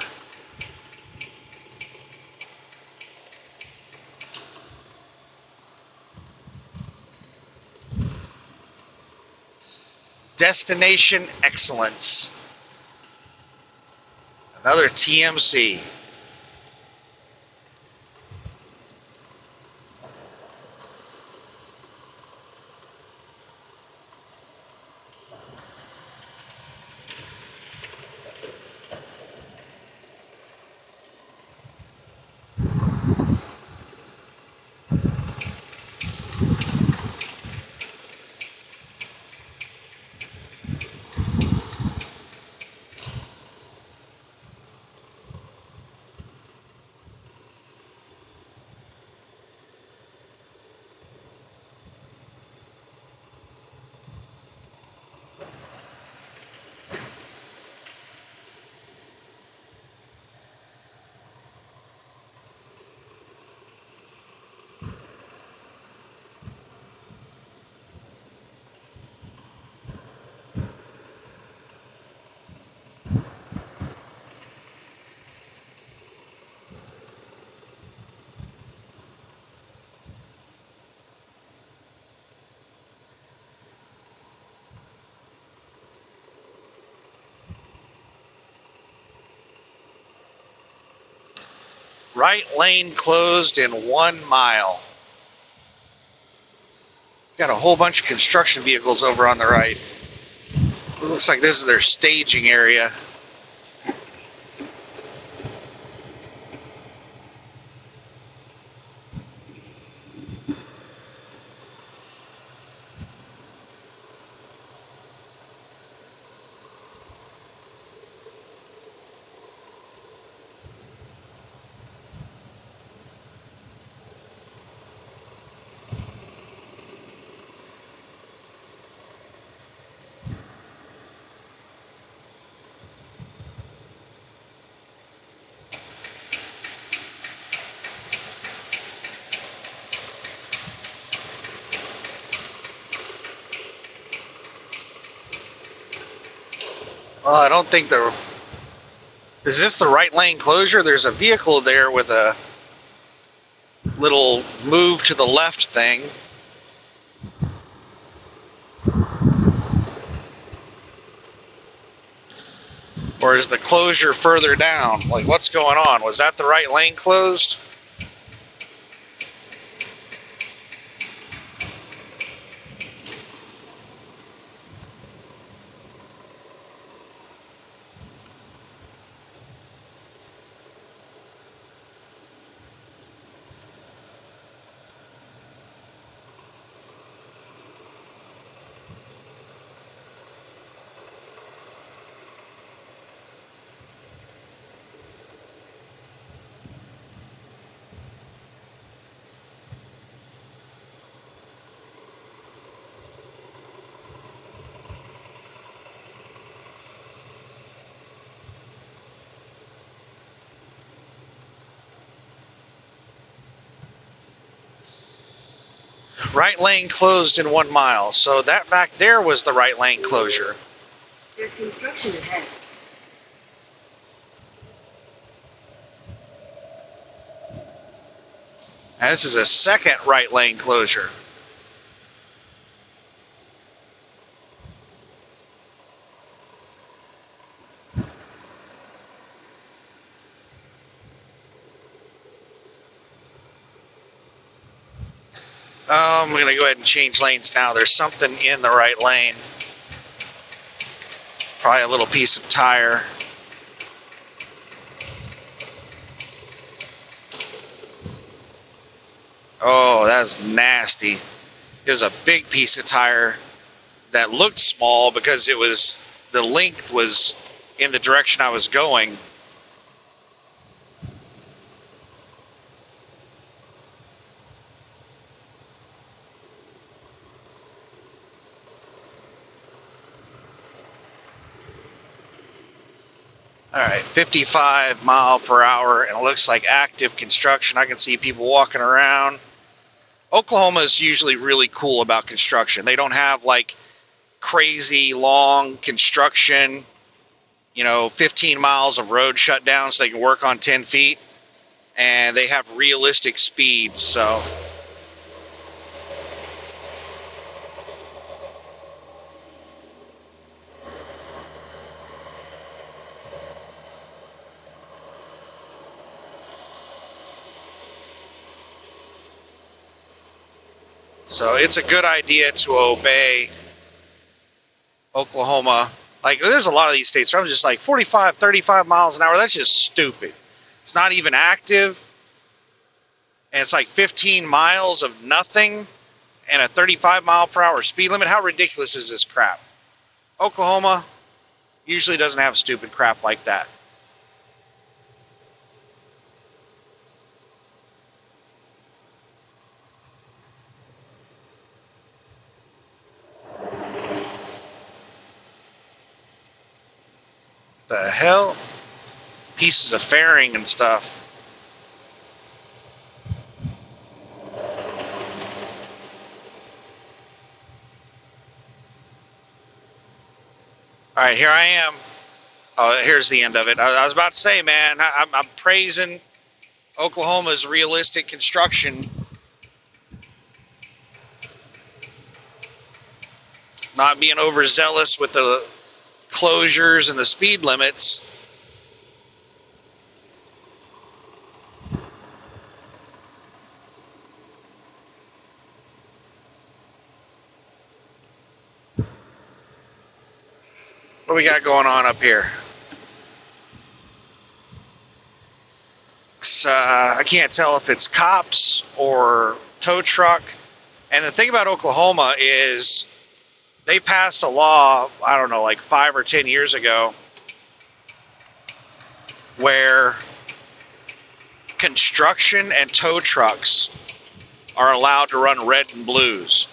Destination excellence. Another TMC. Right lane closed in 1 mile. Got a whole bunch of construction vehicles over on the right. It looks like this is their staging area. Well, I don't think the... Is this the right lane closure? There's a vehicle there with a little move to the left thing. Or is the closure further down? Like, what's going on? Was that the right lane closed? Right lane closed in 1 mile. So that back there was the right lane closure. There's construction ahead. And this is a second right lane closure. I'm going to go ahead and change lanes now. There's something in the right lane. Probably a little piece of tire. Oh, that's nasty. There's a big piece of tire that looked small because it was, the length was in the direction I was going. All right, 55 mile per hour, and it looks like active construction. I can see people walking around. Oklahoma is usually really cool about construction. They don't have like crazy long construction, 15 miles of road shut down so they can work on 10 feet. And they have realistic speeds, so. So it's a good idea to obey Oklahoma. Like, there's a lot of these states where I'm just like 45, 35 miles an hour. That's just stupid. It's not even active. And it's like 15 miles of nothing and a 35 mile per hour speed limit. How ridiculous is this crap? Oklahoma usually doesn't have stupid crap like that. The hell? Pieces of fairing and stuff. All right, here I am. Oh, here's the end of it. I was about to say, man, I'm praising Oklahoma's realistic construction. Not being overzealous with the closures and the speed limits. What we got going on up here? I can't tell if it's cops or tow truck. And the thing about Oklahoma is they passed a law, I don't know, like 5 or 10 years ago, where construction and tow trucks are allowed to run red and blues.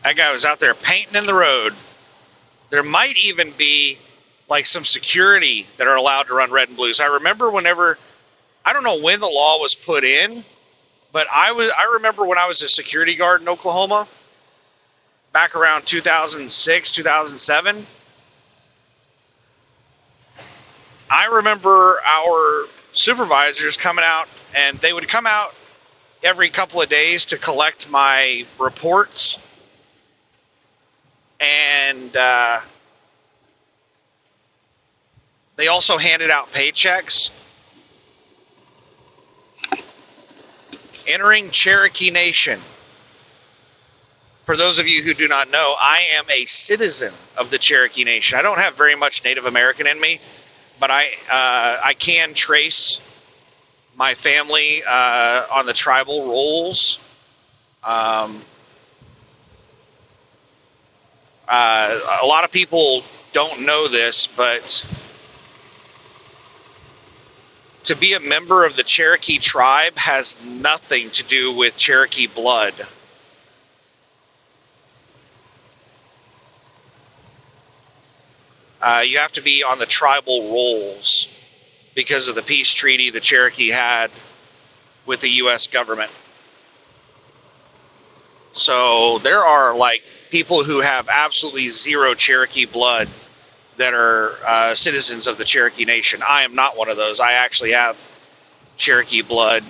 That guy was out there painting in the road. There might even be like some security that are allowed to run red and blues. I remember whenever I don't know when the law was put in, but I remember when I was a security guard in Oklahoma, back around 2006, 2007. I remember our supervisors coming out, and they would come out every couple of days to collect my reports, and they also handed out paychecks. Entering Cherokee Nation. For those of you who do not know, I am a citizen of the Cherokee Nation. I don't have very much Native American in me, but I can trace my family on the tribal rolls. A lot of people don't know this, but to be a member of the Cherokee tribe has nothing to do with Cherokee blood. You have to be on the tribal rolls because of the peace treaty the Cherokee had with the U.S. government. So there are like people who have absolutely zero Cherokee blood that are citizens of the Cherokee Nation. I am not one of those. I actually have Cherokee blood.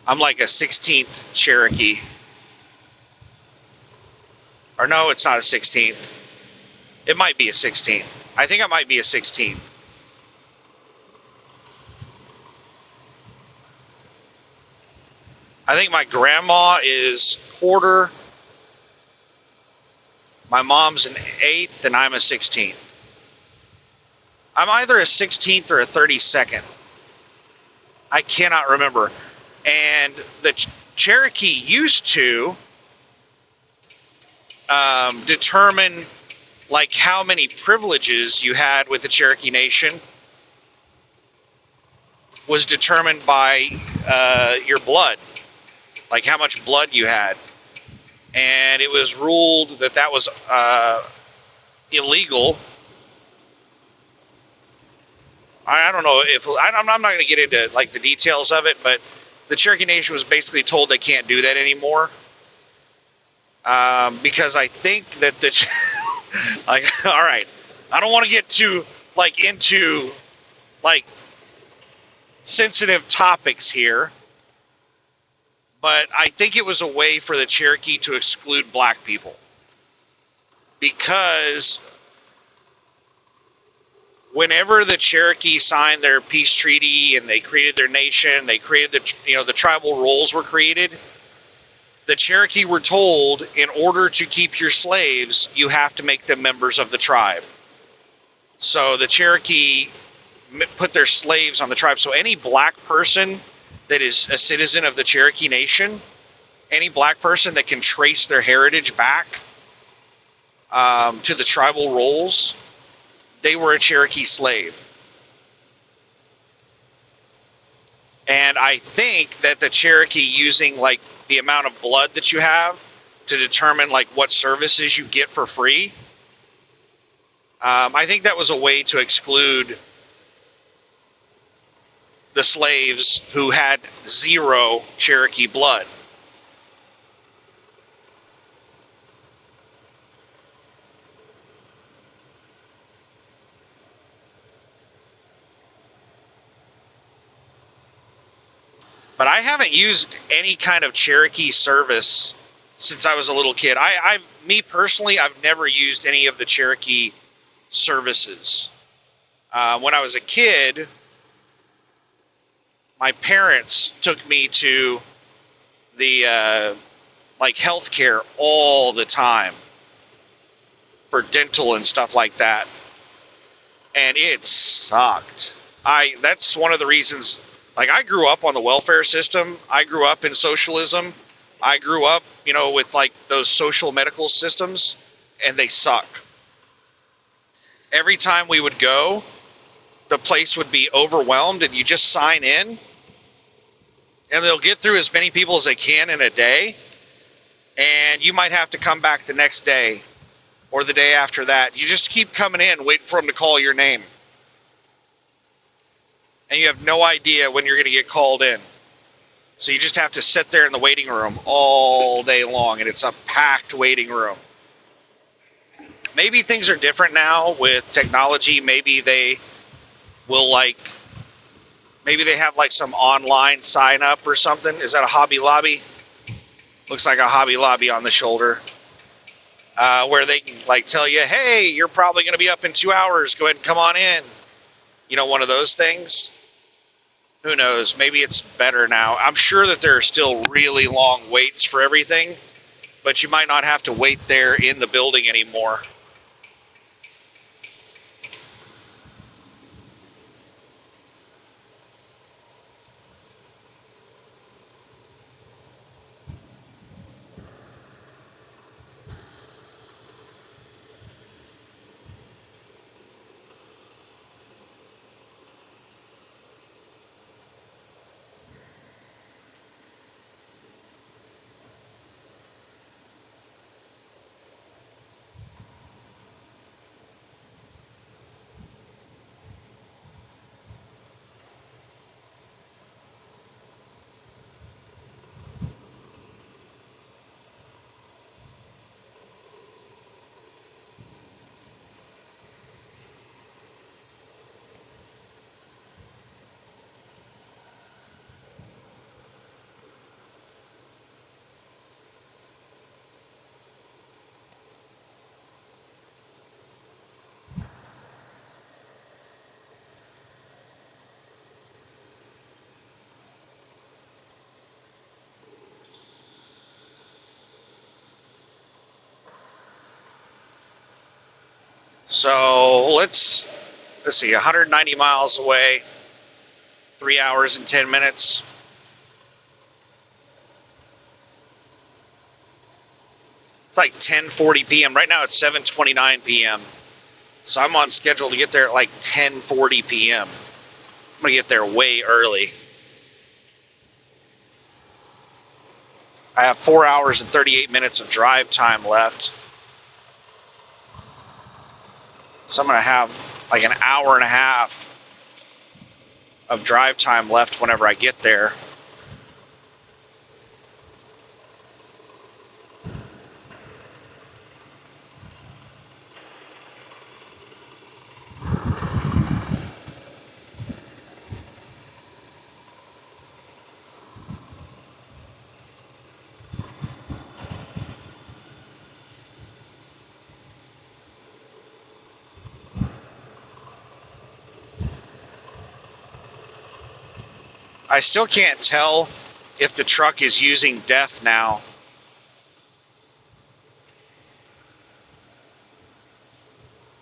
I'm like a 16th Cherokee. Or no, it's not a 16th. It might be a 16th. I think I might be a 16th. I think my grandma is quarter. My mom's an 8th, and I'm a 16th. I'm either a 16th or a 32nd. I cannot remember. And the Cherokee used to determine like how many privileges you had with the Cherokee Nation was determined by your blood, like how much blood you had. And it was ruled that that was illegal. I don't know if I'm not going to get into like the details of it, but the Cherokee Nation was basically told they can't do that anymore because I think that the like, all right, I don't want to get too like into like sensitive topics here. But I think it was a way for the Cherokee to exclude black people. Because whenever the Cherokee signed their peace treaty and they created their nation, they created the tribal rolls were created, the Cherokee were told, in order to keep your slaves, you have to make them members of the tribe. So the Cherokee put their slaves on the tribe. So any black person that is a citizen of the Cherokee Nation, any black person that can trace their heritage back to the tribal rolls, they were a Cherokee slave. And I think that the Cherokee, using like the amount of blood that you have to determine like what services you get for free, I think that was a way to exclude the slaves who had zero Cherokee blood. But I haven't used any kind of Cherokee service since I was a little kid. Me personally, I've never used any of the Cherokee services. When I was a kid, my parents took me to the like healthcare all the time for dental and stuff like that, and it sucked. That's one of the reasons. Like, I grew up on the welfare system. I grew up in socialism. I grew up, with like those social medical systems, and they suck. Every time we would go, the place would be overwhelmed, and you just sign in, and they'll get through as many people as they can in a day, and you might have to come back the next day or the day after that. You just keep coming in, waiting for them to call your name. and you have no idea when you're going to get called in. So you just have to sit there in the waiting room all day long, and it's a packed waiting room. Maybe things are different now with technology. Maybe they will maybe they have some online sign up or something. Is that a Hobby Lobby? Looks like a Hobby Lobby on the shoulder. Where they can tell you, hey, you're probably going to be up in 2 hours. Go ahead and come on in. One of those things. Who knows? Maybe it's better now. I'm sure that there are still really long waits for everything, but you might not have to wait there in the building anymore. So let's see, 190 miles away, 3 hours and 10 minutes. It's 10:40 p.m. Right now it's 7:29 p.m. So I'm on schedule to get there at 10:40 p.m. I'm going to get there way early. I have 4 hours and 38 minutes of drive time left. So I'm going to have an hour and a half of drive time left whenever I get there. I still can't tell if the truck is using DEF now.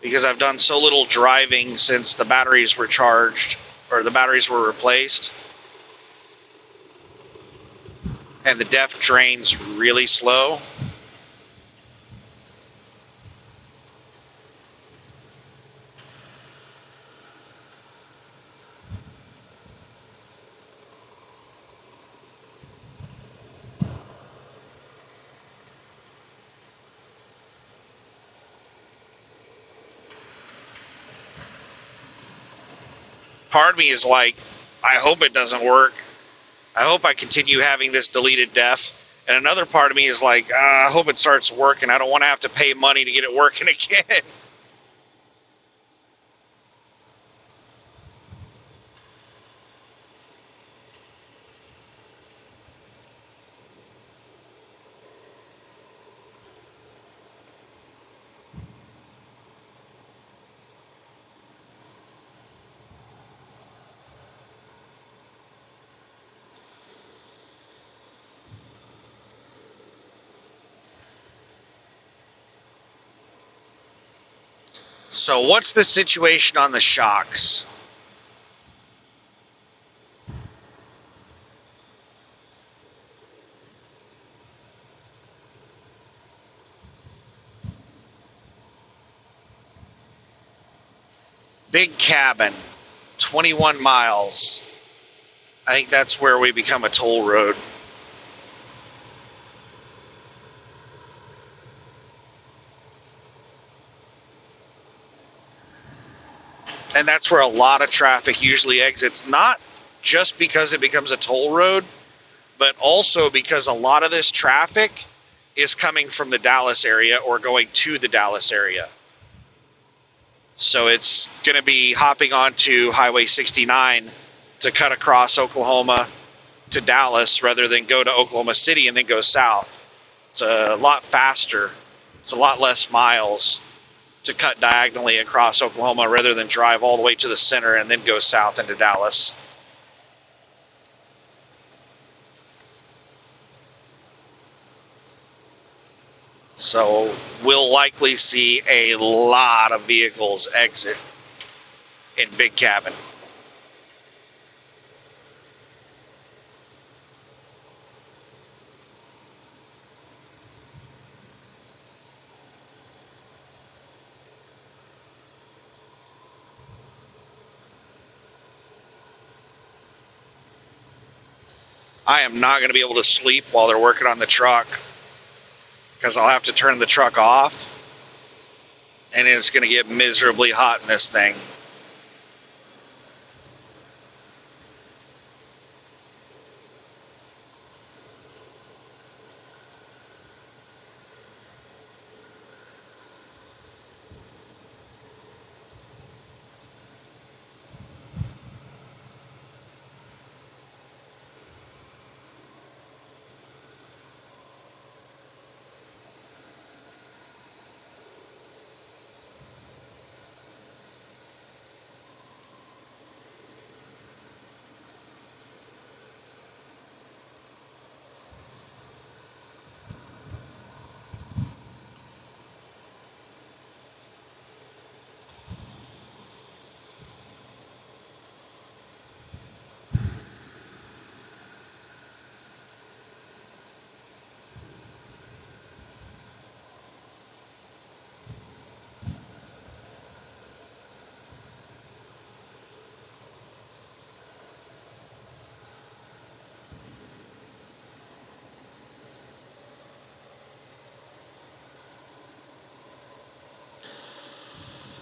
Because I've done so little driving since the batteries were charged, or the batteries were replaced. And the DEF drains really slow. Part of me is I hope it doesn't work. I hope I continue having this deleted DEF. And another part of me is I hope it starts working. I don't want to have to pay money to get it working again. So what's the situation on the shocks? Big cabin, 21 miles. I think that's where we become a toll road. And that's where a lot of traffic usually exits, not just because it becomes a toll road, but also because a lot of this traffic is coming from the Dallas area or going to the Dallas area. So it's going to be hopping onto Highway 69 to cut across Oklahoma to Dallas rather than go to Oklahoma City and then go south. It's a lot faster. It's a lot less miles to cut diagonally across Oklahoma rather than drive all the way to the center and then go south into Dallas. So we'll likely see a lot of vehicles exit in Big Cabin. I am not going to be able to sleep while they're working on the truck because I'll have to turn the truck off and it's going to get miserably hot in this thing.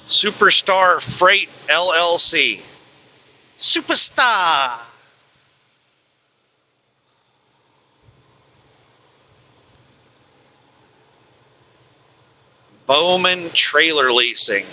Superstar Freight LLC. Superstar. Bowman Trailer Leasing.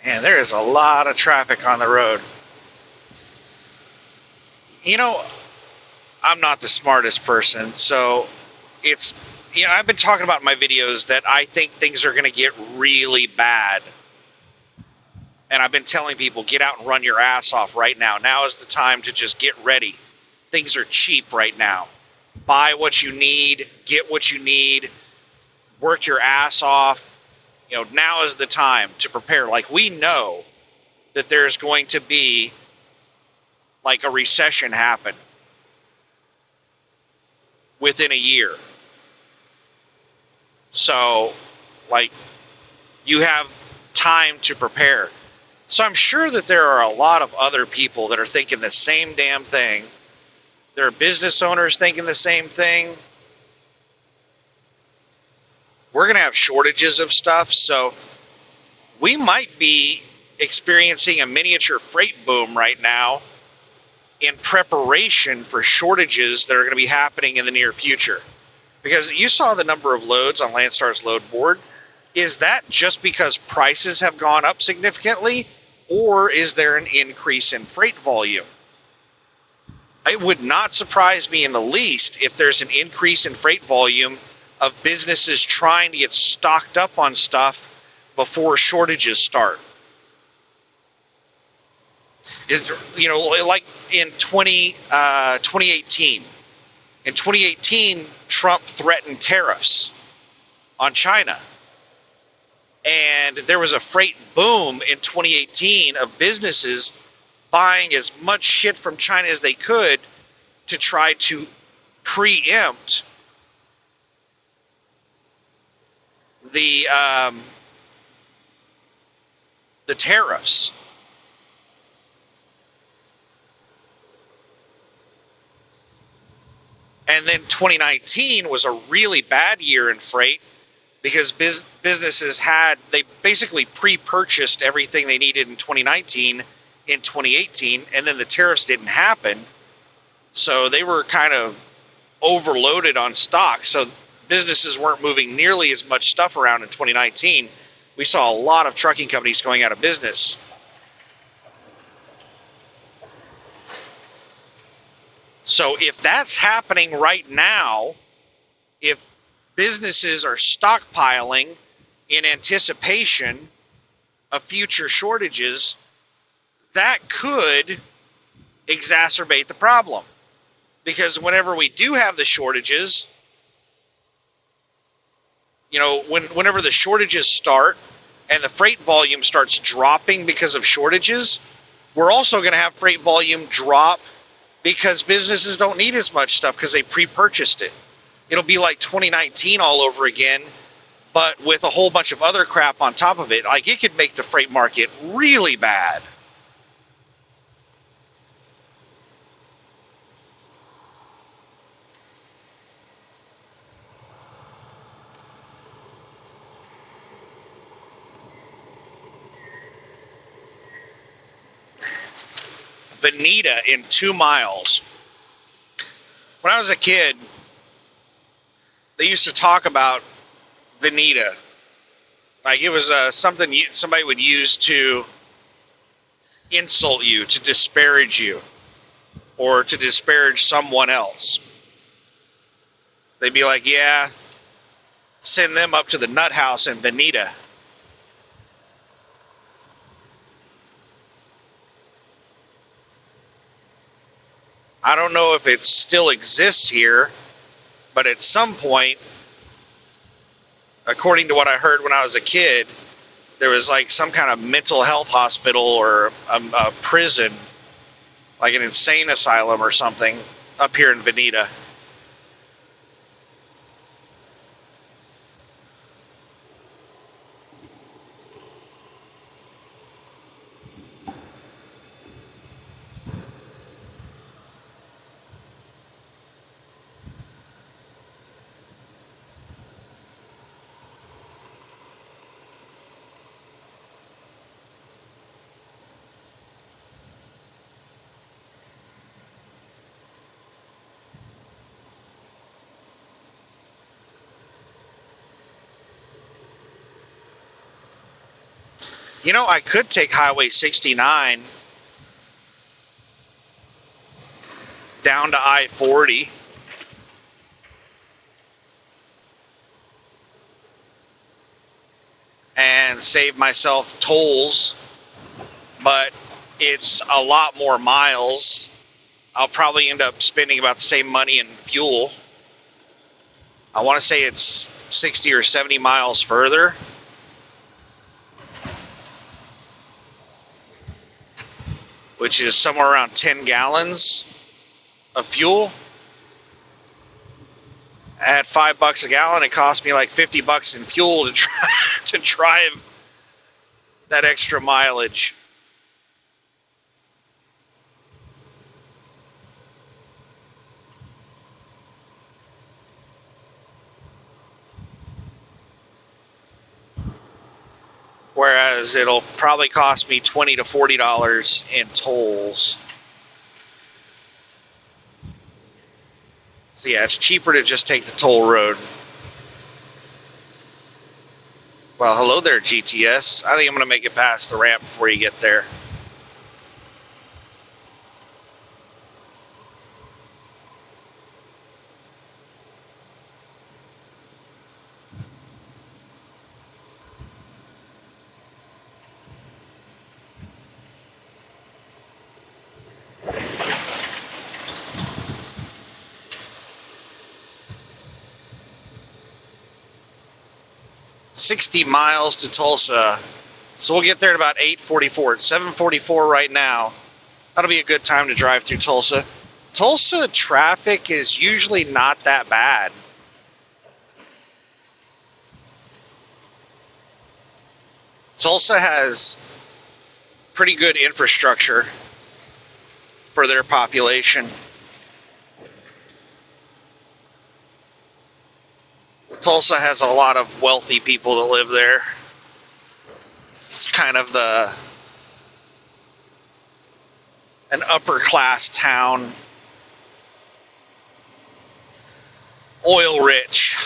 And there is a lot of traffic on the road. You know, I'm not the smartest person, so it's I've been talking about in my videos that I think things are going to get really bad. And I've been telling people, get out and run your ass off right now. Now is the time to just get ready. Things are cheap right now. Buy what you need, get what you need, work your ass off. Now is the time to prepare. Like, we know that there's going to be like a recession happen within a year. So, like, you have time to prepare. So I'm sure that there are a lot of other people that are thinking the same damn thing. There are business owners thinking the same thing. We're going to have shortages of stuff, so we might be experiencing a miniature freight boom right now in preparation for shortages that are going to be happening in the near future. Because you saw the number of loads on Landstar's load board. Is that just because prices have gone up significantly, or is there an increase in freight volume? It would not surprise me in the least if there's an increase in freight volume of businesses trying to get stocked up on stuff before shortages start. Like in 2018. In 2018, Trump threatened tariffs on China. And there was a freight boom in 2018 of businesses buying as much shit from China as they could to try to preempt the tariffs. And then 2019 was a really bad year in freight because businesses they basically pre-purchased everything they needed in 2019 in 2018, and then the tariffs didn't happen. So they were kind of overloaded on stock. So businesses weren't moving nearly as much stuff around in 2019. We saw a lot of trucking companies going out of business. So if that's happening right now, if businesses are stockpiling in anticipation of future shortages, that could exacerbate the problem. Because whenever we do have the shortages, whenever the shortages start and the freight volume starts dropping because of shortages, we're also going to have freight volume drop because businesses don't need as much stuff because they pre-purchased it. It'll be like 2019 all over again, but with a whole bunch of other crap on top of it. Like, it could make the freight market really bad. Veneta in 2 miles. When I was a kid, they used to talk about Veneta. Like, it was something somebody would use to insult you, to disparage you, or to disparage someone else. They'd be like, yeah, send them up to the nut house in Veneta. I don't know if it still exists here, but at some point, according to what I heard when I was a kid, there was like some kind of mental health hospital or a prison, like an insane asylum or something, up here in Veneta. I could take Highway 69 down to I-40. and save myself tolls, but it's a lot more miles. I'll probably end up spending about the same money in fuel. I want to say it's 60 or 70 miles further, which is somewhere around 10 gallons of fuel. At $5 a gallon, it cost me like $50 in fuel to drive that extra mileage. Whereas it'll probably cost me $20 to $40 in tolls. So yeah, it's cheaper to just take the toll road. Well, hello there, GTS. I think I'm going to make it past the ramp before you get there. $60 miles to Tulsa. So we'll get there at about 8:44. It's 7:44 right now. That'll be a good time to drive through Tulsa. Tulsa traffic is usually not that bad. Tulsa has pretty good infrastructure for their population. Tulsa has a lot of wealthy people that live there. It's kind of an upper class town. Oil rich.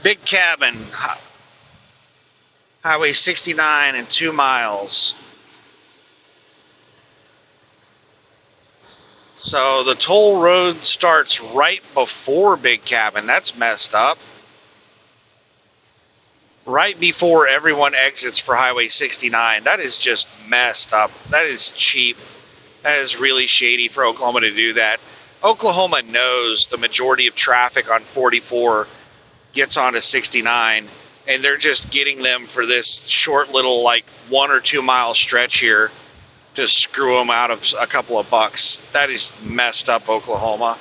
Big Cabin, Highway 69 and 2 miles. So the toll road starts right before Big Cabin. That's messed up. Right before everyone exits for Highway 69. That is just messed up. That is cheap. That is really shady for Oklahoma to do that. Oklahoma knows the majority of traffic on 44 gets onto 69, and they're just getting them for this short little like 1 or 2 mile stretch here to screw them out of a couple of bucks. That is messed up, Oklahoma.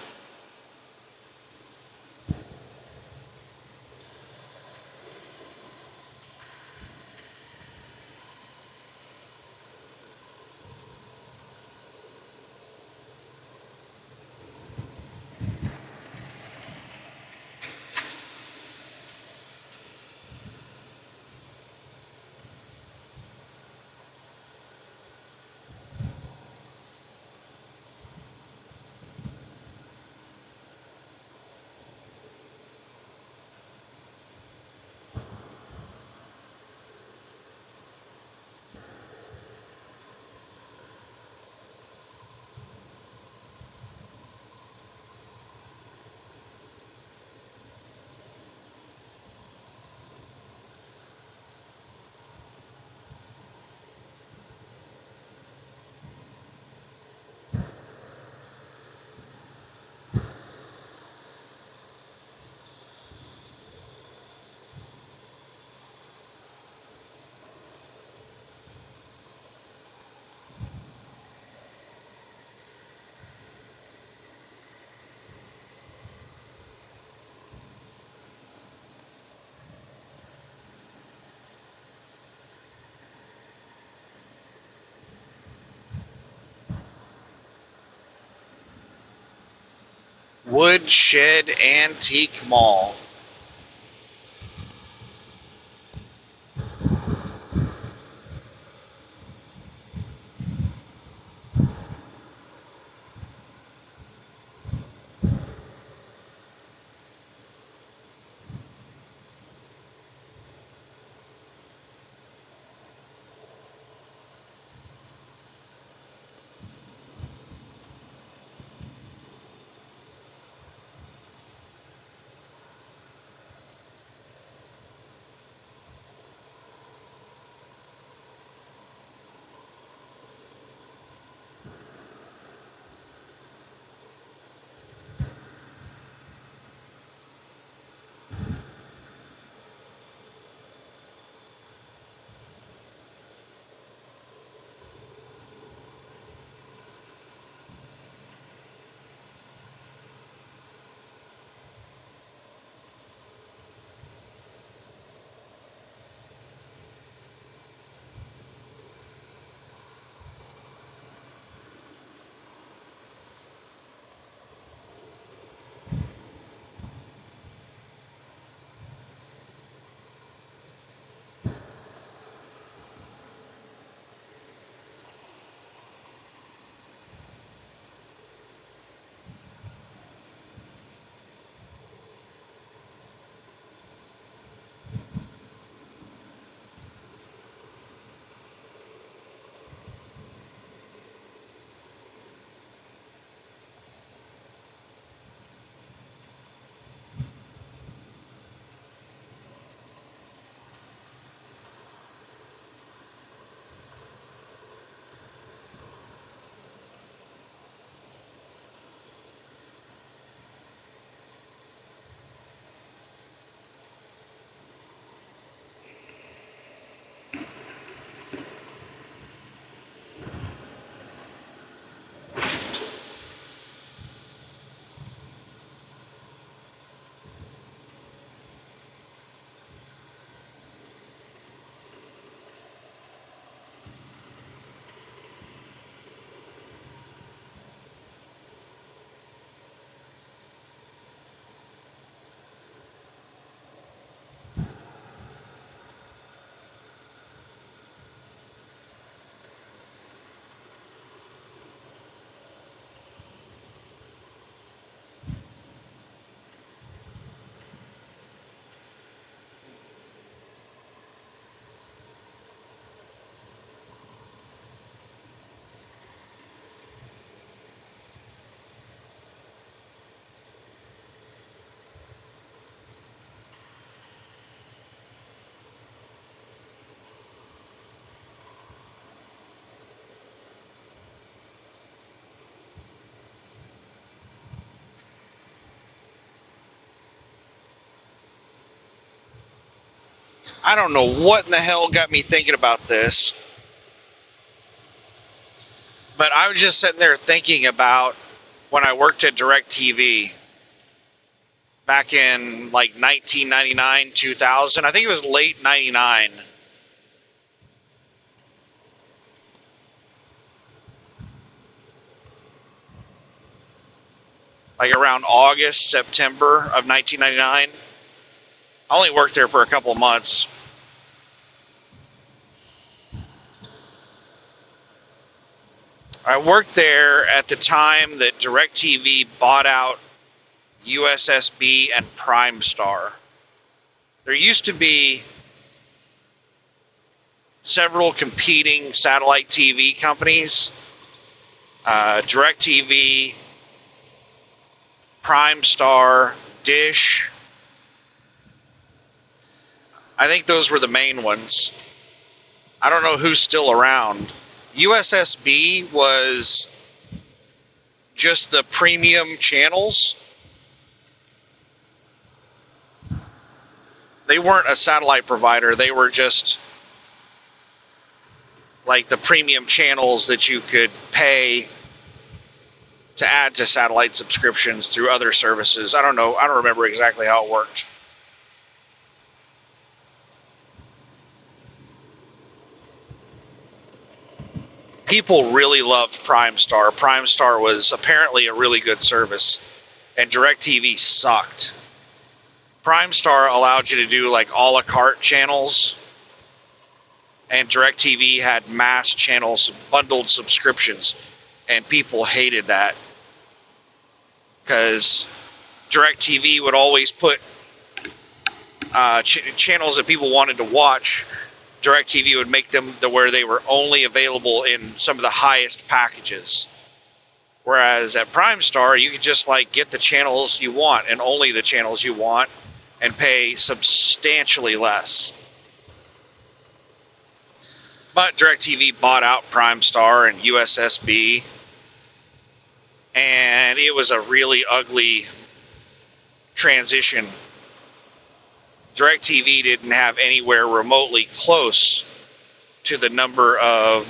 Woodshed Antique Mall. I don't know what in the hell got me thinking about this, but I was just sitting there thinking about when I worked at DirecTV back in like 1999, 2000. I think it was late 99. Like around August, September of 1999. I only worked there for a couple of months. I worked there at the time that DirecTV bought out USSB and PrimeStar. There used to be several competing satellite TV companies. DirecTV, PrimeStar, Dish. I think those were the main ones. I don't know who's still around. USSB was just the premium channels. They weren't a satellite provider. They were just like the premium channels that you could pay to add to satellite subscriptions through other services. I don't know. I don't remember exactly how it worked. People really loved PrimeStar. PrimeStar was apparently a really good service. and DirecTV sucked. Prime Star allowed you to do like a la carte channels, and DirecTV had mass channels, bundled subscriptions, and people hated that because DirecTV would always put channels that people wanted to watch. DirecTV would make them to where they were only available in some of the highest packages. Whereas at Prime Star, you could just like get the channels you want and only the channels you want and pay substantially less. But DirecTV bought out Prime Star and USSB, and it was a really ugly transition. DirecTV didn't have anywhere remotely close to the number of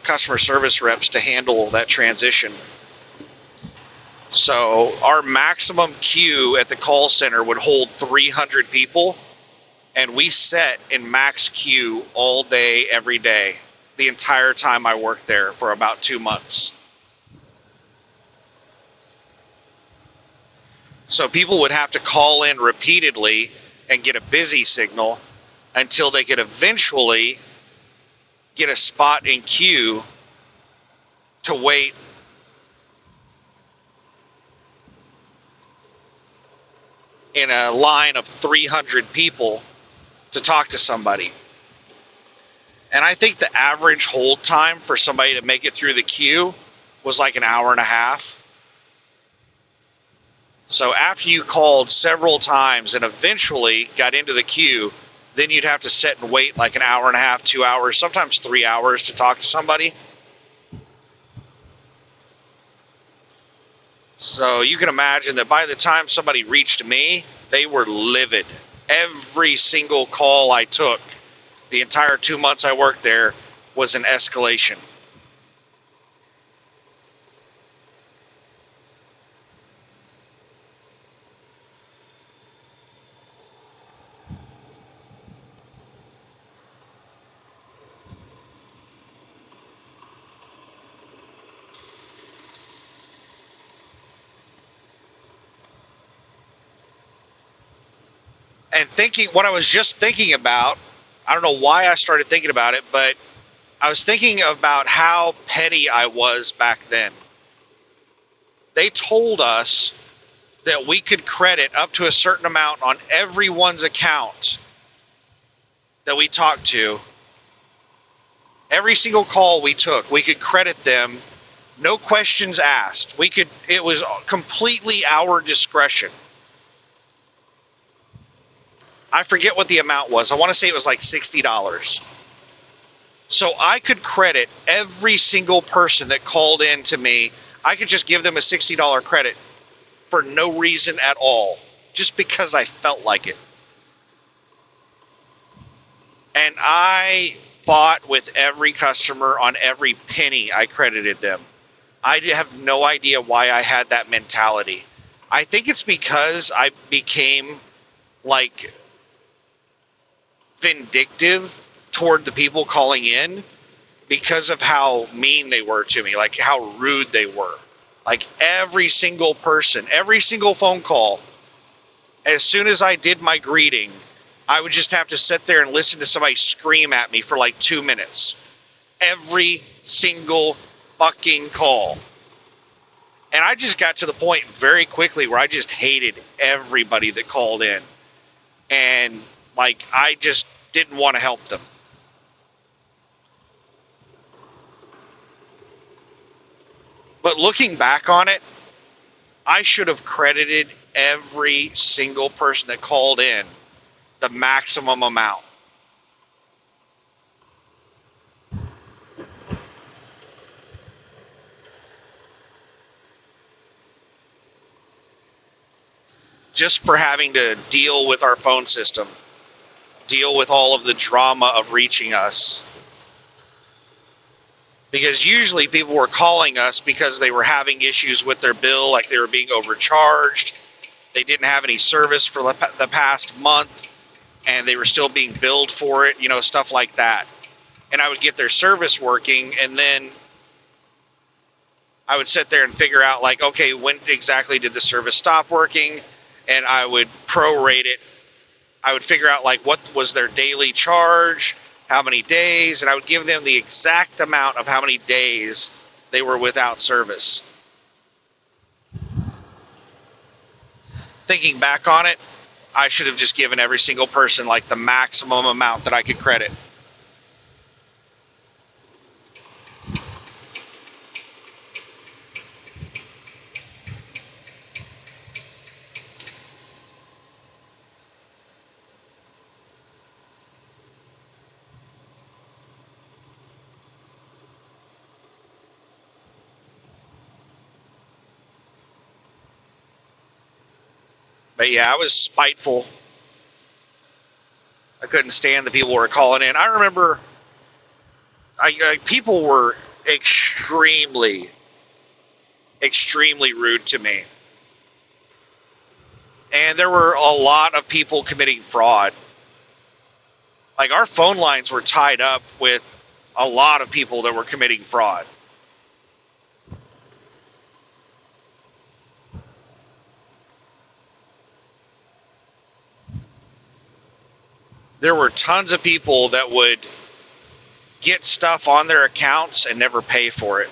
customer service reps to handle that transition. So our maximum queue at the call center would hold 300 people, and we sat in max queue all day, every day, the entire time I worked there for about 2 months. So people would have to call in repeatedly and get a busy signal until they could eventually get a spot in queue to wait in a line of 300 people to talk to somebody. And I think the average hold time for somebody to make it through the queue was like an hour and a half. So after you called several times and eventually got into the queue, then you'd have to sit and wait like an hour and a half, 2 hours, sometimes 3 hours to talk to somebody. So you can imagine that by the time somebody reached me, they were livid. Every single call I took, the entire 2 months I worked there, was an escalation. And what I was just thinking about, I don't know why I started thinking about it, but I was thinking about how petty I was back then. They told us that we could credit up to a certain amount on everyone's account that we talked to. Every single call we took, we could credit them, no questions asked. It was completely our discretion. I forget what the amount was. I want to say it was like $60. So I could credit every single person that called in to me. I could just give them a $60 credit for no reason at all, just because I felt like it. And I fought with every customer on every penny I credited them. I have no idea why I had that mentality. I think it's because I became like vindictive toward the people calling in because of how mean they were to me, like how rude they were. Like every single person, every single phone call, as soon as I did my greeting, I would just have to sit there and listen to somebody scream at me for like 2 minutes. Every single fucking call. And I just got to the point very quickly where I just hated everybody that called in. And like, I just didn't want to help them. But looking back on it, I should have credited every single person that called in the maximum amount. Just for having to deal with our phone system, deal with all of the drama of reaching us. Because usually people were calling us because they were having issues with their bill, like they were being overcharged, they didn't have any service for the past month, and they were still being billed for it, stuff like that. And I would get their service working, and then I would sit there and figure out, like, okay, when exactly did the service stop working? And I would prorate it. I would figure out, like, what was their daily charge, how many days, and I would give them the exact amount of how many days they were without service. Thinking back on it, I should have just given every single person, like, the maximum amount that I could credit. But yeah, I was spiteful. I couldn't stand the people who were calling in. I remember people were extremely rude to me. And there were a lot of people committing fraud. Like, our phone lines were tied up with a lot of people that were committing fraud. There were tons of people that would get stuff on their accounts and never pay for it.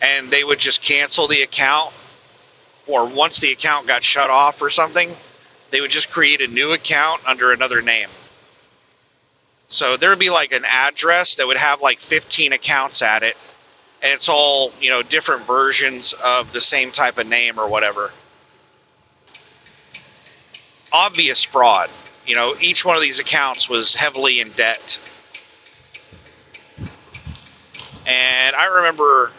And they would just cancel the account, or once the account got shut off or something, they would just create a new account under another name. So there would be like an address that would have like 15 accounts at it, and it's all, you know, different versions of the same type of name or whatever. Obvious fraud. You know, each one of these accounts was heavily in debt. And I remember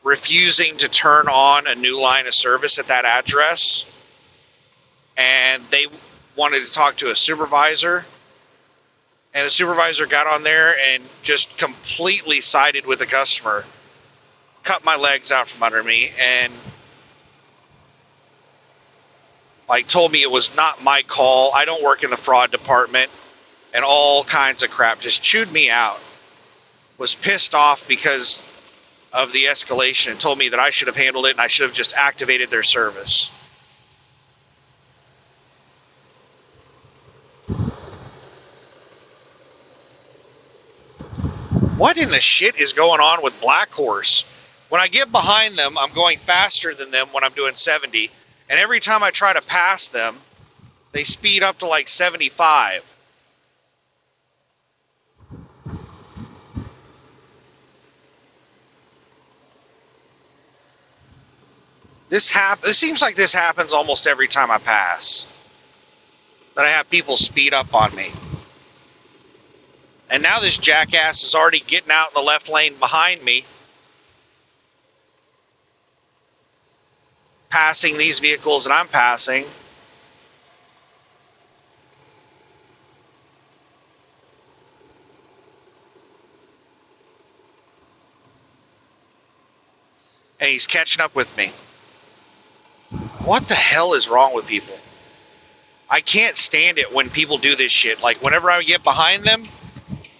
refusing to turn on a new line of service at that address. And they wanted to talk to a supervisor. And the supervisor got on there and just completely sided with the customer. Cut my legs out from under me and like told me it was not my call. I don't work in the fraud department and all kinds of crap. Just chewed me out. Was pissed off because of the escalation and told me that I should have handled it and I should have just activated their service. What in the shit is going on with Black Horse? When I get behind them, I'm going faster than them when I'm doing 70. And every time I try to pass them, they speed up to like 75. This seems like this happens almost every time I pass. That I have people speed up on me. And now this jackass is already getting out in the left lane behind me, passing these vehicles that I'm passing. And he's catching up with me. What the hell is wrong with people? I can't stand it when people do this shit. Like, whenever I get behind them,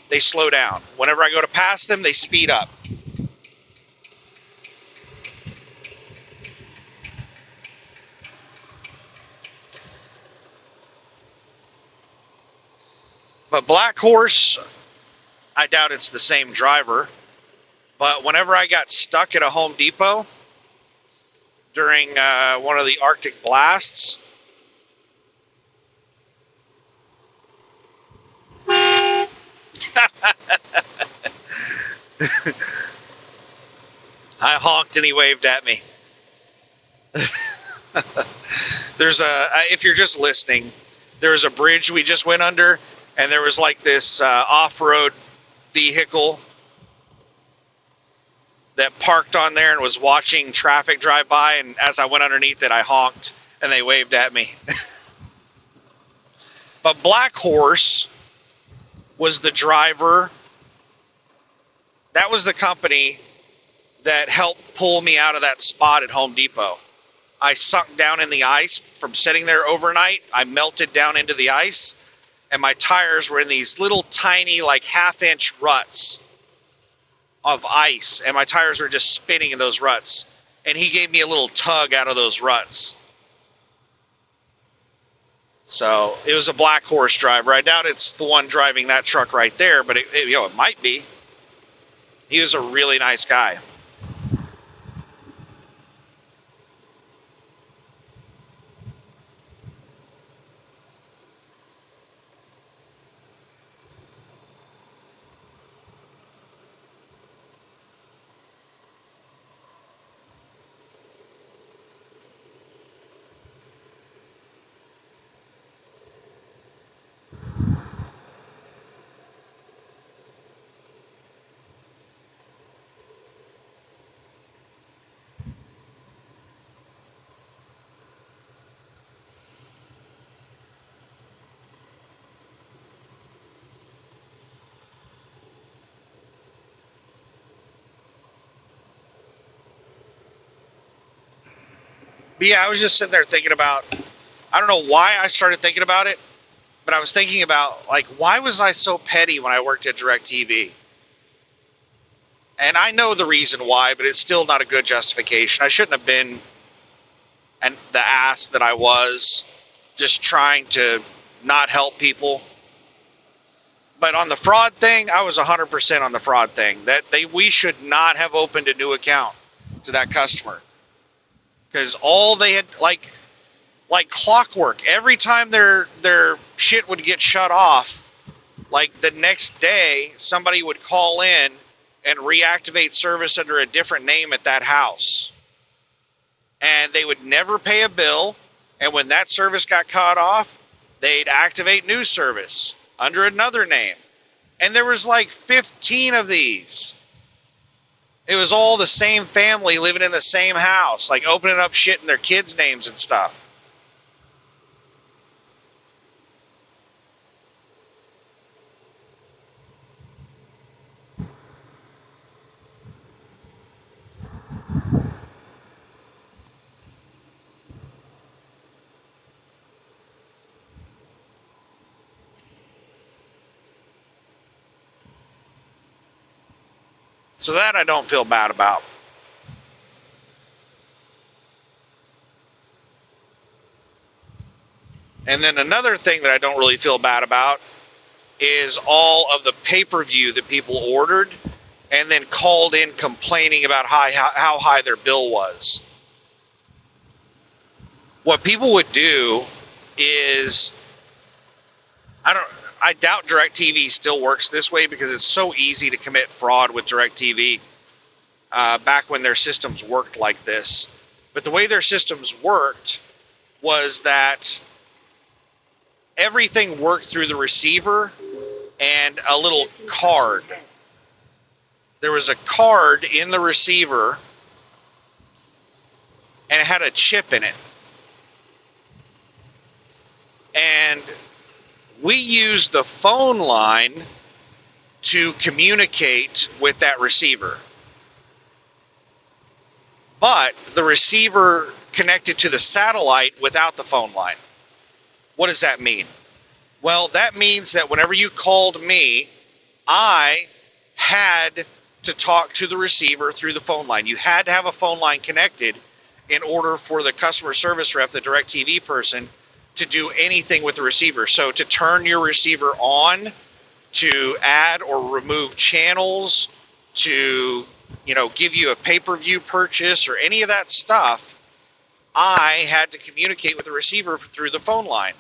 they slow down. Whenever I go to pass them, they speed up. But Black Horse, I doubt it's the same driver. But whenever I got stuck at a Home Depot during one of the Arctic blasts, I honked and he waved at me. If you're just listening, there's a bridge we just went under, and there was like this off-road vehicle that parked on there and was watching traffic drive by, and as I went underneath it, I honked and they waved at me. But Black Horse was the driver. That was the company that helped pull me out of that spot at Home Depot. I sunk down in the ice from sitting there overnight. I melted down into the ice, and my tires were in these little tiny, like half-inch ruts. of ice, and my tires were just spinning in those ruts. And he gave me a little tug out of those ruts. So it was a Black Horse driver. I doubt it's the one driving that truck right there, but it might be. He was a really nice guy. But yeah, I was just sitting there thinking about, I don't know why I started thinking about it, but I was thinking about, like, why was I so petty when I worked at DirecTV? And I know the reason why, but it's still not a good justification. I shouldn't have been the ass that I was, just trying to not help people. But on the fraud thing, I was 100% on the fraud thing. That we should not have opened a new account to that customer. Because all they had, like clockwork, every time their shit would get shut off, like the next day, somebody would call in and reactivate service under a different name at that house. And they would never pay a bill. And when that service got cut off, they'd activate new service under another name. And there was like 15 of these. It was all the same family living in the same house, like opening up shit in their kids' names and stuff. So that I don't feel bad about. And then another thing that I don't really feel bad about is all of the pay-per-view that people ordered and then called in complaining about how high their bill was. What people would do is, I doubt DirecTV still works this way because it's so easy to commit fraud with DirecTV back when their systems worked like this. But the way their systems worked was that everything worked through the receiver and a little card. There was a card in the receiver and it had a chip in it. And we used the phone line to communicate with that receiver. But the receiver connected to the satellite without the phone line. What does that mean? Well, that means that whenever you called me, I had to talk to the receiver through the phone line. You had to have a phone line connected in order for the customer service rep, the DirecTV person, to do anything with the receiver. So to turn your receiver on, to add or remove channels, to give you a pay-per-view purchase or any of that stuff, I had to communicate with the receiver through the phone line.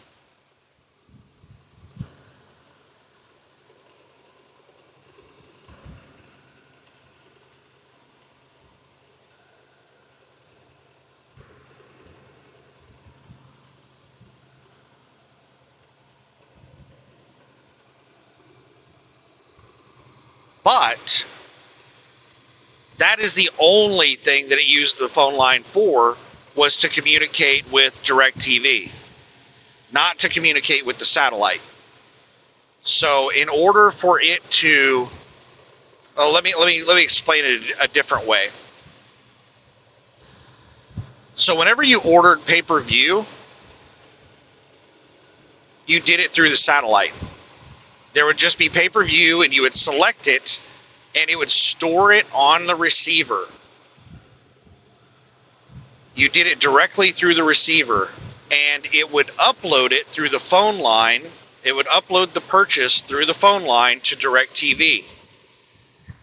But that is the only thing that it used the phone line for, was to communicate with DirecTV, not to communicate with the satellite. So in order for it to, let me explain it a different way. So whenever you ordered pay-per-view, you did it through the satellite. There would just be pay-per-view and you would select it and it would store it on the receiver. You did it directly through the receiver, and it would upload it through the phone line. It would upload the purchase through the phone line to DirecTV.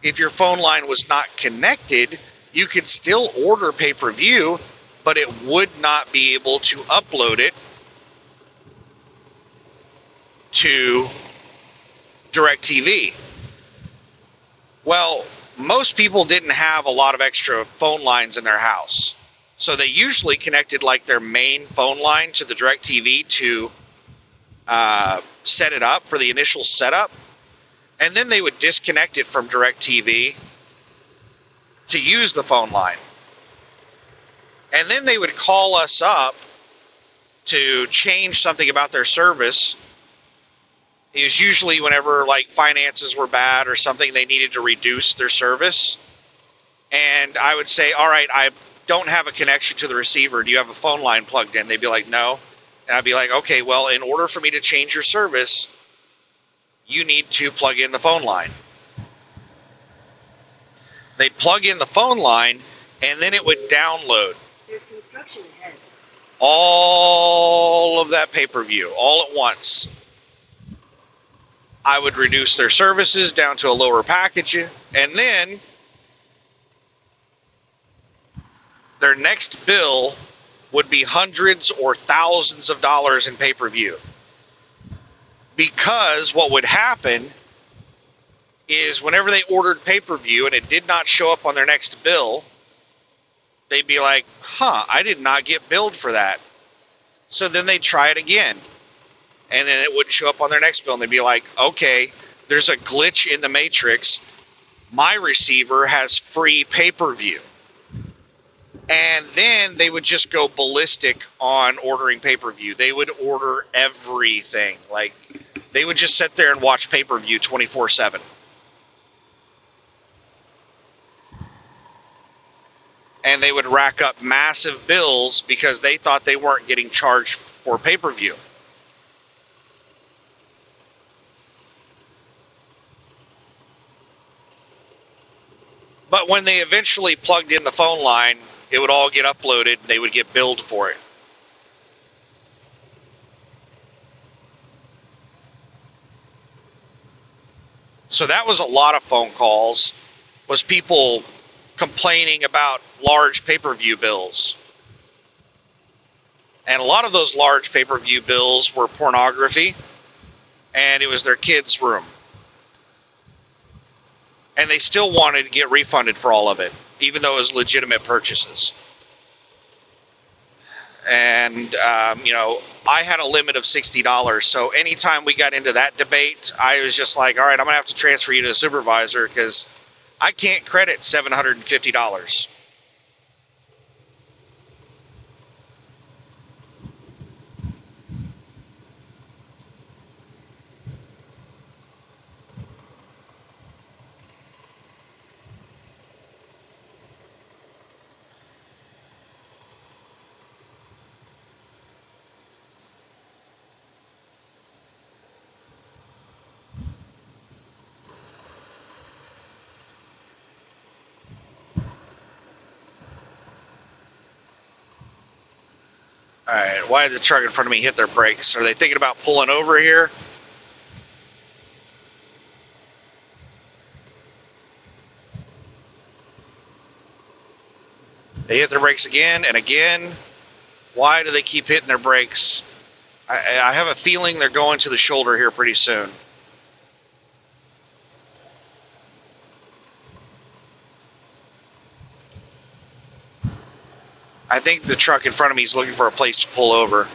If your phone line was not connected, you could still order pay-per-view, but it would not be able to upload it to DirecTV. Well, most people didn't have a lot of extra phone lines in their house. So they usually connected like their main phone line to the DirecTV to set it up for the initial setup. And then they would disconnect it from DirecTV to use the phone line. And then they would call us up to change something about their service. It was usually whenever like finances were bad or something, they needed to reduce their service. And I would say, all right, I don't have a connection to the receiver. Do you have a phone line plugged in? They'd be like, no. And I'd be like, okay, well, in order for me to change your service, you need to plug in the phone line. They'd plug in the phone line, and then it would download There's construction ahead. all of that pay-per-view all at once. I would reduce their services down to a lower package, and then their next bill would be hundreds or thousands of dollars in pay-per-view. Because what would happen is whenever they ordered pay-per-view and it did not show up on their next bill, they'd be like, I did not get billed for that. So then they'd try it again. And then it wouldn't show up on their next bill. And they'd be like, okay, there's a glitch in the matrix. My receiver has free pay-per-view. And then they would just go ballistic on ordering pay-per-view. They would order everything. Like, they would just sit there and watch pay-per-view 24/7. And they would rack up massive bills because they thought they weren't getting charged for pay-per-view. But when they eventually plugged in the phone line, it would all get uploaded and they would get billed for it. So that was a lot of phone calls, was people complaining about large pay-per-view bills. And a lot of those large pay-per-view bills were pornography, and it was their kids' room. And they still wanted to get refunded for all of it, even though it was legitimate purchases. And, I had a limit of $60. So anytime we got into that debate, I was just like, all right, I'm going to have to transfer you to a supervisor because I can't credit $750. All right, why did the truck in front of me hit their brakes? Are they thinking about pulling over here? They hit their brakes again and again. Why do they keep hitting their brakes? I have a feeling they're going to the shoulder here pretty soon. I think the truck in front of me is looking for a place to pull over.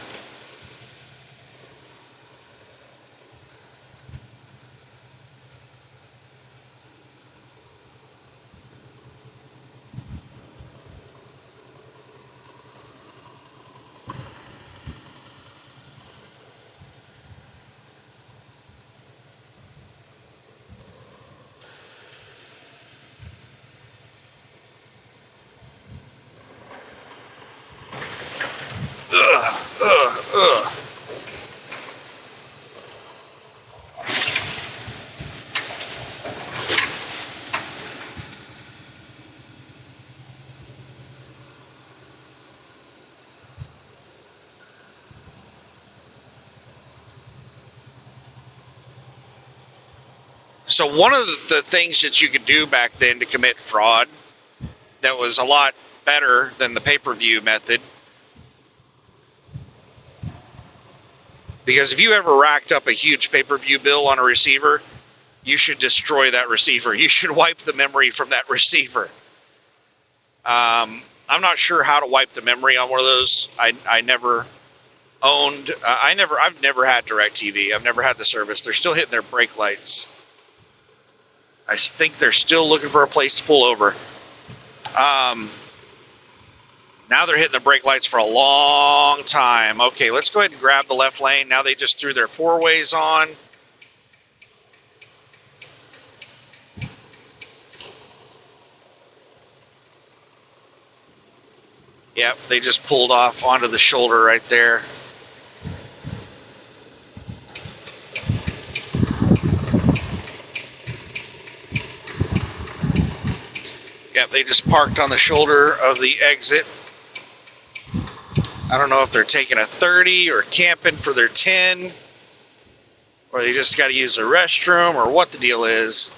Ugh. So one of the things that you could do back then to commit fraud that was a lot better than the pay-per-view method, because if you ever racked up a huge pay-per-view bill on a receiver, you should destroy that receiver. You should wipe the memory from that receiver. I'm not sure how to wipe the memory on one of those. I never owned. I've never had DirecTV. I've never had the service. They're still hitting their brake lights. I think they're still looking for a place to pull over. Now they're hitting the brake lights for a long time. Okay, let's go ahead and grab the left lane. Now they just threw their four-ways on. Yep, they just pulled off onto the shoulder right there. Yep, they just parked on the shoulder of the exit. I don't know if they're taking a 30 or camping for their 10, or they just got to use the restroom, or what the deal is.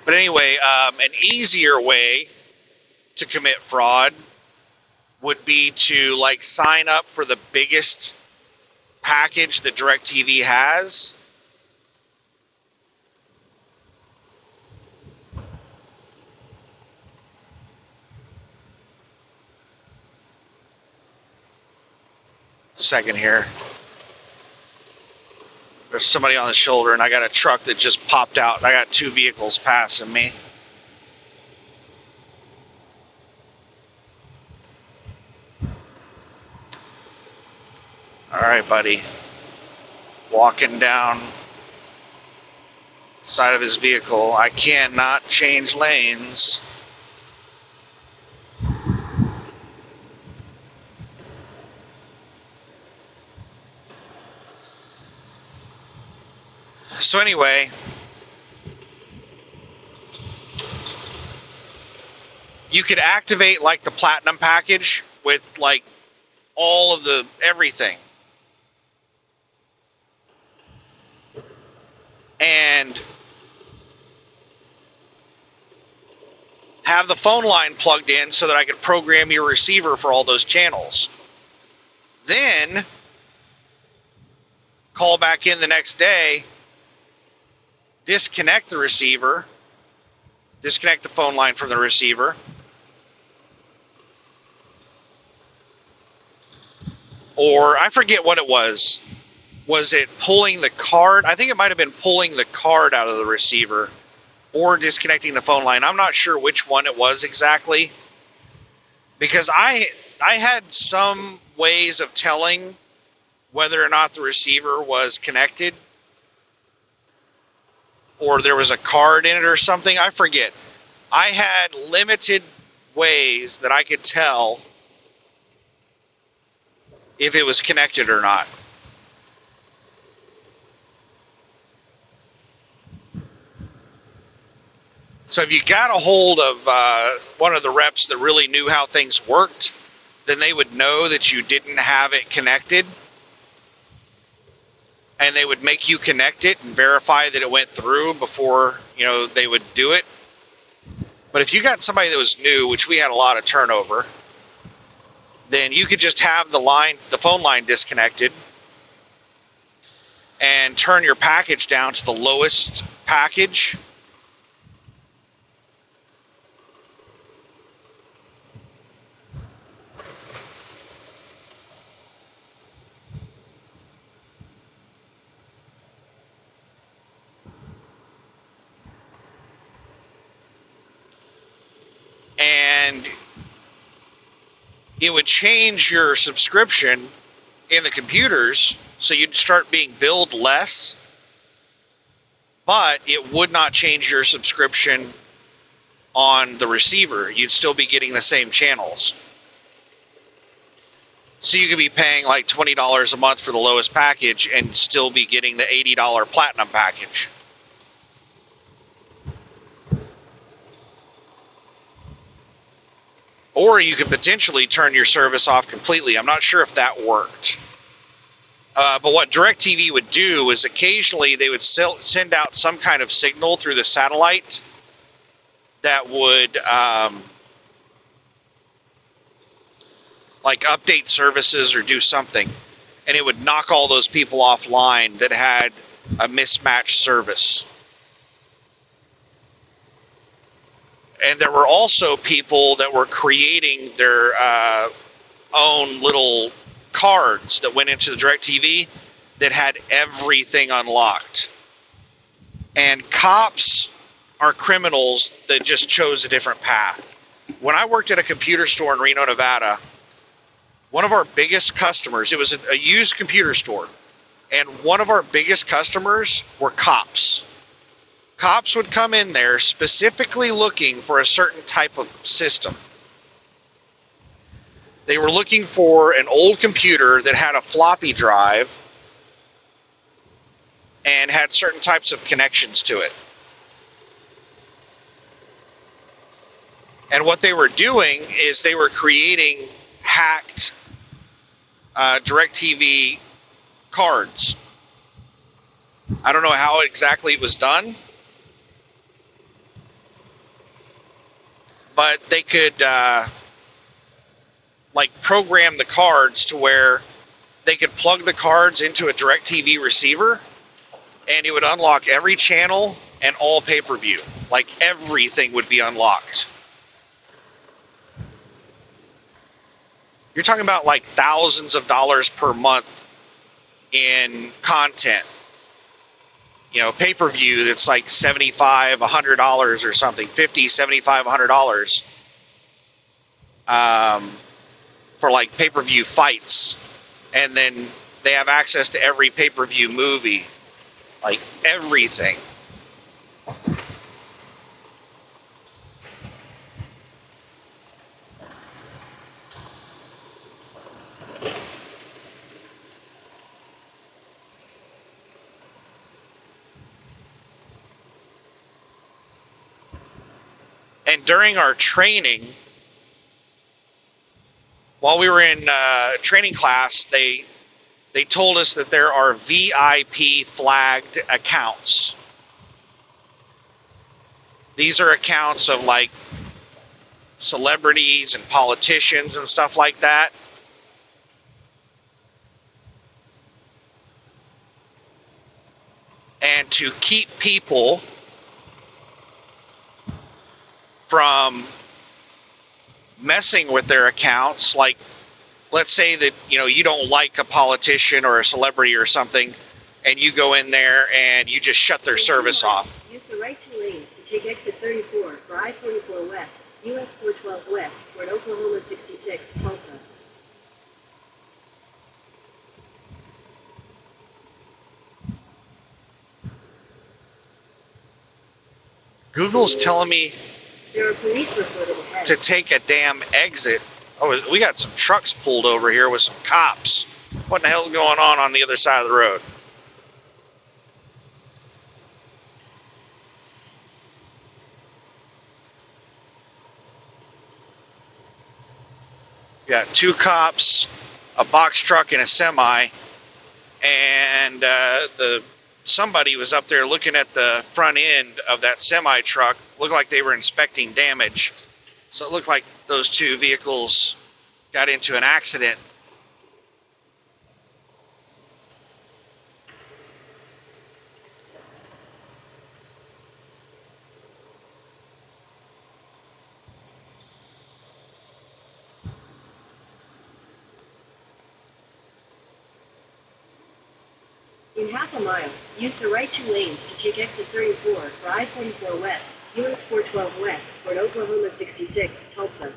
But anyway, an easier way to commit fraud would be to like sign up for the biggest package that DirecTV has. Second here. There's somebody on the shoulder, and I got a truck that just popped out, and I got two vehicles passing me. All right, buddy. Walking down side of his vehicle. I cannot change lanes. So anyway, you could activate like the platinum package with like all of the everything. And have the phone line plugged in so that I could program your receiver for all those channels. Then call back in the next day, disconnect the receiver, disconnect the phone line from the receiver, or I forget what it was. Was it pulling the card? I think it might have been pulling the card out of the receiver or disconnecting the phone line. I'm not sure which one it was exactly, because I had some ways of telling whether or not the receiver was connected or there was a card in it or something. I forget. I had limited ways that I could tell if it was connected or not. So if you got a hold of one of the reps that really knew how things worked, then they would know that you didn't have it connected, and they would make you connect it and verify that it went through before, you know, they would do it. But if you got somebody that was new, which we had a lot of turnover, then you could just have the phone line disconnected and turn your package down to the lowest package. And it would change your subscription in the computers, so you'd start being billed less, but it would not change your subscription on the receiver. You'd still be getting the same channels. So you could be paying like $20 a month for the lowest package and still be getting the $80 platinum package. or you could potentially turn your service off completely. I'm not sure if that worked. But what DirecTV would do is occasionally they would send out some kind of signal through the satellite that would like update services or do something, and it would knock all those people offline that had a mismatched service. And there were also people that were creating their own little cards that went into the DirecTV that had everything unlocked. And cops are criminals that just chose a different path. When I worked at a computer store in Reno, Nevada, one of our biggest customers, it was a used computer store, and one of our biggest customers were cops. Cops would come in there specifically looking for a certain type of system. They were looking for an old computer that had a floppy drive and had certain types of connections to it. And what they were doing is they were creating hacked DirecTV cards. I don't know how exactly it was done, but they could like program the cards to where they could plug the cards into a DirecTV receiver, and it would unlock every channel and all pay-per-view. Like everything would be unlocked. You're talking about like thousands of dollars per month in content. You know, pay-per-view that's like $75, $100 or something, $50, $75, $100 for like pay-per-view fights. And then they have access to every pay-per-view movie, like everything. And during our training, while we were in training class, they told us that there are VIP flagged accounts. These are accounts of like celebrities and politicians and stuff like that. And to keep people from messing with their accounts, like let's say that you don't like a politician or a celebrity or something, and you go in there and you just shut their service off. Use the right two lanes to take exit 34 for I-44 West, US 412 West, toward Oklahoma 66, Tulsa. Google's telling me There are police reported ahead. to take a damn exit. Oh, we got some trucks pulled over here with some cops. What the hell's going on the other side of the road? We got two cops, a box truck, and a semi. And somebody was up there looking at the front end of that semi truck. Looked like they were inspecting damage. So it looked like those two vehicles got into an accident. In half a mile, use the right two lanes to take exit 34 for I-44 West, US 412 West, toward Oklahoma 66, Tulsa.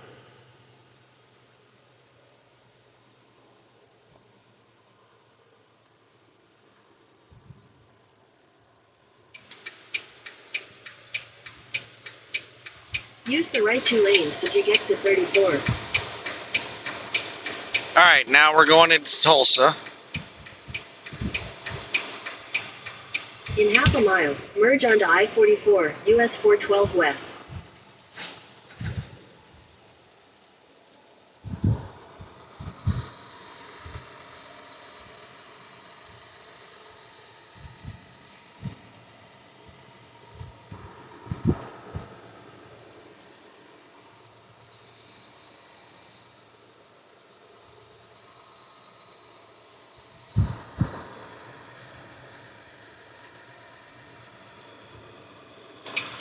Use the right two lanes to take exit 34. All right, now we're going into Tulsa. In half a mile, merge onto I-44, US 412 West.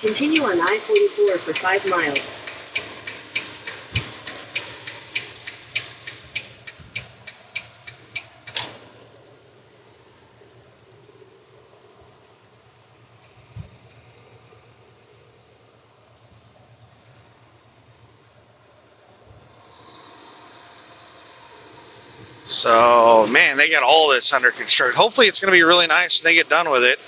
Continue on I-44 for 5 miles. So, man, they got all this under construction. Hopefully it's going to be really nice when they get done with it.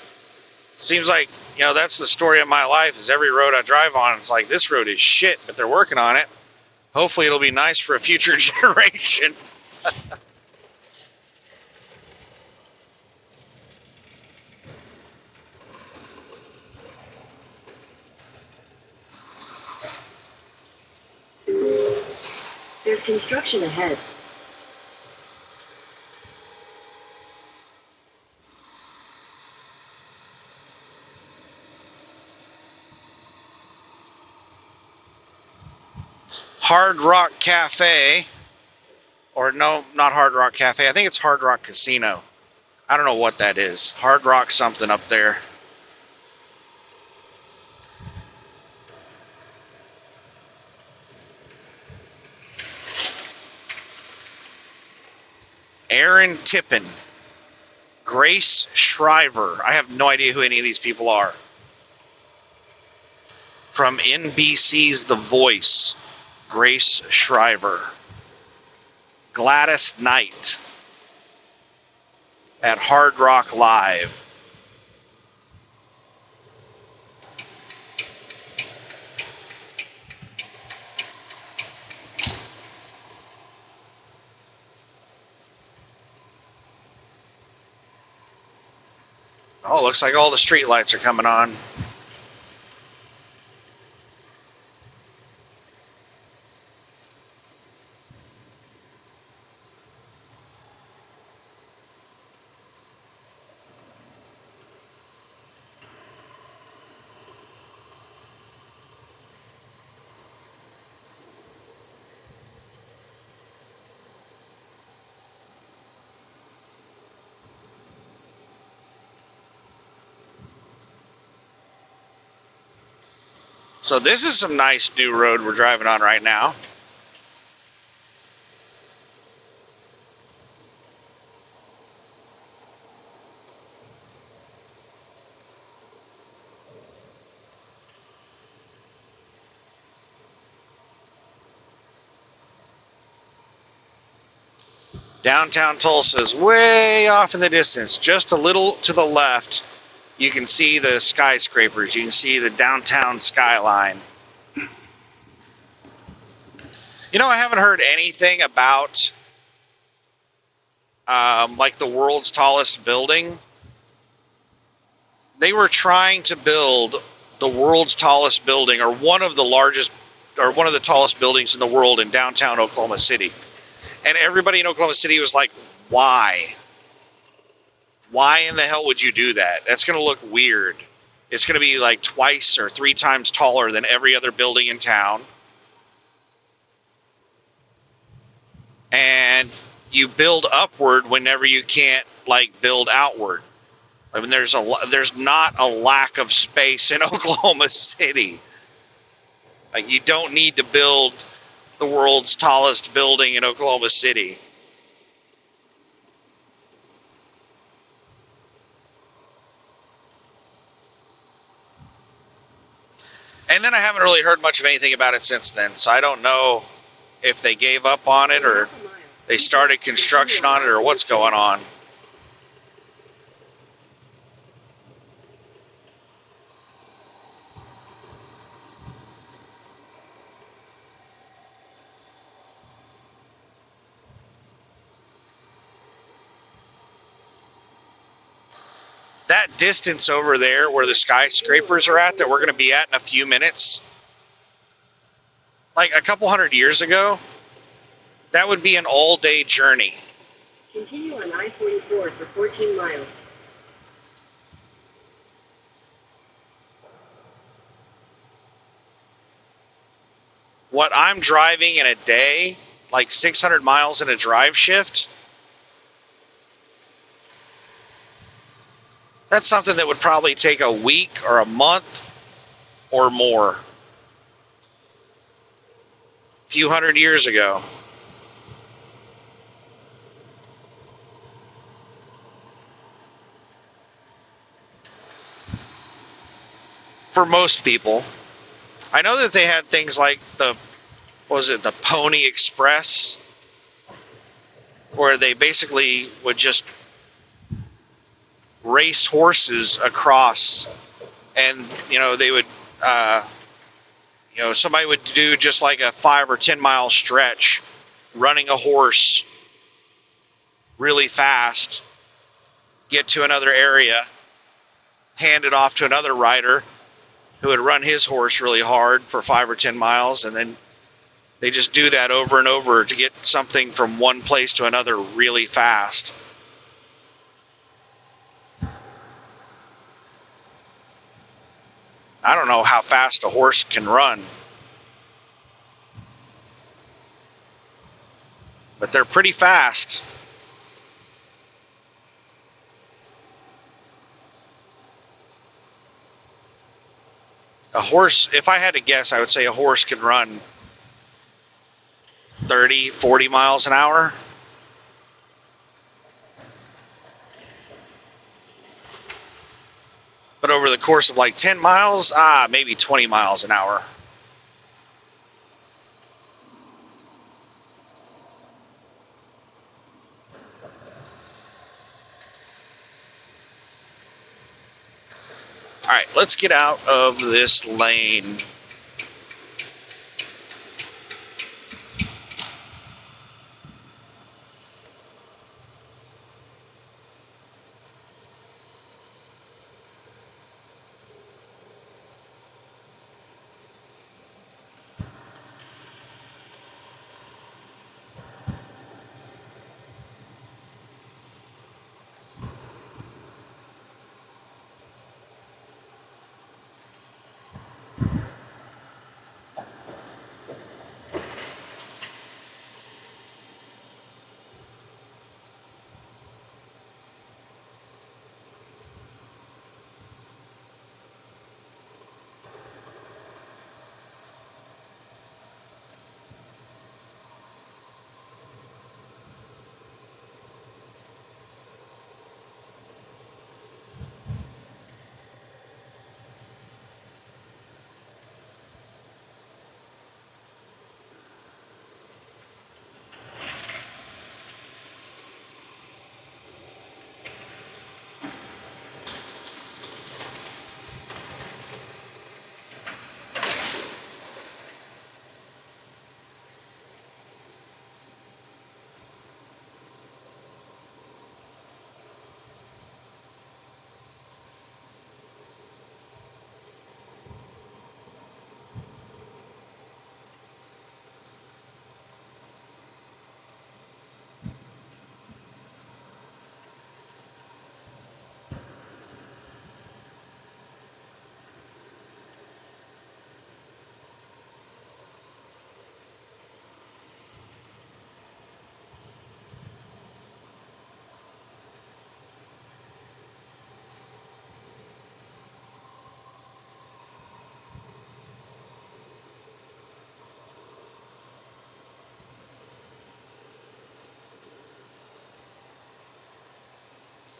Seems like, that's the story of my life, is every road I drive on, it's like, this road is shit, but they're working on it. Hopefully it'll be nice for a future generation. There's construction ahead. Hard Rock Cafe, or no, not Hard Rock Cafe. I think it's Hard Rock Casino. I don't know what that is. Hard Rock something up there. Aaron Tippin. Grace Shriver. I have no idea who any of these people are. From NBC's The Voice. Grace Shriver. Gladys Knight at Hard Rock Live. Oh, looks like all the street lights are coming on. So this is some nice new road we're driving on right now. Downtown Tulsa is way off in the distance, just a little to the left. You can see the skyscrapers. You can see the downtown skyline. I haven't heard anything about like the world's tallest building. They were trying to build the world's tallest building, or one of the tallest buildings in the world, in downtown Oklahoma City. And everybody in Oklahoma City was like, why? Why in the hell would you do that? That's going to look weird. It's going to be like twice or 3 times taller than every other building in town. And you build upward whenever you can't build outward. I mean, there's not a lack of space in Oklahoma City. You don't need to build the world's tallest building in Oklahoma City. And then I haven't really heard much of anything about it since then, so I don't know if they gave up on it or they started construction on it or what's going on. That distance over there where the skyscrapers are at, that we're going to be at in a few minutes, like a couple 100 years ago, that would be an all-day journey. Continue on I-44 for 14 miles. What I'm driving in a day, like 600 miles in a drive shift, that's something that would probably take a week or a month or more. A few hundred years ago. For most people. I know that they had things like the Pony Express, where they basically would just race horses across, and they would somebody would do just like a 5 or 10 mile stretch running a horse really fast, get to another area, hand it off to another rider who would run his horse really hard for 5 or 10 miles, and then they just do that over and over to get something from one place to another really fast. I don't know how fast a horse can run, but they're pretty fast. A horse, if I had to guess, I would say a horse can run 30, 40 miles an hour. But over the course of like 10 miles, maybe 20 miles an hour. All right, let's get out of this lane.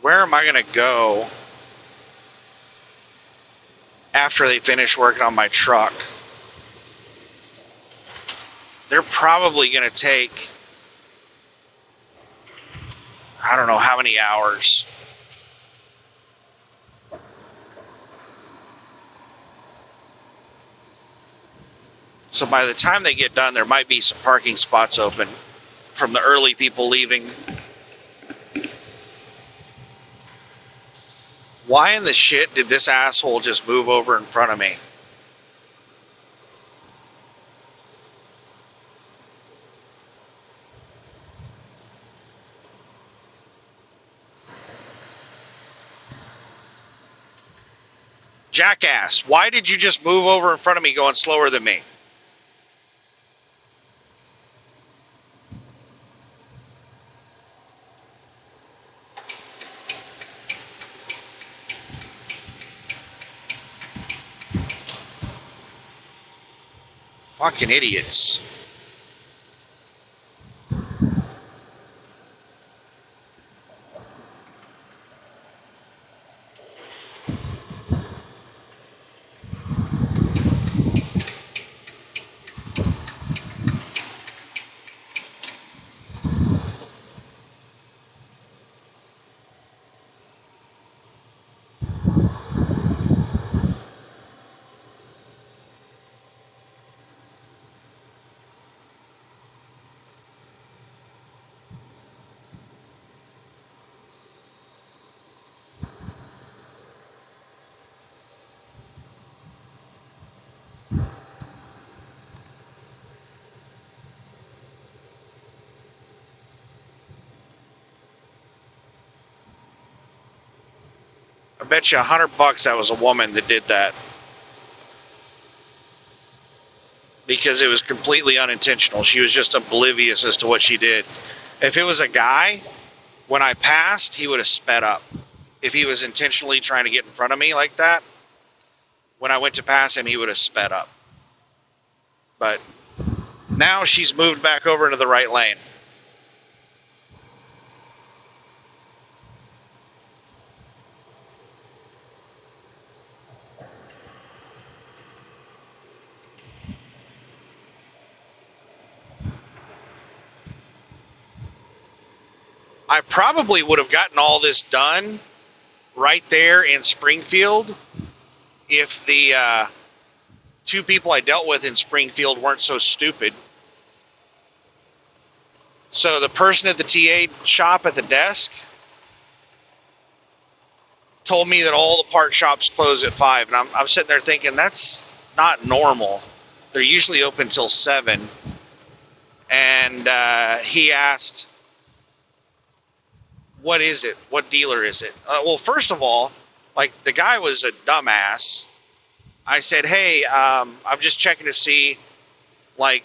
Where am I going to go after they finish working on my truck? They're probably going to take, I don't know how many hours. So by the time they get done, there might be some parking spots open from the early people leaving. Why in the shit did this asshole just move over in front of me? Jackass, why did you just move over in front of me going slower than me? Fucking idiots. I bet you $100 that was a woman that did that. Because it was completely unintentional. She was just oblivious as to what she did. If it was a guy, when I passed, he would have sped up. If he was intentionally trying to get in front of me like that, when I went to pass him, he would have sped up. But now she's moved back over into the right lane. I probably would have gotten all this done right there in Springfield if the two people I dealt with in Springfield weren't so stupid. So the person at the TA shop at the desk told me that all the part shops close at 5, and I'm sitting there thinking that's not normal. They're usually open till 7. And he asked, what is it? What dealer is it? Well, first of all, like, the guy was a dumbass. I said, hey, I'm just checking to see, like,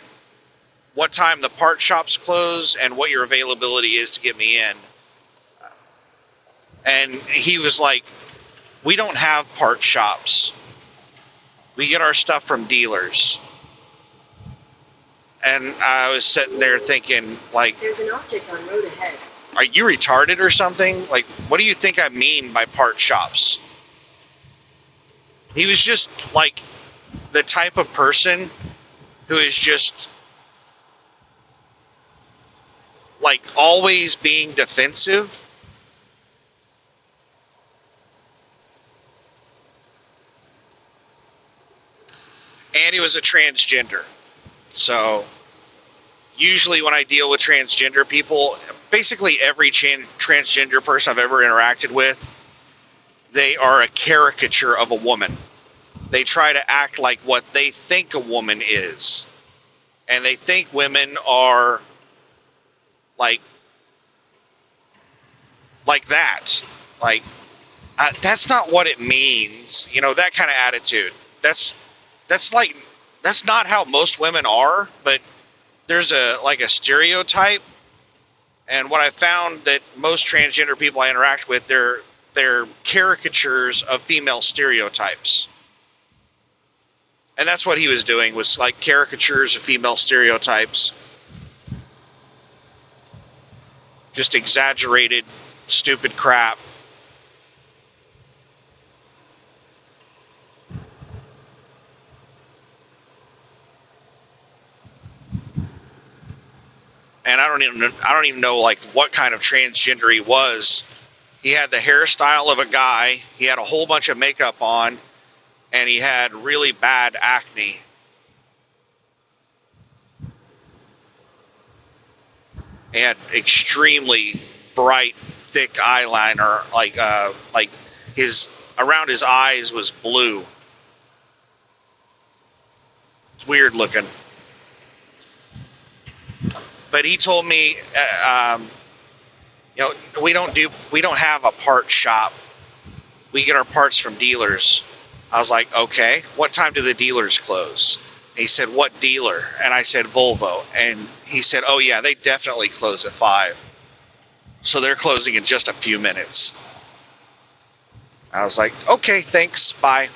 what time the part shops close and what your availability is to get me in. And he was like, we don't have part shops. We get our stuff from dealers. And I was sitting there thinking, like, There's an object on road ahead. are you retarded or something? Like, what do you think I mean by part shops? He was just like the type of person who is just like always being defensive. And he was a transgender. So usually when I deal with transgender people, basically every transgender person I've ever interacted with, they are a caricature of a woman. They try to act like what they think a woman is. And they think women are like that. Like, that's not what it means. You know, that kind of attitude. That's not how most women are, but there's a stereotype. And what I found that most transgender people I interact with, they're caricatures of female stereotypes. And that's what he was doing, was like caricatures of female stereotypes. Just exaggerated, stupid crap. And I don't even know like what kind of transgender he was. He had the hairstyle of a guy. He had a whole bunch of makeup on, and he had really bad acne. He had extremely bright, thick eyeliner. Like his around his eyes was blue. It's weird looking. But he told me, you know, we don't have a part shop. We get our parts from dealers. I was like, okay, what time do the dealers close? And he said, what dealer? And I said, Volvo. And he said, oh yeah, they definitely close at 5. So they're closing in just a few minutes. I was like, okay, thanks, bye.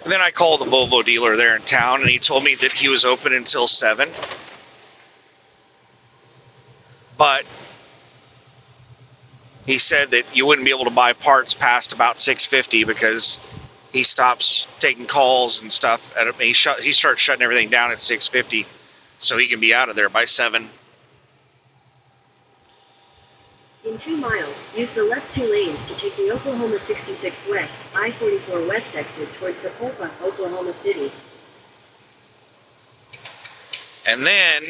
And then I called the Volvo dealer there in town, and he told me that he was open until 7. But he said that you wouldn't be able to buy parts past about 6:50 because he stops taking calls and stuff. He starts shutting everything down at 6:50, so he can be out of there by 7. In 2 miles, use the left 2 lanes to take the Oklahoma 66 West, I-44 West exit towards Sapulpa, Oklahoma City. And then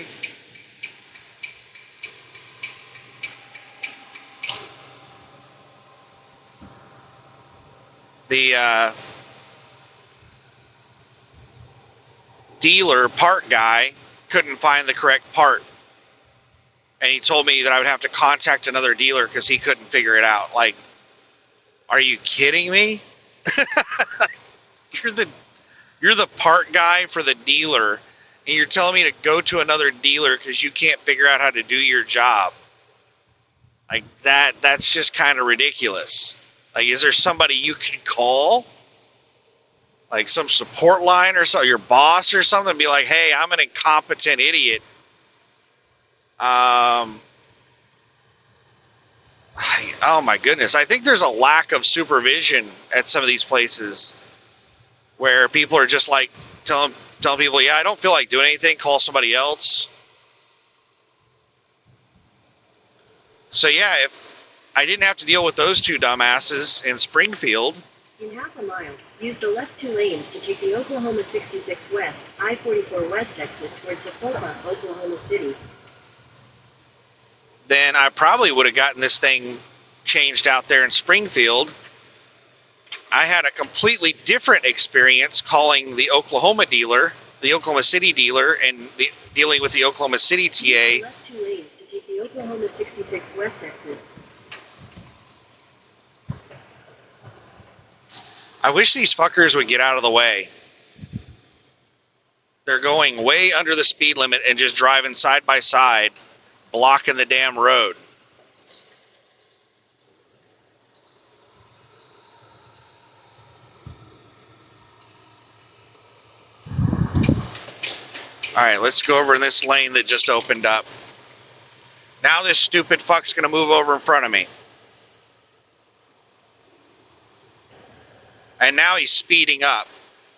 the dealer part guy couldn't find the correct part. And he told me that I would have to contact another dealer because he couldn't figure it out. Like, are you kidding me? You're the part guy for the dealer, and you're telling me to go to another dealer because you can't figure out how to do your job. Like that's just kind of ridiculous. Like, is there somebody you can call? Like some support line or so, your boss or something, be like, hey, I'm an incompetent idiot. Oh my goodness. I think there's a lack of supervision at some of these places where people are just like telling people, yeah, I don't feel like doing anything, call somebody else. So yeah, if I didn't have to deal with those two dumbasses in Springfield. In half a mile, use the left 2 lanes to take the Oklahoma 66 West, I-44 West exit towards Sapulpa, Oklahoma City. Then I probably would have gotten this thing changed out there in Springfield. I had a completely different experience calling the Oklahoma dealer, the Oklahoma City dealer, and dealing with the Oklahoma City TA. Use the left 2 lanes to take the Oklahoma 66 West exit. I wish these fuckers would get out of the way. They're going way under the speed limit and just driving side by side, blocking the damn road. Alright, let's go over in this lane that just opened up. Now this stupid fuck's gonna move over in front of me. And now he's speeding up.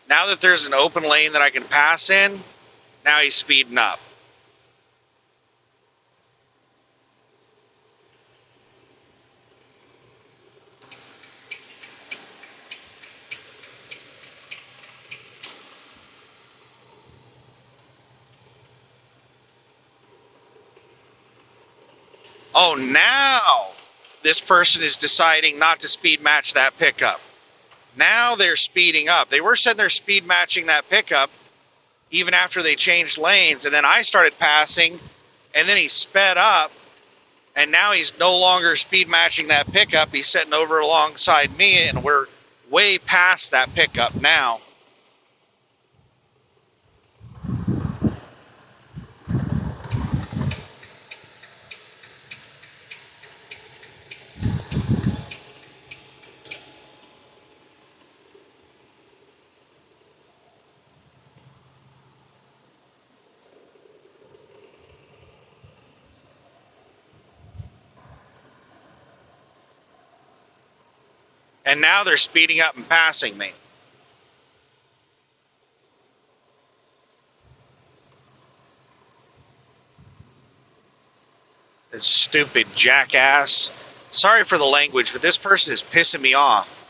Now that there's an open lane that I can pass in, now he's speeding up. Oh, now this person is deciding not to speed match that pickup. Now they're speeding up. They were saying they're speed matching that pickup even after they changed lanes, and then I started passing, and then he sped up, and now he's no longer speed matching that pickup. He's sitting over alongside me, and we're way past that pickup now. And now they're speeding up and passing me. This stupid jackass. Sorry for the language, but this person is pissing me off.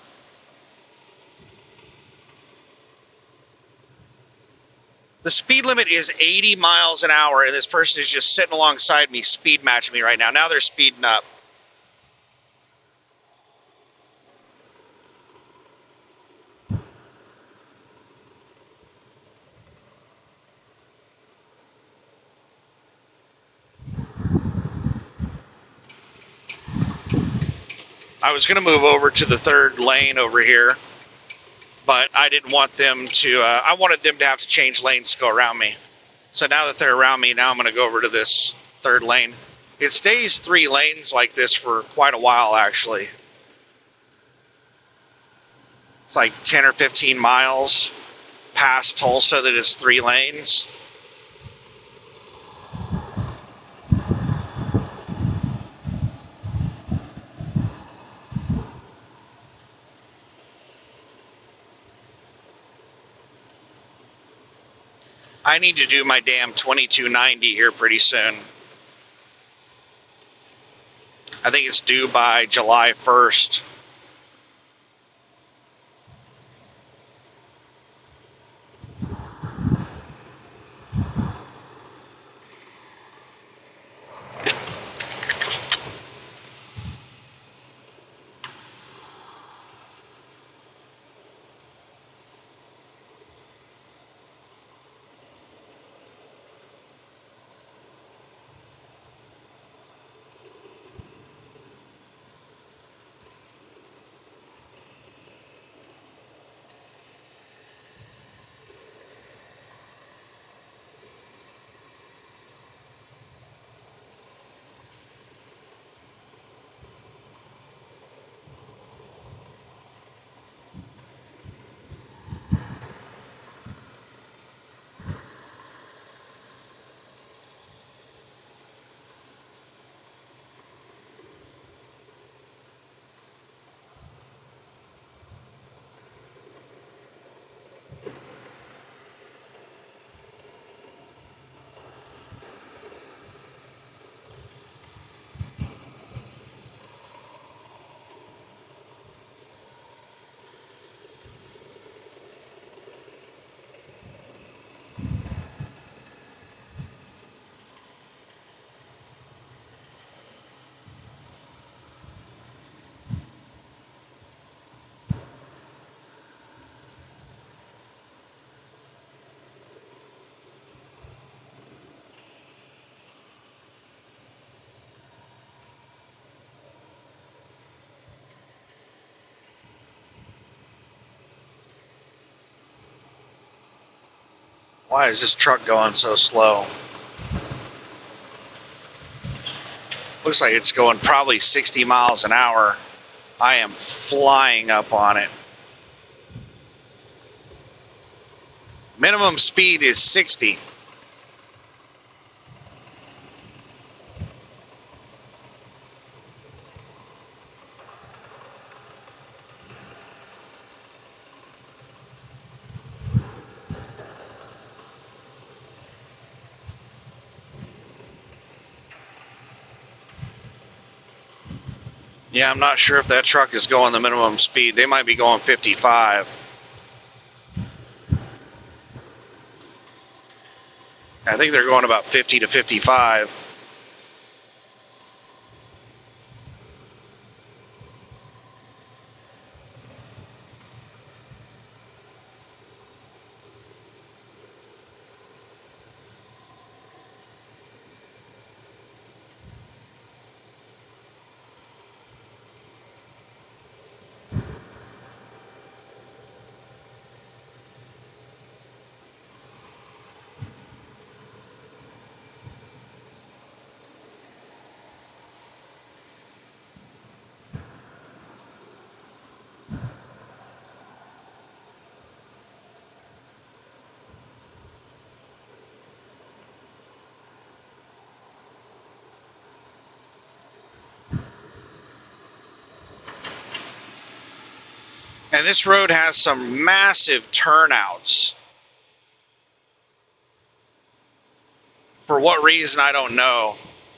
The speed limit is 80 miles an hour, and this person is just sitting alongside me, speed matching me right now. Now they're speeding up. I was going to move over to the third lane over here, but I didn't want them to, I wanted them to have to change lanes to go around me. So now that they're around me, now I'm going to go over to this third lane. It stays 3 lanes like this for quite a while, actually. It's like 10 or 15 miles. past Tulsa that is 3 lanes. I need to do my damn 2290 here pretty soon. I think it's due by July 1st. Why is this truck going so slow? Looks like it's going probably 60 miles an hour. I am flying up on it. Minimum speed is 60. Yeah, I'm not sure if that truck is going the minimum speed. They might be going 55. I think they're going about 50 to 55. And this road has some massive turnouts. For what reason, I don't know.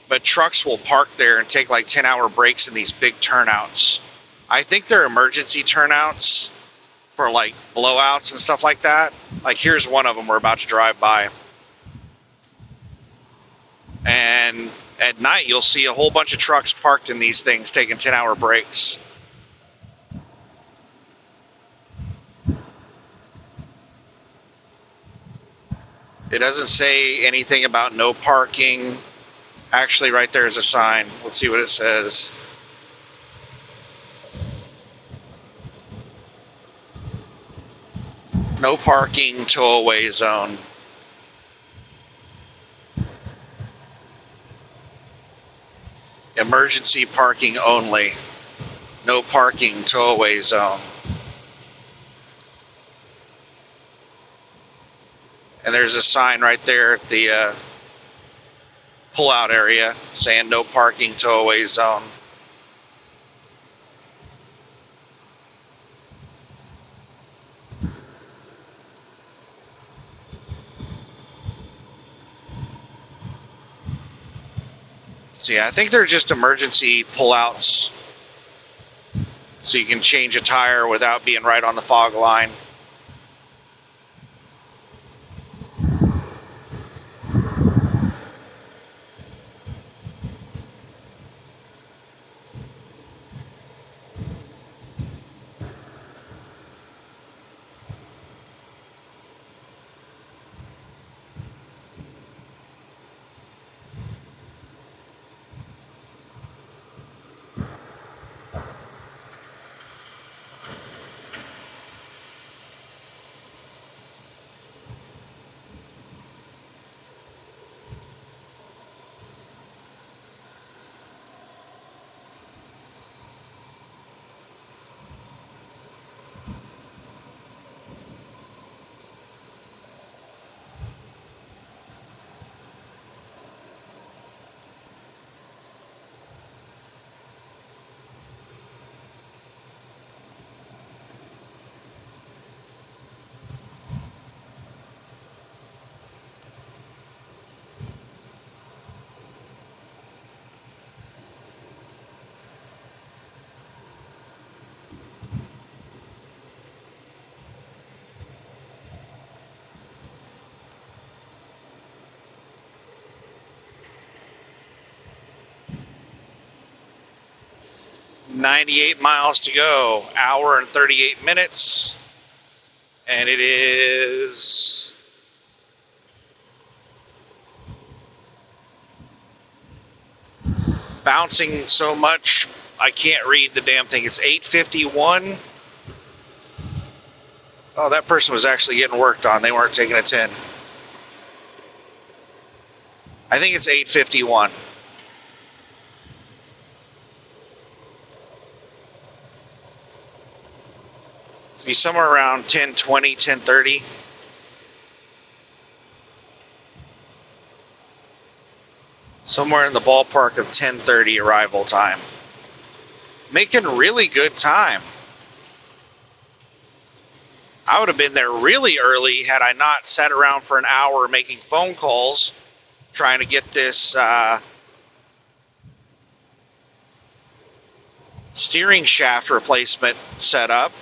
But trucks will park there and take like 10-hour breaks in these big turnouts. I think they're emergency turnouts for like blowouts and stuff like that. Like here's one of them we're about to drive by. And at night you'll see a whole bunch of trucks parked in these things taking 10-hour breaks. It doesn't say anything about no parking. Actually, right there is a sign. Let's see what it says. No parking, tow-away zone. Emergency parking only. No parking, tow-away zone. And there's a sign right there at the pull-out area saying no parking, tow-away zone. So yeah, I think they're just emergency pullouts, so you can change a tire without being right on the fog line. "98 miles to go, hour and 38 minutes, and it is bouncing so much I can't read the damn thing. It's 8:51. Oh, that person was actually getting worked on. They weren't taking a 10. I think it's 8:51. It'll be somewhere around 10:20, 10:30. Somewhere in the ballpark of 10:30 arrival time. Making really good time. I would have been there really early had I not sat around for an hour making phone calls trying to get this steering shaft replacement set up.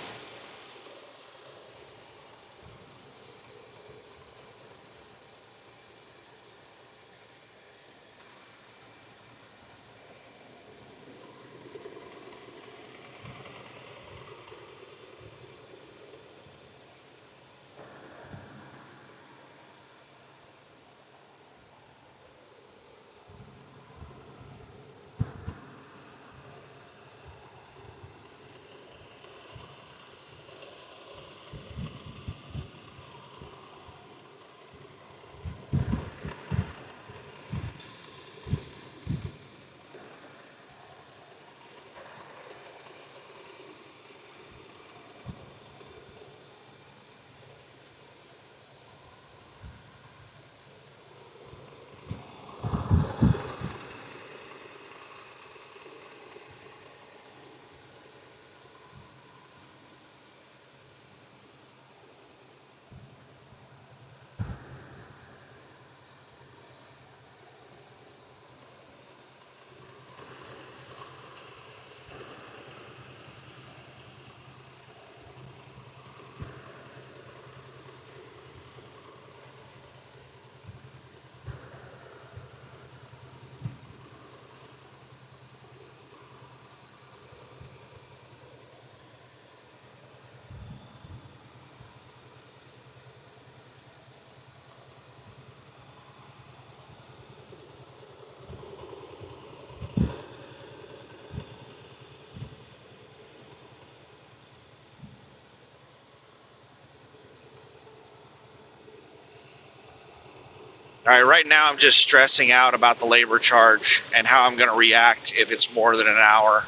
All right, right now I'm just stressing out about the labor charge and how I'm going to react if it's more than an hour.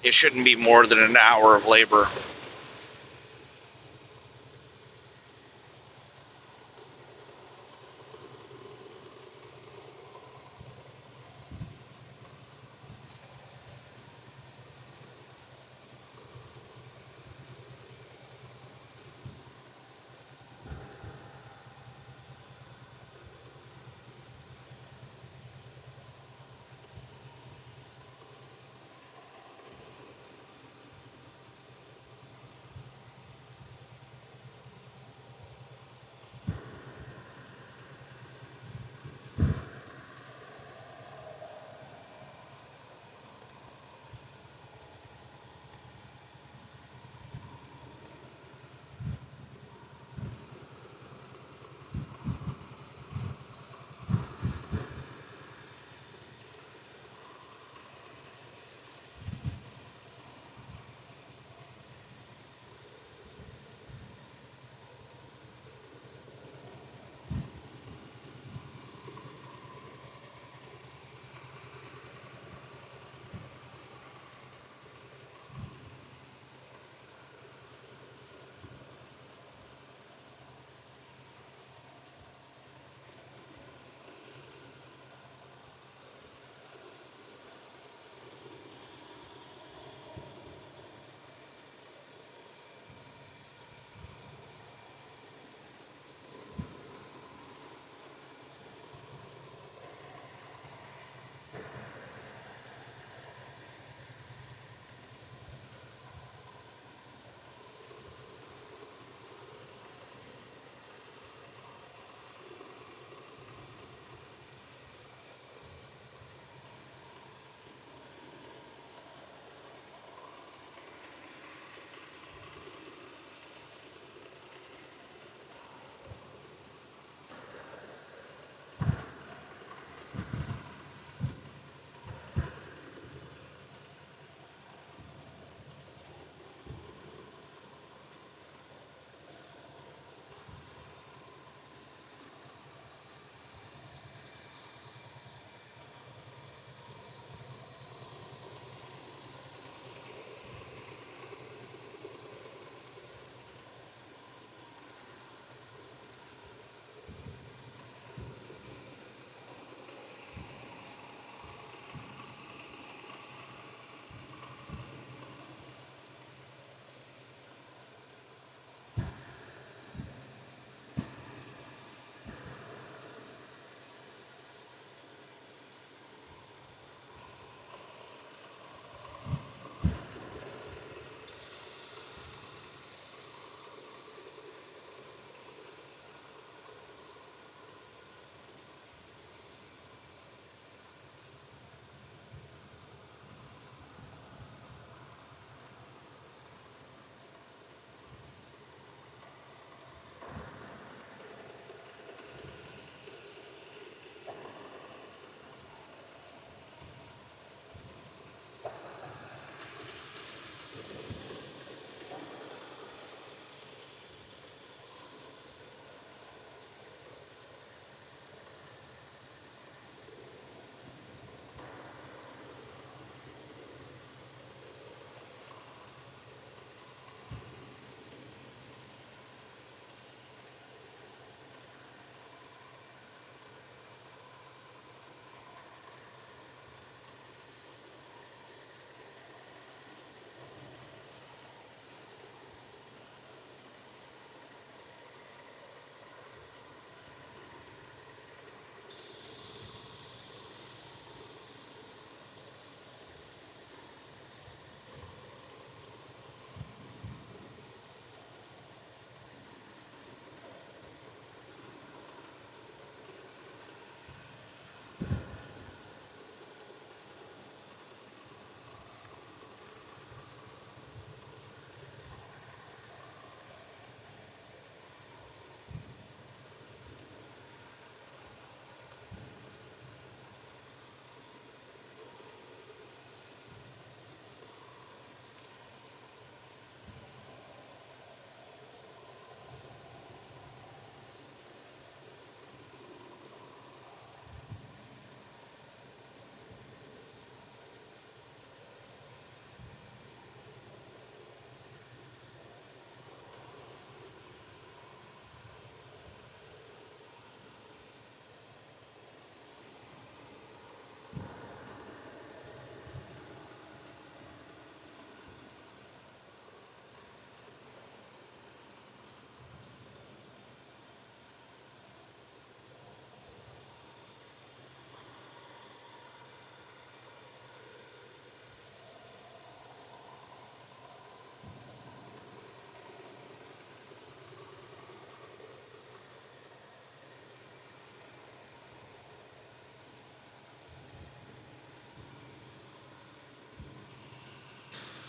It shouldn't be more than an hour of labor.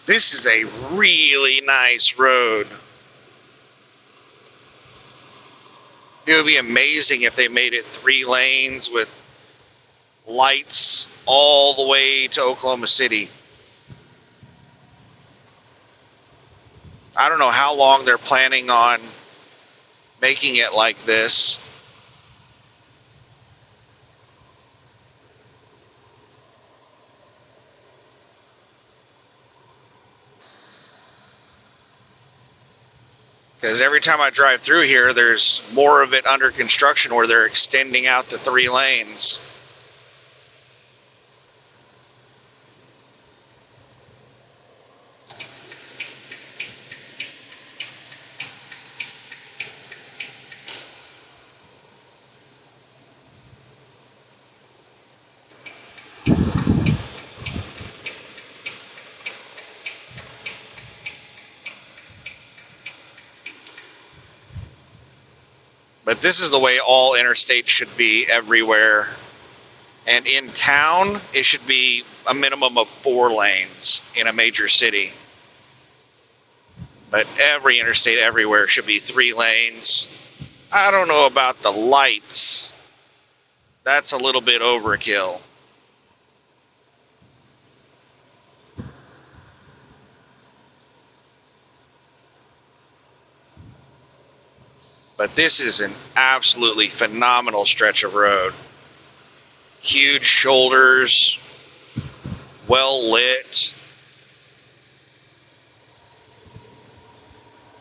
This is a really nice road. It would be amazing if they made it 3 lanes with lights all the way to Oklahoma City. I don't know how long they're planning on making it like this. Because every time I drive through here, there's more of it under construction where they're extending out the 3 lanes. But this is the way all interstates should be everywhere. And in town, it should be a minimum of 4 lanes in a major city. But every interstate everywhere should be 3 lanes. I don't know about the lights. That's a little bit overkill. But this is an absolutely phenomenal stretch of road. Huge shoulders, well lit,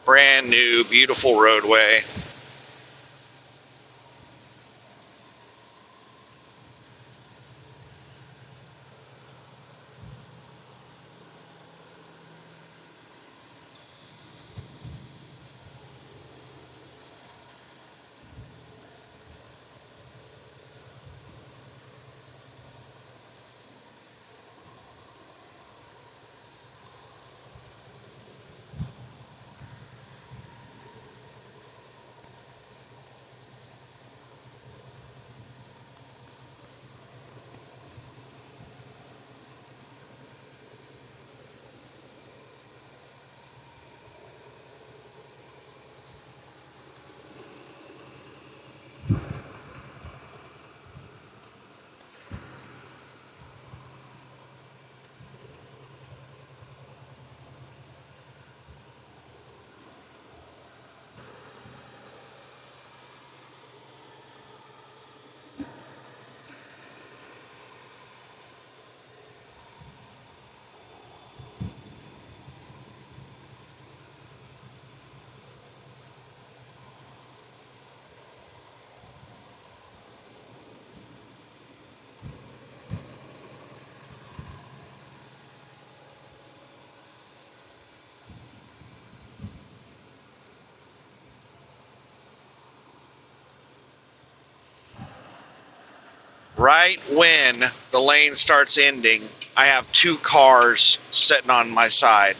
brand new, beautiful roadway. Right when the lane starts ending, I have 2 cars sitting on my side.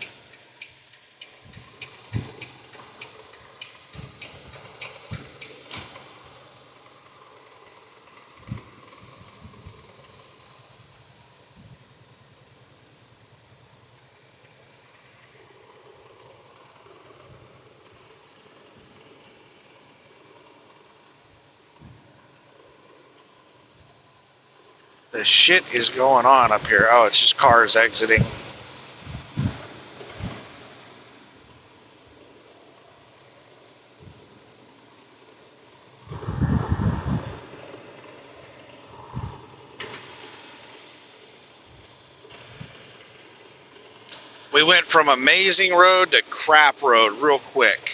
The shit is going on up here. Oh, it's just cars exiting. We went from amazing road to crap road real quick.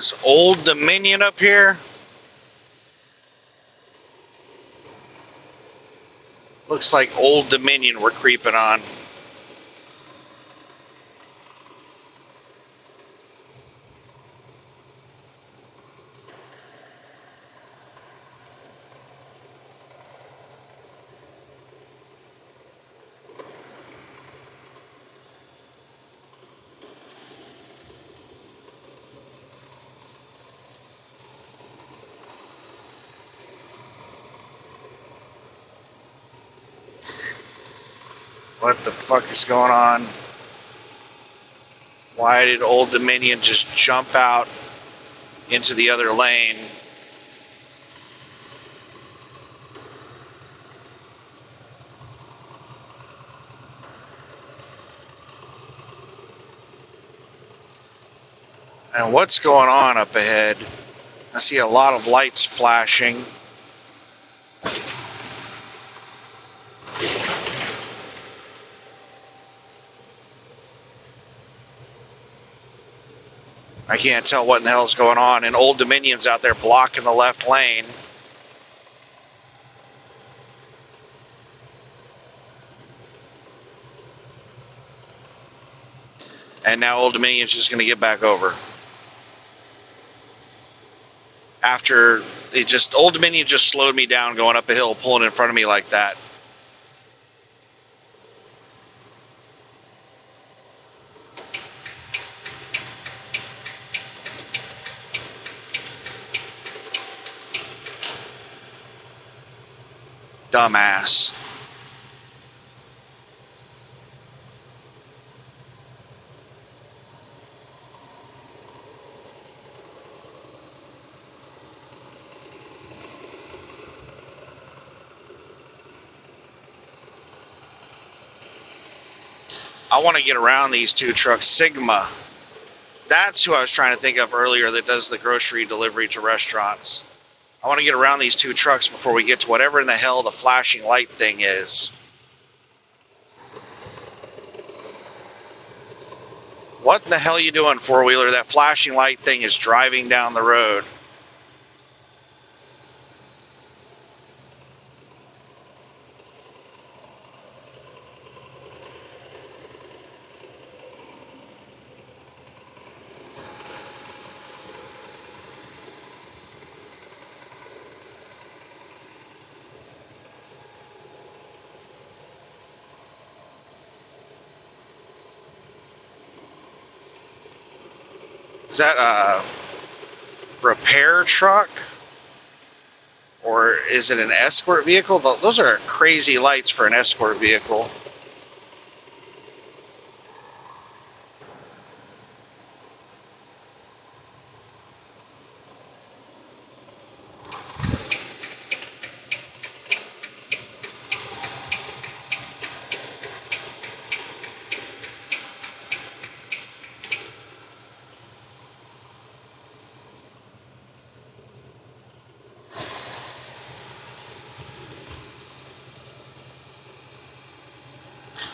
this Old Dominion up here. Looks like Old Dominion we're creeping on. What the fuck is going on? Why did Old Dominion just jump out into the other lane? And what's going on up ahead? I see a lot of lights flashing. I can't tell what in the hell is going on. And Old Dominion's out there blocking the left lane. And now Old Dominion's just going to get back over. After Old Dominion just slowed me down going up a hill, pulling in front of me like that. Dumbass. I want to get around these two trucks. Sigma. That's who I was trying to think of earlier that does the grocery delivery to restaurants. I want to get around these two trucks before we get to whatever in the hell the flashing light thing is. What in the hell are you doing, four-wheeler? That flashing light thing is driving down the road. Is that a repair truck? Or is it an escort vehicle? Those are crazy lights for an escort vehicle.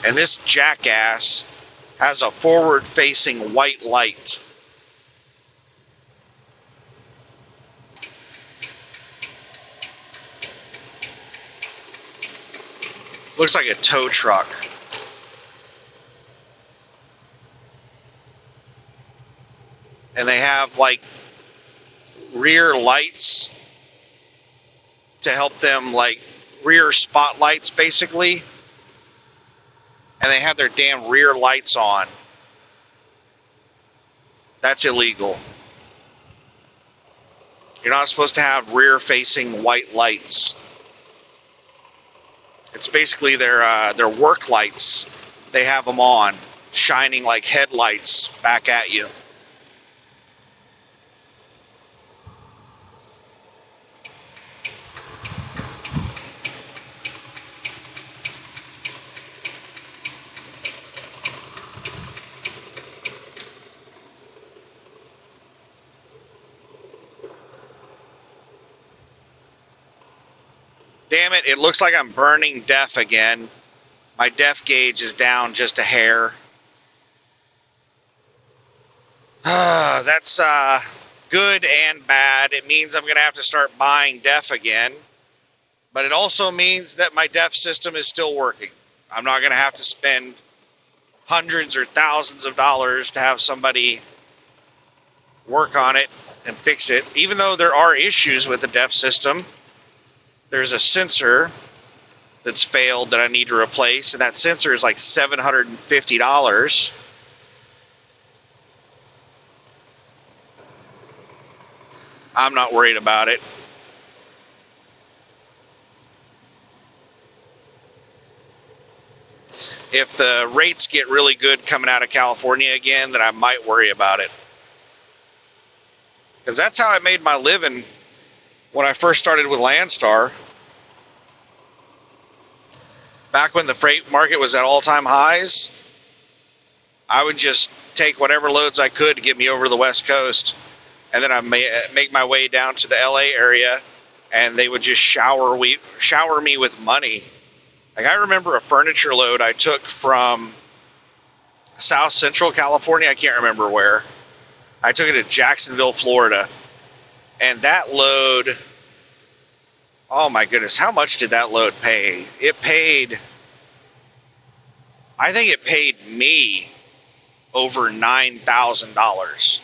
And this jackass has a forward-facing white light. Looks like a tow truck. And they have like rear lights to help them, like rear spotlights basically. And they have their damn rear lights on. That's illegal. You're not supposed to have rear-facing white lights. It's basically their work lights. They have them on, shining like headlights back at you. Damn it, it looks like I'm burning DEF again. My DEF gauge is down just a hair. That's good and bad. It means I'm going to have to start buying DEF again. But it also means that my DEF system is still working. I'm not going to have to spend hundreds or thousands of dollars to have somebody work on it and fix it. Even though there are issues with the DEF system, there's a sensor that's failed that I need to replace, and that sensor is like $750. I'm not worried about it. If the rates get really good coming out of California again, then I might worry about it. Because that's how I made my living when I first started with Landstar. Back when the freight market was at all-time highs, I would just take whatever loads I could to get me over to the West Coast, and then I make my way down to the LA area, and they would just shower me with money. Like, I remember a furniture load I took from South Central California. I can't remember where. I took it to Jacksonville, Florida. And that load, oh my goodness, how much did that load pay? I think it paid me over $9,000.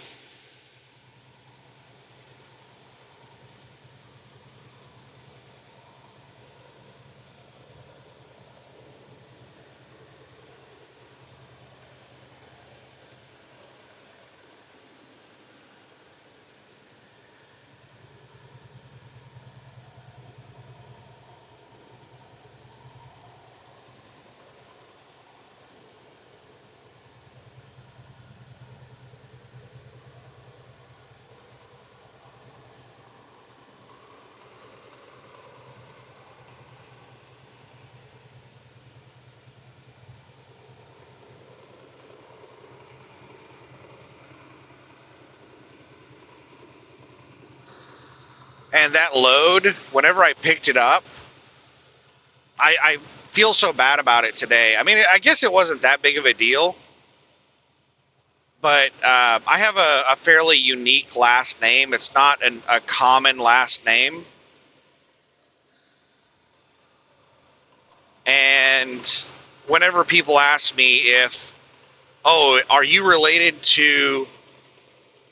And that load, whenever I picked it up, I feel so bad about it today. I mean, I guess it wasn't that big of a deal, but I have a fairly unique last name. It's not a common last name. And whenever people ask me if, oh, are you related to,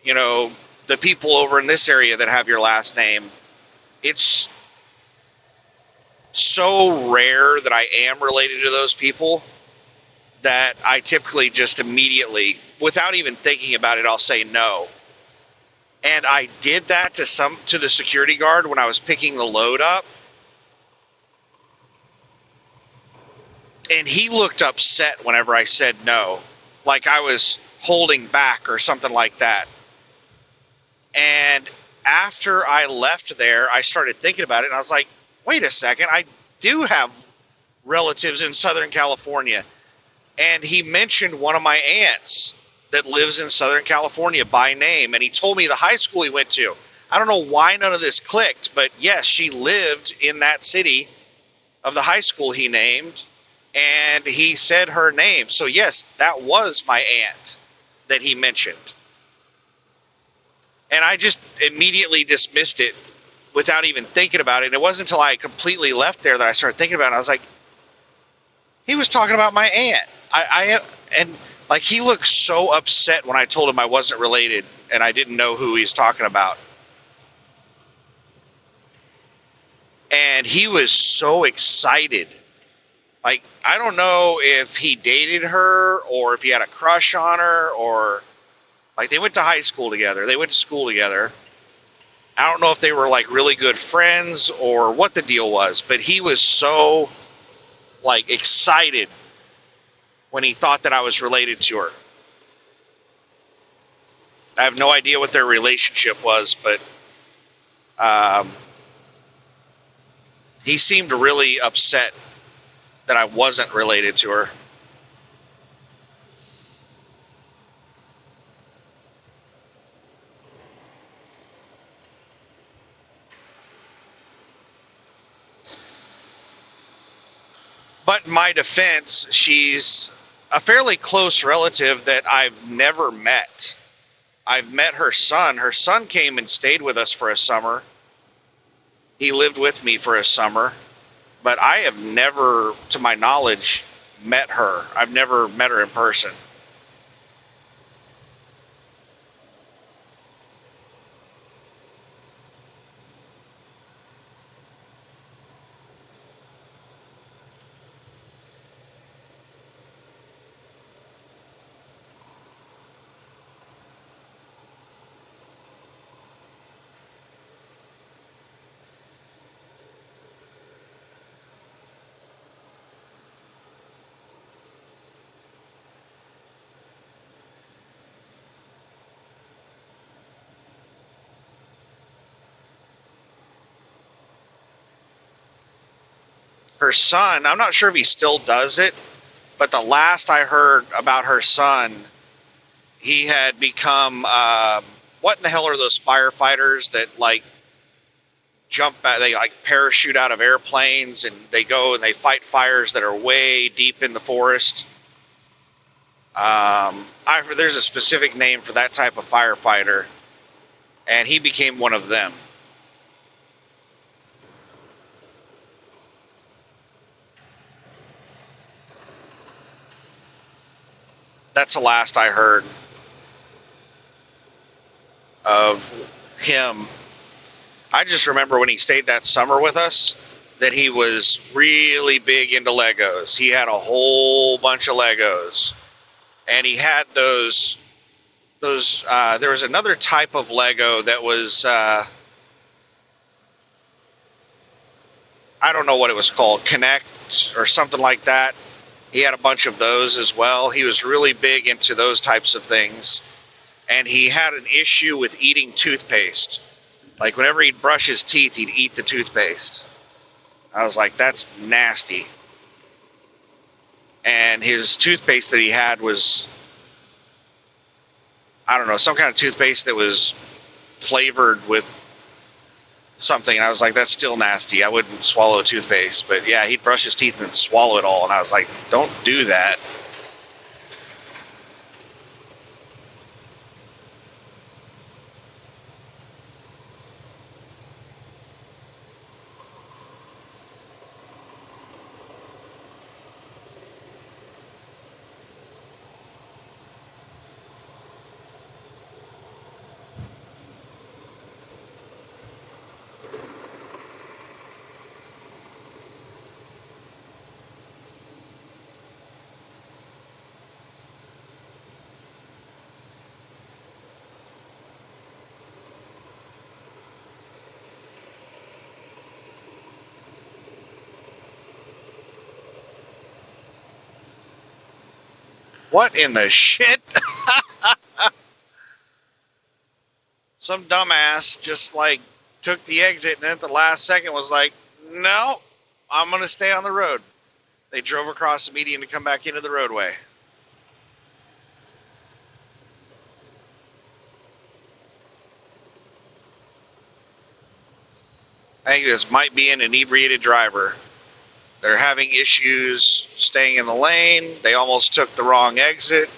you know, the people over in this area that have your last name, it's so rare that I am related to those people that I typically just immediately, without even thinking about it, I'll say no. And I did that to the security guard when I was picking the load up. And he looked upset whenever I said no, like I was holding back or something like that. And after I left there, I started thinking about it, and I was like, wait a second, I do have relatives in Southern California. And he mentioned one of my aunts that lives in Southern California by name, and he told me the high school he went to. I don't know why none of this clicked, but yes, she lived in that city of the high school he named, and he said her name. So yes, that was my aunt that he mentioned. And I just immediately dismissed it without even thinking about it. And it wasn't until I completely left there that I started thinking about it. I was like, he was talking about my aunt. And like, he looked so upset when I told him I wasn't related and I didn't know who he was talking about. And he was so excited. Like, I don't know if he dated her or if he had a crush on her, or like, they went to high school together. They went to school together. I don't know if they were like really good friends or what the deal was, but he was so like excited when he thought that I was related to her. I have no idea what their relationship was, but he seemed really upset that I wasn't related to her. But in my defense, she's a fairly close relative that I've never met. I've met her son. Her son came and stayed with us for a summer. He lived with me for a summer, but I have never, to my knowledge, met her. I've never met her in person. Her son, I'm not sure if he still does it, but the last I heard about her son, he had become, what in the hell are those firefighters that like jump out, they like parachute out of airplanes and they go and they fight fires that are way deep in the forest? There's a specific name for that type of firefighter, and he became one of them. That's the last I heard of him. I just remember when he stayed that summer with us that he was really big into Legos. He had a whole bunch of Legos, and he had those. There was another type of Lego that was, I don't know what it was called, Connect or something like that. He had a bunch of those as well. He was really big into those types of things. And he had an issue with eating toothpaste. Like whenever he'd brush his teeth, he'd eat the toothpaste. I was like, that's nasty. And his toothpaste that he had was, I don't know, some kind of toothpaste that was flavored with something. And I was like, that's still nasty. I wouldn't swallow a toothpaste. But yeah, he'd brush his teeth and swallow it all. And I was like, don't do that. What in the shit? Some dumbass just like took the exit and then at the last second was like, no, I'm going to stay on the road. They drove across the median to come back into the roadway. I think this might be an inebriated driver. They're having issues staying in the lane. They almost took the wrong exit.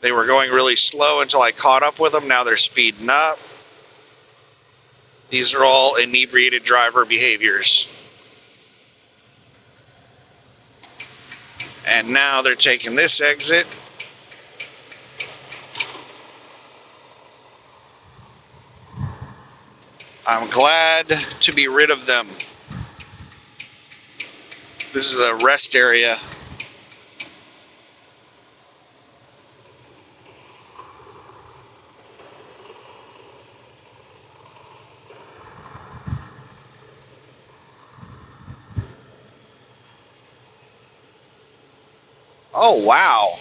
They were going really slow until I caught up with them. Now they're speeding up. These are all inebriated driver behaviors. And now they're taking this exit. I'm glad to be rid of them. This is a rest area. Oh, wow.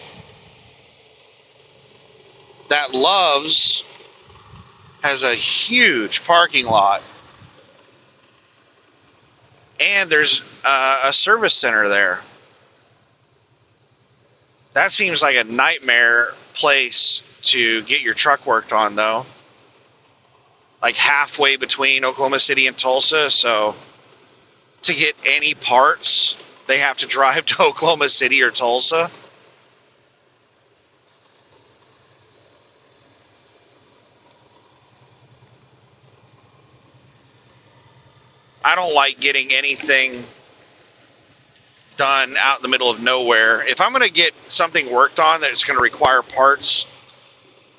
That Love's has a huge parking lot. And there's a service center there. That seems like a nightmare place to get your truck worked on, though. Like halfway between Oklahoma City and Tulsa, so to get any parts, they have to drive to Oklahoma City or Tulsa. I don't like getting anything done out in the middle of nowhere. If I'm going to get something worked on that's going to require parts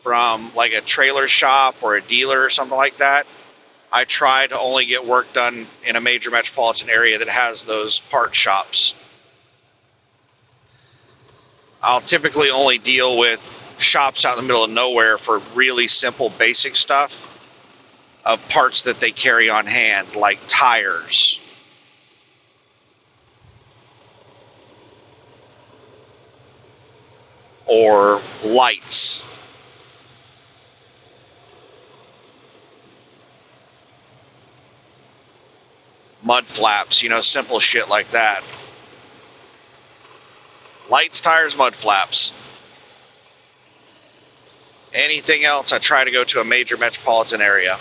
from like a trailer shop or a dealer or something like that, I try to only get work done in a major metropolitan area that has those part shops. I'll typically only deal with shops out in the middle of nowhere for really simple basic stuff of parts that they carry on hand, like tires or lights. Mud flaps, simple shit like that. Lights, tires, mud flaps. Anything else, I try to go to a major metropolitan area.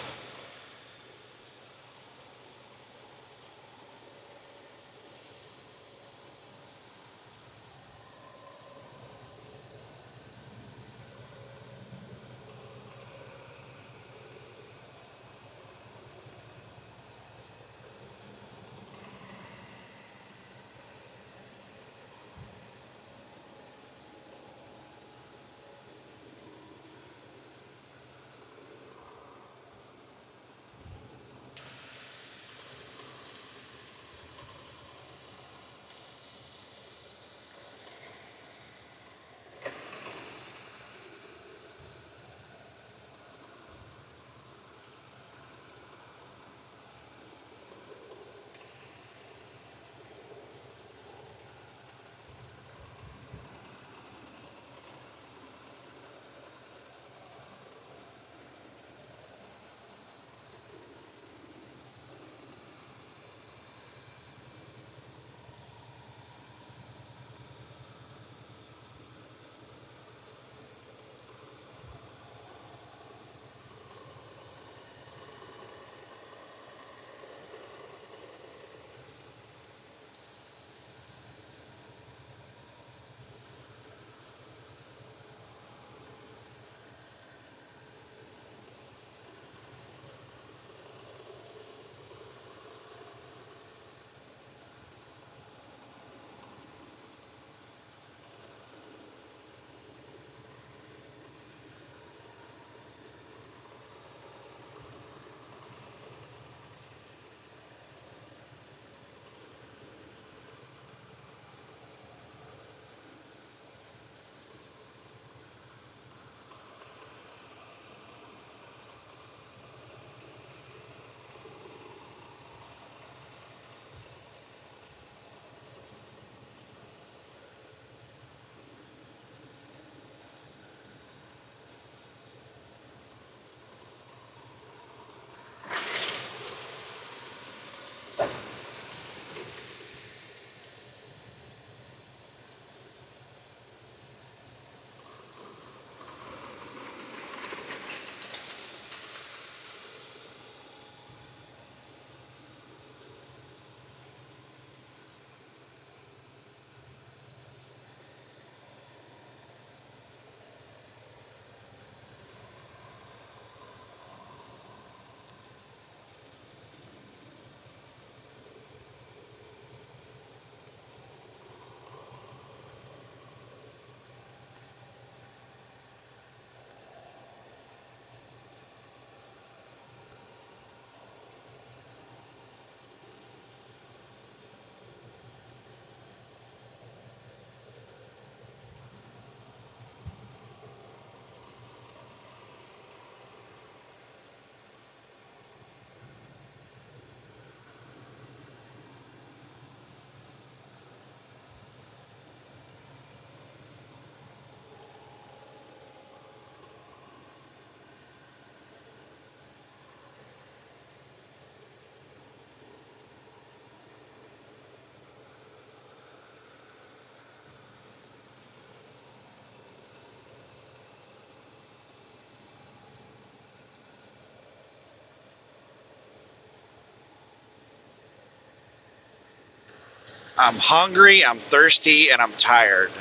I'm hungry, I'm thirsty, and I'm tired.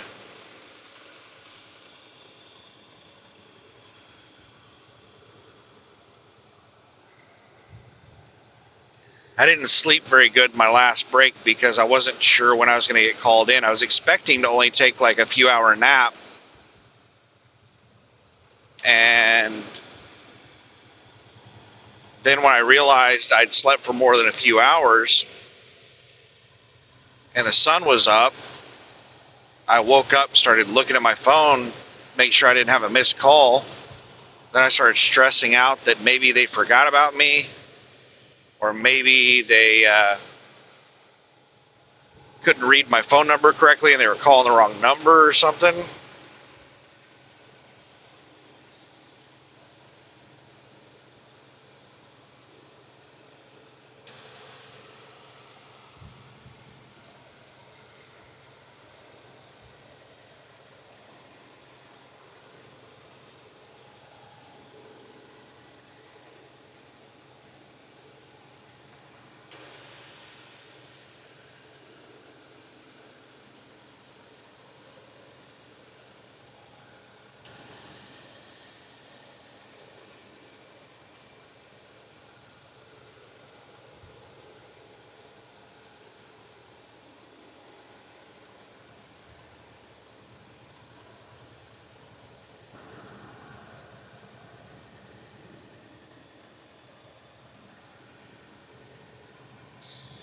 I didn't sleep very good my last break because I wasn't sure when I was going to get called in. I was expecting to only take like a few hour nap. And then when I realized I'd slept for more than a few hours and the sun was up, I woke up, started looking at my phone, make sure I didn't have a missed call. Then I started stressing out that maybe they forgot about me, or maybe they couldn't read my phone number correctly and they were calling the wrong number or something.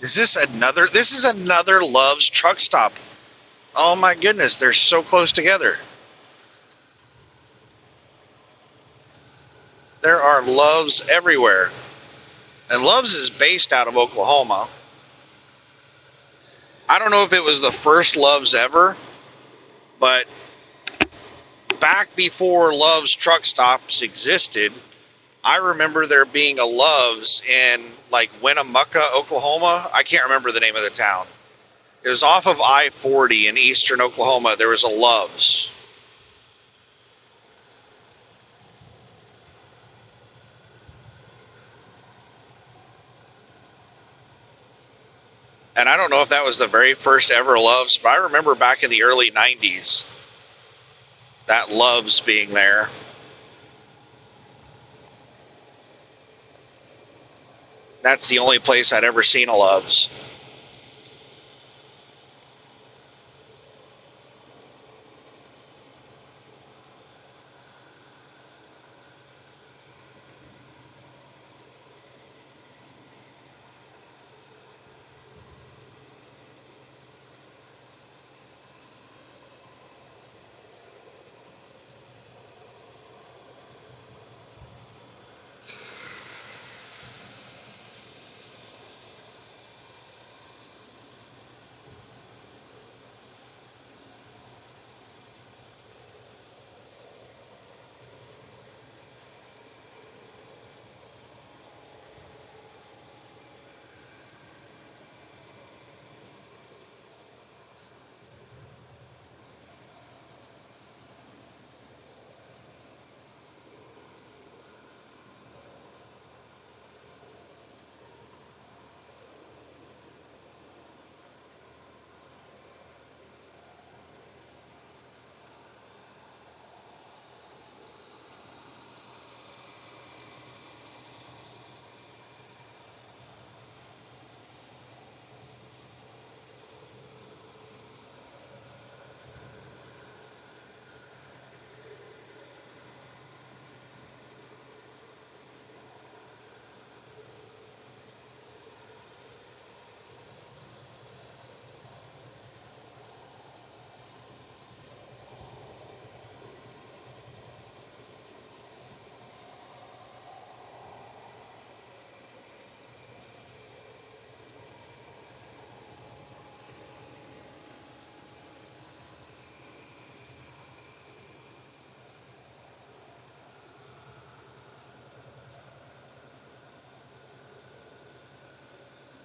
This is another Love's truck stop. Oh my goodness, they're so close together. There are Loves everywhere. And Love's is based out of Oklahoma. I don't know if it was the first Love's ever, but back before Love's truck stops existed, I remember there being a Love's in like Winnemucca, Oklahoma. I can't remember the name of the town. It was off of I-40 in eastern Oklahoma. There was a Love's. And I don't know if that was the very first ever Love's, but I remember back in the early 90s, that Love's being there. That's the only place I'd ever seen a Love's.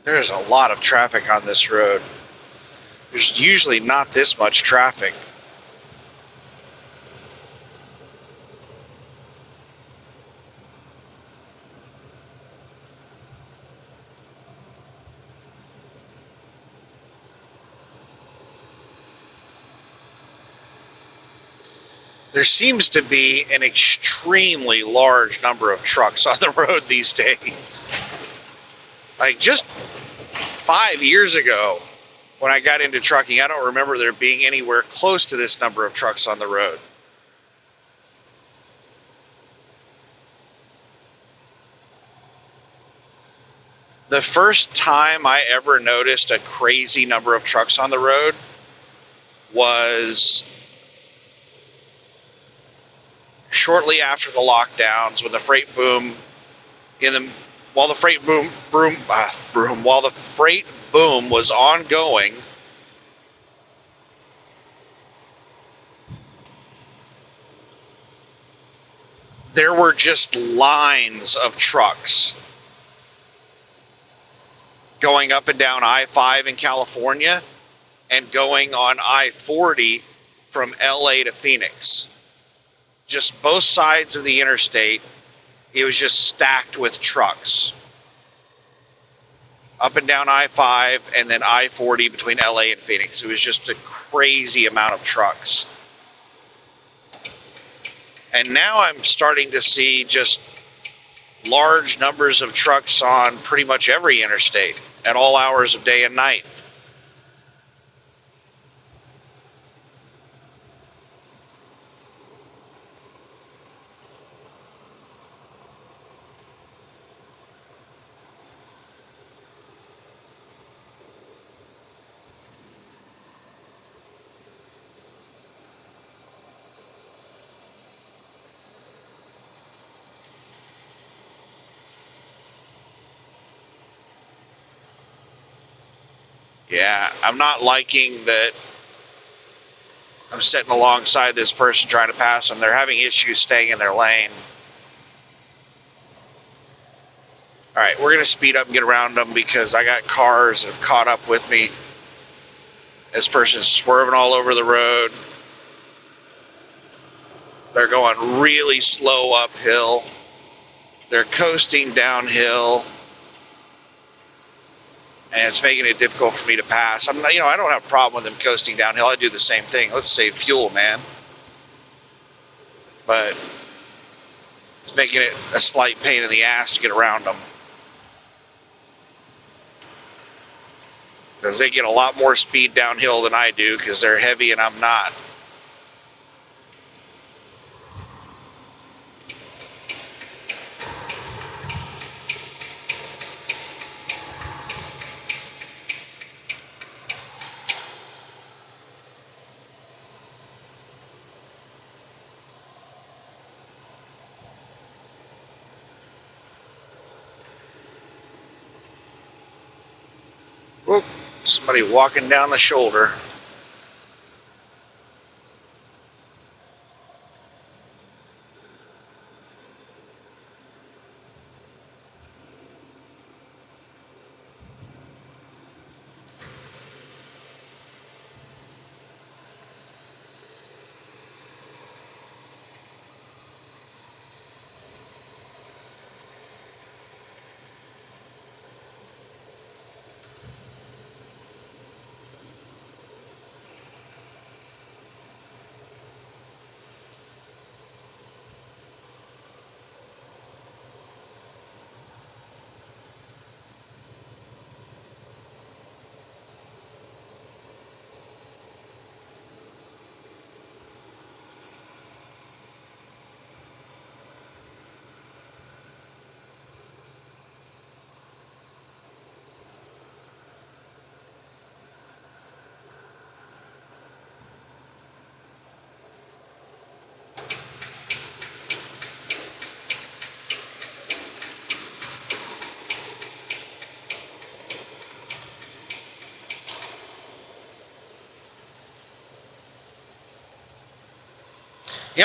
There's a lot of traffic on this road. There's usually not this much traffic. There seems to be an extremely large number of trucks on the road these days. Like just 5 years ago, when I got into trucking, I don't remember there being anywhere close to this number of trucks on the road. The first time I ever noticed a crazy number of trucks on the road was shortly after the lockdowns, when the freight boom while the freight boom was ongoing. There were just lines of trucks going up and down I-5 in California and going on I-40 from LA to Phoenix. Just both sides of the interstate, it was just stacked with trucks. Up and down I-5 and then I-40 between LA and Phoenix. It was just a crazy amount of trucks. And now I'm starting to see just large numbers of trucks on pretty much every interstate at all hours of day and night. Yeah, I'm not liking that I'm sitting alongside this person trying to pass them. They're having issues staying in their lane. All right, we're going to speed up and get around them because I got cars that have caught up with me. This person's swerving all over the road. They're going really slow uphill. They're coasting downhill. And it's making it difficult for me to pass. I'm not, I don't have a problem with them coasting downhill. I do the same thing. Let's save fuel, man. But it's making it a slight pain in the ass to get around them. Because they get a lot more speed downhill than I do because they're heavy and I'm not. Whoop, somebody walking down the shoulder.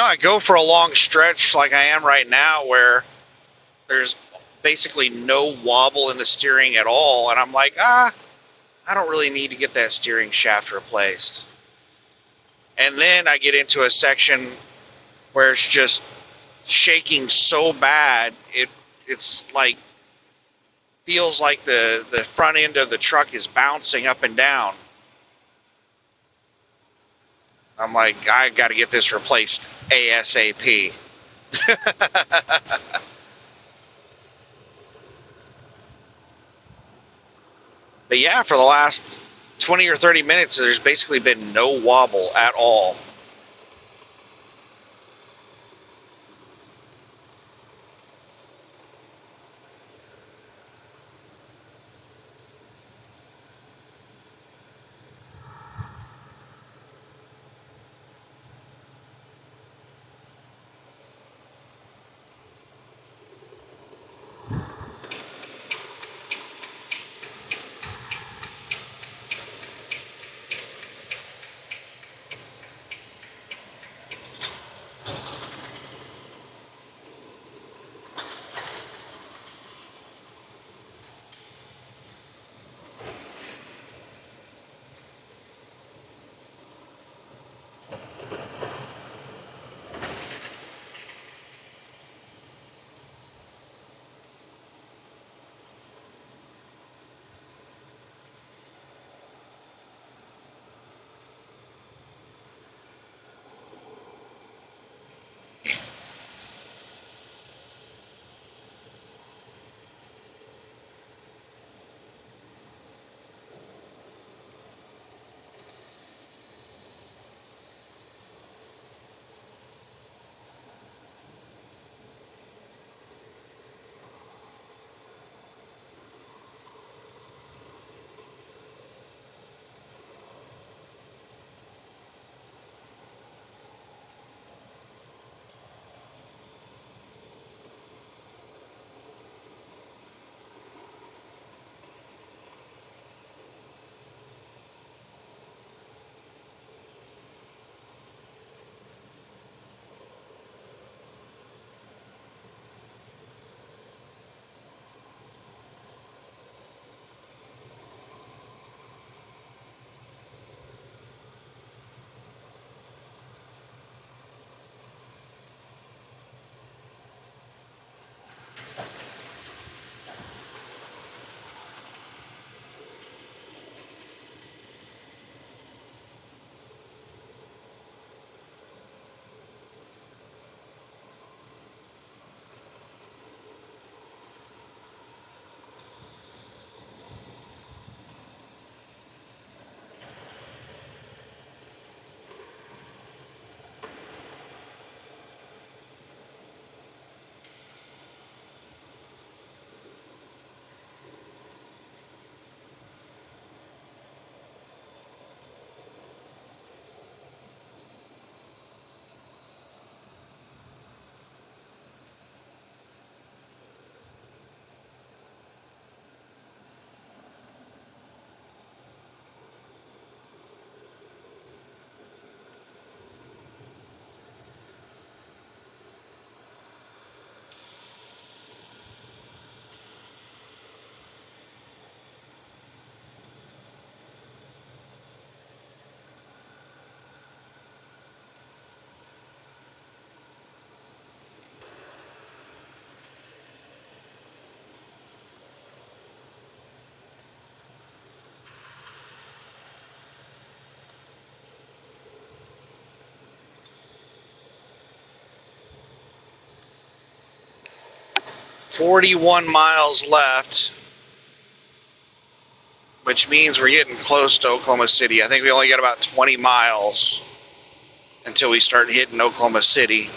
I go for a long stretch like I am right now where there's basically no wobble in the steering at all. And I'm like, I don't really need to get that steering shaft replaced. And then I get into a section where it's just shaking so bad, it's like, feels like the front end of the truck is bouncing up and down. I'm like, I got to get this replaced ASAP. But yeah, for the last 20 or 30 minutes, there's basically been no wobble at all. "41 miles left, which means we're getting close to Oklahoma City. I think we only got about 20 miles until we start hitting Oklahoma City."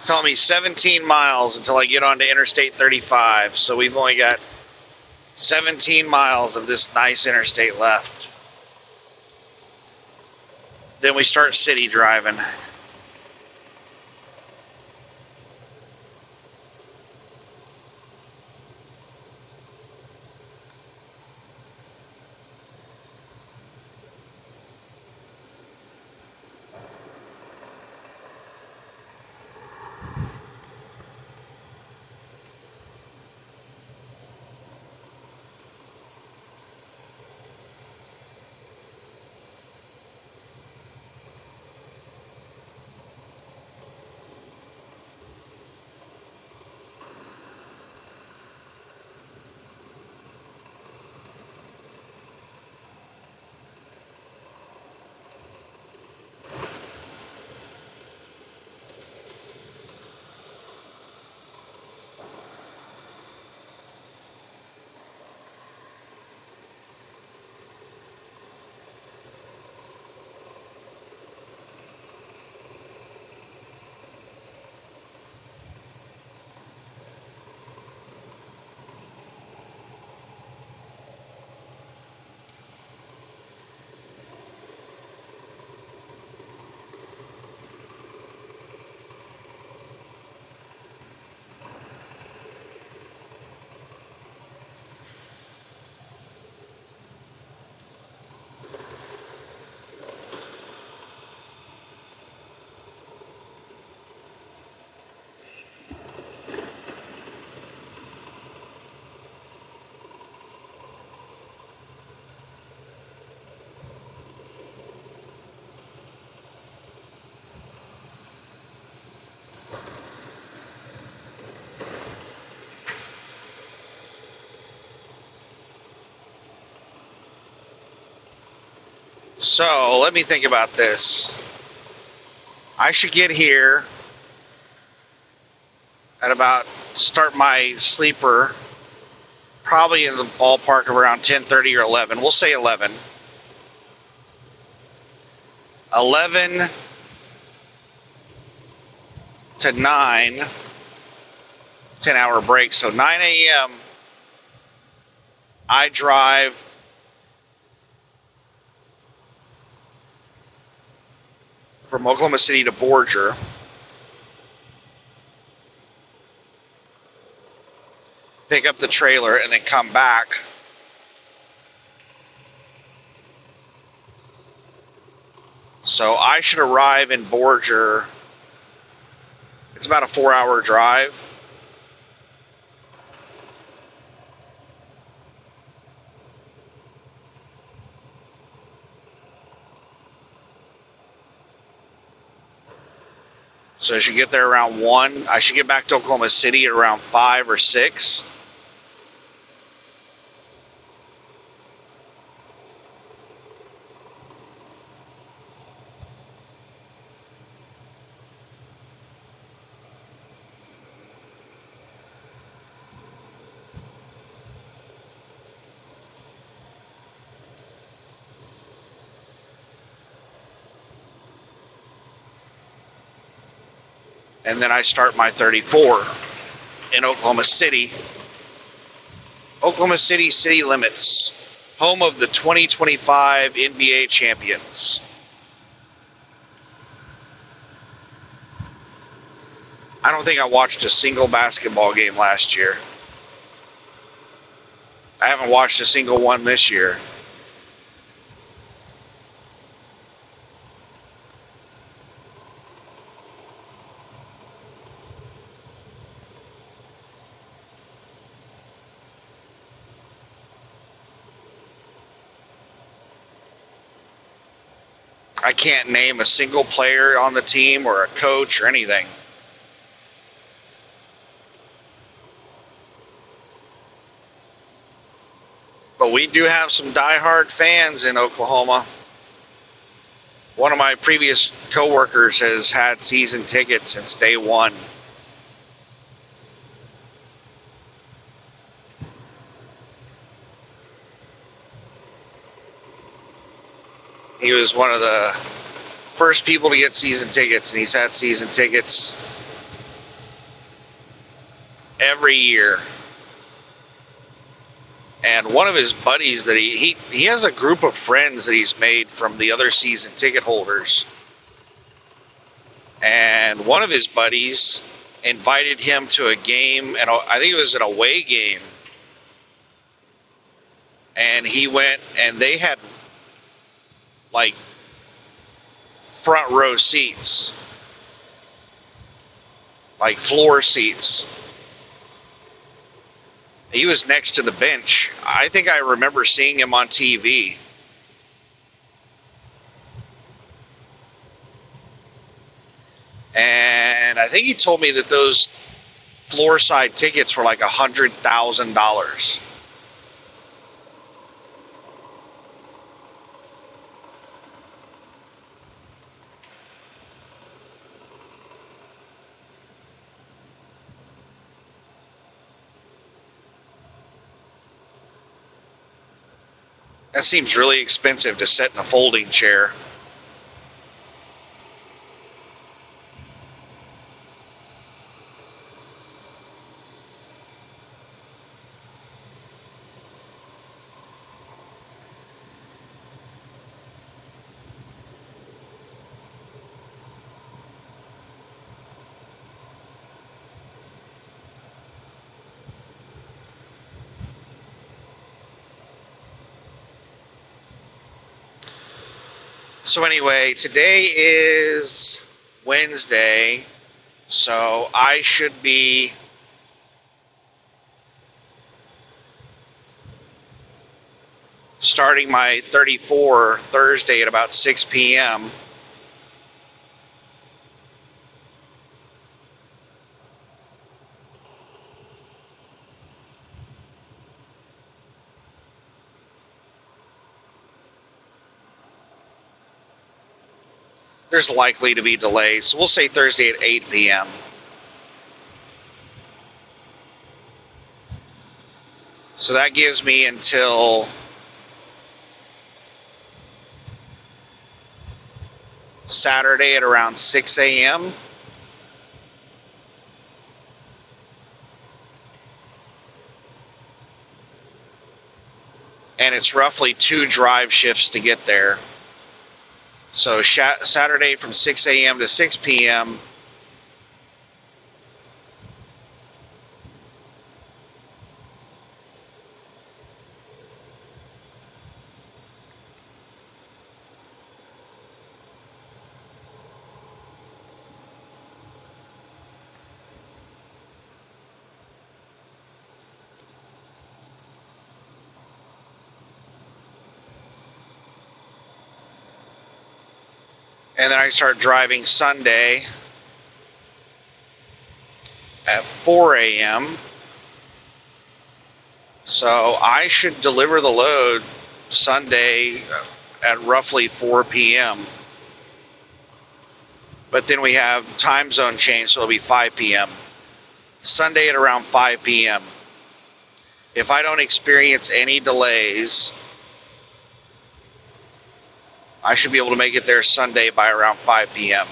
telling me 17 miles until I get onto Interstate 35. So we've only got 17 miles of this nice interstate left. Then we start city driving. So let me think about this. I should get here at about, start my sleeper probably in the ballpark of around 10:30 or 11. We'll say 11. 11 to 9, 10-hour break. So 9 a.m. I drive from Oklahoma City to Borger. Pick up the trailer and then come back. So I should arrive in Borger. It's about a 4-hour drive. So I should get there around 1. I should get back to Oklahoma City at around 5 or 6. And then I start my 34 in Oklahoma City. Oklahoma City city limits, home of the 2025 NBA champions. I don't think I watched a single basketball game last year. I haven't watched a single one this year. I can't name a single player on the team or a coach or anything. But we do have some diehard fans in Oklahoma. One of my previous coworkers has had season tickets since day one. He was one of the first people to get season tickets, and he's had season tickets every year. And one of his buddies that he has a group of friends that he's made from the other season ticket holders. And one of his buddies invited him to a game, and I think it was an away game. And he went, and they had like front row seats, like floor seats. He was next to the bench. I think I remember seeing him on TV. And I think he told me that those floor side tickets were like $100,000. That seems really expensive to sit in a folding chair. So anyway, today is Wednesday, so I should be starting my 34 Thursday at about 6 p.m. There's likely to be delays, so we'll say Thursday at 8 p.m. So that gives me until Saturday at around 6 a.m. And it's roughly 2 drive shifts to get there. So Saturday from 6 a.m. to 6 p.m. And then I start driving Sunday at 4 a.m. So I should deliver the load Sunday at roughly 4 p.m. But then we have time zone change, so it'll be 5 p.m. Sunday at around 5 p.m. If I don't experience any delays, I should be able to make it there Sunday by around 5 p.m.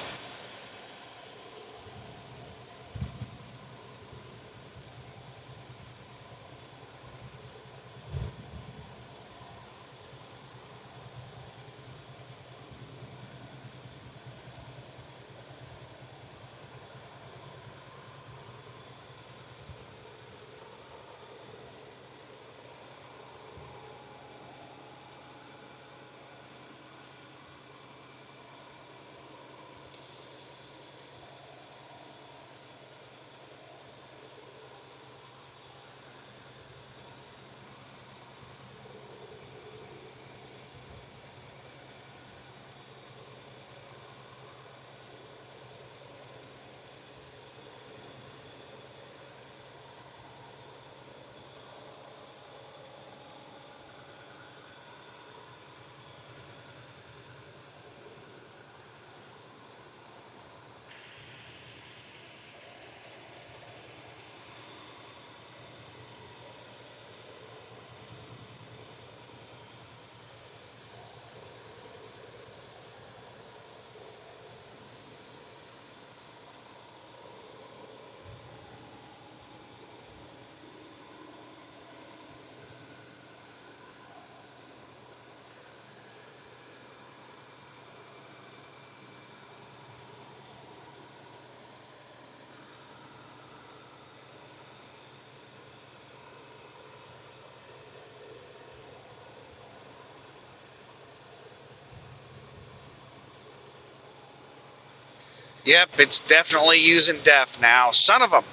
Yep, it's definitely using def now. Son of a...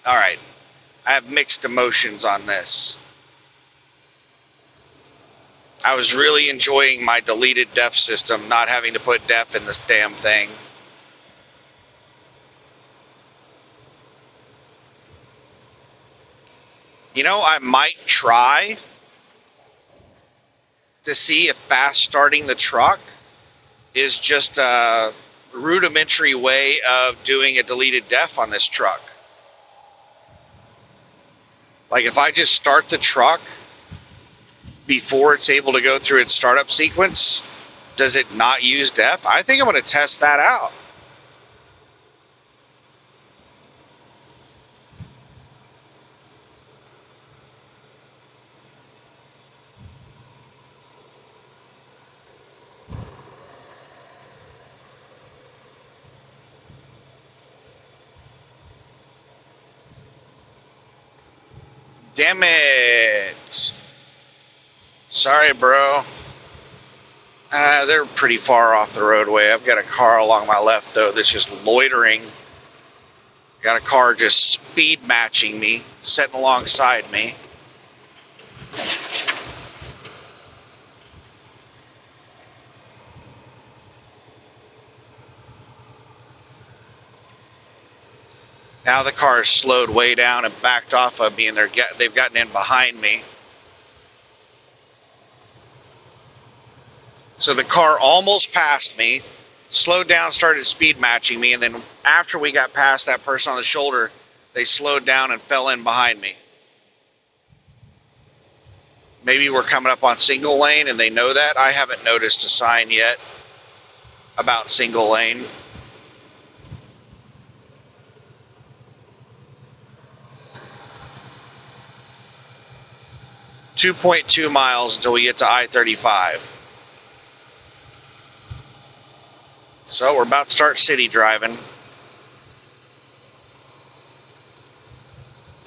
All right. I have mixed emotions on this. I was really enjoying my deleted def system, not having to put def in this damn thing. You know, I might try to see if fast starting the truck is just a rudimentary way of doing a deleted def on this truck. Like if I just start the truck before it's able to go through its startup sequence, does it not use def? I think I'm going to test that out. Damn it. Sorry, bro. They're pretty far off the roadway. I've got a car along my left, though, that's just loitering. Got a car just speed matching me, sitting alongside me. Now the car is slowed way down and backed off of me, and they've gotten in behind me. So the car almost passed me, slowed down, started speed matching me, and then after we got past that person on the shoulder, they slowed down and fell in behind me. Maybe we're coming up on single lane and they know that. I haven't noticed a sign yet about single lane. .2 miles until we get to I-35. So we're about to start city driving.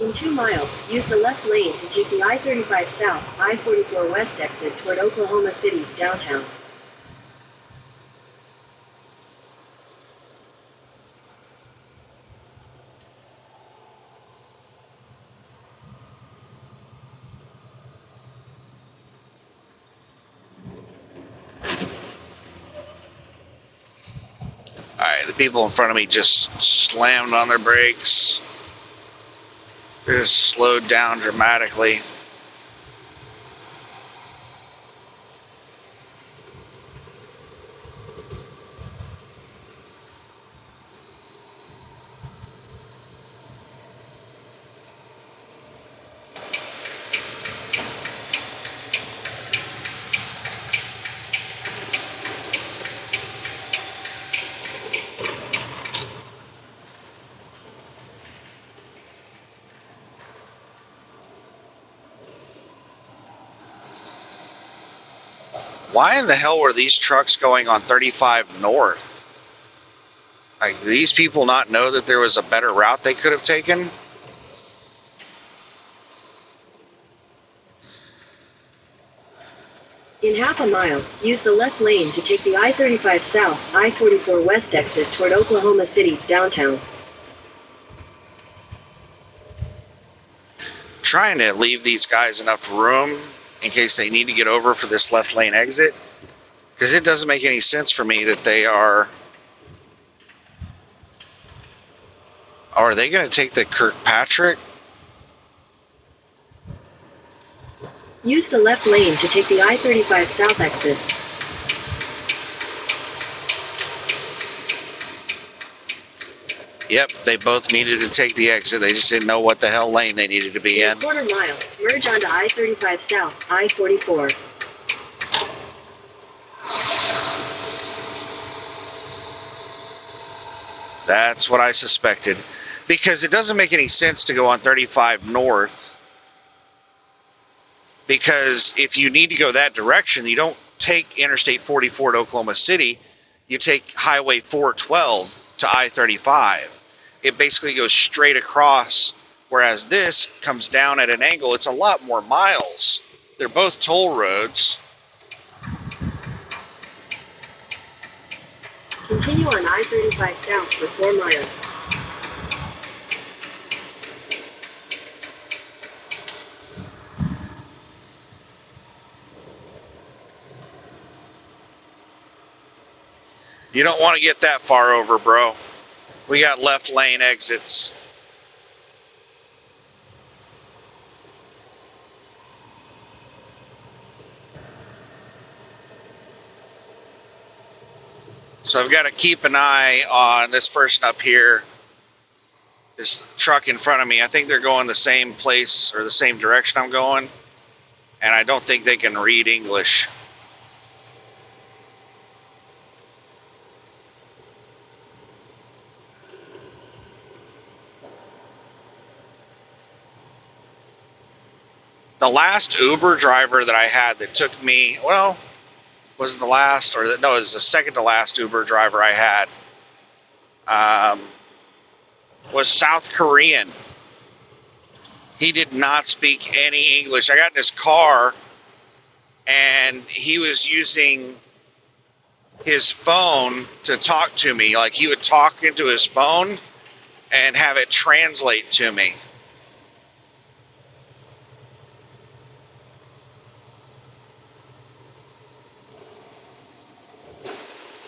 In 2 miles, use the left lane to take the I-35 South, I-44 West exit toward Oklahoma City, downtown. Alright, the people in front of me just slammed on their brakes. They just slowed down dramatically. Why in the hell were these trucks going on 35 north? Like, do these people not know that there was a better route they could have taken? In half a mile, use the left lane to take the I-35 South, I-44 West exit toward Oklahoma City, downtown. Trying to leave these guys enough room in case they need to get over for this left lane exit, because it doesn't make any sense for me that they are they going to take the Kirkpatrick? Use the left lane to take the I-35 South exit. Yep, they both needed to take the exit. They just didn't know what the hell lane they needed to be In in. a quarter mile, merge onto I-35 South, I-44. That's what I suspected. Because it doesn't make any sense to go on 35 north. Because if you need to go that direction, you don't take Interstate 44 to Oklahoma City. You take Highway 412 to I-35. It basically goes straight across, whereas this comes down at an angle. It's a lot more miles. They're both toll roads. Continue on I-35 south for 4 miles. You don't want to get that far over, bro. We got left lane exits. So I've got to keep an eye on this person up here, this truck in front of me. I think they're going the same place or the same direction I'm going, and I don't think they can read English. The last Uber driver that I had that took me, well, was the last, or no, it was the second to last Uber driver I had, was South Korean. He did not speak any English. I got in his car, and he was using his phone to talk to me. Like, he would talk into his phone and have it translate to me.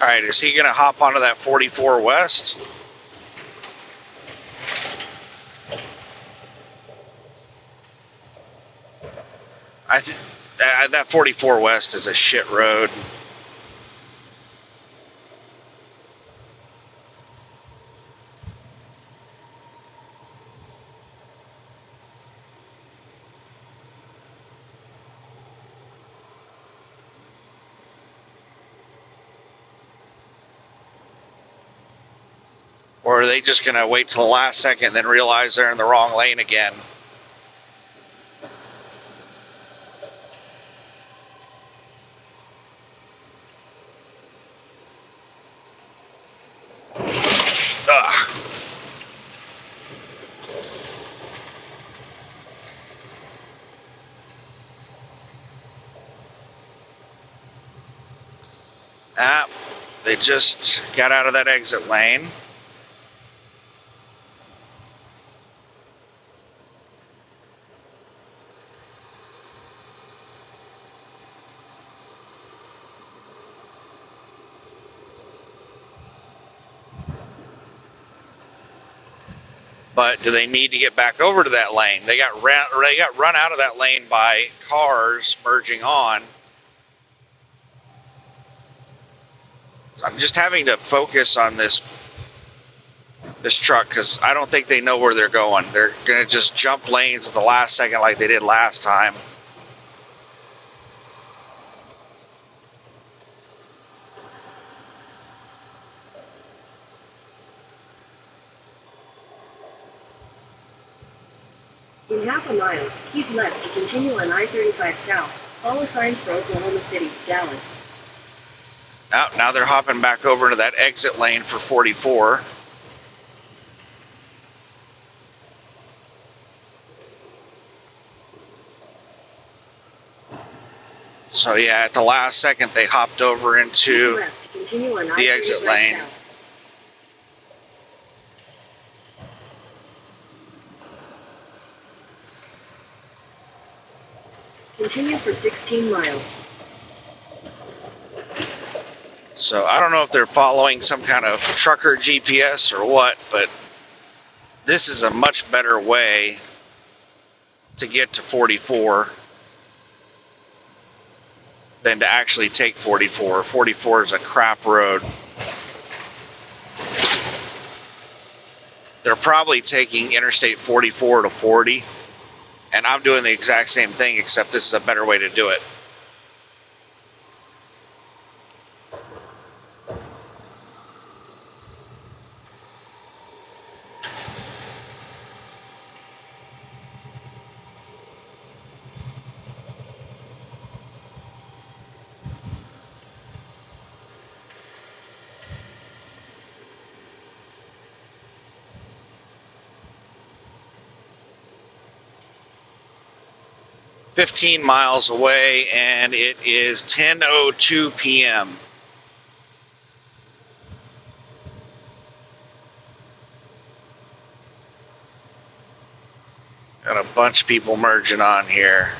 All right, is he going to hop onto that 44 West? I think that 44 West is a shit road. Or are they just going to wait till the last second and then realize they're in the wrong lane again? Ugh. They just got out of that exit lane. But do they need to get back over to that lane? They got run out of that lane by cars merging on. So I'm just having to focus on this truck because I don't think they know where they're going. They're going to just jump lanes at the last second like they did last time. In half a mile, keep left to continue on I-35 south. Follow signs for Oklahoma City, Dallas. Now they're hopping back over into that exit lane for 44. So yeah, at the last second they hopped over into Left to continue on the exit I-35 lane. south. Continue for 16 miles. So I don't know if they're following some kind of trucker GPS or what, but this is a much better way to get to 44 than to actually take 44. 44 is a crap road. They're probably taking Interstate 44 to 40, and I'm doing the exact same thing, except this is a better way to do it. "15 miles away, and it is 10:02 p.m. Got a bunch of people merging on here.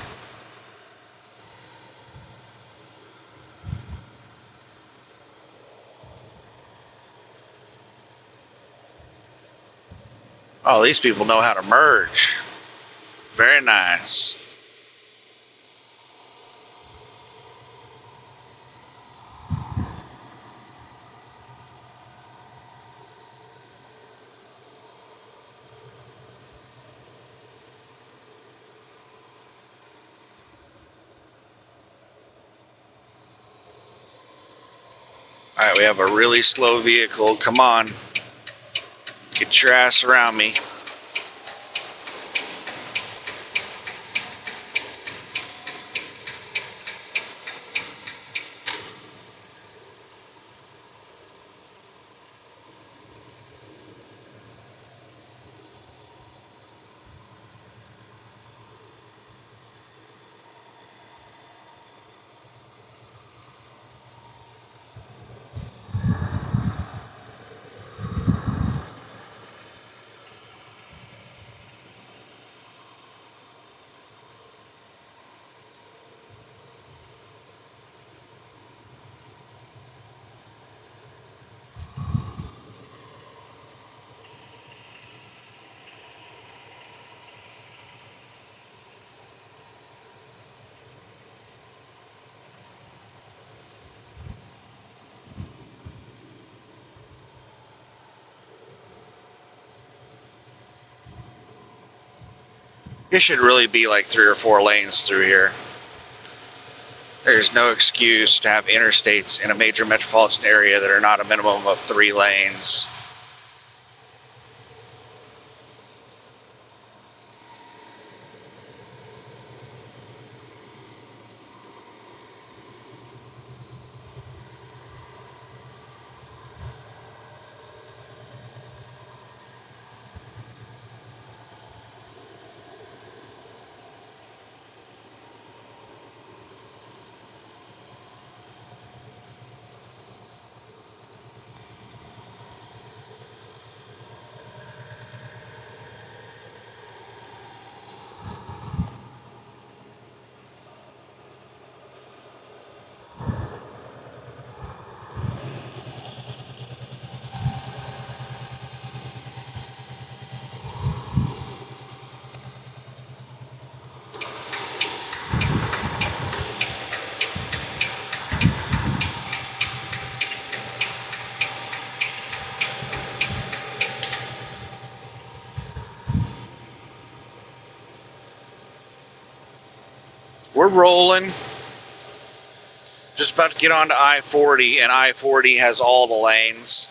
Oh, these people know how to merge. Very nice. All right, we have a really slow vehicle. Come on. Get your ass around me. It should really be like 3 or 4 lanes through here. There's no excuse to have interstates in a major metropolitan area that are not a minimum of 3 lanes. We're rolling. Just about to get onto I-40, and I-40 has all the lanes.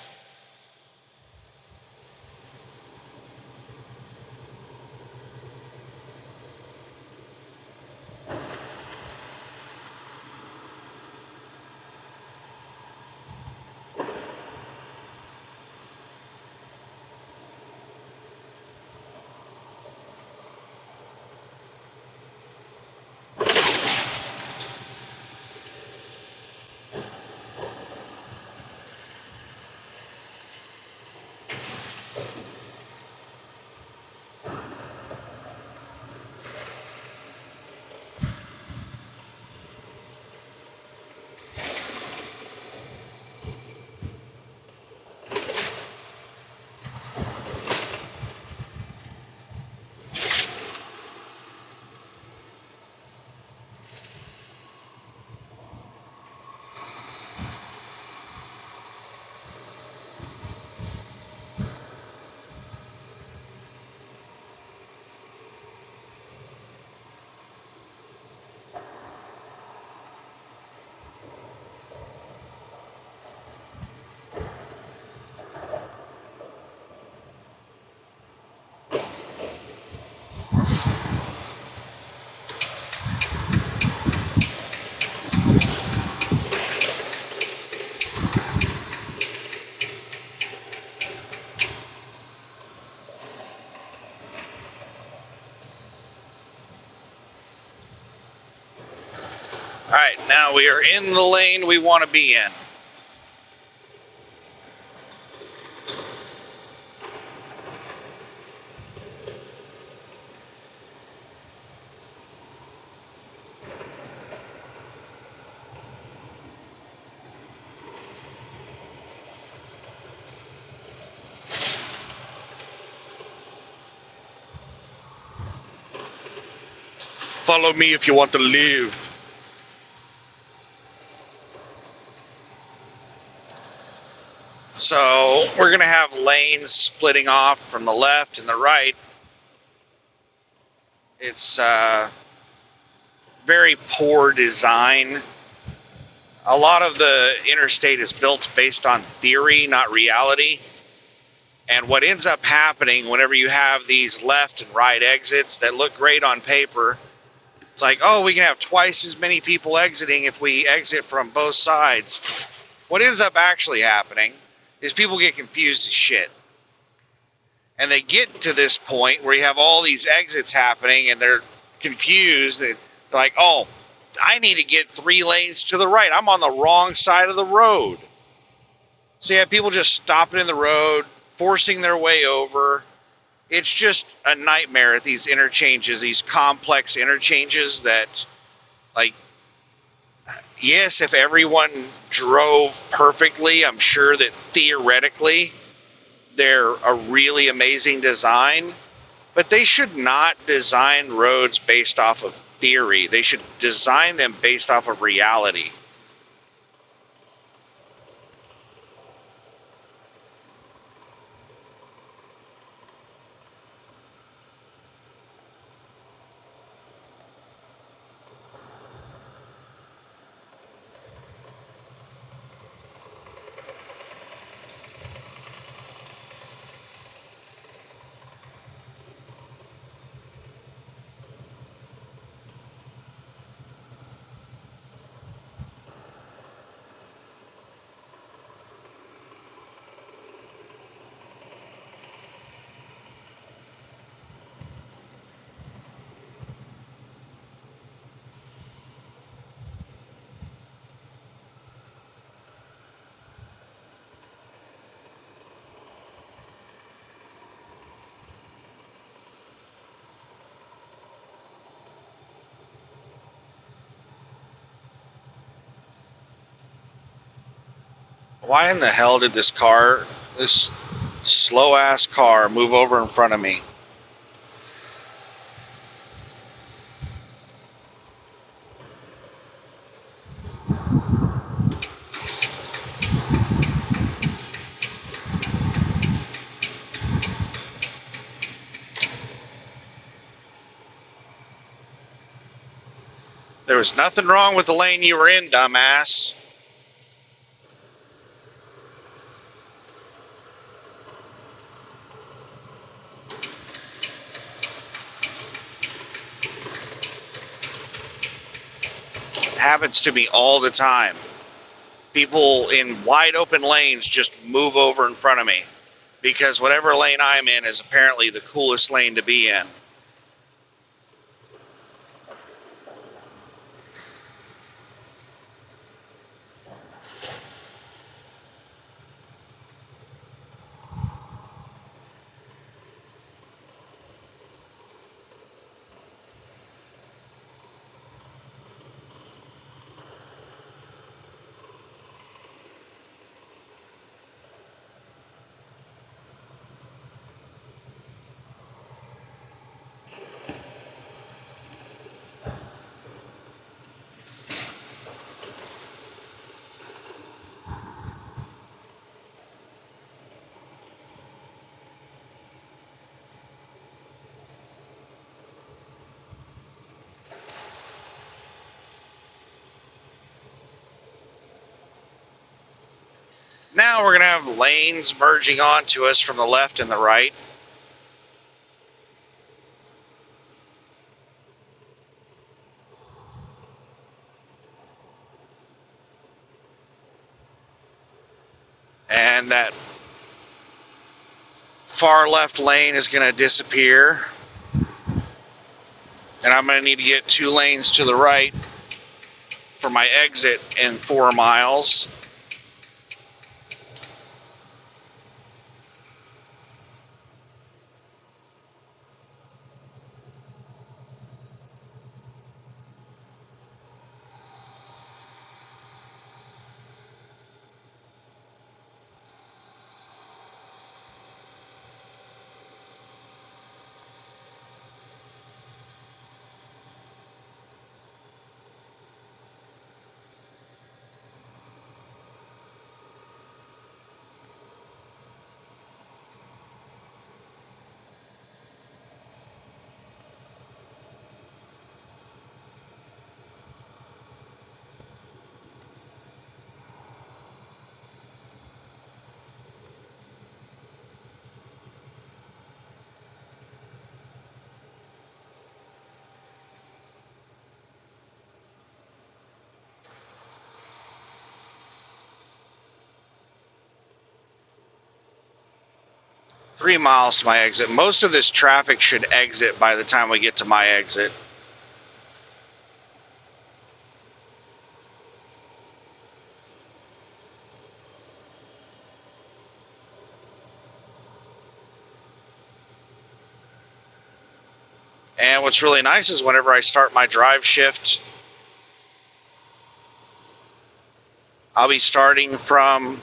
All right, now we are in the lane we want to be in. Follow me if you want to live. So we're going to have lanes splitting off from the left and the right. It's very poor design. A lot of the interstate is built based on theory, not reality. And what ends up happening whenever you have these left and right exits that look great on paper, it's like, oh, we can have twice as many people exiting if we exit from both sides. What ends up actually happening is people get confused as shit. And they get to this point where you have all these exits happening and they're confused. They're like, oh, I need to get 3 lanes to the right. I'm on the wrong side of the road. So you have people just stopping in the road, forcing their way over. It's just a nightmare at these interchanges, these complex interchanges that, like, yes, if everyone drove perfectly, I'm sure that theoretically they're a really amazing design, but they should not design roads based off of theory. They should design them based off of reality. Why in the hell did this slow ass car, move over in front of me? There was nothing wrong with the lane you were in, dumbass. It happens to me all the time. People in wide open lanes just move over in front of me because whatever lane I'm in is apparently the coolest lane to be in. Now we're going to have lanes merging onto us from the left and the right. And that far left lane is going to disappear. And I'm going to need to get 2 lanes to the right for my exit in 4 miles. 3 miles to my exit. Most of this traffic should exit by the time we get to my exit. And what's really nice is whenever I start my drive shift, I'll be starting from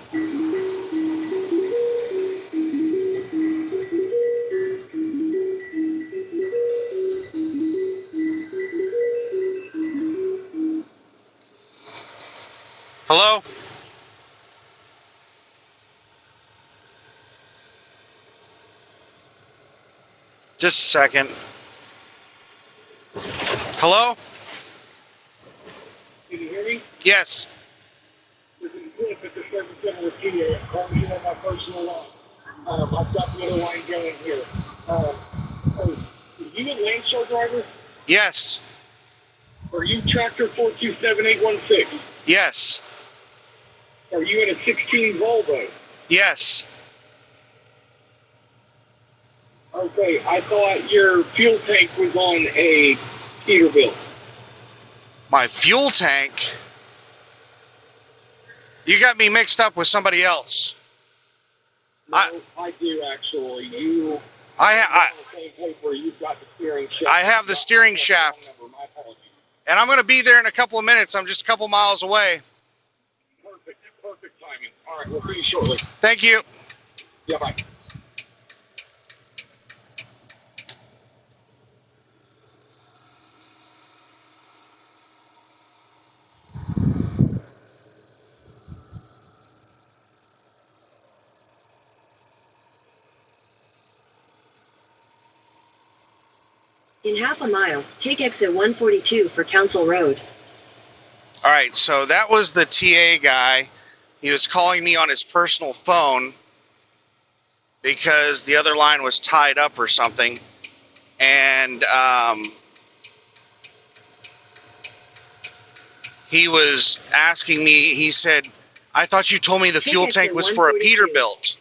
hello? Just a second. Hello? Can you hear me? Yes. This is Cliff at the service center with PA. I'm calling you on my personal line. I've got the other line going here. Are you a Landstar driver? Yes. Are you tractor 427816? Yes. Are you in a 16 Volvo? Yes. Okay, I thought your fuel tank was on a Peterbilt. My fuel tank? You got me mixed up with somebody else. No, I do actually. I where you've got the steering shaft. I have the steering shaft. My apologies. And I'm going to be there in a couple of minutes. I'm just a couple miles away. Perfect timing. All right, we'll see you shortly. Thank you. Yeah, bye. In half a mile, take exit 142 for Council Road. All right, so that was the TA guy. He was calling me on his personal phone because the other line was tied up or something. And he was asking me, he said, I thought you told me the fuel tank was for a Peterbilt.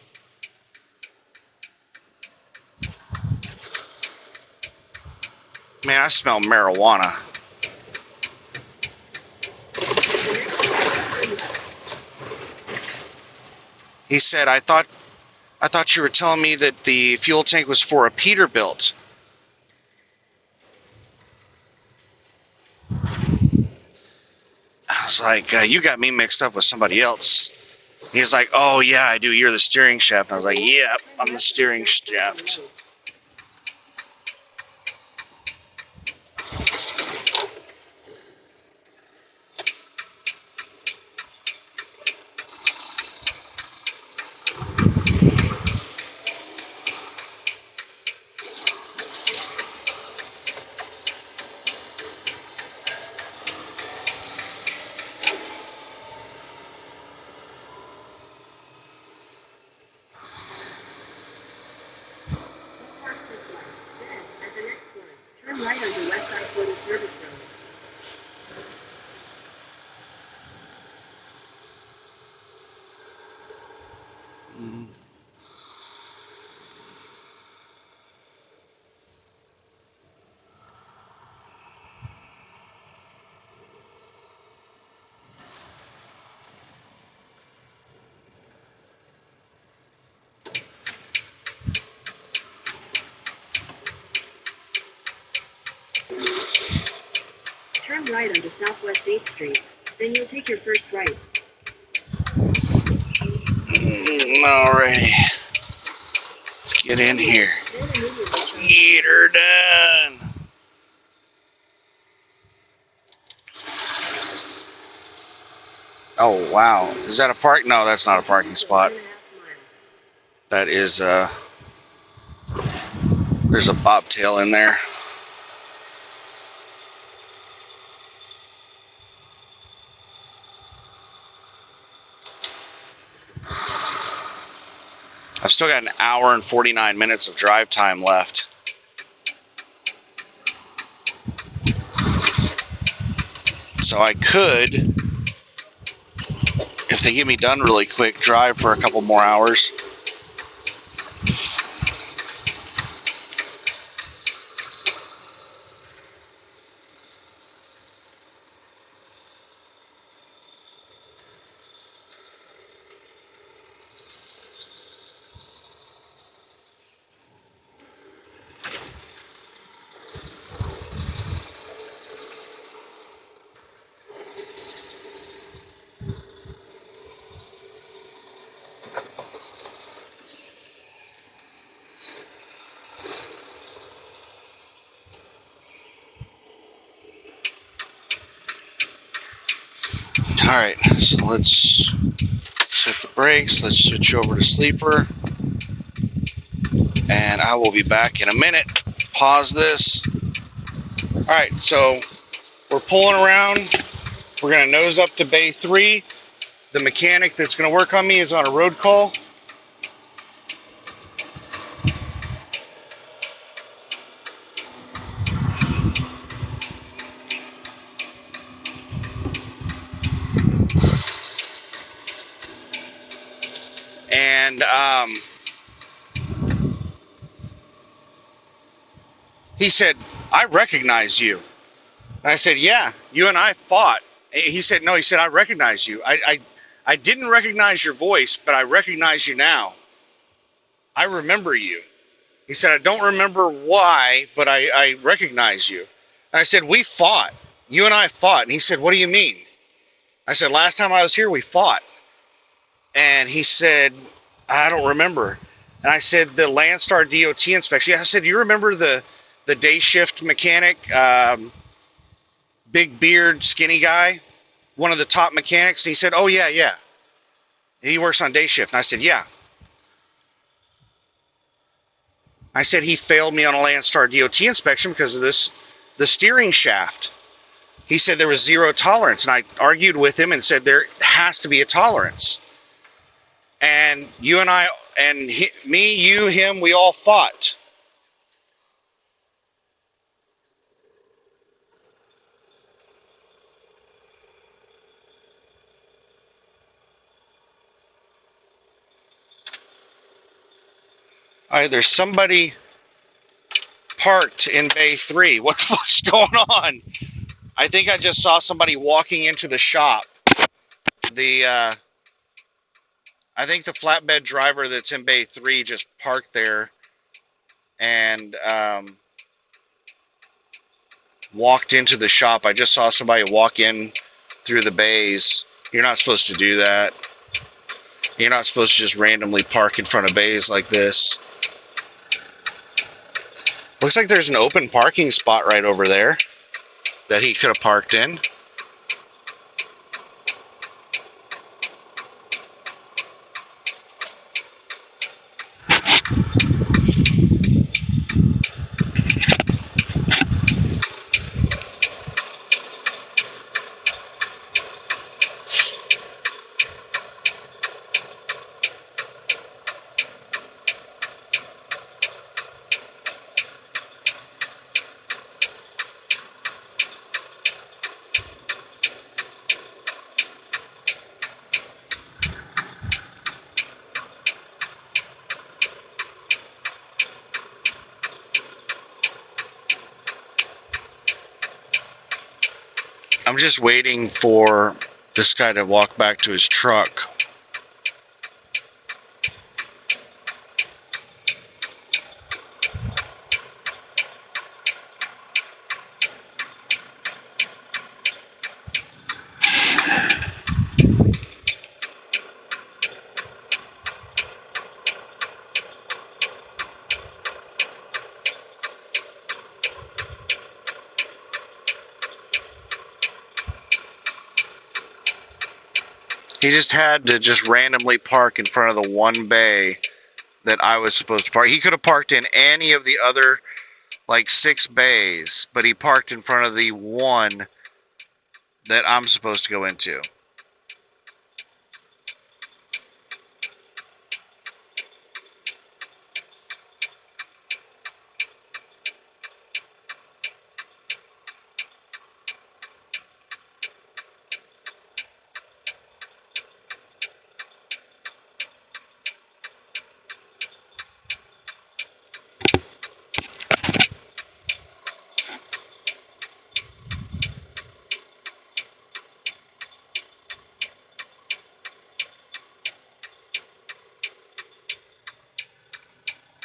Man, I smell marijuana. He said, I thought you were telling me that the fuel tank was for a Peterbilt. I was like, you got me mixed up with somebody else. He's like, oh yeah, I do. You're the steering shaft. And I was like, yeah, I'm the steering shaft. Turn right onto West I-40 Service Road. Turn right onto Southwest 8th Street. Then you'll take your first right. Alrighty. Let's get in here. Get her done. Oh, wow. Is that a park? No, that's not a parking spot. That is, there's a bobtail in there. I've still got an hour and 49 minutes of drive time left. So I could, if they get me done really quick, drive for a couple more hours. All right, so let's set the brakes. Let's switch over to sleeper. And I will be back in a minute. Pause this. All right, so we're pulling around. We're going to nose up to Bay 3. The mechanic that's going to work on me is on a road call. And he said, I recognize you. And I said, yeah, you and I fought. He said, no, he said, I recognize you. I didn't recognize your voice, but I recognize you now. I remember you. He said, I don't remember why, but I recognize you. And I said, we fought. You and I fought. And he said, what do you mean? I said, last time I was here, we fought. And he said, I don't remember. And I said, the Landstar DOT inspection. Yeah, I said, you remember the day shift mechanic, big beard, skinny guy, one of the top mechanics? And he said, oh, yeah. He works on day shift. And I said, yeah. I said, he failed me on a Landstar DOT inspection because of the steering shaft. He said there was zero tolerance. And I argued with him and said, there has to be a tolerance. And you and I, and me, you, him, we all fought. All right, there's somebody parked in Bay 3. What the fuck's going on? I think I just saw somebody walking into the shop. I think the flatbed driver that's in Bay 3 just parked there and walked into the shop. I just saw somebody walk in through the bays. You're not supposed to do that. You're not supposed to just randomly park in front of bays like this. Looks like there's an open parking spot right over there that he could have parked in. I'm just waiting for this guy to walk back to his truck. He just had to just randomly park in front of the one bay that I was supposed to park. He could have parked in any of the other, like, 6 bays, but he parked in front of the one that I'm supposed to go into.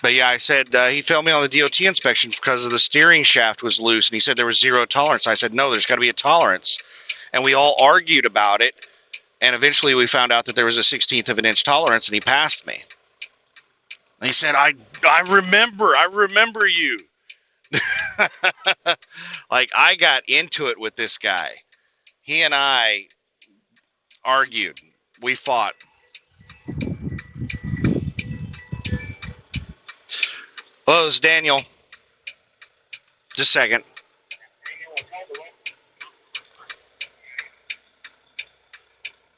But yeah, I said he failed me on the DOT inspection because of the steering shaft was loose, and he said there was zero tolerance. I said, no, there's got to be a tolerance. And we all argued about it, and eventually we found out that there was a 1/16 of an inch tolerance, and he passed me. And he said, I remember you. Like, I got into it with this guy. He and I argued. We fought. Hello, this is Daniel. Just a second.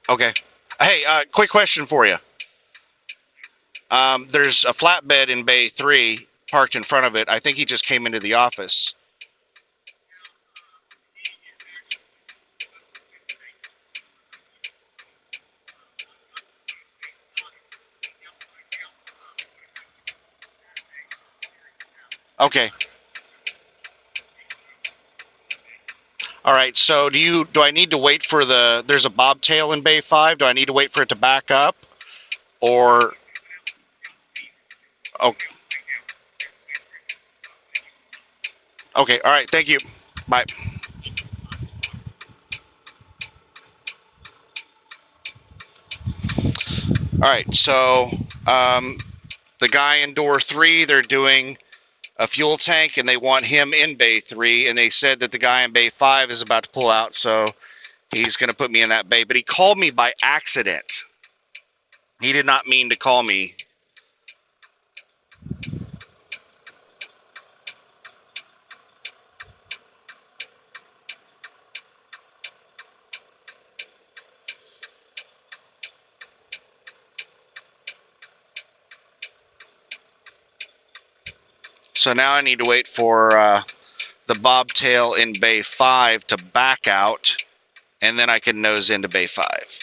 Okay. Hey, quick question for you. There's a flatbed in Bay 3 parked in front of it. I think he just came into the office. Okay. All right. So do I need to wait for there's a bobtail in Bay 5. Do I need to wait for it to back up? Or, oh, okay. All right. Thank you. Bye. All right. So, the guy in door 3, they're doing a fuel tank and they want him in Bay 3. And they said that the guy in Bay 5 is about to pull out. So he's going to put me in that bay. But he called me by accident. He did not mean to call me. So now I need to wait for the bobtail in Bay 5 to back out, and then I can nose into Bay 5.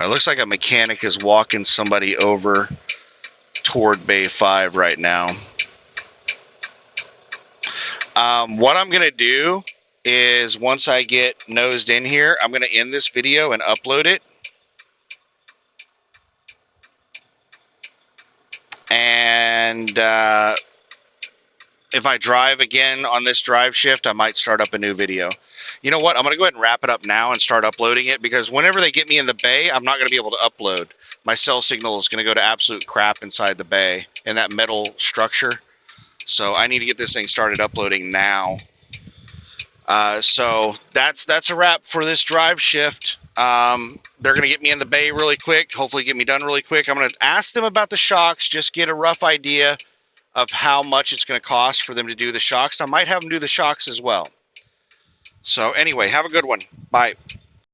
It looks like a mechanic is walking somebody over toward Bay 5 right now. What I'm going to do is once I get nosed in here, I'm going to end this video and upload it. And if I drive again on this drive shift, I might start up a new video. You know what? I'm going to go ahead and wrap it up now and start uploading it, because whenever they get me in the bay, I'm not going to be able to upload. My cell signal is going to go to absolute crap inside the bay in that metal structure. So I need to get this thing started uploading now. So that's a wrap for this drive shift. They're going to get me in the bay really quick, hopefully get me done really quick. I'm going to ask them about the shocks, just get a rough idea of how much it's going to cost for them to do the shocks. I might have them do the shocks as well. So anyway, have a good one. Bye.